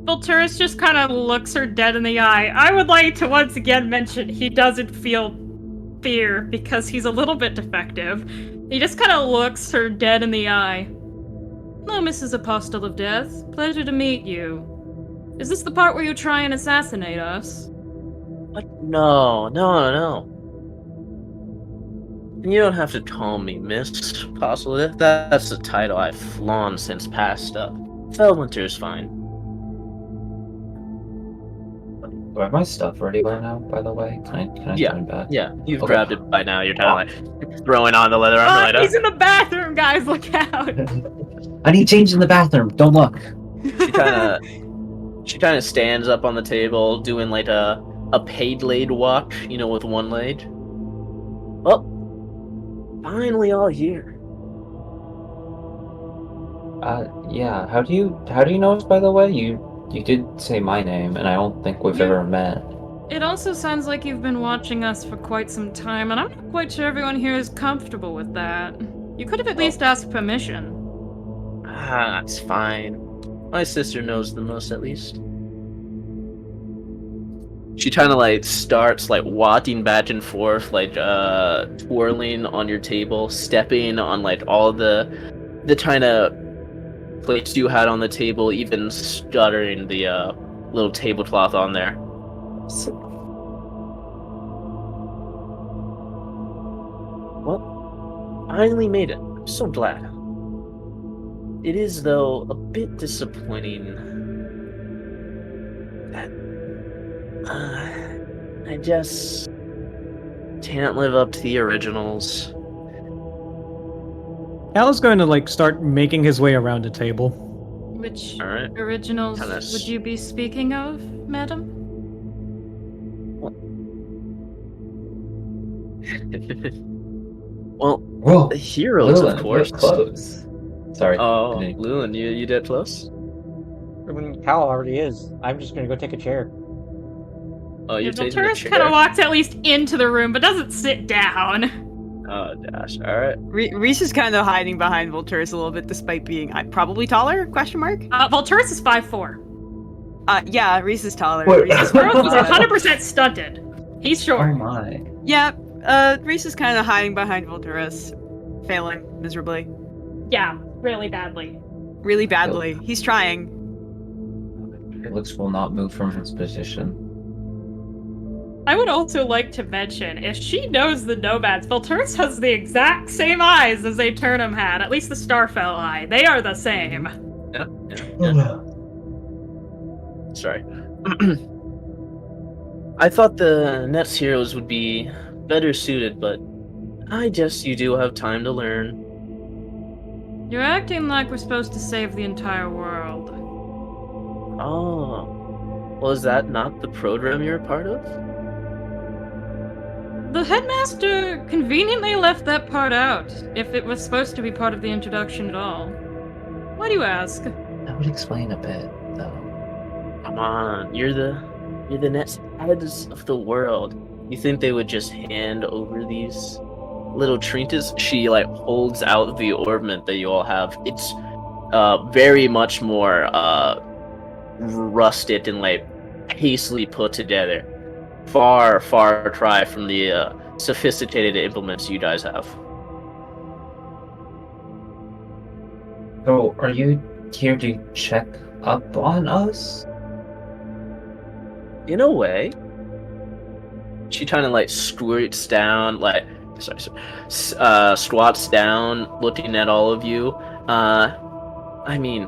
Volturus just kind of looks her dead in the eye. I would like to once again mention he doesn't feel fear because he's a little bit defective. He just kind of looks her dead in the eye. Hello, Mrs. Apostle of Death. Pleasure to meet you. Is this the part where you try and assassinate us? What? No. You don't have to call me Miss Apostle. That's the title I've flaunt since past up. Felwinter's fine. Do I have my stuff ready by now, by the way? Can I Yeah. join back? Yeah, you've Okay. grabbed it by now. You're kind of like throwing on the leather armor. He's in the bathroom, guys! Look out! I need change in the bathroom. Don't look. She kind of stands up on the table, doing like a paid leg walk, with one leg. Well, finally all here. Yeah. How do you know us, by the way? You did say my name, and I don't think we've Yeah. ever met. It also sounds like you've been watching us for quite some time, and I'm not quite sure everyone here is comfortable with that. You could have at least asked permission. That's fine. My sister knows the most, at least. She kind of like starts like walking back and forth, like twirling on your table, stepping on like all the kind of plates you had on the table, even stuttering the little tablecloth on there. Well, finally made it. I'm so glad. It is, though, a bit disappointing that I just can't live up to the originals. Al is going to like start making his way around the table. Which All right. originals Kinda would you be speaking of, madam? Well, Whoa, the heroes, of Lilin, we're course. close. Sorry. Oh, continue. Lulin, you that close? I mean, Cal already is. I'm just gonna go take a chair. Oh, you're taking the Volturus chair? kind of walks at least into the room, but doesn't sit down. Oh, gosh. All right. Reese is kind of hiding behind Volturus a little bit, despite being probably taller? Question mark. Volturus is 5'4". Yeah, Reese is taller. Wait. Reese is Volturus is taller. 100% stunted. He's Oh short. my. Yeah, Reese is kind of hiding behind Volturus, failing miserably, Yeah, really badly. really badly. He's trying. Felix will not move from his position. I would also like to mention, if she knows the nomads, Volturus has the exact same eyes as Aeternum had, at least the Starfell eye. They are the same. Yeah. Sorry. I thought the next heroes would be better suited, but I guess you do have time to learn. You're acting like we're supposed to save the entire world. Oh. Was that not the program you're a part of? The headmaster conveniently left that part out, if it was supposed to be part of the introduction at all. Why do you ask? That would explain a bit, though. Come on, you're the next heads of the world. You think they would just hand over these little trinkets? She like holds out the ornament that you all have. It's very much more rusted and like hastily put together. Far cry from the sophisticated implements you guys have. So, are you here to check up on us? In a way, she kind of like squirts down, like squats down, looking at all of you. I mean,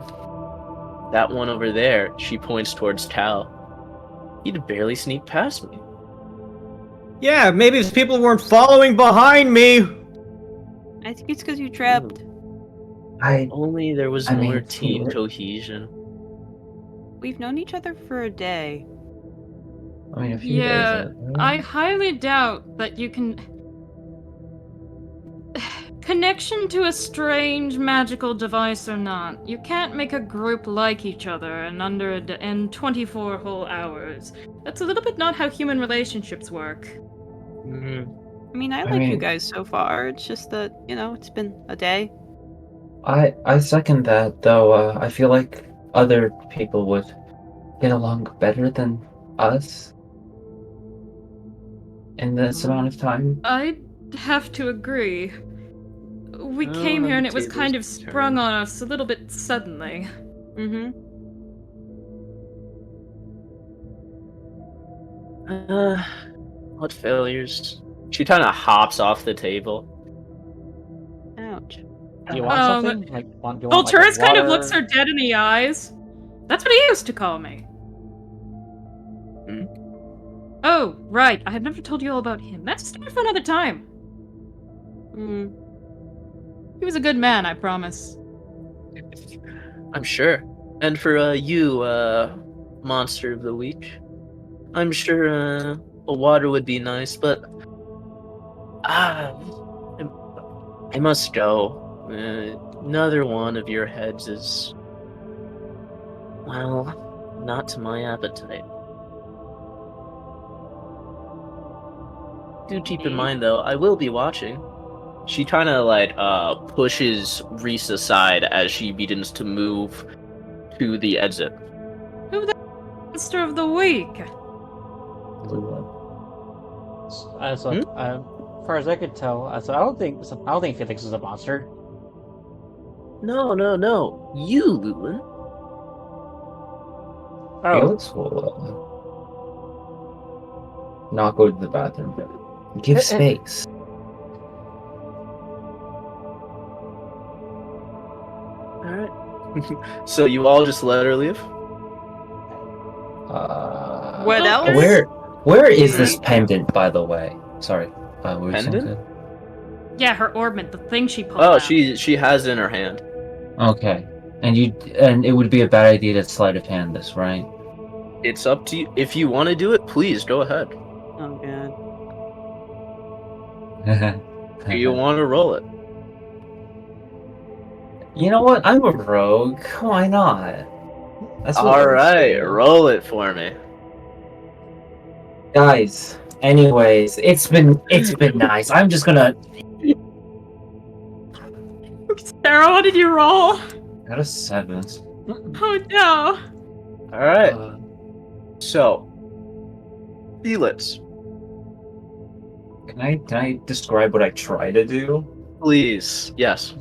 that one over there. She points towards Cal. He'd barely sneak past me. Yeah, maybe if people weren't following behind me. I think it's because you trapped. Only there was I mean, more team cohesion. We've known each other for a day. I mean, a few Yeah, days. I highly doubt that you can... Connection to a strange magical device or not, you can't make a group like each other in 24 whole hours. That's a little bit not how human relationships work. Mm, I mean, I I like you mean- guys so far. It's just that, it's been a day. I second that, though. I feel like other people would get along better than us in this amount of time. I'd have to agree. We Oh, came here and the it was tables kind of turn. sprung on us a little bit suddenly. Mm-hmm. What failures? She kind of hops off the table. Ouch. Do you want Um, something? Like, do you want like, Volturus kind of water? looks her dead in the eyes. That's what he used to call me. Hmm? Oh, right. I have never told you all about him. That's a story for another time. Mm. He was a good man, I promise. I'm sure. And for you, monster of the week, I'm sure a water would be nice, but I must go. Another one of your heads is, well, not to my appetite. Do keep in mind, though, I will be watching. She kind of like pushes Reese aside as she begins to move to the exit. Who the monster of the week? As far as I could tell, I don't think Felix is a monster. No. You, Lulin. Oh, Felix will not go to the bathroom. Give space. So you all just let her leave? What Oh, else? Where is this pendant, by the way? Sorry. What were you saying, Pendant? Sid? Yeah, her orbment, the thing she pulled Oh, out. she has it in her hand. Okay. And it would be a bad idea to sleight of hand this, right? It's up to you. If you want to do it, please go ahead. Oh god. Do you want to roll it? You know what? I'm a rogue. Why not? That's what All orcs right, do. roll it for me. Guys, anyways, it's been nice. I'm just gonna Sarah, what did you roll? got a 7. Oh no. All right. Uh, So, Felix, can I describe what I try to do? please. Yes.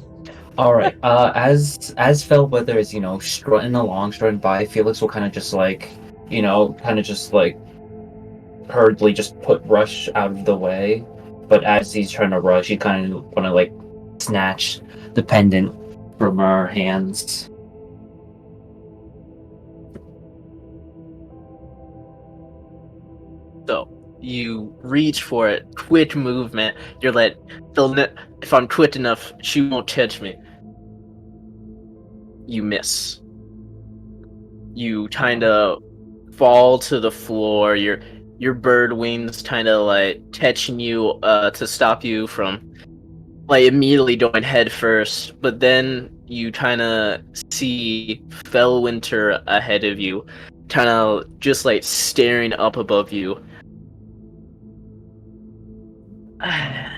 All right. As Fellweather is, strutting by, Felix will kind of just hurriedly just put Rush out of the way. But as he's trying to rush, you kind of want to snatch the pendant from her hands. So you reach for it, quick movement. You're like, if I'm quick enough, she won't touch me. You miss. You kind of fall to the floor. Your bird wings kind of catching you to stop you from immediately going head first. But then you kind of see Fellwinter ahead of you, kind of just staring up above you. I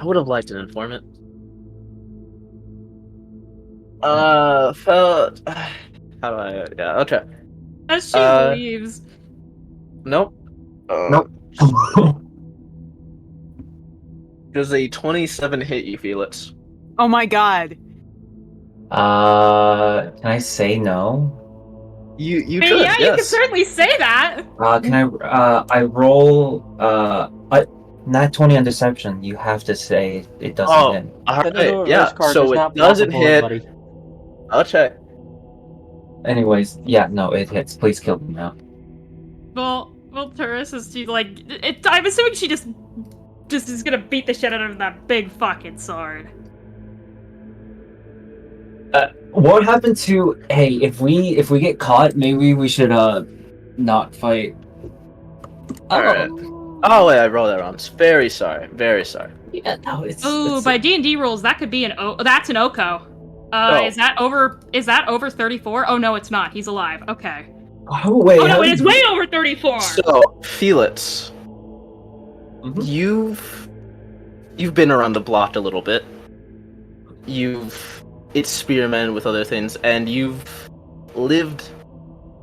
would have liked an informant. How do I? Yeah, okay. As she leaves. Nope. Nope. Does a 27 hit you, Felix? Oh my god. Can I say no? You I mean, could, yeah, you can yes. certainly say that. Can I roll nat 20 on deception? You have to say it doesn't Oh, hit. alright, yeah. card So does it not block a doesn't bullet, hit. buddy. I'll check. Anyways, yeah, no, it hits. Please kill me now. Well, Taurus is she I'm assuming she just is gonna beat the shit out of that big fucking sword. What happened to if we get caught, maybe we should not fight. Alright. Oh wait, I rolled that wrong. Very sorry. Very sorry. Yeah, no, Oh, by D&D rules, that could be that's an Oko. Oh. Is that over 34? Oh no, it's not. He's alive. Okay. Oh wait. Oh no, it is way over 34. So, Felix, you've been around the block a little bit. You've experimented with other things, and you've lived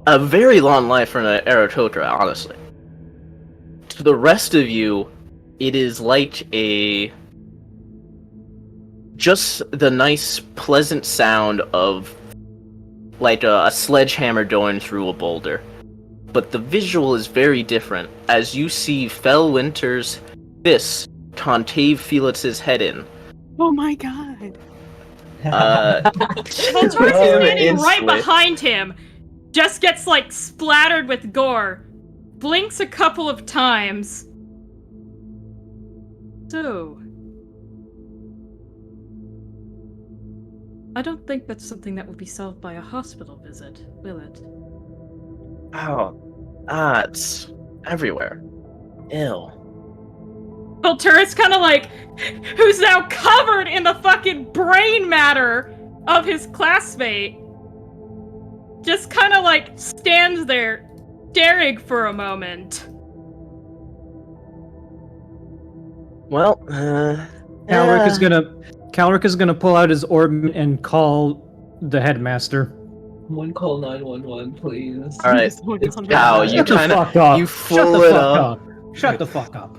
a very long life for an Aarakocra, honestly. To the rest of you, it is just the nice, pleasant sound of a sledgehammer going through a boulder. But the visual is very different, as you see Fellwinter's fist concave Felix's head in. Oh my god. Well, Taurus is standing right behind him, just gets splattered with gore, blinks a couple of times. So, I don't think that's something that will be solved by a hospital visit, will it? Oh, it's everywhere. Ew. Well, Turret's kind of who's now covered in the fucking brain matter of his classmate, just kind of stands there, staring for a moment. Well, Calric is gonna pull out his orb and call the headmaster. One call 911, please. all right. How you Shut the kind fuck of up. you Shut fool the it fuck up. up. Shut the fuck up.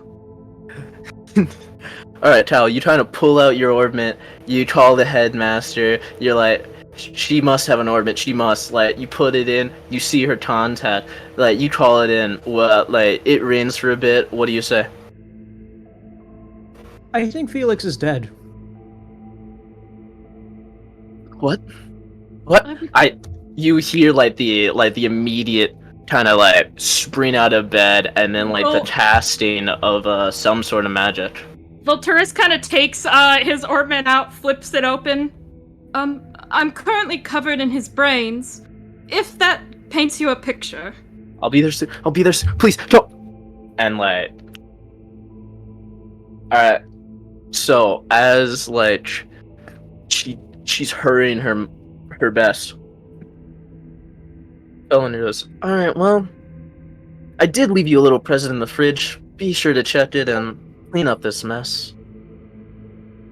All right, Tal, you trying to pull out your orbment. You call the headmaster. You're like, she must have an orbit. She must. You put it in. You see her contact. You call it in. Well, it rings for a bit. What do you say? I think Felix is dead. What? You hear like the immediate kind of like spring out of bed, and then like the Oh. casting of some sort of magic. Volturus kind of takes his ornament out, flips it open. I'm currently covered in his brains. If that paints you a picture. I'll be there soon. I'll be there soon. Please don't. And like, all right. So as like she's hurrying her best, Eleanor goes, all right, well, I did leave you a little present in the fridge. Be sure to check it and clean up this mess.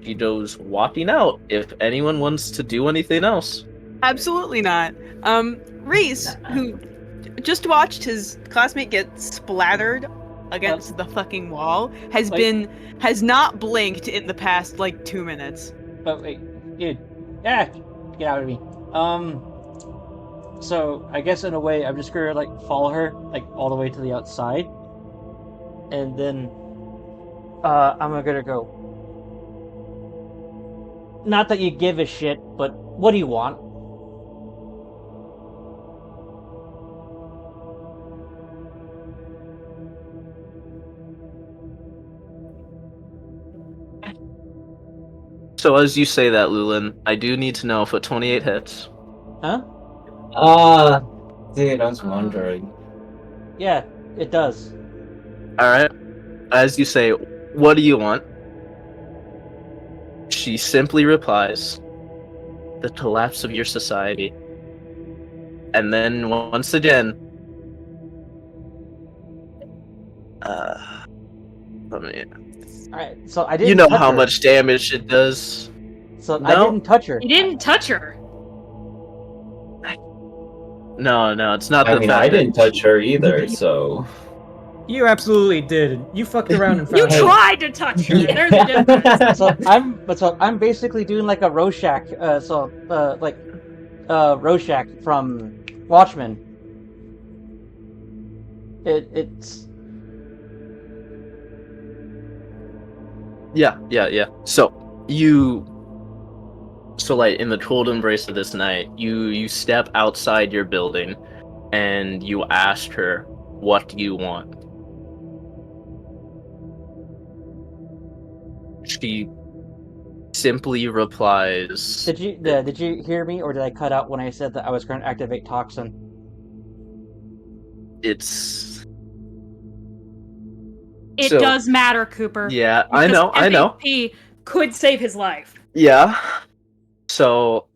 She goes walking out. If anyone wants to do anything else. Absolutely not. Reese, who just watched his classmate get splattered against the fucking wall, has not blinked in the past like 2 minutes. But wait, dude, get out of me. So I guess in a way, I'm just gonna like follow her like all the way to the outside, and then I'm gonna go. Not that you give a shit, but what do you want? So as you say that, Lulin, I do need to know if a 28 hits. Huh? Dude, I was wondering. Yeah, it does. Alright. As you say, what do you want? She simply replies, the collapse of your society. And then once again, let me, Alright, so I didn't. you know touch how her. much damage it does. So No? I didn't touch her. You didn't touch her. No, it's not the I mean, fact I that- didn't touch her either, so. You absolutely did. You fucked around and You found Hey. out. tried to touch her. There's a difference. So I'm basically doing like a Rorschach. Rorschach from Watchmen. It's Yeah. So like in the cold embrace of this night, you step outside your building and you ask her, what do you want? She simply replies, Did you hear me, or did I cut out when I said that I was going to activate toxin? it's It So- does matter, Cooper. yeah, I Because know. MVP could save his life. Yeah. So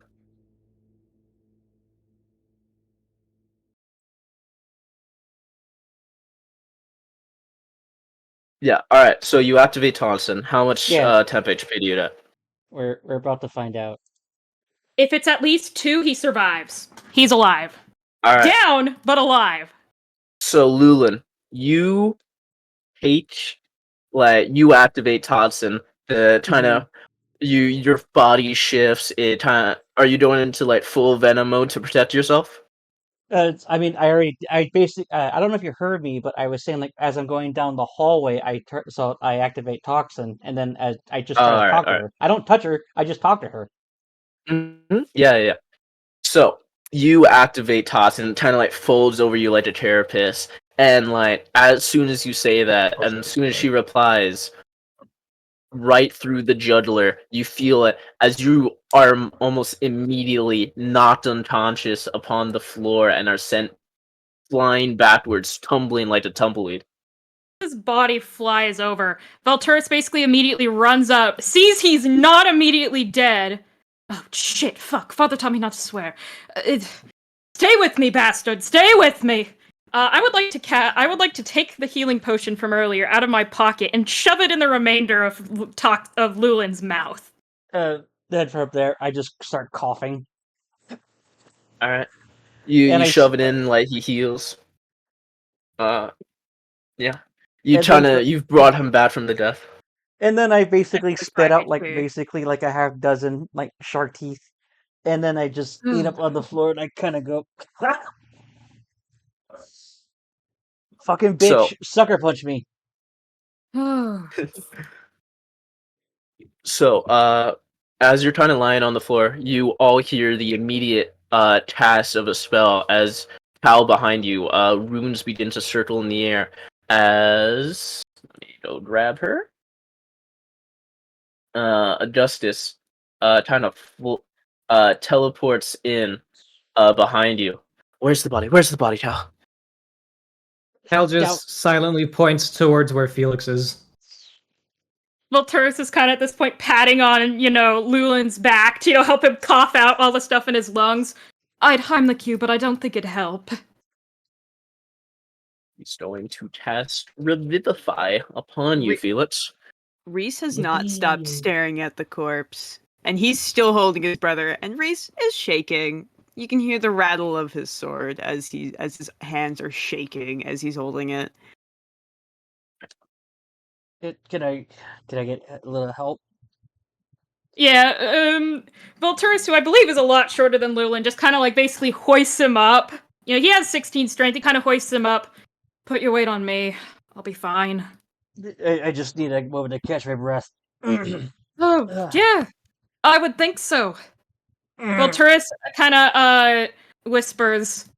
yeah, alright, so you activate Thompson. How much Yeah. temp HP do you get? We're about to find out. If it's at least 2, he survives. He's alive. Alright. Down, but alive. So Lulin, you you activate Thompson to kind of your body shifts. It kind of are you going into like full venom mode to protect yourself? I mean, I basically, I don't know if you heard me, but I was saying like as I'm going down the hallway, so I activate toxin, and then as I just try to talk to her. I don't touch her. I just talk to her. Mm-hmm. Yeah. So you activate Toxin, kind of like folds over you like a carapace, and like as soon as you say that, and as soon as she replies, right through the jugular, you feel it as you are almost immediately knocked unconscious upon the floor and are sent flying backwards, tumbling like a tumbleweed. His body flies over. Valturus basically immediately runs up, sees he's not immediately dead. Oh shit! Fuck! Father taught me not to swear. Stay with me, bastard! Stay with me. I would like to take the healing potion from earlier out of my pocket and shove it in the remainder of Lulin's mouth. Then from there, I just start coughing. All right, you And I shove s- it in like he heals. Yeah. And You've brought him back from the death. And then I basically That's spit out right, like basically like a half dozen like shark teeth, and then I just eat up on the floor and I kind of go, fucking bitch, So- sucker punch me. So, as you're kind of lying on the floor, you all hear the immediate cast of a spell as Cal behind you. Runes begin to circle in the air as let me go grab her. Justice kind of teleports in behind you. Where's the body? Where's the body, Cal? Hal just silently points towards where Felix is. Volturus is kind of at this point patting on, Lulin's back to, help him cough out all the stuff in his lungs. I'd Heimlich you, but I don't think it'd help. He's going to cast Revivify upon you, Felix. Reese has not stopped staring at the corpse, and he's still holding his brother, and Reese is shaking. You can hear the rattle of his sword as his hands are shaking as he's holding it. Can I get a little help? Yeah, Volturus, who I believe is a lot shorter than Lulin, just kind of basically hoists him up. He has 16 strength. He kind of hoists him up. Put your weight on me. I'll be fine. I just need a moment to catch my breath. Oh, yeah. I would think so. Volturus kind of whispers,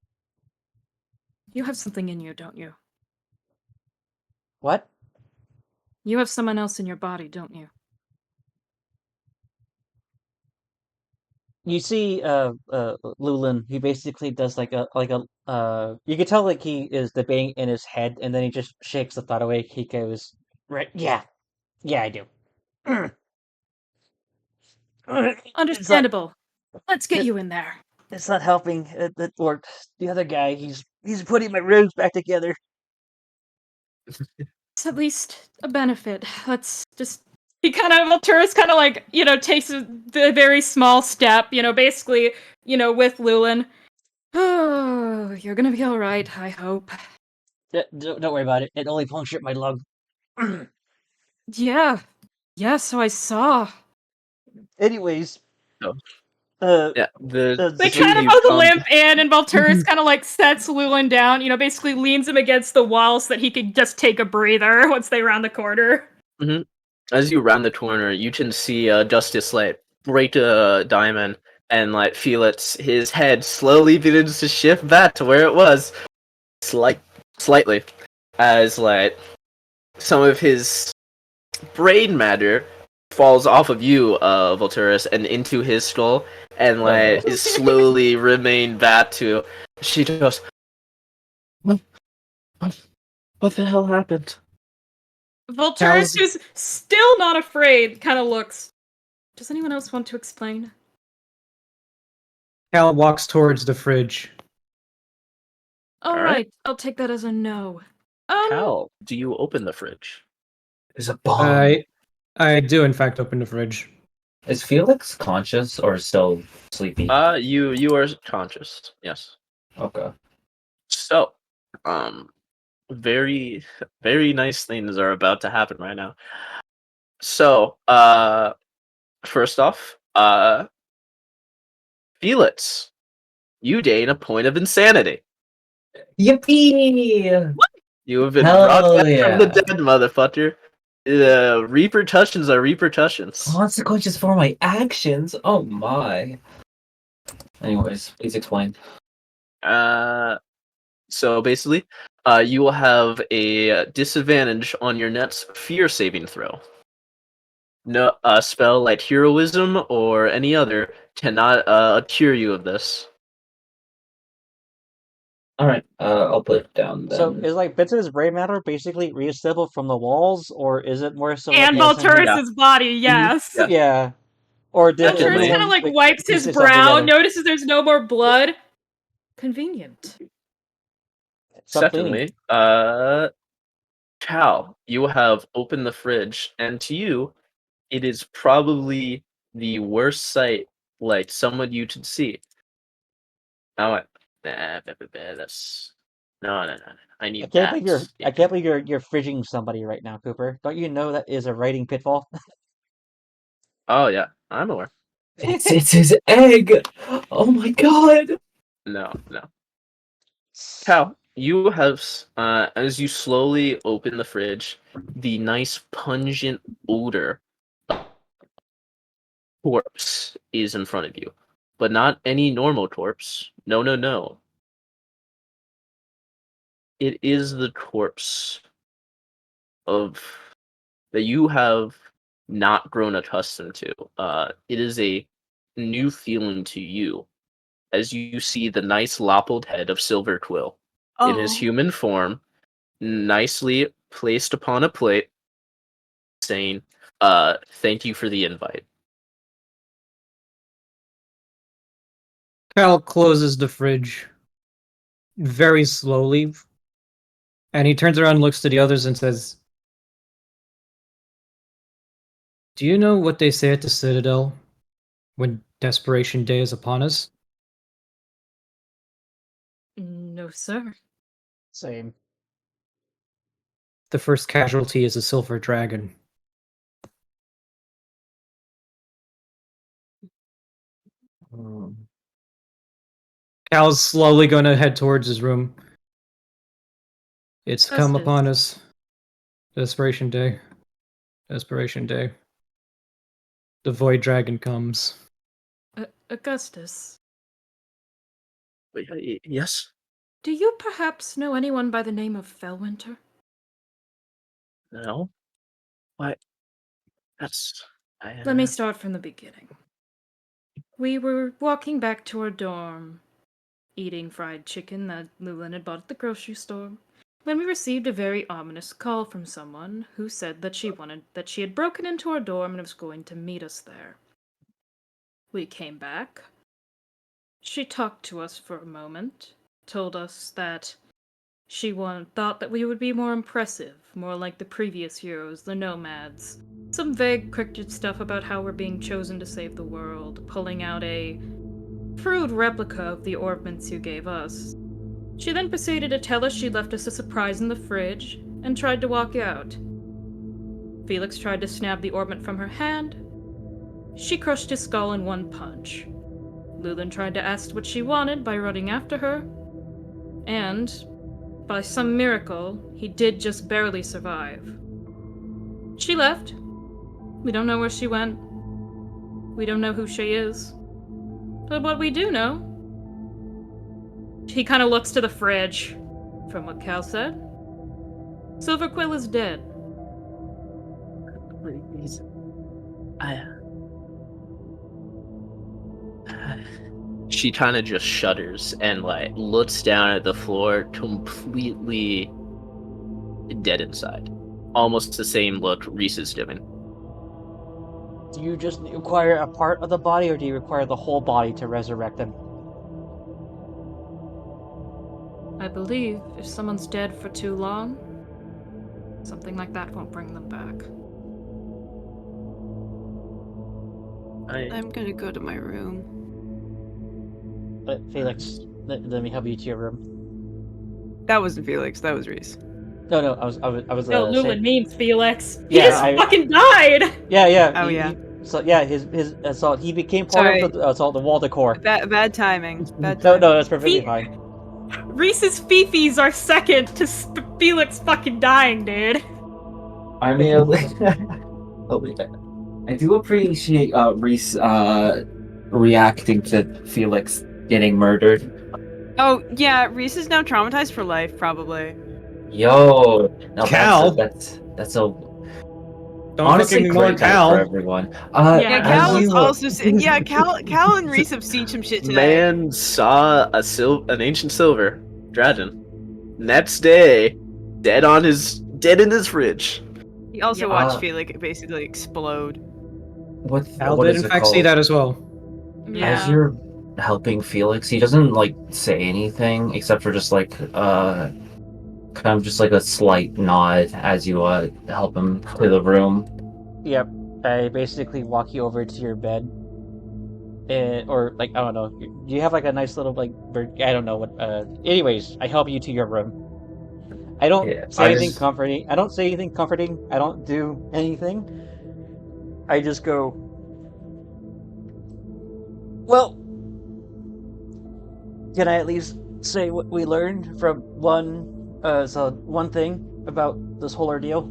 "You have something in you, don't you? What? You have someone else in your body, don't you?" You see, Lulin, he basically does you can tell he is debating in his head, and then he just shakes the thought away. He goes, right, yeah, I do. Understandable. Let's get you in there. It's not helping. Or the other guy, he's putting my ribs back together. It's at least a benefit. Let's just... Volturus kind of takes a very small step, basically, with Lulin. Oh, you're gonna be alright, I hope. Don't worry about it. It only punctured my lung. Yeah, so I saw. Anyways. No. Yeah, they kind of hold the lamp in, and Volturus kind of sets Lulin down, basically leans him against the wall so that he could just take a breather once they round the corner. Mm-hmm. As you round the corner, you can see Justice break a diamond, and Felix, his head slowly begins to shift back to where it was, slightly, as some of his brain matter falls off of you, Volturus, and into his skull, and is slowly remained back to. She goes, what the hell happened? Volturus, who's still not afraid, kind of looks. Does anyone else want to explain? Cal walks towards the fridge. All right, I'll take that as a no. Cal, do you open the fridge? There's a bomb. I do, in fact, open the fridge. Is Felix conscious or still sleepy? You are conscious. Yes. Okay. So, very, very nice things are about to happen right now. So, first off, Felix, you gain a point of insanity. Yippee! What? You have been Hell brought back yeah. from the dead, motherfucker. Repercussions are repercussions. Consequences for my actions? Oh my. Anyways, please explain. So basically, you will have a disadvantage on your next fear saving throw. No, a spell like heroism or any other cannot cure you of this. Alright, I'll put it down then. So is bits of his brain matter basically reassembled from the walls, or is it more so and Volturus's body? Yes. Yeah. Yeah. Or did Volturus kind of wipes his brow, notices there's no more blood. Convenient. Secondly, Cal, you have opened the fridge, and to you, it is probably the worst sight someone you could see. Now, that's no. I need that. I can't believe you're fridging somebody right now, Cooper. Don't you know that is a writing pitfall? Oh yeah, I'm aware. It's his egg! Oh my god! No. Cal, you have, as you slowly open the fridge, the nice pungent odor corpse is in front of you, but not any normal corpse. No, no, no. It is the corpse of that you have not grown accustomed to. It is a new feeling to you as you see the nice loppled head of Silverquill in his Oh. human form, nicely placed upon a plate, saying, thank you for the invite. Cal closes the fridge very slowly, and he turns around and looks to the others and says, "Do you know what they say at the Citadel when Desperation Day is upon us?" No, sir. Same. The first casualty is a silver dragon. Cal's slowly going to head towards his room. It's come Justice. upon us. Desperation Day. Desperation Day. The Void Dragon comes. Augustus, Wait, yes? do you perhaps know anyone by the name of Fellwinter? No? Why? That's... Let me start from the beginning. We were walking back to our dorm, eating fried chicken that Llewellyn had bought at the grocery store, when we received a very ominous call from someone who said that she had broken into our dorm and was going to meet us there. We came back. She talked to us for a moment, told us that she thought that we would be more impressive, more like the previous heroes, the nomads. Some vague cryptid stuff about how we're being chosen to save the world, pulling out a crude replica of the orbments you gave us. She then proceeded to tell us she left us a surprise in the fridge and tried to walk out. Felix tried to snap the orbment from her hand. She crushed his skull in one punch. Llewellyn tried to ask what she wanted by running after her, and, by some miracle, he did just barely survive. She left. We don't know where she went. We don't know who she is. But what we do know... He kind of looks to the fridge. From what Cal said, Silverquill is dead. Please. She kind of just shudders and like looks down at the floor, completely dead inside. Almost the same look Reese is doing. Do you just require a part of the body, or do you require the whole body to resurrect them? I believe if someone's dead for too long, something like that won't bring them back. I'm gonna go to my room. But Felix, let me help you to your room. That wasn't Felix, that was Reese. No, I was. No, Llewellyn saying, means Felix. Yeah, he just fucking died! yeah. Oh, yeah. So yeah, his assault. He became part Sorry. of the assault, the wall decor. Bad timing. Bad No, timing. that's perfectly Fe- fine. Reese's fifis are second to Felix fucking dying, dude. I mean, I do appreciate Reese reacting to Felix getting murdered. Oh, yeah, Reese is now traumatized for life, probably. Yo, now Cal? that's a Don't honestly fucking ignore great night Cal. for everyone. Yeah, Cal as is you- also... Yeah, Cal and Reese have seen some shit today. Man saw an ancient silver dragon. Next day, dead in his fridge. He also Yeah. watched Felix basically explode. Cal what did is in it fact see called? that as well. As Yeah. you're helping Felix, he doesn't like say anything except for just like kind of just like a slight nod as you help him to the room. Yep. I basically walk you over to your bed. Or like I don't know. Do you have like a nice little like bird? I don't know what. Anyways, I help you to your room. I don't Yeah, say I anything just- comforting. I don't say anything comforting. I don't do anything. I just go. Well, can I at least say what we learned from one thing about this whole ordeal?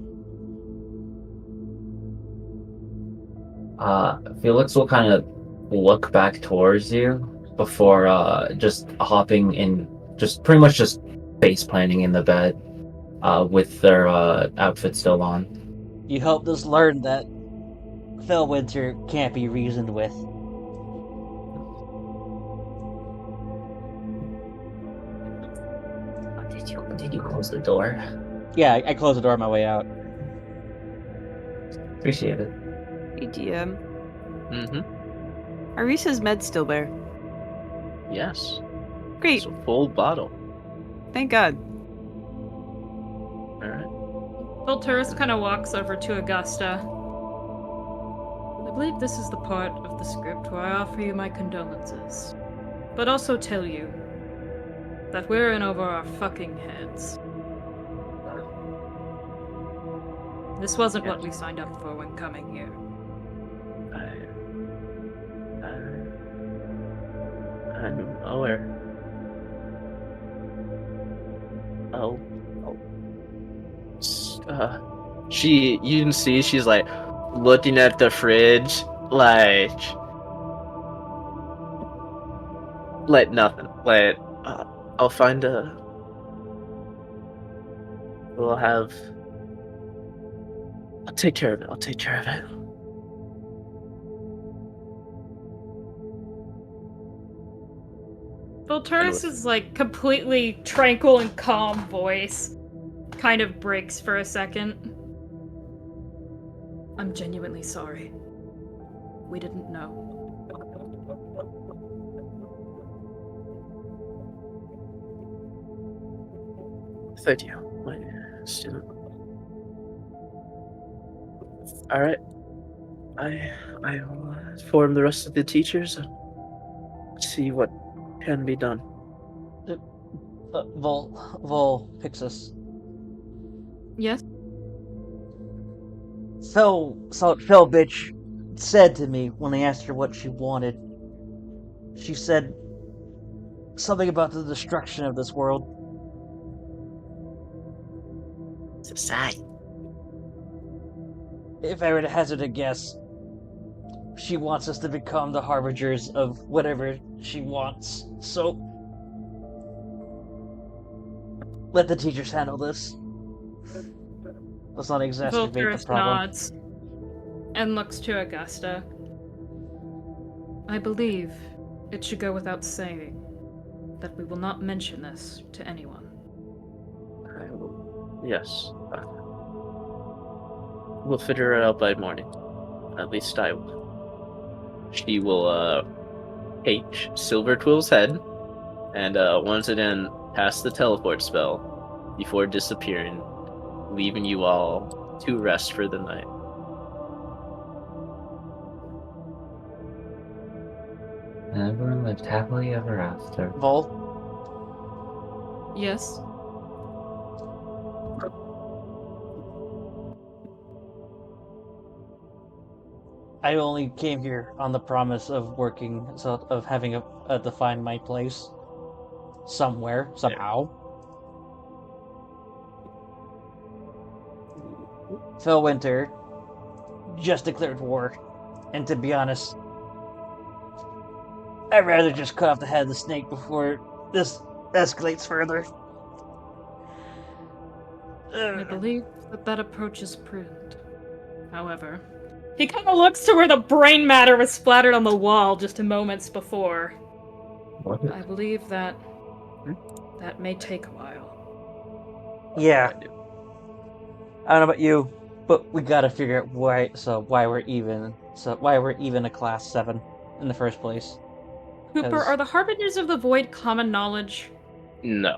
Felix will kind of look back towards you before just hopping in, just pretty much just face planting in the bed with their outfit still on. You helped us learn that Fellwinter can't be reasoned with. Did you close the door? Yeah, I closed the door on my way out. Appreciate it. Hey, DM. Mm-hmm. Are Reese's meds still there? Yes. Great. It's a full bottle. Thank God. Alright. Volturus kind of walks over to Augusta. I believe this is the part of the script where I offer you my condolences. But also tell you that we're in over our fucking heads. This wasn't what we signed up for when coming here. I'm aware. You can see she's like looking at the fridge, like nothing. Like, I'll find a. We'll have. I'll take care of it. I'll take care of it. Volturus' like completely tranquil and calm voice kind of breaks for a second. I'm genuinely sorry. We didn't know. Thank you, my student. All right. I will inform the rest of the teachers and see what can be done. Vol picks us. Yes? Phil bitch said to me when I asked her what she wanted. She said something about the destruction of this world. Society. If I were to hazard a guess, she wants us to become the harbingers of whatever she wants. So, let the teachers handle this. Let's not exacerbate the Volturus problem. nods and looks to Augusta. I believe it should go without saying that we will not mention this to anyone. I will. Yes. We'll figure it out by morning. At least I will. She will take Silverquill's head and once again cast the teleport spell before disappearing, leaving you all to rest for the night. And everyone lived happily ever after. Vol, Yes? I only came here on the promise of working, of having a define my place somewhere, somehow. Phil Winter just declared war, and to be honest, I'd rather just cut off the head of the snake before this escalates further. I believe that approach is prudent. However, he kind of looks to where the brain matter was splattered on the wall just a moments before. What? I believe that may take a while. Yeah. I don't know about you, but we gotta figure out why we're even a class 7 in the first place. Cooper, 'Cause- are the Harbingers of the Void common knowledge? No.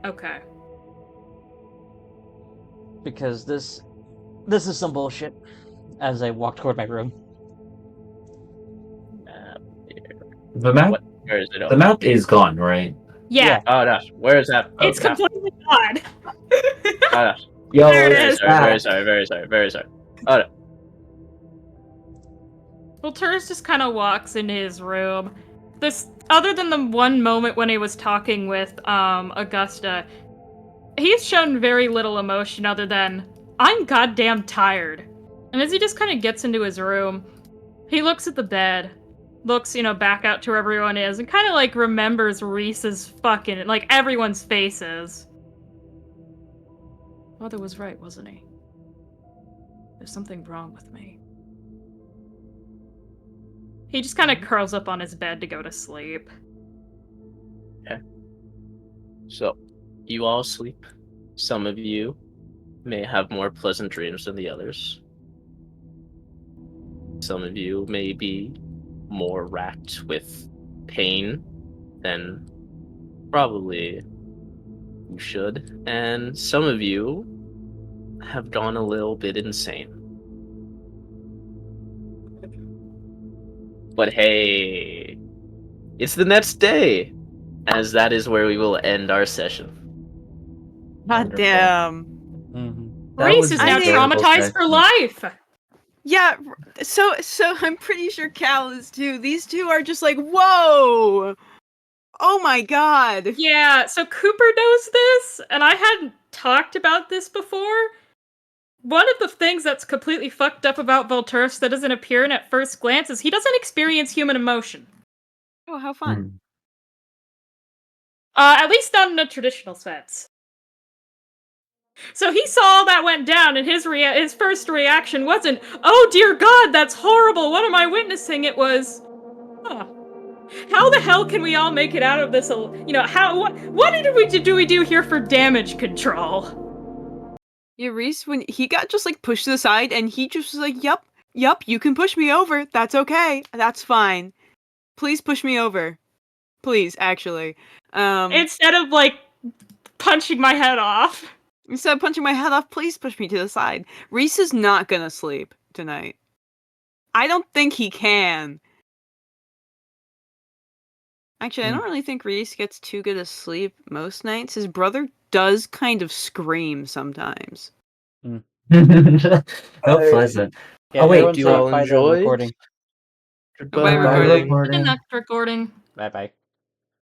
Okay. Because this is some bullshit. As I walk toward my room. The map. Where is it? The map is gone, right? Yeah, Oh gosh, where is that? it's Oh, completely gone. oh gosh. Yo, There it Very is. sorry, very sorry, very sorry, very sorry. Oh no. Well, Turris just kind of walks into his room. This, other than the one moment when he was talking with Augusta, he's shown very little emotion other than, I'm goddamn tired. And as he just kind of gets into his room, he looks at the bed, looks, back out to where everyone is, and kind of like remembers Reese's fucking, like everyone's faces. Mother was right, wasn't he? There's something wrong with me. He just kind of curls up on his bed to go to sleep. Okay. So, you all sleep. Some of you may have more pleasant dreams than the others. Some of you may be more racked with pain than probably you should. And some of you have gone a little bit insane. But hey, it's the next day, as that is where we will end our session. God Wonderful. damn. That Reese was is an now enjoyable traumatized for session. life. Yeah, so I'm pretty sure Cal is too. These two are just like, whoa! Oh my god! Yeah, so Cooper knows this, and I hadn't talked about this before. One of the things that's completely fucked up about Volturus that doesn't appear in at first glance is he doesn't experience human emotion. Oh, how fun. At least not in a traditional sense. So he saw all that went down, and his first reaction wasn't, "Oh dear God, that's horrible! What am I witnessing?" It was, "Huh, how the hell can we all make it out of this? What do we do here for damage control?" Yeah, Reese, when he got just like pushed to the side, and he just was like, "Yup, you can push me over. That's okay. That's fine. Please push me over. Please, actually." Instead of like punching my head off. Instead of punching my head off, please push me to the side. Reese is not gonna sleep tonight. I don't think he can. Actually, I don't really think Reese gets too good a sleep most nights. His brother does kind of scream sometimes. How pleasant. Yeah, Oh, wait, everyone do you say all bye to the enjoy? recording. Goodbye, Bye, recording. recording. Next recording. Bye bye.